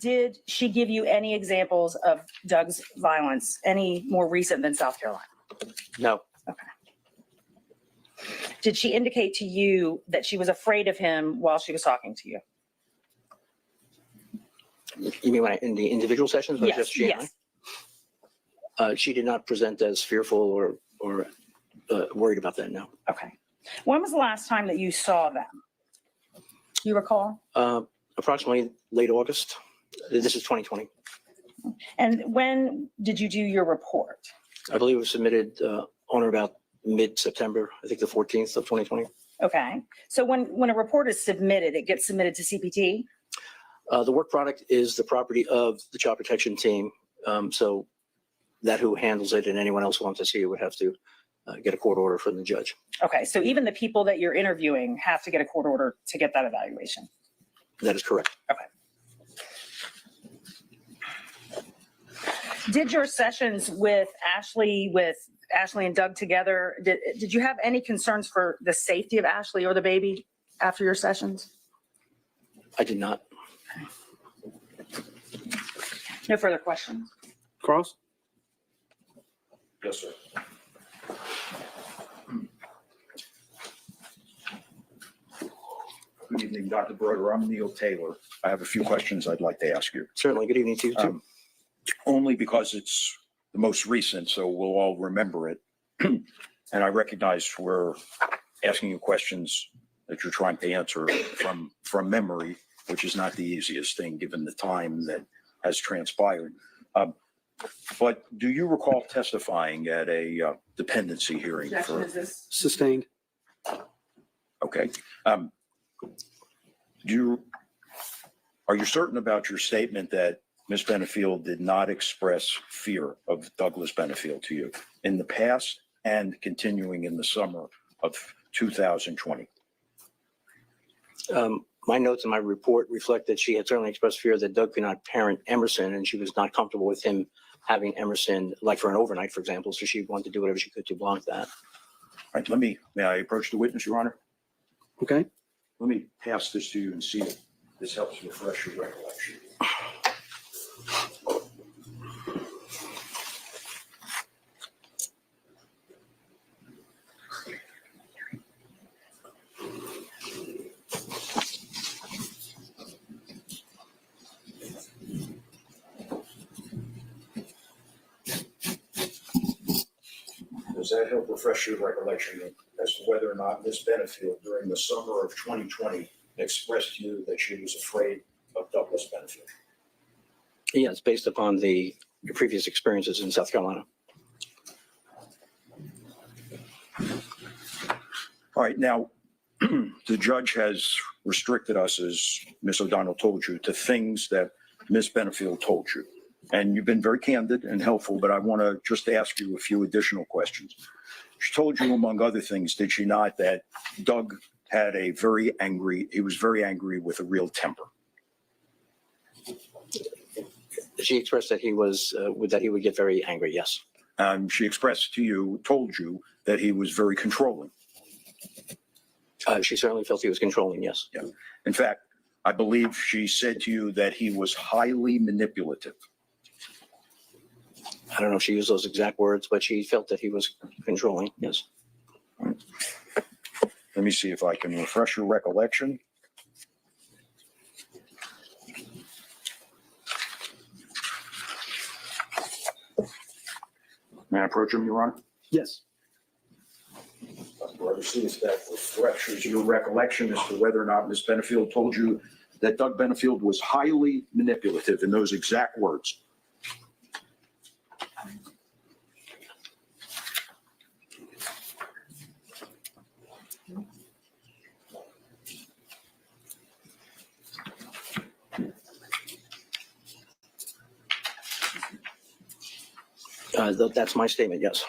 H: Did she give you any examples of Doug's violence, any more recent than South Carolina?
P: No.
H: Okay. Did she indicate to you that she was afraid of him while she was talking to you?
P: You mean in the individual sessions?
H: Yes,
P: Just she and
H: yes.
P: I? She did not present as fearful or worried about that, no.
H: Okay. When was the last time that you saw them? You recall?
P: Approximately late August. This is 2020.
H: And when did you do your report?
P: I believe it was submitted on or about mid-September, I think the 14th of 2020.
H: Okay. So when a report is submitted, it gets submitted to CPT?
P: The work product is the property of the child protection team. So that who handles it and anyone else who wants to see it would have to get a court order from the judge.
H: Okay. So even the people that you're interviewing have to get a court order to get that evaluation?
P: That is correct.
H: Okay. Did your sessions with Ashley and Doug together, did you have any concerns for the safety of Ashley or the baby after your sessions?
P: I did not.
H: No further questions?
M: Cross?
N: Yes, sir. Good evening, Dr. Broder. I'm Neil Taylor. I have a few questions I'd like to ask you.
P: Certainly. Good evening to you too.
N: Only because it's the most recent, so we'll all remember it. And I recognize we're asking you questions that you're trying to answer from memory, which is not the easiest thing given the time that has transpired. But do you recall testifying at a dependency hearing?
K: Objection, is this?
M: Sustained.
N: Okay. Are you certain about your statement that Ms. Benefield did not express fear of Douglas Benefield to you in the past and continuing in the summer of 2020?
P: My notes in my report reflect that she had certainly expressed fear that Doug could not parent Emerson, and she was not comfortable with him having Emerson, like for an overnight, for example, so she wanted to do whatever she could to block that.
N: All right, may I approach the witness, Your Honor?
M: Okay.
N: Let me pass this to you and see if this helps refresh your recollection. Does that help refresh your recollection as to whether or not Ms. Benefield during the summer of 2020 expressed to you that she was afraid of Douglas Benefield?
P: Yes, based upon the previous experiences in South Carolina.
N: All right, now, the judge has restricted us, as Ms. O'Donnell told you, to things that Ms. Benefield told you. And you've been very candid and helpful, but I want to just ask you a few additional questions. She told you, among other things, did she not, that Doug had he was very angry with a real temper?
P: She expressed that he would get very angry, yes.
N: She expressed to you, told you that he was very controlling.
P: She certainly felt he was controlling, yes.
N: Yeah. In fact, I believe she said to you that he was highly manipulative.
P: I don't know if she used those exact words, but she felt that he was controlling, yes.
N: Let me see if I can refresh your recollection. May I approach him, Your Honor?
M: Yes.
N: I'd rather see if that refreshes your recollection as to whether or not Ms. Benefield told you that Doug Benefield was highly manipulative in those exact words.
P: That's my statement, yes.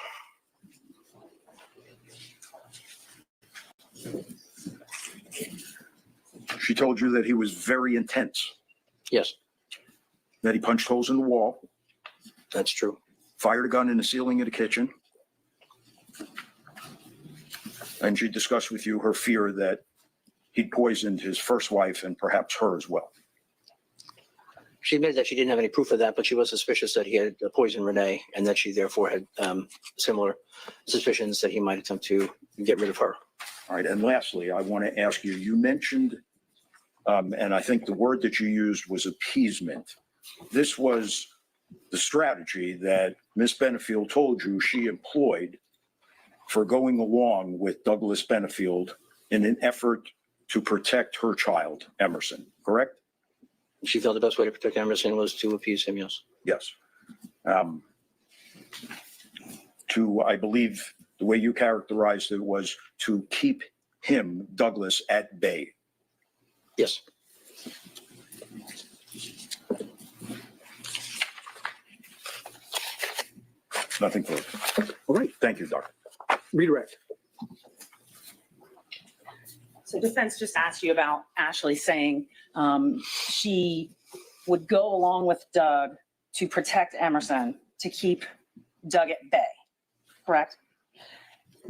N: She told you that he was very intense,
P: Yes,
N: that he punched holes in the wall,
P: that's true.
N: fired a gun in the ceiling of the kitchen. And she discussed with you her fear that he'd poisoned his first wife and perhaps her as well.
P: She admitted that she didn't have any proof of that, but she was suspicious that he had poisoned Renee and that she therefore had similar suspicions that he might attempt to get rid of her.
N: All right, and lastly, I want to ask you, you mentioned, and I think the word that you used was appeasement. This was the strategy that Miss Benefield told you she employed for going along with Douglas Benefield in an effort to protect her child, Emerson, correct?
P: She felt the best way to protect Emerson was to appease him, yes.
N: Yes. I believe the way you characterized it was to keep him, Douglas, at bay.
P: Yes.
N: Nothing further.
M: All right.
N: Thank you, Doctor.
M: Redirect.
H: So defense just asked you about Ashley saying she would go along with Doug to protect Emerson, to keep Doug at bay, correct?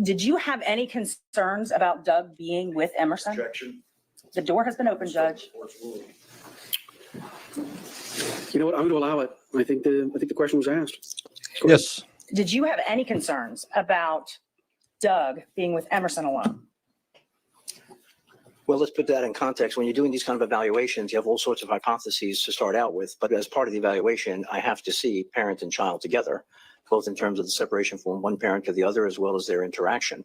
H: Did you have any concerns about Doug being with Emerson?
N: Objection.
H: The door has been opened, Judge.
M: You know what? I'm going to allow it. I think the question was asked.
B: Yes.
H: Did you have any concerns about Doug being with Emerson alone?
P: Well, let's put that in context. When you're doing these kind of evaluations, you have all sorts of hypotheses to start out with. But as part of the evaluation, I have to see parent and child together, both in terms of the separation from one parent to the other, as well as their interaction.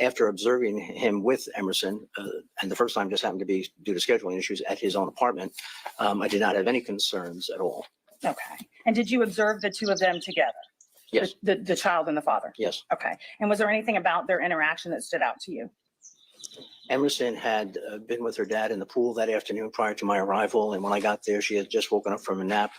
P: After observing him with Emerson, and the first time just happened to be due to scheduling issues at his own apartment, I did not have any concerns at all.
H: Okay. And did you observe the two of them together?
P: Yes.
H: The child and the father?
P: Yes.
H: Okay. And was there anything about their interaction that stood out to you?
P: Emerson had been with her dad in the pool that afternoon prior to my arrival. And when I got there, she had just woken up from a nap.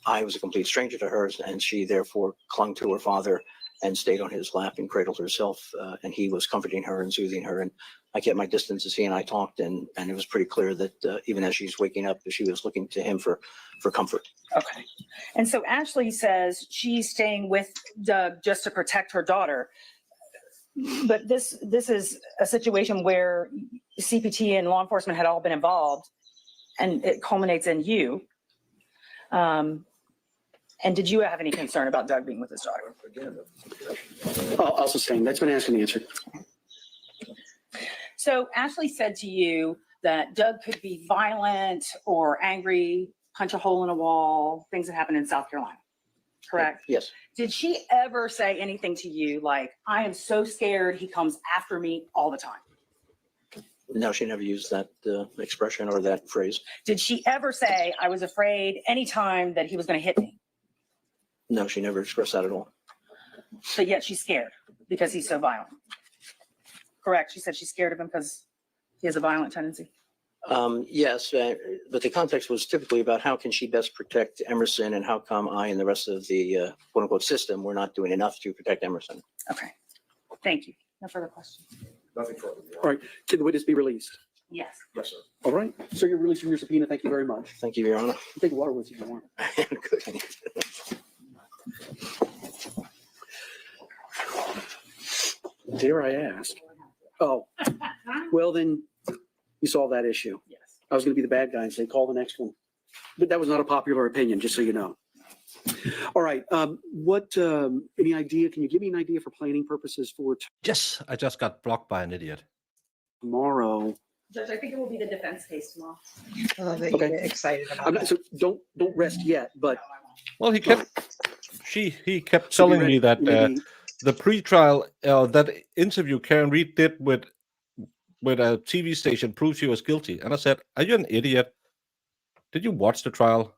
P: I was a complete stranger to her, and she therefore clung to her father and stayed on his lap and cradled herself. And he was comforting her and soothing her. And I kept my distance as he and I talked. And it was pretty clear that even as she's waking up, she was looking to him for comfort.
H: Okay. And so Ashley says she's staying with Doug just to protect her daughter. But this is a situation where CPT and law enforcement had all been involved, and it culminates in you. And did you have any concern about Doug being with his daughter?
M: I'll sustain. That's been asked and answered.
H: So Ashley said to you that Doug could be violent or angry, punch a hole in a wall, things that happened in South Carolina, correct?
P: Yes.
H: Did she ever say anything to you like, I am so scared he comes after me all the time?
P: No, she never used that expression or that phrase.
H: Did she ever say, I was afraid anytime that he was going to hit me?
P: No, she never expressed that at all.
H: But yet she's scared because he's so violent. Correct. She said she's scared of him because he has a violent tendency.
P: Yes, but the context was typically about how can she best protect Emerson and how come I and the rest of the quote unquote system were not doing enough to protect Emerson.
H: Okay. Thank you. No further questions.
N: Nothing further.
M: All right. Can the witness be released?
H: Yes.
N: Yes, sir.
M: All right. So you're releasing your subpoena. Thank you very much.
P: Thank you, Your Honor.
M: Take water with you if you want.
P: Good.
M: Dare I ask? Oh, well then you solve that issue.
H: Yes.
M: I was going to be the bad guy and say, call the next one. But that was not a popular opinion, just so you know. All right. Any idea? Can you give me an idea for planning purposes for
B: Yes, I just got blocked by an idiot.
M: tomorrow?
H: Judge, I think it will be the defense case tomorrow.
C: I love that you
M: Okay.
C: get excited about
M: I'm not,
C: that.
M: so don't rest yet, but
B: Well, he kept
M: So be
B: telling me
M: ready.
B: that
M: Maybe
B: the pre-trial that interview Karen Reed did with a TV station proved she was guilty, and I said, "Are you an idiot? Did you watch the trial?"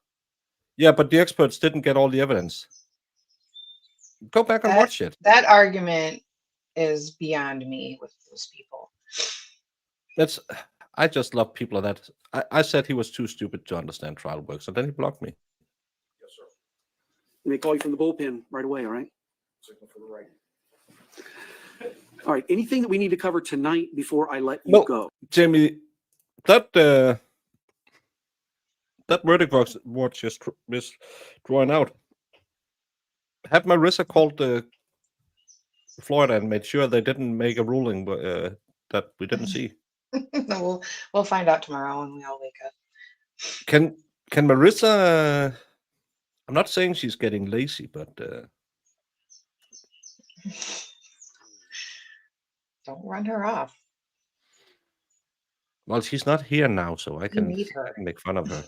B: Yeah, but the experts didn't get all the evidence. Go back and watch it.
C: That argument is beyond me with those people.
B: I just love people that. I said he was too stupid to understand trial works, and then he blocked me.
N: Yes, sir.
M: let me call you from the bullpen right away. All right.
N: Signal for the right.
M: All right. Anything that we need to cover tonight before I let you go?
B: Jamie, that verdict was just drawn out. Have Marissa called Florida and made sure they didn't make a ruling that we didn't see?
C: No, we'll find out tomorrow when we all wake up.
B: Can Marissa? I'm not saying she's getting lazy, but
C: don't run her off.
B: Well, she's not here now, so I can
C: need her.
B: make fun of her.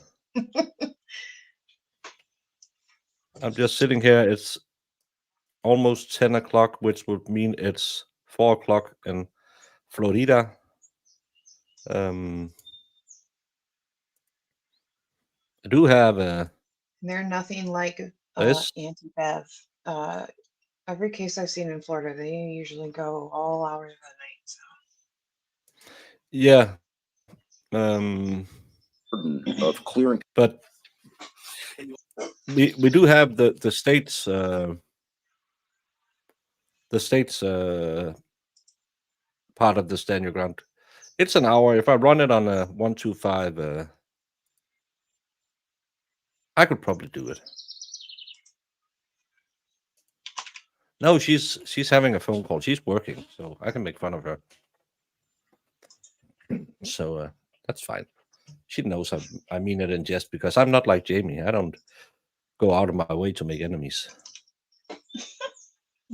B: I'm just sitting here. It's almost 10 o'clock, which would mean it's 4 o'clock in Florida. I do have
C: They're nothing like
B: this.
C: anti-Bev. Every case I've seen in Florida, they usually go all hours of the night. So.
B: Yeah.
N: Of clearing.
B: But we do have the states part of the stand your ground. It's an hour. If I run it on a 125, I could probably do it. No, she's having a phone call. She's working, so I can make fun of her. So that's fine. She knows I mean it in jest because I'm not like Jamie. I don't go out of my way to make enemies.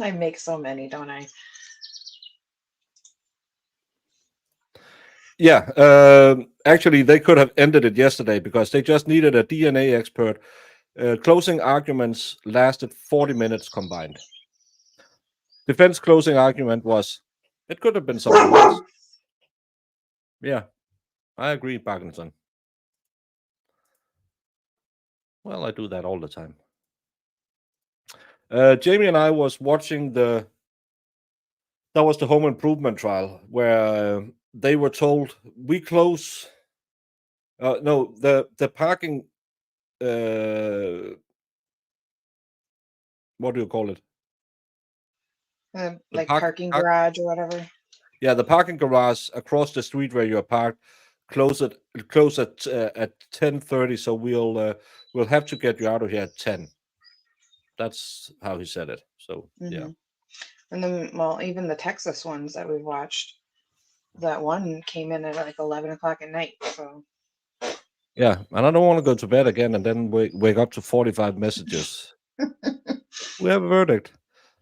C: I make so many, don't I?
B: Yeah. Actually, they could have ended it yesterday because they just needed a DNA expert. Closing arguments lasted 40 minutes combined. Defense closing argument was, it could have been something else. Yeah, I agree, Parkinson. Well, I do that all the time. Jamie and I was watching that was the home improvement trial where they were told we close. No, the parking. What do you call it?
C: Like parking garage or whatever.
B: Yeah, the parking garage across the street where you're parked close at 10:30. So we'll have to get you out of here at 10. That's how he said it. So yeah.
C: And then, well, even the Texas ones that we've watched, that one came in at like 11 o'clock at night. So
B: yeah, and I don't want to go to bed again and then wake up to 45 messages. We have a verdict.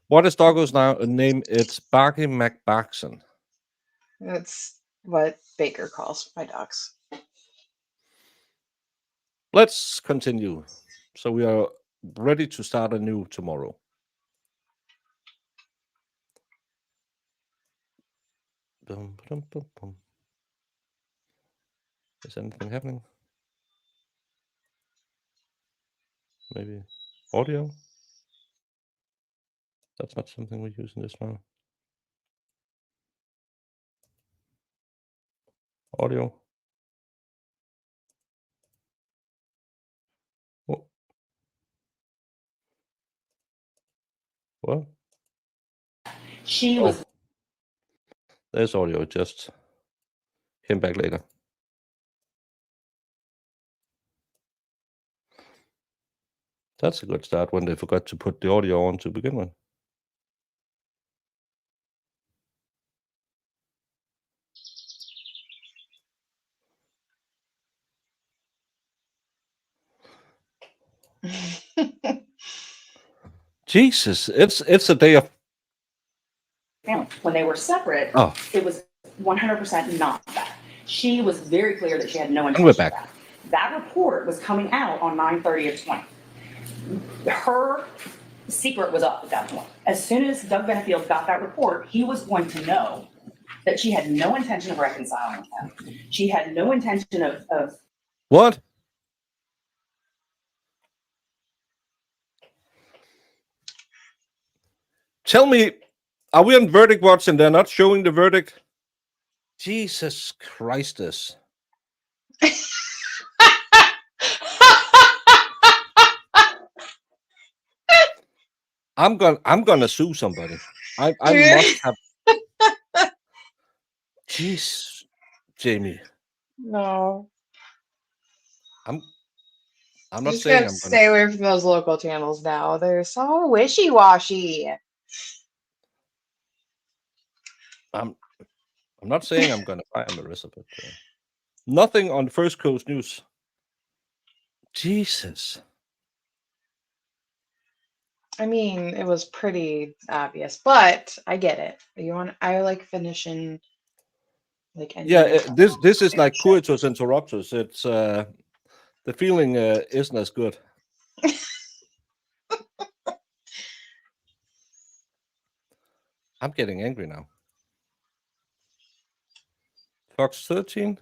B: What is Doggo's name? It's Barky McBaxon.
C: that's what Baker calls my dogs.
B: Let's continue. So we are ready to start anew tomorrow. Boom, boom, boom, boom. Is anything happening? Maybe audio? That's not something we use in this now. Audio. What?
H: She was.
B: There's audio. Just came back later. That's a good start when they forgot to put the audio on to begin with. Jesus, it's a day of.
H: family. When they were separate,
B: Oh.
H: it was 100% not that. She was very clear that she had no
B: And
H: intention
B: we're
H: of
B: back.
H: that. That report was coming out on 9/30/20. Her secret was up at that point. As soon as Doug Benefield got that report, he was going to know that she had no intention of reconciling with him. She had no intention of
B: What? Tell me, are we on verdict watch and they're not showing the verdict? Jesus Christus. I'm gonna sue somebody. I must have. Jeez, Jamie.
C: No.
B: I'm
C: You
B: not
C: just
B: saying
C: gotta
B: I'm gonna.
C: stay away from those local channels now. They're so wishy-washy.
B: I'm not saying I'm gonna buy Marissa, but nothing on First Coast News. Jesus.
C: I mean, it was pretty obvious, but I get it. I like finishing like
B: Yeah,
C: ending stuff
B: this is
C: on
B: like
C: shit.
B: coitus interruptus. It's the feeling isn't as good. I'm getting angry now. Fox 13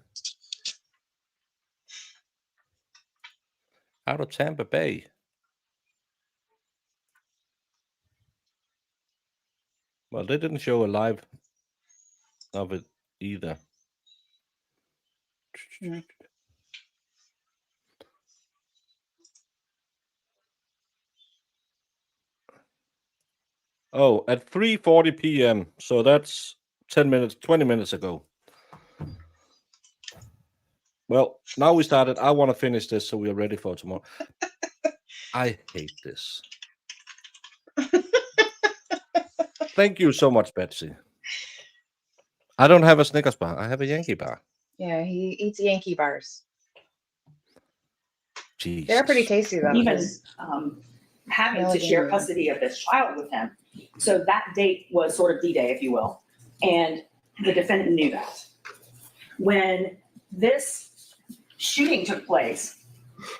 B: out of Tampa Bay. Well, they didn't show a live of it either.
C: Mm.
B: Oh, at 3:40 p.m. So that's 20 minutes ago. Well, now we started. I want to finish this so we are ready for tomorrow. I hate this. Thank you so much, Betsy. I don't have a Snickers bar. I have a Yankee bar.
C: Yeah, he eats Yankee bars.
B: Jeez.
C: They're pretty tasty though.
H: even
C: 'cause
H: having
C: Really
H: to share
C: good.
H: custody of this child with him. So that date was sort of D-Day, if you will. And the defendant knew that. When this shooting took place,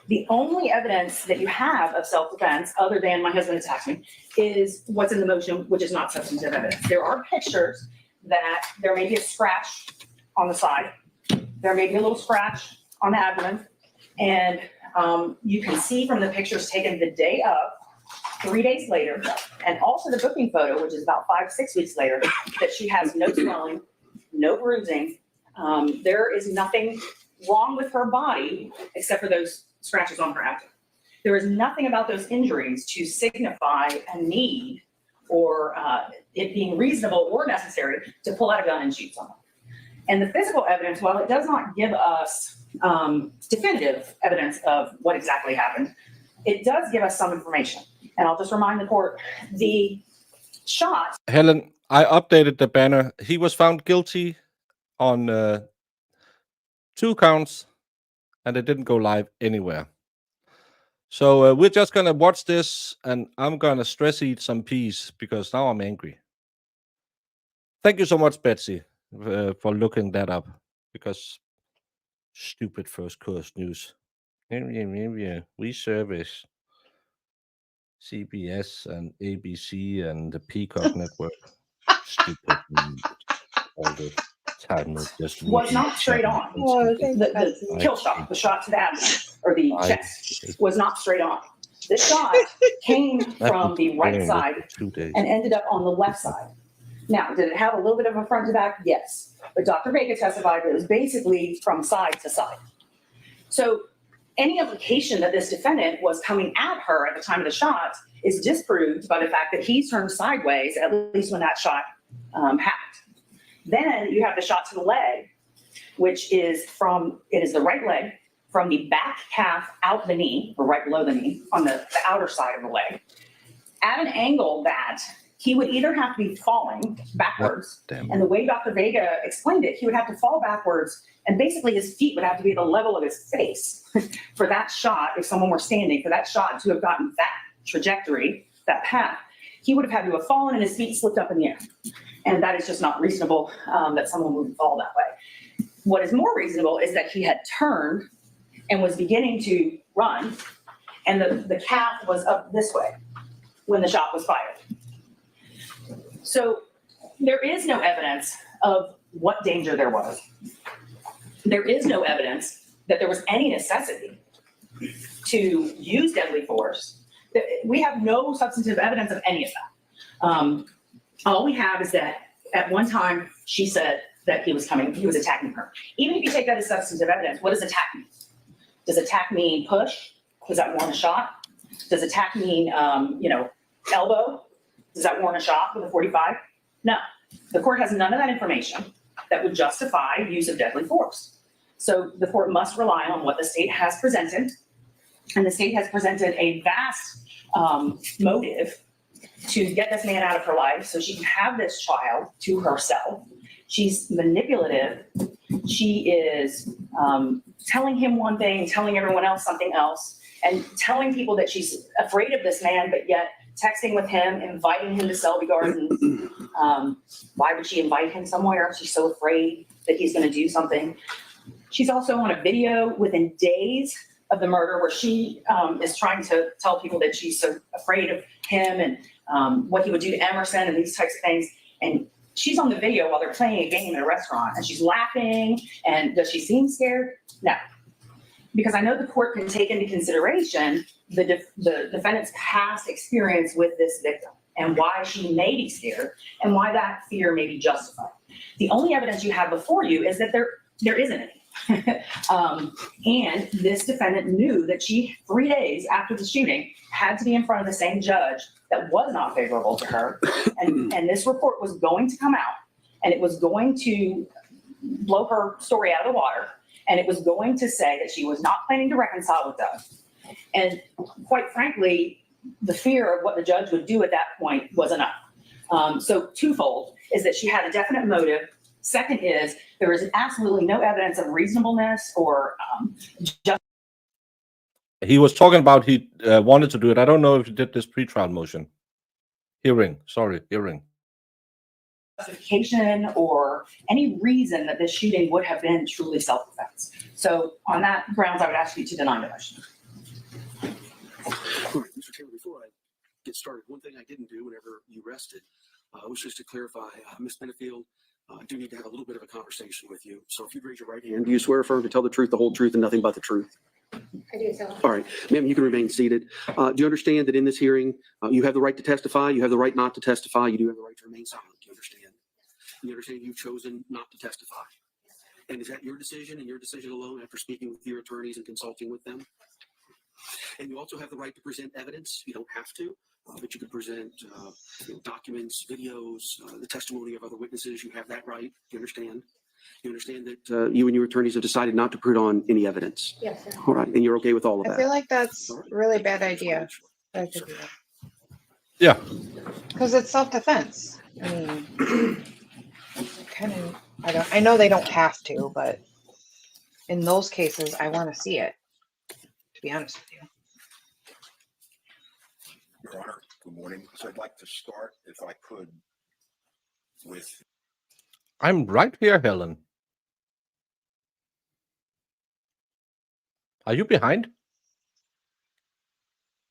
H: the only evidence that you have of self-defense, other than my husband attacked me, is what's in the motion, which is not substantive evidence. There are pictures that there may be a scratch on the side. There may be a little scratch on the abdomen. And you can see from the pictures taken the day of, 3 days later, and also the booking photo, which is about 5-6 weeks later, that she has no swelling, no bruising. There is nothing wrong with her body except for those scratches on her abdomen. There is nothing about those injuries to signify a need or it being reasonable or necessary to pull out a gun and shoot someone. And the physical evidence, while it does not give us definitive evidence of what exactly happened, it does give us some information. And I'll just remind the court, the shot.
B: Helen, I updated the banner. He was found guilty on 2 counts, and it didn't go live anywhere. So we're just gonna watch this, and I'm gonna stress eat some peas because now I'm angry. Thank you so much, Betsy, for looking that up. Because stupid First Coast News. We service CBS and ABC and the Peacock Network. Stupid. All the time of just
H: Was not straight on. The kill shot, the shot to the abdomen or the chest was not straight on. This shot came from the right side and ended up on the left side. Now, did it have a little bit of a front to back? Yes. But Dr. Vega testified that it was basically from side to side. So any implication that this defendant was coming at her at the time of the shot is disproved by the fact that he turned sideways, at least when that shot happened. Then you have the shot to the leg, which is it is the right leg from the back calf out the knee, or right below the knee, on the outer side of the leg, at an angle that he would either have to be falling backwards, and the way Dr. Vega explained it, he would have to fall backwards, and basically his feet would have to be at the level of his face for that shot, if someone were standing, for that shot to have gotten that trajectory that path, he would have had to have fallen and his feet slipped up in the air. And that is just not reasonable that someone would fall that way. What is more reasonable is that he had turned and was beginning to run, and the calf was up this way when the shot was fired. So there is no evidence of what danger there was. There is no evidence that there was any necessity to use deadly force. We have no substantive evidence of any of that. All we have is that at one time she said that he was attacking her. Even if you take that as substantive evidence, what does attack mean? Does attack mean push? Does that warrant a shot? Does attack mean, elbow? Does that warrant a shot with a .45? No. The court has none of that information that would justify use of deadly force. So the court must rely on what the state has presented. And the state has presented a vast motive to get this man out of her life so she can have this child to herself. She's manipulative. She is telling him one thing, telling everyone else something else, and telling people that she's afraid of this man, but yet texting with him, inviting him to Selby Gardens. Why would she invite him somewhere? She's so afraid that he's going to do something. She's also on a video within days of the murder where she is trying to tell people that she's so afraid of him and what he would do to Emerson and these types of things. And she's on the video while they're playing a game in a restaurant and she's laughing. And does she seem scared? No. Because I know the court can take into consideration the defendant's past experience with this victim and why she may be scared and why that fear may be justified. The only evidence you have before you is that there isn't any. And this defendant knew that she, 3 days after the shooting, had to be in front of the same judge that was not favorable to her. And this report was going to come out and it was going to blow her story out of the water. And it was going to say that she was not planning to reconcile with Doug. And quite frankly, the fear of what the judge would do at that point was enough. So twofold is that she had a definite motive. Second is there is absolutely no evidence of reasonableness or just.
B: He was talking about he wanted to do it. I don't know if he did this pretrial motion. Hearing.
H: Justification or any reason that this shooting would have been truly self-defense. So on that grounds, I would ask you to deny the motion.
M: All right, Mr. Taylor, before I get started, one thing I didn't do whenever you rested was just to clarify, Ms. Benefield, I do need to have a little bit of a conversation with you. So if you'd raise your right hand, do you swear or affirm to tell the truth, the whole truth, and nothing but the truth?
O: I do so.
M: All right, ma'am, you can remain seated. Do you understand that in this hearing, you have the right to testify, you have the right not to testify, you do have the right to remain silent? Do you understand? You understand you've chosen not to testify? And is that your decision and your decision alone after speaking with your attorneys and consulting with them? And you also have the right to present evidence. You don't have to, but you can present documents, videos, the testimony of other witnesses. You have that right. Do you understand? You understand that you and your attorneys have decided not to put on any evidence?
O: Yes, sir.
M: All right, and you're okay with all of
C: I
M: that?
C: feel like that's a really bad idea.
B: Yeah.
C: Because it's self-defense. I mean, kind of, I know they don't have to, but in those cases, I want to see it, to be honest with you.
N: Your Honor, good morning. So I'd like to start, if I could, with.
B: I'm right here, Helen. Are you behind?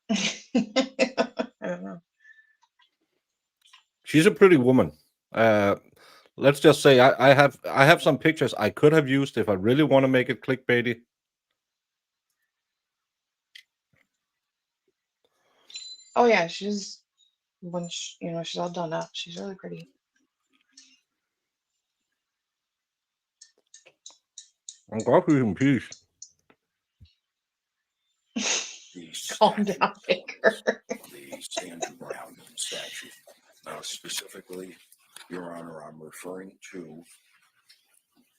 C: I don't know.
B: She's a pretty woman. Let's just say I have some pictures I could have used if I really want to make it clickbaity.
C: Oh yeah, she's she's all done up. She's really pretty.
B: I'm glad she's in peace.
C: Calm down, Baker.
N: The Sandra Brown statute. Specifically, Your Honor, I'm referring to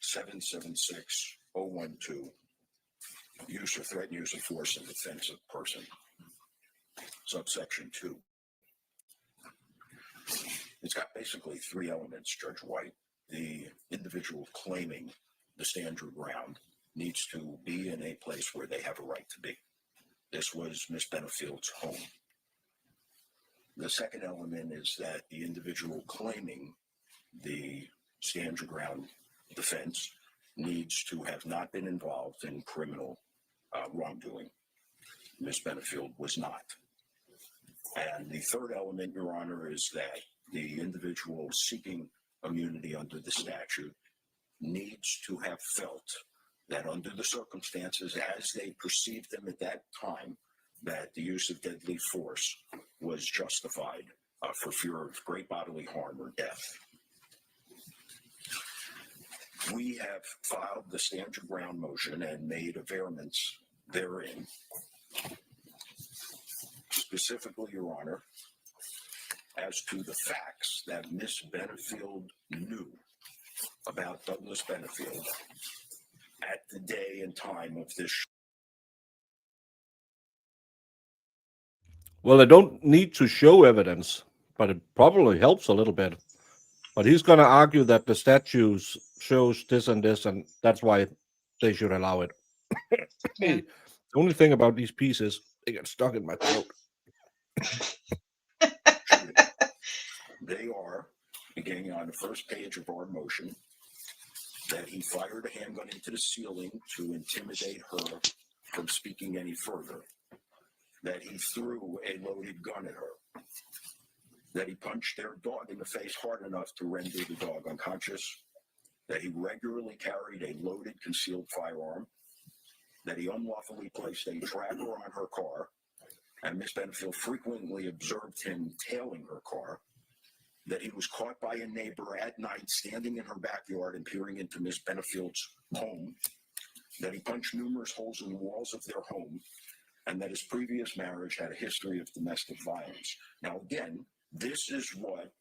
N: 776-012, use or threat, use of force in defense of person, subsection 2. It's got basically 3 elements, Judge White. The individual claiming the stand your ground needs to be in a place where they have a right to be. This was Miss Benefield's home. The second element is that the individual claiming the stand your ground defense needs to have not been involved in criminal wrongdoing. Ms. Benefield was not. And the third element, Your Honor, is that the individual seeking immunity under the statute needs to have felt that under the circumstances as they perceived them at that time, that the use of deadly force was justified for fear of great bodily harm or death. We have filed the stand your ground motion and made averments therein. Specifically, Your Honor, as to the facts that Miss Benefield knew about Douglas Benefield at the day and time of this.
B: Well, I don't need to show evidence, but it probably helps a little bit. But he's going to argue that the statute shows this, and that's why they should allow it.
C: Yeah.
B: The only thing about these pieces, they get stuck in my throat.
N: They are, beginning on the first page of our motion, that he fired a handgun into the ceiling to intimidate her from speaking any further, that he threw a loaded gun at her, that he punched their dog in the face hard enough to render the dog unconscious, that he regularly carried a loaded concealed firearm, that he unlawfully placed a tracker on her car, and Miss Benefield frequently observed him tailing her car, that he was caught by a neighbor at night standing in her backyard and peering into Miss Benefield's home, that he punched numerous holes in the walls of their home, and that his previous marriage had a history of domestic violence. Now, again, this is what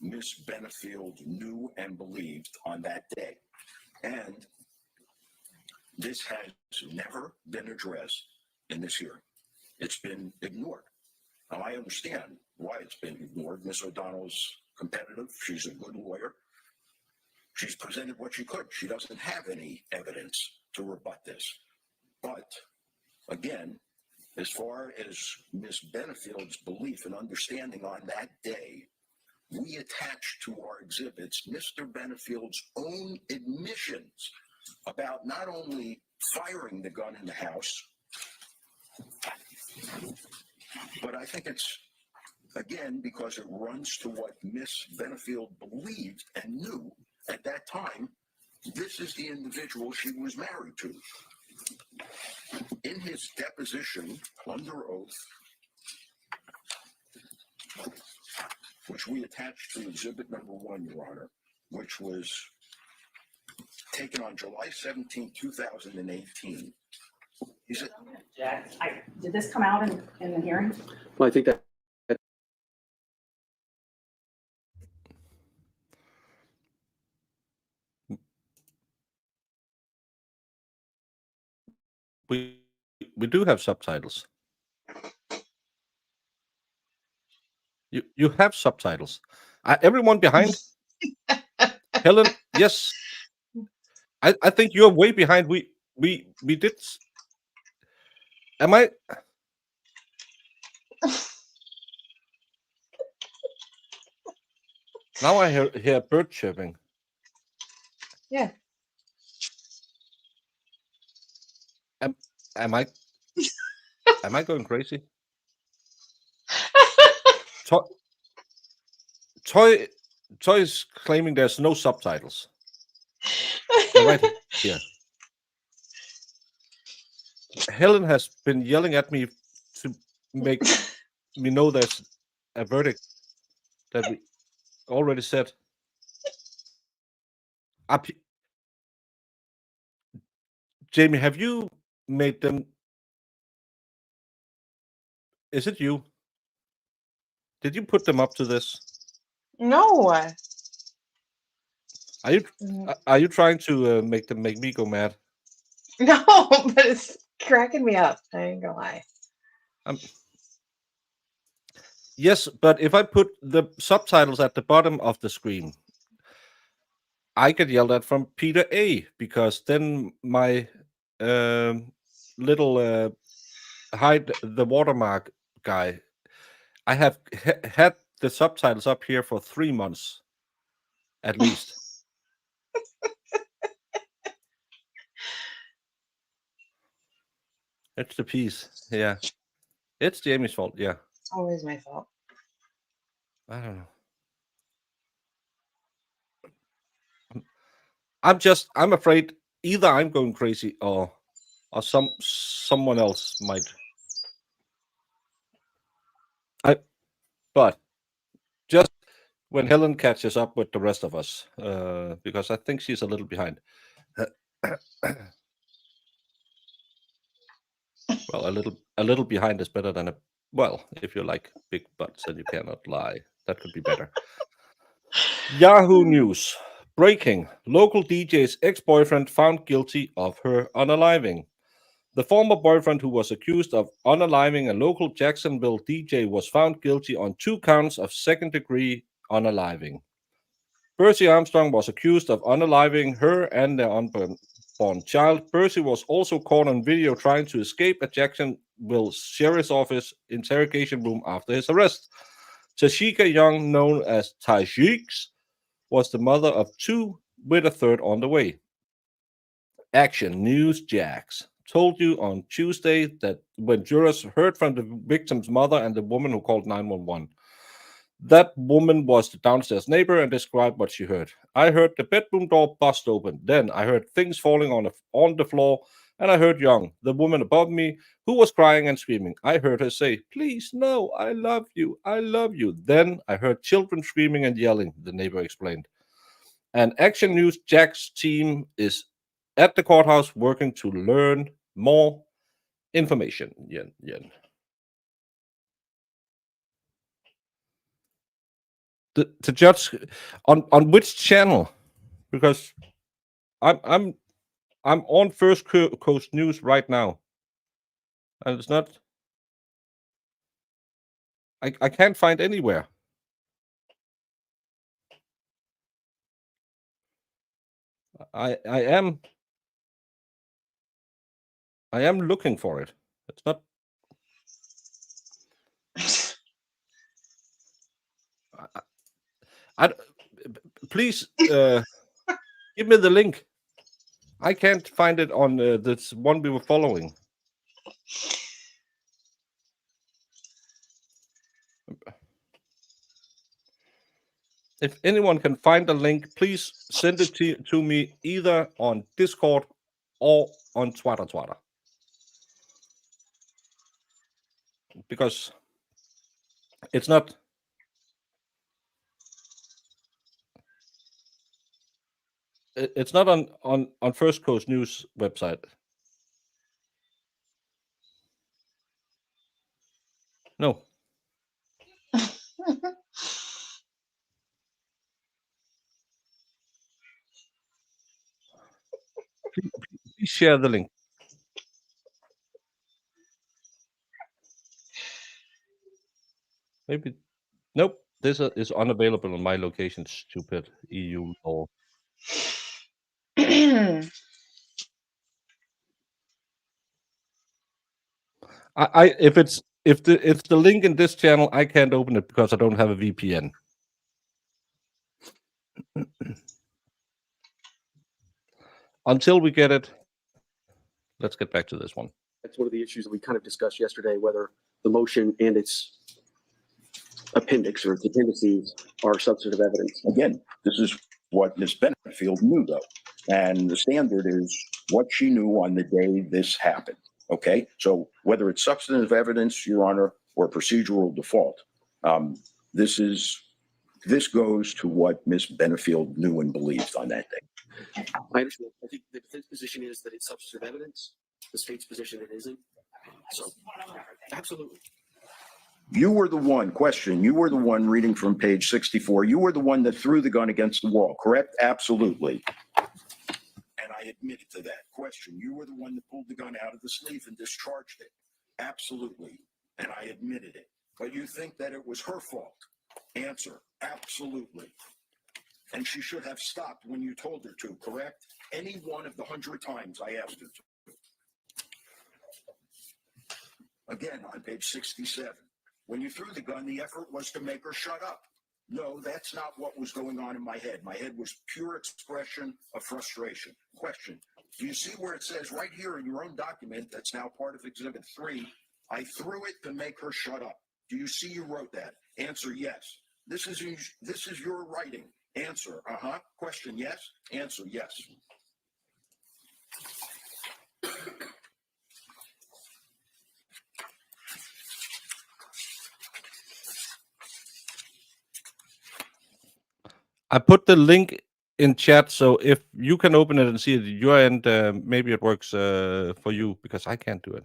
N: Miss Benefield knew and believed on that day. And this has never been addressed in this hearing. It's been ignored. Now, I understand why it's been ignored. Ms. O'Donnell's competitive. She's a good lawyer. She's presented what she could. She doesn't have any evidence to rebut this. But, again, as far as Ms. Benefield's belief and understanding on that day, we attached to our exhibits Mr. Benefield's own admissions about not only firing the gun in the house, but I think it's, again, because it runs to what Miss Benefield believed and knew at that time, this is the individual she was married to. In his deposition under oath, which we attached to exhibit number 1, Your Honor, which was taken on July 17, 2018. He said,
H: Jack, did this come out in the hearing?
M: Well, I think that
B: we do have subtitles. You have subtitles. Everyone behind? Helen, yes. I think you're way behind. We did. Am I? Now I hear bird chirping.
C: Yeah.
B: Am I going crazy? Toy is claiming there's no subtitles. They're right here. Helen has been yelling at me to make me know there's a verdict that we already said. Jamie, have you made them? Is it you? Did you put them up to this?
C: No.
B: Are you trying to make me go mad?
C: No, but it's cracking me up. I ain't gonna lie.
B: Yes, but if I put the subtitles at the bottom of the screen, I get yelled at from Peter A, because then my little hide the watermark guy, I have had the subtitles up here for 3 months, at least. It's the piece. Yeah. It's Jamie's fault. Yeah.
C: It's always my fault.
B: I don't know. I'm afraid either I'm going crazy or someone else might. But just when Helen catches up with the rest of us, because I think she's a little behind. Well, a little behind is better than if you like big butts and you cannot lie. That could be better. Yahoo News. Breaking. Local DJ's ex-boyfriend found guilty of her unaliving. The former boyfriend who was accused of unaliving a local Jacksonville DJ was found guilty on 2 counts of second-degree unaliving. Bursey Armstrong was accused of unaliving her and their unborn child. Bursey was also caught on video trying to escape a Jacksonville Sheriff's Office interrogation room after his arrest. Tasheka Young, known as Tasheka, was the mother of 2, with a third on the way. Action News Jax told you on Tuesday that when jurors heard from the victim's mother and the woman who called 911, that woman was the downstairs neighbor and described what she heard. I heard the bedroom door bust open. Then I heard things falling on the floor, and I heard Young, the woman above me, who was crying and screaming. I heard her say, "Please, no, I love you, I love you." Then I heard children screaming and yelling, the neighbor explained. And Action News Jack's team is at the courthouse working to learn more information. Yen. The judge on which channel? Because I'm on First Coast News right now, and it's not. I can't find anywhere. I am looking for it. It's not. Please give me the link. I can't find it on this one we were following. If anyone can find the link, please send it to me either on Discord or on Twitter. Because it's not. It's not on First Coast News website. No. Please share the link. Maybe. Nope. This is unavailable on my location. Stupid EU law. If the link in this channel, I can't open it because I don't have a VPN. Until we get it, let's get back to this one.
M: That's one of the issues that we kind of discussed yesterday, whether the motion and its appendix or its appendices are substantive evidence.
N: Again, this is what Ms. Benefield knew, though. And the standard is what she knew on the day this happened. Okay? So whether it's substantive evidence, Your Honor, or procedural default, this goes to what Ms. Benefield knew and believed on that day.
M: I understand. I think the defense position is that it's substantive evidence. The state's position it isn't. So, absolutely.
N: You were the one reading from page 64. You were the one that threw the gun against the wall, correct? Absolutely. And I admitted to that question. You were the one that pulled the gun out of the sleeve and discharged it. Absolutely. And I admitted it. But you think that it was her fault? Answer, absolutely. And she should have stopped when you told her to, correct? Any one of the 100 times I asked her to. Again, on page 67, When you threw the gun, the effort was to make her shut up. No, that's not what was going on in my head. My head was pure expression of frustration. Question, do you see where it says right here in your own document that's now part of Exhibit 3, I threw it to make her shut up. Do you see you wrote that? Answer, yes. This is your writing. Answer, uh-huh. Question, yes. Answer, yes.
B: I put the link in chat, so if you can open it and see it at your end, maybe it works for you, because I can't do it.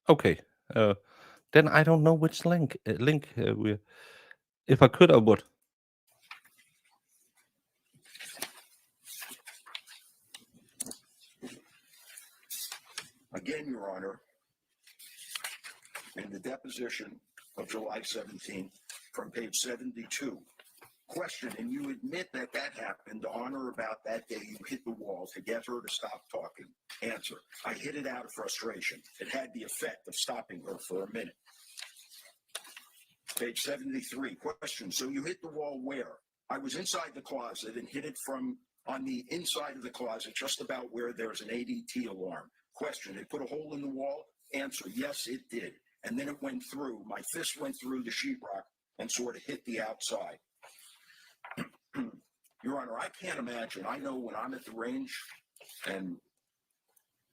B: Okay, then I don't know which link we. If I could, I would.
N: Again, Your Honor, in the deposition of July 17th from page 72, question, and you admit that that happened on or about that day you hit the wall to get her to stop talking. Answer, I hit it out of frustration. It had the effect of stopping her for a minute. Page 73, question, so you hit the wall where? I was inside the closet and hit it from on the inside of the closet, just about where there's an ADT alarm. Question, it put a hole in the wall? Answer, yes, it did. And then it went through, my fist went through the sheetrock and sort of hit the outside. Your Honor, I can't imagine. I know when I'm at the range, and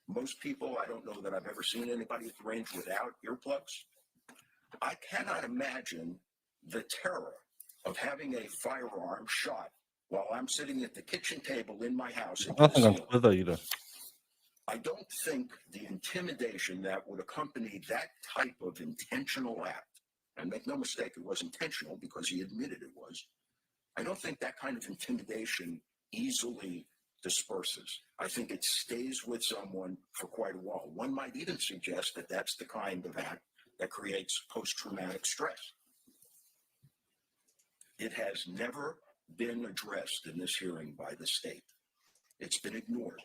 N: most people, I don't know that I've ever seen anybody at the range without earplugs. I cannot imagine the terror of having a firearm shot while I'm sitting at the kitchen table in my house.
B: Nothing on Twitter either.
N: I don't think the intimidation that would accompany that type of intentional act, and make no mistake, it was intentional because he admitted it was, I don't think that kind of intimidation easily disperses. I think it stays with someone for quite a while. One might even suggest that that's the kind of act that creates post-traumatic stress. It has never been addressed in this hearing by the state. It's been ignored.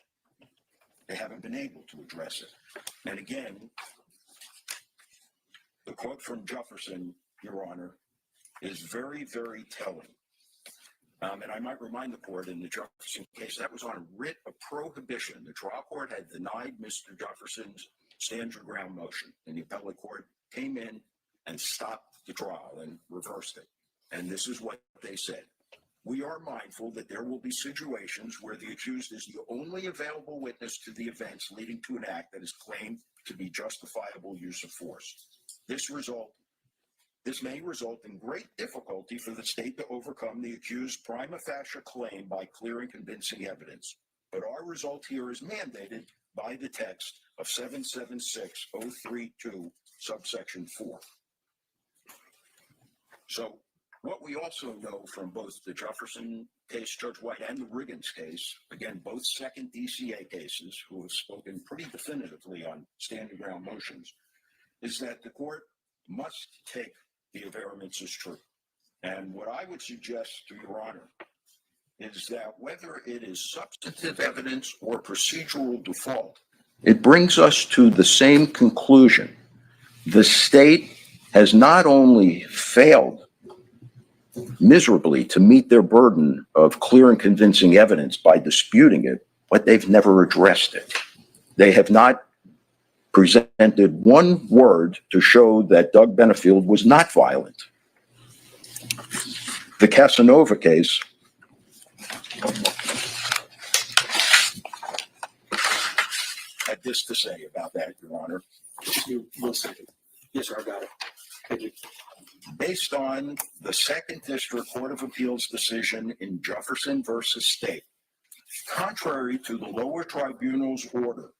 N: They haven't been able to address it. And again, the quote from Jefferson, Your Honor, is very, very telling. And I might remind the court in the Jefferson case, that was on a writ of prohibition. The trial court had denied Mr. Jefferson's stand your ground motion, and the appellate court came in and stopped the trial and reversed it. And this is what they said. We are mindful that there will be situations where the accused is the only available witness to the events leading to an act that is claimed to be justifiable use of force. This may result in great difficulty for the state to overcome the accused's prima facie claim by clear and convincing evidence. But our result here is mandated by the text of 776032, subsection 4. So what we also know from both the Jefferson case, Judge White, and the Riggins case, again, both second DCA cases who have spoken pretty definitively on stand your ground motions, is that the court must take the averments as true. And what I would suggest to Your Honor is that whether it is substantive evidence or procedural default, it brings us to the same conclusion. The state has not only failed miserably to meet their burden of clear and convincing evidence by disputing it, but they've never addressed it. They have not presented one word to show that Doug Benefield was not violent. The Casanova case had this to say about that, Your Honor.
M: One second. Yes, sir, I got it. Thank you.
N: Based on the Second District Court of Appeals decision in Jefferson versus State, contrary to the lower tribunal's order,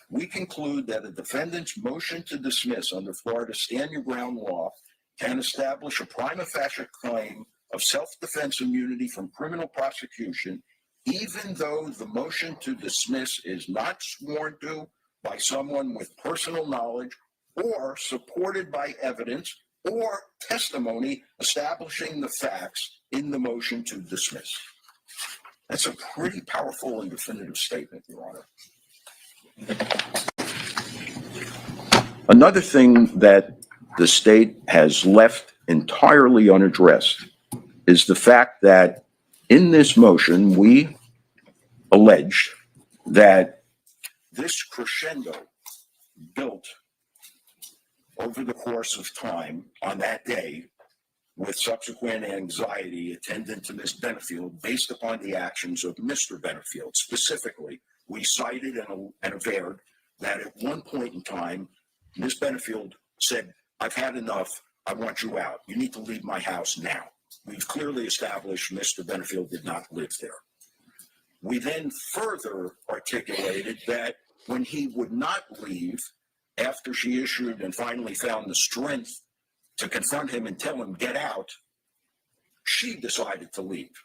N: we conclude that a defendant's motion to dismiss under Florida stand your ground law can establish a prima facie claim of self-defense immunity from criminal prosecution, even though the motion to dismiss is not sworn to by someone with personal knowledge or supported by evidence or testimony establishing the facts in the motion to dismiss. That's a pretty powerful and definitive statement, Your Honor. Another thing that the state has left entirely unaddressed is the fact that in this motion, we alleged that this crescendo built over the course of time on that day with subsequent anxiety attendant to Ms. Benefield based upon the actions of Mr. Benefield. Specifically, we cited and averred that at one point in time, Ms. Benefield said, "I've had enough. I want you out. You need to leave my house now." We've clearly established Mr. Benefield did not live there. We then further articulated that when he would not leave after she issued and finally found the strength to confront him and tell him, "Get out," she decided to leave.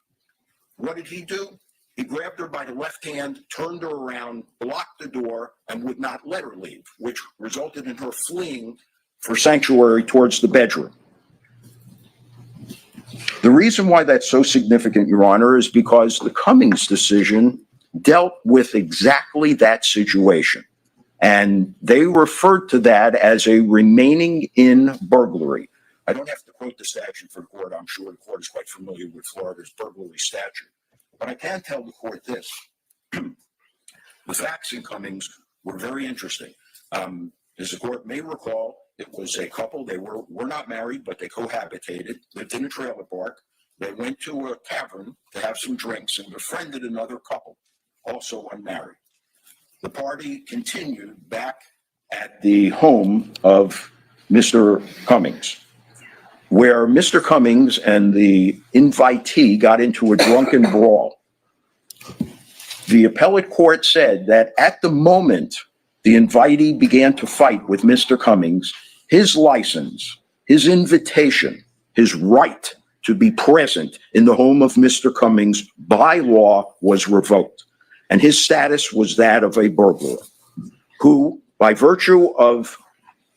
N: What did he do? He grabbed her by the left hand, turned her around, blocked the door, and would not let her leave, which resulted in her fleeing for sanctuary towards the bedroom. The reason why that's so significant, Your Honor, is because the Cummings decision dealt with exactly that situation. And they referred to that as a remaining in burglary. I don't have to quote the statute for the court. I'm sure the court is quite familiar with Florida's burglary statute. But I can tell the court this. The facts in Cummings were very interesting. As the court may recall, it was a couple. They were not married, but they cohabitated, lived in a trailer park. They went to a tavern to have some drinks and befriended another couple, also unmarried. The party continued back at the home of Mr. Cummings, where Mr. Cummings and the invitee got into a drunken brawl. The appellate court said that at the moment the invitee began to fight with Mr. Cummings, his license, his invitation, his right to be present in the home of Mr. Cummings by law was revoked. And his status was that of a burglar who, by virtue of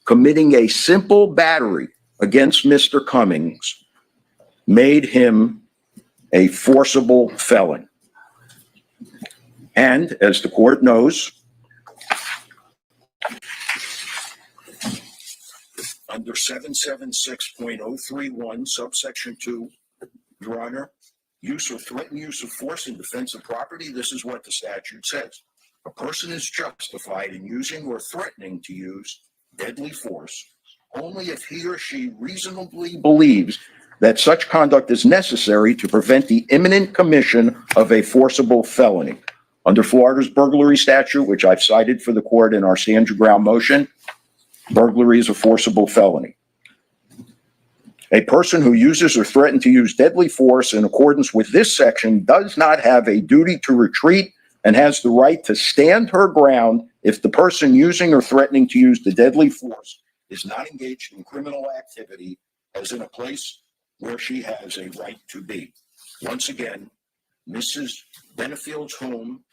N: committing a simple battery against Mr. Cummings, made him a forcible felon. And as the court knows, under 776.031, subsection 2, Your Honor, use or threatened use of force in defense of property, this is what the statute says. A person is justified in using or threatening to use deadly force only if he or she reasonably believes that such conduct is necessary to prevent the imminent commission of a forcible felony. Under Florida's burglary statute, which I've cited for the court in our stand your ground motion, burglary is a forcible felony. A person who uses or threatens to use deadly force in accordance with this section does not have a duty to retreat and has the right to stand her ground if the person using or threatening to use the deadly force is not engaged in criminal activity as in a place where she has a right to be. Once again, Mrs. Benefield's home,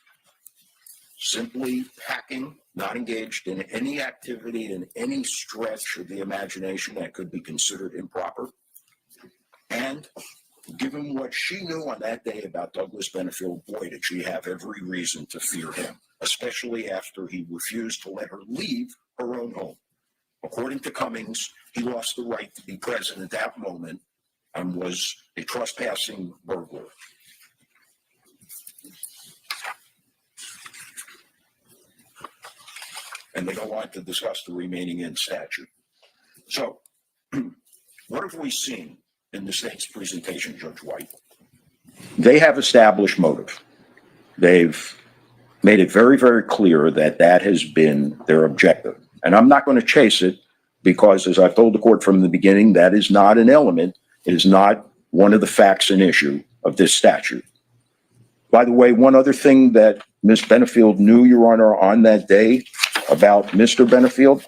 N: simply packing, not engaged in any activity in any stretch of the imagination that could be considered improper. And given what she knew on that day about Douglas Benefield, boy, did she have every reason to fear him, especially after he refused to let her leave her own home. According to Cummings, he lost the right to be present at that moment and was a trespassing burglar. And they go on to discuss the remaining in statute. So, what have we seen in the state's presentation, Judge White? They have established motive. They've made it very, very clear that that has been their objective. And I'm not going to chase it because, as I've told the court from the beginning, that is not an element. It is not one of the facts and issue of this statute. By the way, one other thing that Ms. Benefield knew, Your Honor, on that day about Mr. Benefield,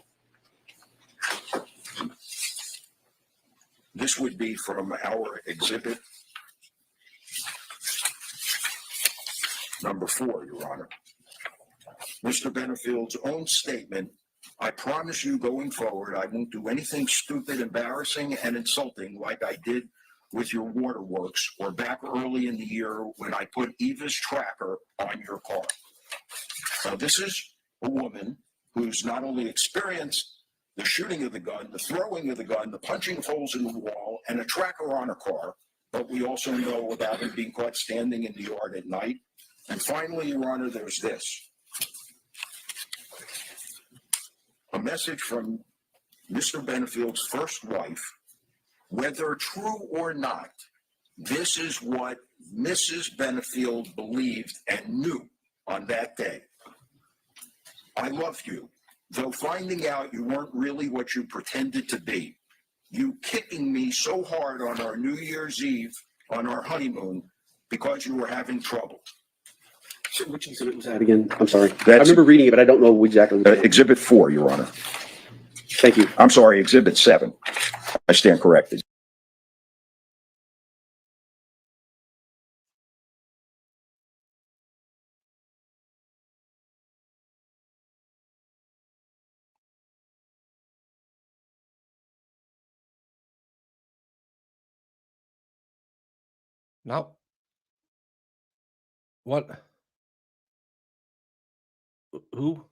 N: this would be from our exhibit number 4, Your Honor. Mr. Benefield's own statement, "I promise you going forward, I won't do anything stupid, embarrassing, and insulting like I did with your waterworks or back early in the year when I put Eva's tracker on your car." Now, this is a woman who's not only experienced the shooting of the gun, the throwing of the gun, the punching of holes in the wall, and a tracker on a car. But we also know about him being caught standing in the yard at night. And finally, Your Honor, there's this. A message from Mr. Benefield's first wife, whether true or not, this is what Mrs. Benefield believed and knew on that day. I love you, though finding out you weren't really what you pretended to be. You kicking me so hard on our New Year's Eve, on our honeymoon, because you were having trouble.
M: So which exhibit was that again? I'm sorry. I remember reading it, but I don't know exactly.
N: Exhibit 4, Your Honor.
M: Thank you.
N: I'm sorry, Exhibit 7. I stand corrected.
B: Now, what? Who?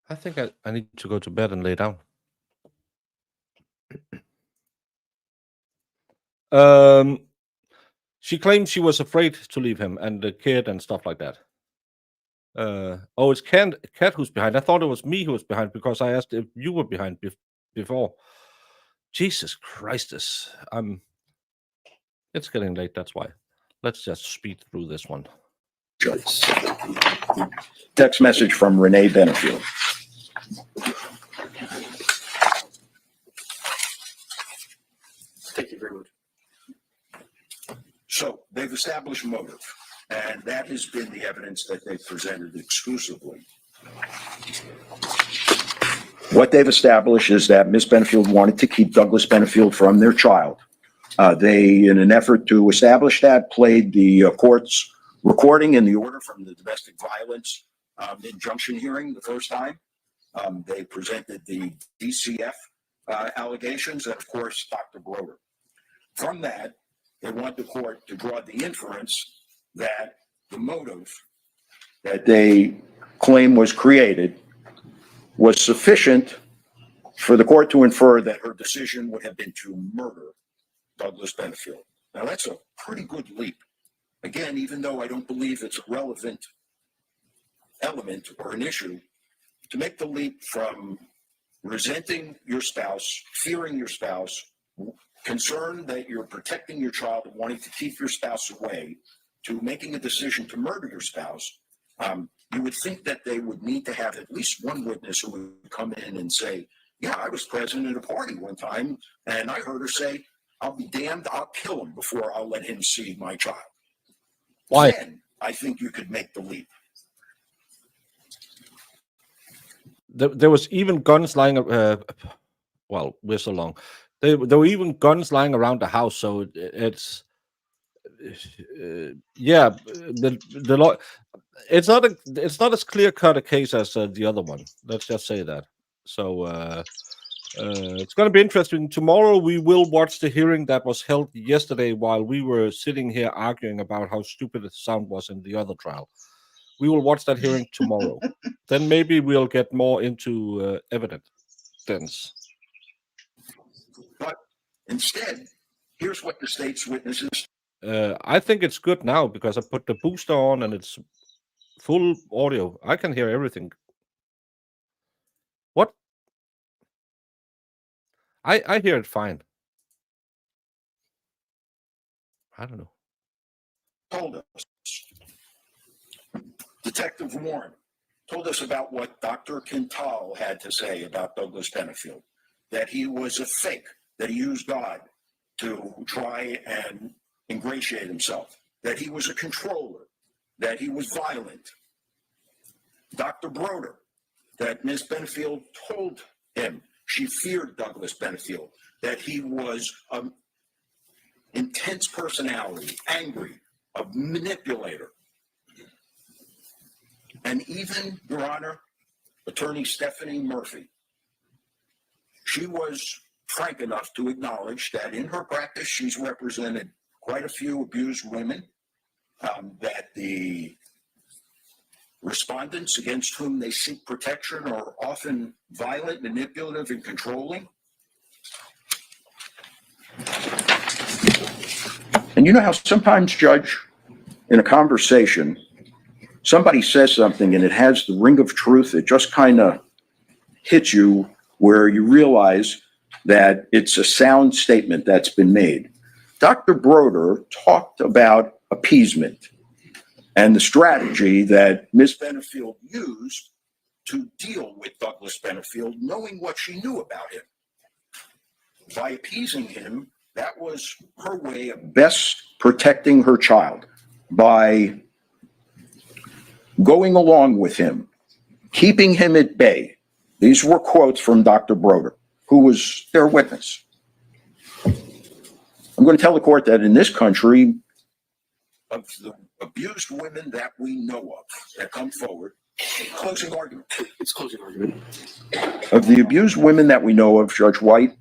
B: I think I need to go to bed and lay down. She claims she was afraid to leave him and the kid and stuff like that. Oh, it's Cat who's behind. I thought it was me who was behind because I asked if you were behind before. Jesus Christ, it's getting late, that's why. Let's just speed through this one.
N: Text message from Renee Benefield.
M: Thank you very much.
N: So they've established motive, and that has been the evidence that they've presented exclusively. What they've established is that Miss Benefield wanted to keep Douglas Benefield from their child. They, in an effort to establish that, played the court's recording in the order from the domestic violence injunction hearing the first time. They presented the DCF allegations and, of course, Dr. Broder. From that, they want the court to draw the inference that the motive that they claim was created was sufficient for the court to infer that her decision would have been to murder Douglas Benefield. Now, that's a pretty good leap. Again, even though I don't believe it's a relevant element or an issue, to make the leap from resenting your spouse, fearing your spouse, concerned that you're protecting your child and wanting to keep your spouse away, to making a decision to murder your spouse, you would think that they would need to have at least one witness who would come in and say, yeah, I was present at a party one time, and I heard her say, I'll be damned, I'll kill him before I'll let him see my child.
B: Why?
N: Then I think you could make the leap.
B: There was even guns lying. Well, we're so long. There were even guns lying around the house. So it's yeah. The law. It's not as clear cut a case as the other one. Let's just say that. So it's going to be interesting. Tomorrow we will watch the hearing that was held yesterday while we were sitting here arguing about how stupid the sound was in the other trial. We will watch that hearing tomorrow. Then maybe we'll get more into evidence.
N: But instead, here's what the state's witnesses.
B: I think it's good now because I put the booster on and it's full audio. I can hear everything. What? I hear it fine. I don't know.
N: Told us. Detective Warren told us about what Dr. Quintal had to say about Douglas Benefield, that he was a fake, that he used God to try and ingratiate himself, that he was a controller, that he was violent. Dr. Broder, that Ms. Benefield told him she feared Douglas Benefield, that he was an intense personality, angry, a manipulator. And even, Your Honor, Attorney Stephanie Murphy, she was frank enough to acknowledge that in her practice, she's represented quite a few abused women, that the Respondents against whom they seek protection are often violent, manipulative, and controlling. And you know how sometimes, Judge, in a conversation, somebody says something and it has the ring of truth. It just kind of hits you where you realize that it's a sound statement that's been made. Dr. Broder talked about appeasement and the strategy that Ms. Benefield used to deal with Douglas Benefield, knowing what she knew about him. By appeasing him, that was her way of best protecting her child, by going along with him, keeping him at bay. These were quotes from Dr. Broder, who was their witness. I'm going to tell the court that in this country, of the abused women that we know of that come forward, closing argument.
M: It's closing argument.
N: Of the abused women that we know of, Judge White.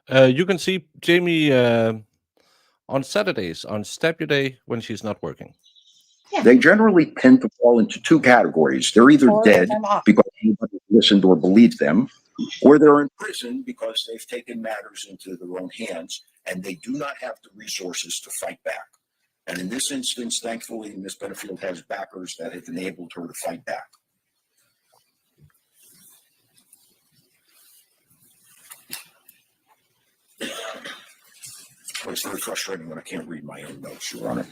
B: You can see Jamie on Saturdays on Stabby Day when she's not working.
N: They generally tend to fall into two categories. They're either dead because nobody listened or believed them, or they're in prison because they've taken matters into their own hands and they do not have the resources to fight back. And in this instance, thankfully, Ms. Benefield has backers that have enabled her to fight back. It's very frustrating when I can't read my own notes, Your Honor.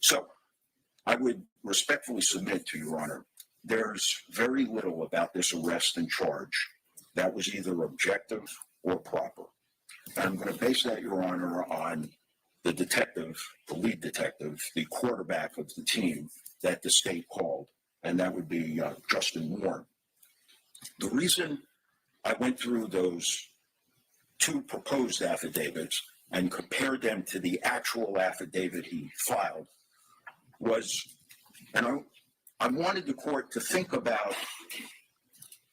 N: So I would respectfully submit to Your Honor, there's very little about this arrest and charge that was either objective or proper. And I'm going to base that, Your Honor, on the detective, the lead detective, the quarterback of the team that the state called, and that would be Justin Warren. The reason I went through those two proposed affidavits and compared them to the actual affidavit he filed was, and I wanted the court to think about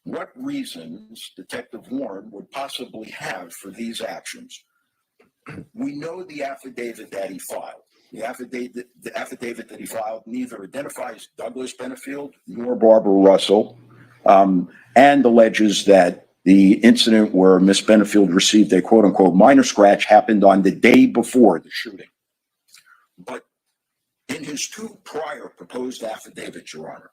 N: what reasons Detective Warren would possibly have for these actions. We know the affidavit that he filed. The affidavit that he filed neither identifies Douglas Benefield nor Barbara Russell, and alleges that the incident where Miss Benefield received a quote-unquote minor scratch happened on the day before the shooting. But in his two prior proposed affidavits, Your Honor,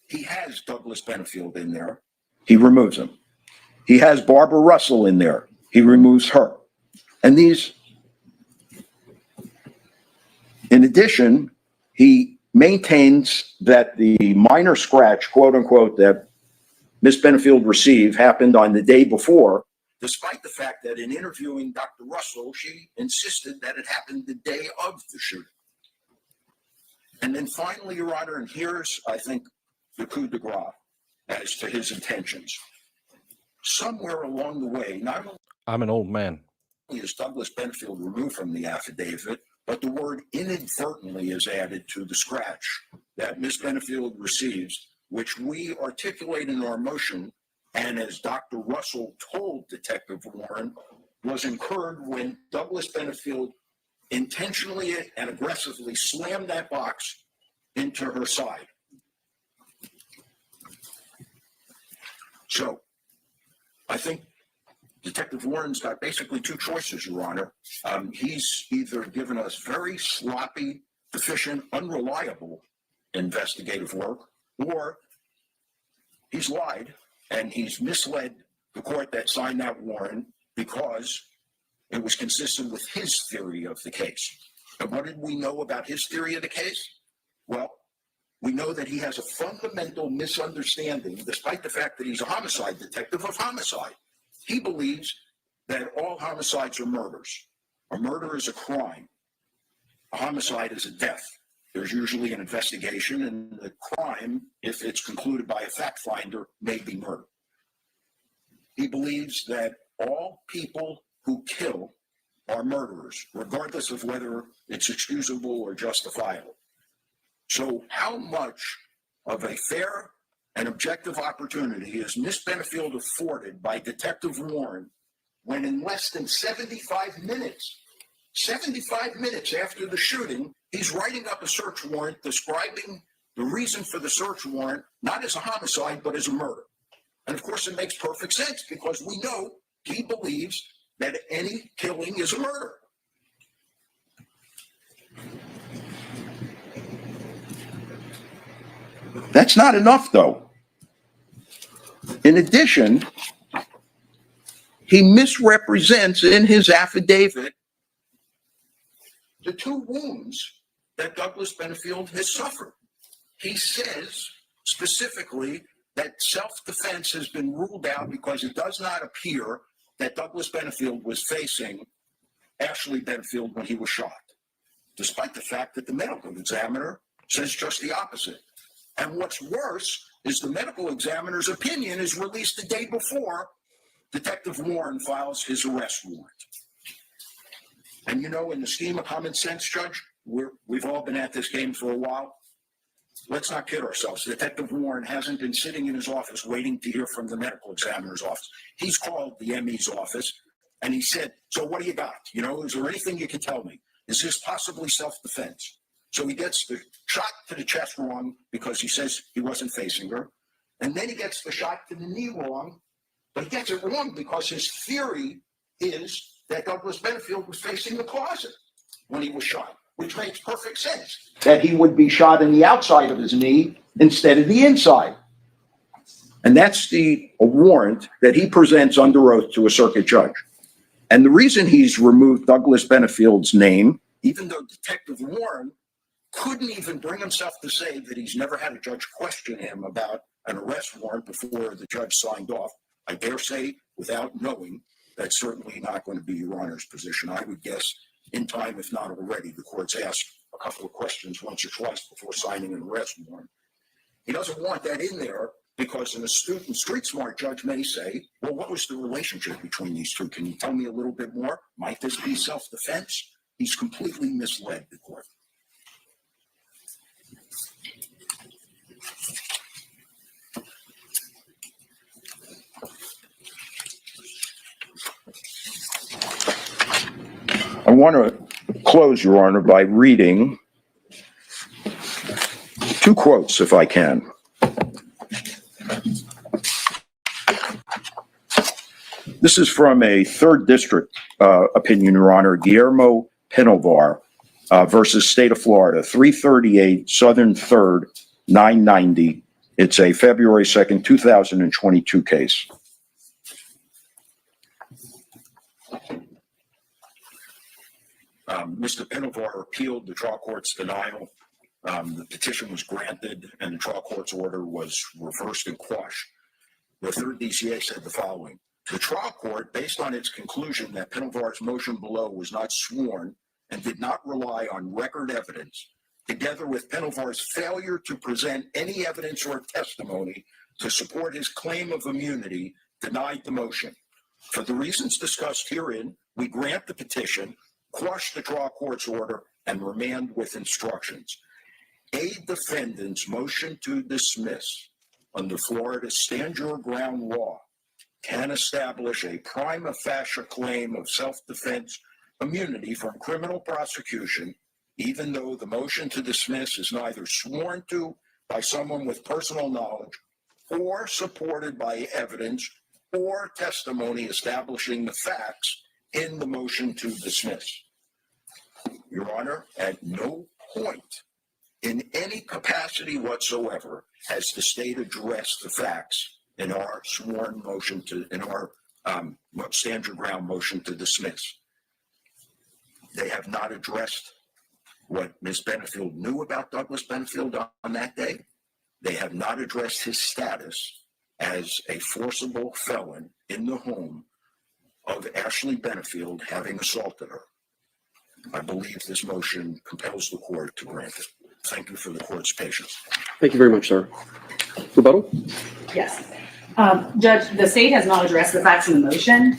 N: he has Douglas Benefield in there. He removes him. He has Barbara Russell in there. He removes her. And these, in addition, he maintains that the minor scratch, quote unquote, that Miss Benefield received happened on the day before, despite the fact that in interviewing Dr. Russell, she insisted that it happened the day of the shooting. And then finally, Your Honor, and here's, I think, the coup de grace as to his intentions. Somewhere along the way, not only
B: I'm an old man.
N: is Douglas Benefield removed from the affidavit, but the word inadvertently is added to the scratch that Miss Benefield receives, which we articulate in our motion, and as Dr. Russell told Detective Warren, was incurred when Douglas Benefield intentionally and aggressively slammed that box into her side. So I think Detective Warren's got basically two choices, Your Honor. He's either given us very sloppy, deficient, unreliable investigative work, or he's lied and he's misled the court that signed that warrant because it was consistent with his theory of the case. And what did we know about his theory of the case? Well, we know that he has a fundamental misunderstanding, despite the fact that he's a homicide detective, of homicide. He believes that all homicides are murders. A murder is a crime. A homicide is a death. There's usually an investigation, and the crime, if it's concluded by a fact finder, may be murder. He believes that all people who kill are murderers, regardless of whether it's excusable or justifiable. So how much of a fair and objective opportunity is Miss Benefield afforded by Detective Warren when in less than 75 minutes after the shooting, he's writing up a search warrant describing the reason for the search warrant, not as a homicide, but as a murder. And of course, it makes perfect sense because we know he believes that any killing is a murder. That's not enough, though. In addition, he misrepresents in his affidavit the 2 wounds that Douglas Benefield has suffered. He says specifically that self-defense has been ruled out because it does not appear that Douglas Benefield was facing Ashley Benefield when he was shot, despite the fact that the medical examiner says just the opposite. And what's worse is the medical examiner's opinion is released the day before Detective Warren files his arrest warrant. And you know, in the scheme of common sense, Judge, we've all been at this game for a while. Let's not kid ourselves. Detective Warren hasn't been sitting in his office waiting to hear from the medical examiner's office. He's called the ME's office and he said, so what do you got? You know, is there anything you can tell me? Is this possibly self-defense? So he gets the shot to the chest wrong because he says he wasn't facing her. And then he gets the shot to the knee wrong, but he gets it wrong because his theory is that Douglas Benefield was facing the closet when he was shot, which makes perfect sense. That he would be shot in the outside of his knee instead of the inside. And that's the warrant that he presents under oath to a circuit judge. And the reason he's removed Douglas Benefield's name, even though Detective Warren couldn't even bring himself to say that he's never had a judge question him about an arrest warrant before the judge signed off, I dare say, without knowing, that's certainly not going to be Your Honor's position. I would guess in time, if not already, the court's asked a couple of questions once or twice before signing an arrest warrant. He doesn't want that in there because an astute and street smart judge may say, well, what was the relationship between these two? Can you tell me a little bit more? Might this be self-defense? He's completely misled the court. I want to close, Your Honor, by reading 2 quotes, if I can. This is from a 3rd District opinion, Your Honor, Guillermo Penovar versus State of Florida, 338 Southern 3rd, 990. It's a February 2nd, 2022 case. Mr. Penovar appealed the trial court's denial. The petition was granted and the trial court's order was reversed and quashed. The 3rd DCA said the following: the trial court, based on its conclusion that Penovar's motion below was not sworn and did not rely on record evidence, together with Penovar's failure to present any evidence or testimony to support his claim of immunity, denied the motion. For the reasons discussed herein, we grant the petition, quash the trial court's order, and remand with instructions. A defendant's motion to dismiss under Florida's stand your ground law can establish a prima facie claim of self-defense immunity from criminal prosecution, even though the motion to dismiss is neither sworn to by someone with personal knowledge or supported by evidence or testimony establishing the facts in the motion to dismiss. Your Honor, at no point in any capacity whatsoever has the state addressed the facts in our sworn motion to, in our stand your ground motion to dismiss. They have not addressed what Ms. Benefield knew about Douglas Benefield on that day. They have not addressed his status as a forcible felon in the home of Ashley Benefield having assaulted her. I believe this motion compels the court to grant it. Thank you for the court's patience.
M: Thank you very much, sir. Rebuttal?
H: Yes. Judge, the state has not addressed the facts in the motion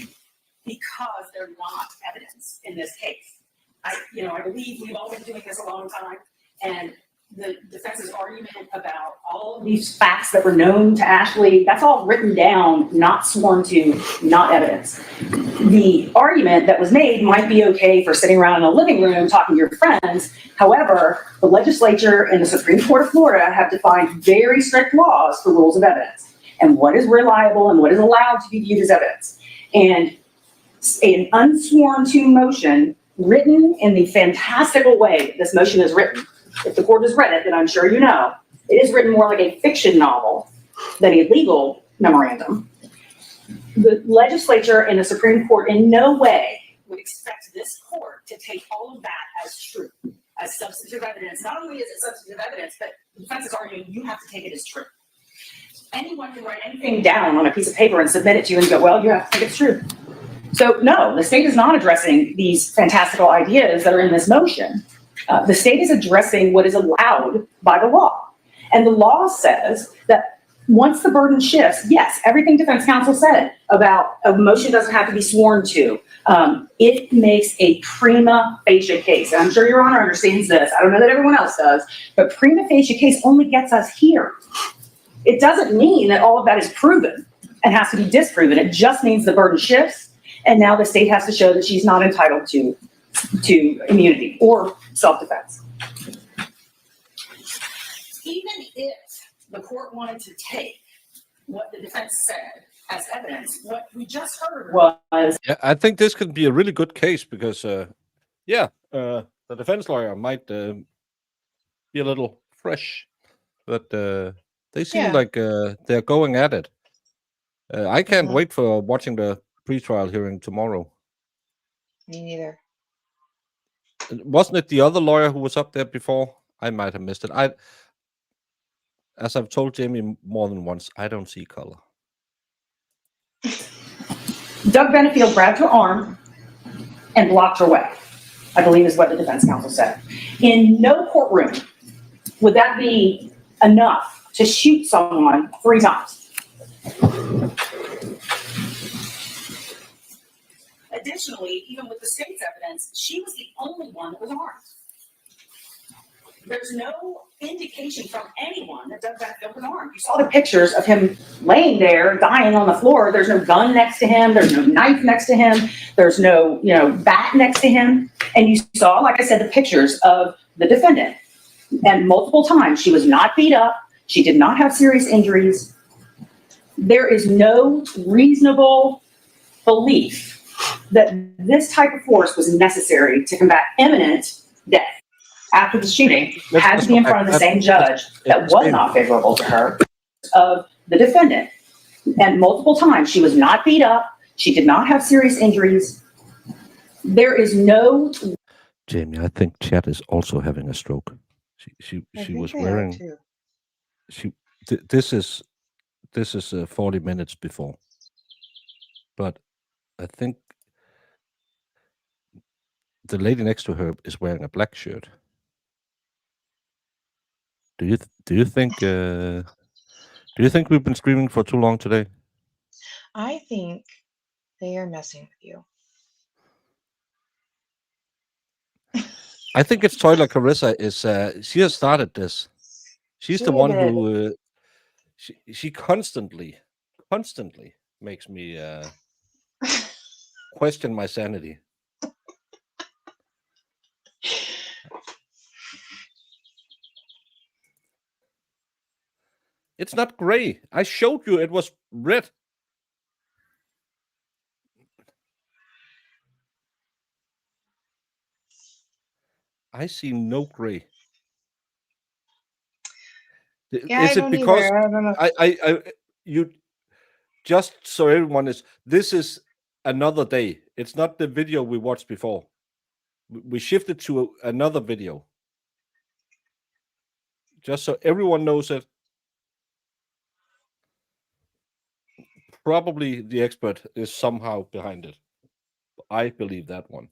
H: because they're not evidence in this case. I believe we've all been doing this a long time, and the defense's argument about all of these facts that were known to Ashley, that's all written down, not sworn to, not evidence. The argument that was made might be okay for sitting around in a living room talking to your friends. However, the legislature and the Supreme Court of Florida have defined very strict laws for rules of evidence and what is reliable and what is allowed to be viewed as evidence. And an unsworn to motion written in the fantastical way this motion is written, if the court has read it, then I'm sure you know, it is written more like a fiction novel than a legal memorandum. The legislature and the Supreme Court in no way would expect this court to take all of that as true, as substantive evidence. Not only is it substantive evidence, but the defense is arguing you have to take it as true. Anyone can write anything down on a piece of paper and submit it to you and go, well, you have to think it's true. So no, the state is not addressing these fantastical ideas that are in this motion. The state is addressing what is allowed by the law. And the law says that once the burden shifts, yes, everything defense counsel said about a motion doesn't have to be sworn to, it makes a prima facie case. And I'm sure Your Honor understands this. I don't know that everyone else does, but prima facie case only gets us here. It doesn't mean that all of that is proven and has to be disproven. It just means the burden shifts, and now the state has to show that she's not entitled to immunity or self-defense. Even if the court wanted to take what the defense said as evidence, what we just heard was...
B: Yeah, I think this could be a really good case because, the defense lawyer might be a little fresh, but they seem like they're going at it. I can't wait for watching the pretrial hearing tomorrow.
C: Me neither.
B: Wasn't it the other lawyer who was up there before? I might have missed it. As I've told Jamie more than once, I don't see color.
H: Doug Benefield grabbed her arm and blocked her way, I believe is what the defense counsel said. In no courtroom would that be enough to shoot someone 3 times. Additionally, even with the state's evidence, she was the only one that was armed. There's no indication from anyone that Doug Benefield was armed. You saw the pictures of him laying there, dying on the floor. There's no gun next to him. There's no knife next to him. There's no, bat next to him. And you saw, like I said, the pictures of the defendant. And multiple times, she was not beat up. She did not have serious injuries. There is no reasonable belief that this type of force was necessary to combat imminent death after the shooting. Had to be in front of the same judge that was not favorable to her, of the defendant. And multiple times, she was not beat up. She did not have serious injuries. There is no...
B: Jamie, I think Chad is also having a stroke. She was wearing... This is 40 minutes before. But I think the lady next to her is wearing a black shirt. Do you think we've been screaming for too long today?
C: I think they are messing with you.
B: I think it's Toiler Carissa is she has started this. She's the one who she constantly makes me question my sanity. It's not gray. I showed you it was red. I see no gray.
C: Yeah,
B: is it because
C: I don't know.
B: you just so everyone is, this is another day. It's not the video we watched before. We shifted to another video. Just so everyone knows it. Probably the expert is somehow behind it. I believe that one.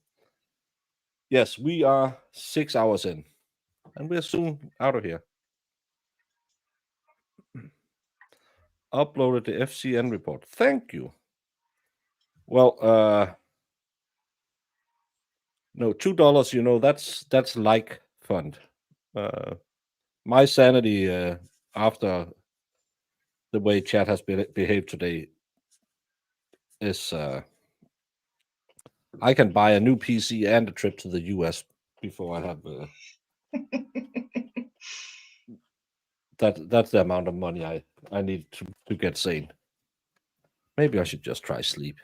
B: Yes, we are 6 hours in, and we're soon out of here. Uploaded the FCN report. Thank you. Well, no, $2. That's like fund. my sanity after the way chat has behaved today is I can buy a new PC and a trip to the US before I have that's the amount of money I need to get sane. Maybe I should just try sleep.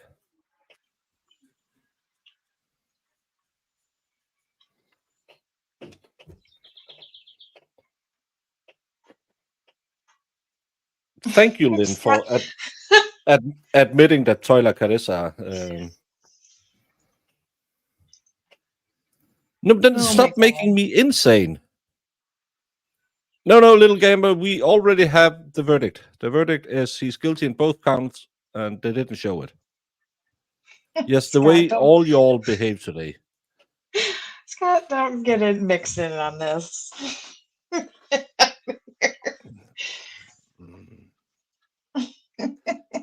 B: Thank you, Lynn, for admitting that Toilet Carissa. No, then stop making me insane. No, little gamer, we already have the verdict. The verdict is he's guilty in both counts, and they didn't show it. Yes, the
C: Scott,
B: way
C: don't-
B: all y'all behave today.
C: Scott, don't get it mixed in on this.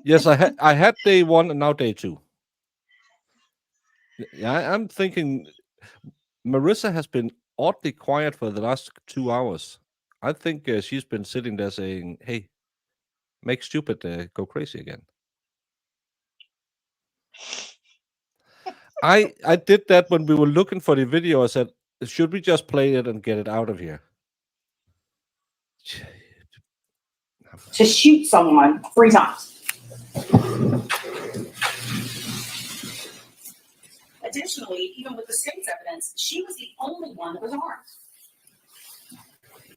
B: Yes, I had day 1 and now day 2. Yeah, I'm thinking Marissa has been oddly quiet for the last 2 hours. I think she's been sitting there saying, "Hey, make stupid go crazy again." I did that when we were looking for the video. I said, "Should we just play it and get it out of here?"
H: To shoot someone 3 times. Additionally, even with the state's evidence, she was the only one that was armed.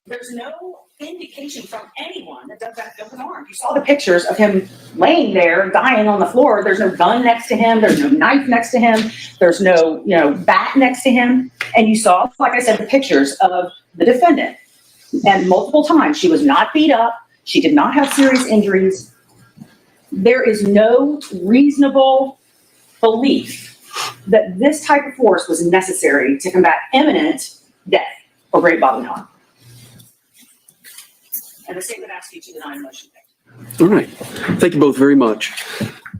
H: There's no indication from anyone that Doug Benefield was armed. You saw the pictures of him laying there, dying on the floor. There's no gun next to him. There's no knife next to him. There's no, bat next to him. And you saw, like I said, the pictures of the defendant. And multiple times, she was not beat up. She did not have serious injuries. There is no reasonable belief that this type of force was necessary to combat imminent death or great bodily harm. And the state would ask you to deny the motion.
M: All right. Thank you both very much.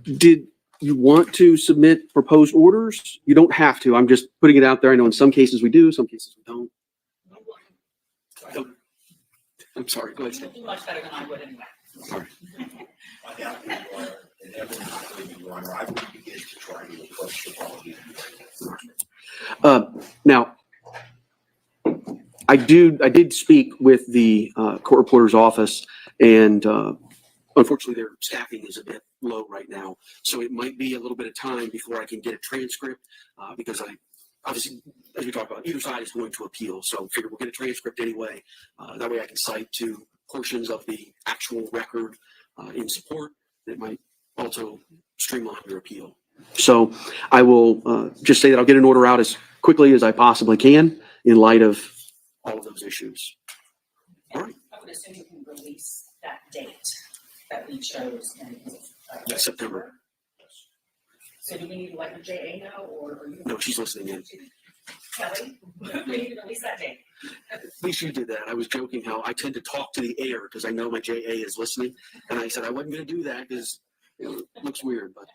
M: Did you want to submit proposed orders? You don't have to. I'm just putting it out there. I know in some cases we do, some cases we don't. I'm sorry. Go ahead.
H: You'll do much better than I would anyway.
M: All right.
N: I would begin to try to approach the quality.
M: Now, I did speak with the court reporter's office, and unfortunately their staffing is a bit low right now. So it might be a little bit of time before I can get a transcript because obviously, as we talked about, either side is going to appeal. So I figure we'll get a transcript anyway. That way I can cite to portions of the actual record in support that might also streamline your appeal. So I will just say that I'll get an order out as quickly as I possibly can in light of all of those issues. All right.
H: I would assume you can release that date that we chose in
M: September.
H: So do we need to let your JA know, or are you?
M: No, she's listening in.
H: Kelly, we need to release that date.
M: At least you did that. I was joking how I tend to talk to the air because I know my JA is listening. And I said I wasn't going to do that because it looks weird, but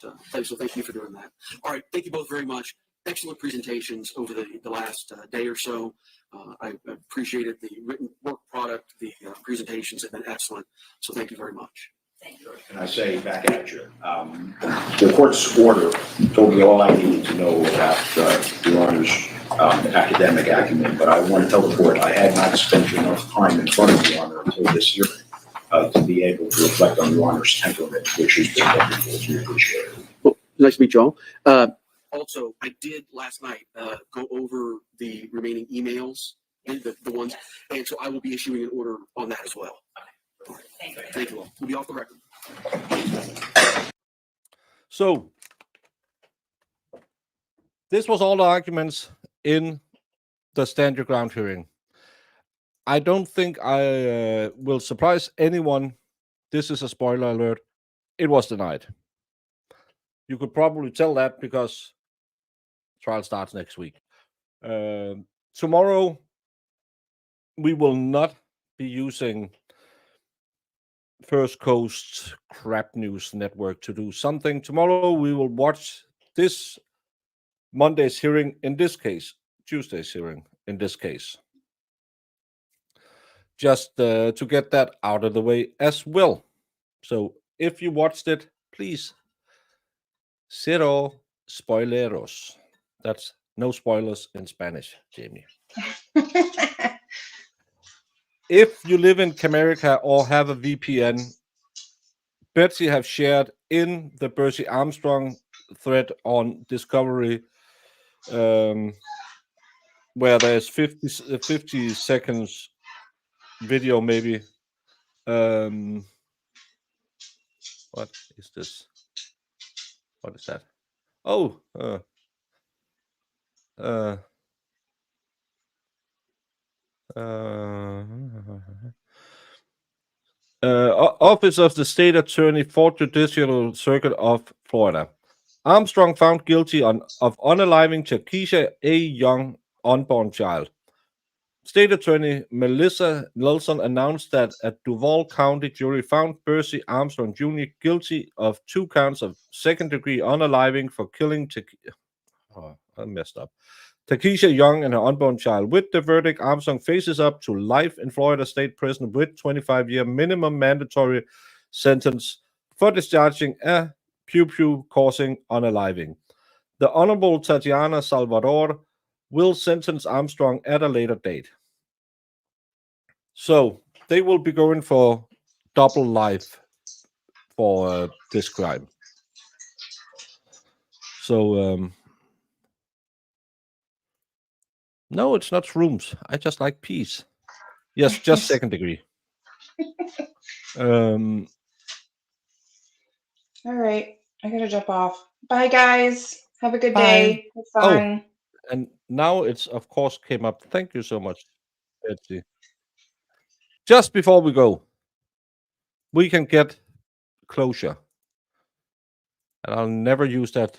M: so thank you for doing that. All right. Thank you both very much. Excellent presentations over the last day or so. I appreciated the written work product. The presentations have been excellent. So thank you very much.
H: Thank you.
N: Can I say back at you? The court's order told me all I needed to know about Your Honor's academic acumen, but I want to tell the court I had not spent enough time in front of Your Honor until this hearing to be able to reflect on Your Honor's temperament, which has been wonderful. We appreciate it.
M: Well, nice to meet you all. Also, I did last night go over the remaining emails, the ones, and so I will be issuing an order on that as well.
H: Thank you.
M: Thank you all. We'll be off the record.
B: So this was all the arguments in the stand your ground hearing. I don't think I will surprise anyone. This is a spoiler alert. It was denied. You could probably tell that because trial starts next week. Tomorrow, we will not be using First Coast Crap News Network to do something. Tomorrow, we will watch this Monday's hearing in this case, Tuesday's hearing in this case. just to get that out of the way as well. So if you watched it, please, cero spoileros. That's no spoilers in Spanish, Jamie. If you live in America or have a VPN, Betsy have shared in the Bursey Armstrong thread on Discovery, where there's 50 seconds video, maybe. What is this? What is that? Oh, Office of the State Attorney, 4th Judicial Circuit of Florida. Armstrong found guilty of unaliving Tasheka Young, unborn child. State Attorney Melissa Nelson announced that a Duval County jury found Bursey Armstrong Jr. guilty of 2 counts of second-degree unaliving for killing I messed up. Tasheka Young and her unborn child. With the verdict, Armstrong faces up to life in Florida State Prison with 25-year minimum mandatory sentence for discharging a pew causing unaliving. The Honorable Tatiana Salvador will sentence Armstrong at a later date. So they will be going for double life for this crime. So no, it's not shrooms. I just like peace. Yes, just second degree.
C: All right. I gotta jump off. Bye, guys. Have a good day. Have fun.
B: Oh, and now it's, of course, came up. Thank you so much, Betsy. Just before we go, we can get closure. And I'll never use that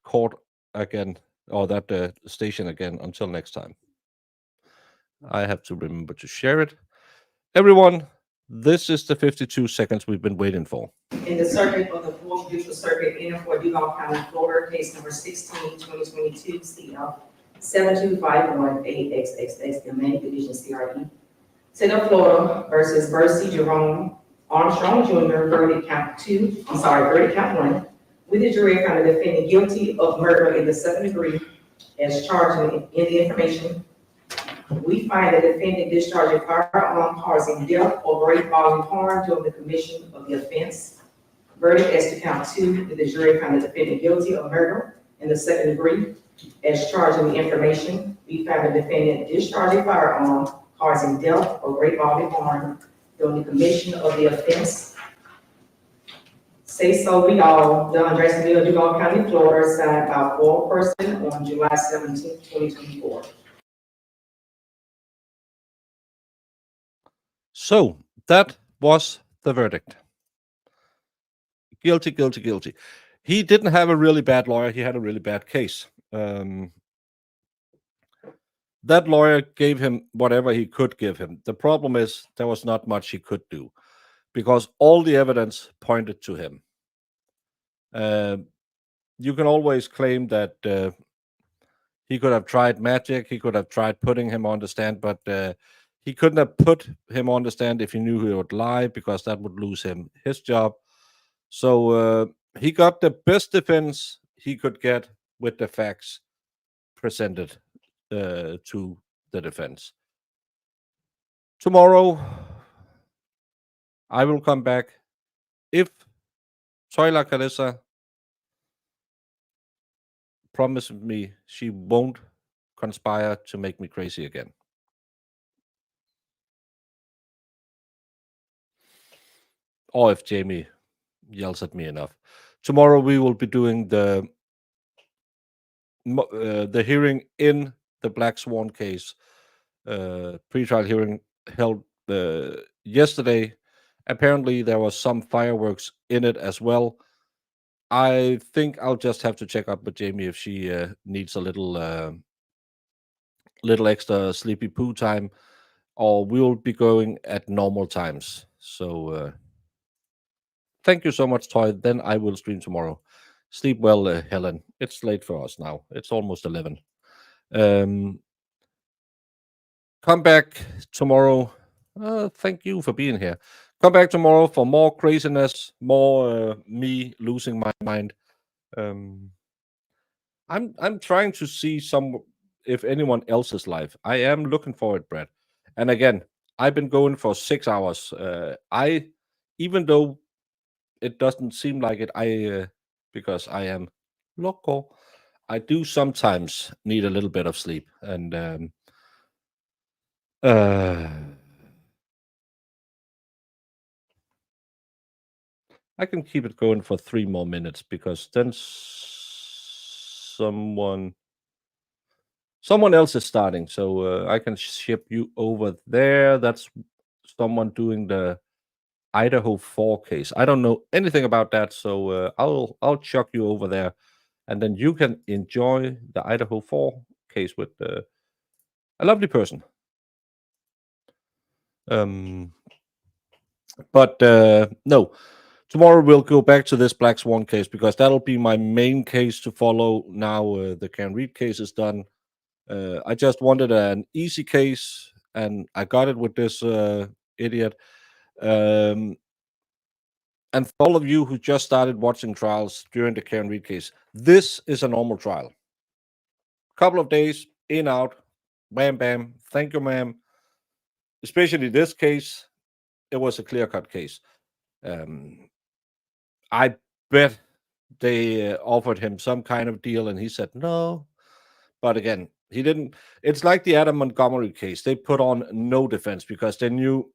B: court again, or that station again, until next time. I have to remember to share it. Everyone, this is the 52 seconds we've been waiting for.
Q: In the circuit of the 4th Judicial Circuit, in for Duval County, Florida, case number 16-2022, CL 7251-8XXX, the main division CRE. State of Florida versus Bursey Jerome Armstrong Jr., verdict count 1, with the jury found the defendant guilty of murder in the 2nd degree as charged in the information. We find the defendant discharged a firearm causing death or great bodily harm during the commission of the offense. Verdict as to count 2, with the jury found the defendant guilty of murder in the 2nd degree as charged in the information. We found the defendant discharged a firearm causing death or great bodily harm during the commission of the offense. Say so be all, done Jacksonville, Duval County, Florida, signed by 4 person on July 17, 2024.
B: So that was the verdict. Guilty, guilty, guilty. He didn't have a really bad lawyer. He had a really bad case. That lawyer gave him whatever he could give him. The problem is there was not much he could do because all the evidence pointed to him. You can always claim that he could have tried magic. He could have tried putting him on the stand, but he couldn't have put him on the stand if he knew he would lie because that would lose him his job. So he got the best defense he could get with the facts presented to the defense. Tomorrow, I will come back if Toila Carissa promises me she won't conspire to make me crazy again. Or if Jamie yells at me enough. Tomorrow we will be doing the hearing in the Black Swan case. Pre-trial hearing held yesterday. Apparently there was some fireworks in it as well. I think I'll just have to check up with Jamie if she needs a little extra sleepy poo time, or we'll be going at normal times. So thank you so much, Toy. Then I will stream tomorrow. Sleep well, Helen. It's late for us now. It's almost 11. come back tomorrow. Thank you for being here. Come back tomorrow for more craziness, more me losing my mind. I'm trying to see if anyone else's life. I am looking for it, Brad. And again, I've been going for 6 hours. Even though it doesn't seem like it, because I am loco, I do sometimes need a little bit of sleep. And I can keep it going for 3 more minutes because then someone else is starting. So I can ship you over there. That's someone doing the Idaho 4 case. I don't know anything about that, so I'll chuck you over there, and then you can enjoy the Idaho 4 case with a lovely person. But no, tomorrow we'll go back to this Black Swan case because that'll be my main case to follow. Now the Karen Reed case is done. I just wanted an easy case, and I got it with this idiot. And for all of you who just started watching trials during the Karen Reed case, this is a normal trial. Couple of days, in, out, bam, bam, thank you, ma'am. Especially this case, it was a clear-cut case. I bet they offered him some kind of deal, and he said no. But again, he didn't. It's like the Adam Montgomery case. They put on no defense because they knew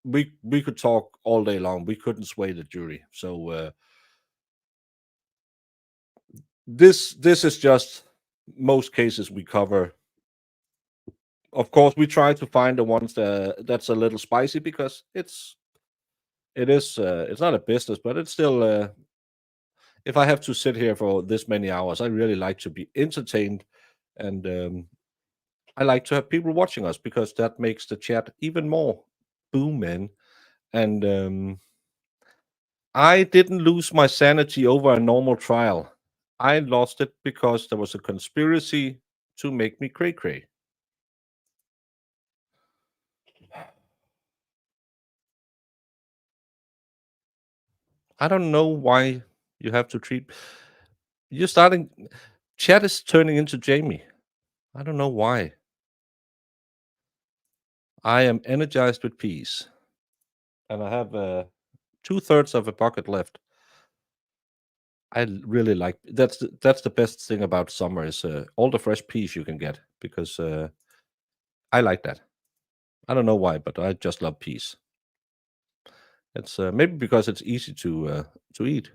B: we could talk all day long. We couldn't sway the jury. So this is just most cases we cover. Of course, we try to find the ones that's a little spicy because it's not a business, but it's still. If I have to sit here for this many hours, I really like to be entertained, and I like to have people watching us because that makes the chat even more booming. And I didn't lose my sanity over a normal trial. I lost it because there was a conspiracy to make me cray-cray. I don't know why you have to treat. You're starting. Chat is turning into Jamie. I don't know why. I am energized with peace, and I have 2/3 of a bucket left. I really like that's the best thing about summer is all the fresh peas you can get because I like that. I don't know why, but I just love peas. It's maybe because it's easy to eat.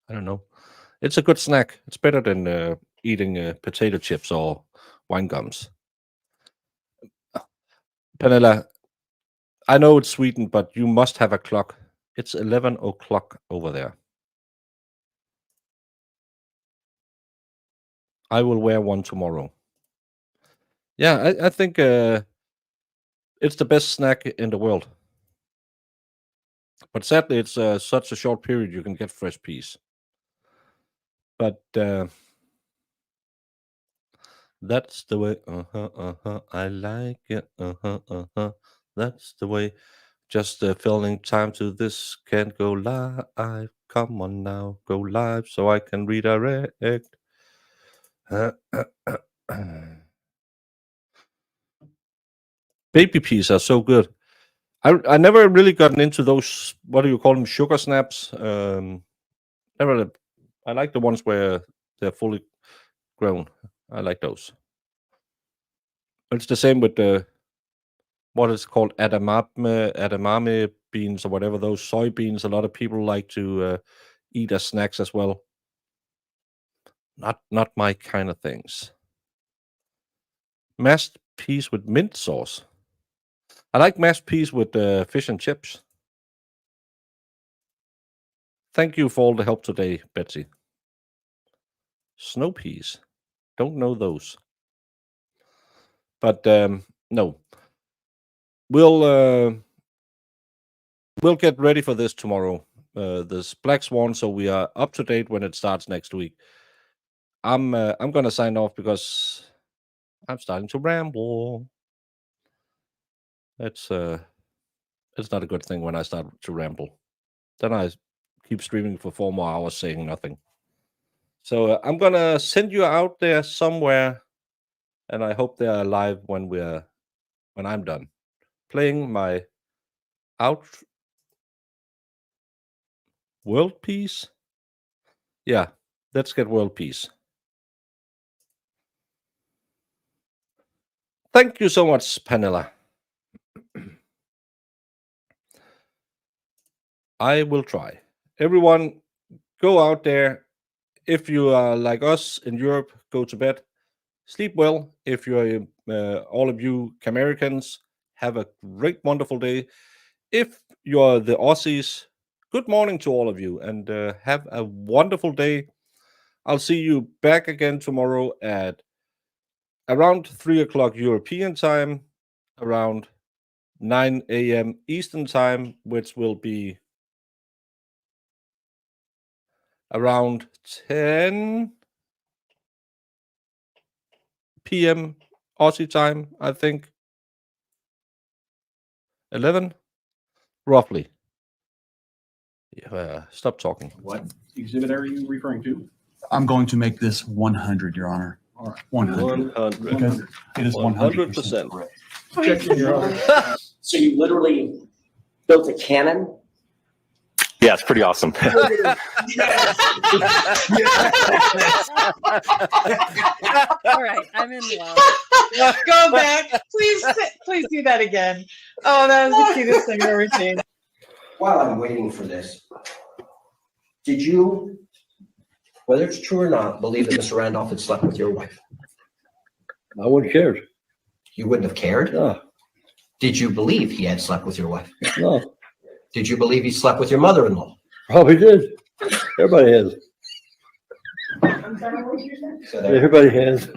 B: I don't know. It's a good snack. It's better than eating potato chips or wine gums. Penella, I know it's Sweden, but you must have a clock. It's 11 o'clock over there. I will wear one tomorrow. Yeah, I think it's the best snack in the world. But sadly, it's such a short period you can get fresh peas. But that's the way. I like it. That's the way. Just filling time to this can't go live. Come on now, go live so I can redirect. Baby peas are so good. I never really gotten into those. What do you call them? Sugar snaps. Never. I like the ones where they're fully grown. I like those. It's the same with the what is called edamame beans or whatever, those soybeans. A lot of people like to eat as snacks as well. Not my kind of things. Mashed peas with mint sauce. I like mashed peas with fish and chips. Thank you for all the help today, Betsy. Snow peas. Don't know those. But no. We'll get ready for this tomorrow. This Black Swan, so we are up to date when it starts next week. I'm gonna sign off because I'm starting to ramble. It's not a good thing when I start to ramble. Then I keep streaming for 4 more hours saying nothing. So I'm gonna send you out there somewhere, and I hope they're alive when I'm done playing my world peace. Yeah, let's get world peace. Thank you so much, Panella. I will try. Everyone, go out there. If you are like us in Europe, go to bed. Sleep well. If you're all of you Americans, have a great, wonderful day. If you're the Aussies, good morning to all of you, and have a wonderful day. I'll see you back again tomorrow at around 3 o'clock European time, around 9 a.m. Eastern time, which will be around 10 p.m. Aussie time, I think. 11, roughly. Stop talking.
R: What exhibit are you referring to?
S: I'm going to make this 100, Your Honor.
R: All right.
S: 100.
B: 100.
S: Because it is 100%
B: 100%.
S: correct.
Q: So you literally built a cannon?
T: Yeah, it's pretty awesome.
L: All right, I'm in love.
C: Go back. Please do that again. Oh, that was the cutest thing I've ever seen.
Q: While I'm waiting for this, did you, whether it's true or not, believe that Mr. Randolph had slept with your wife?
U: I wouldn't have cared.
Q: You wouldn't have cared?
U: No.
Q: Did you believe he had slept with your wife?
U: No.
Q: Did you believe he slept with your mother-in-law?
U: Probably did. Everybody has.
Q: So there-
U: Everybody has.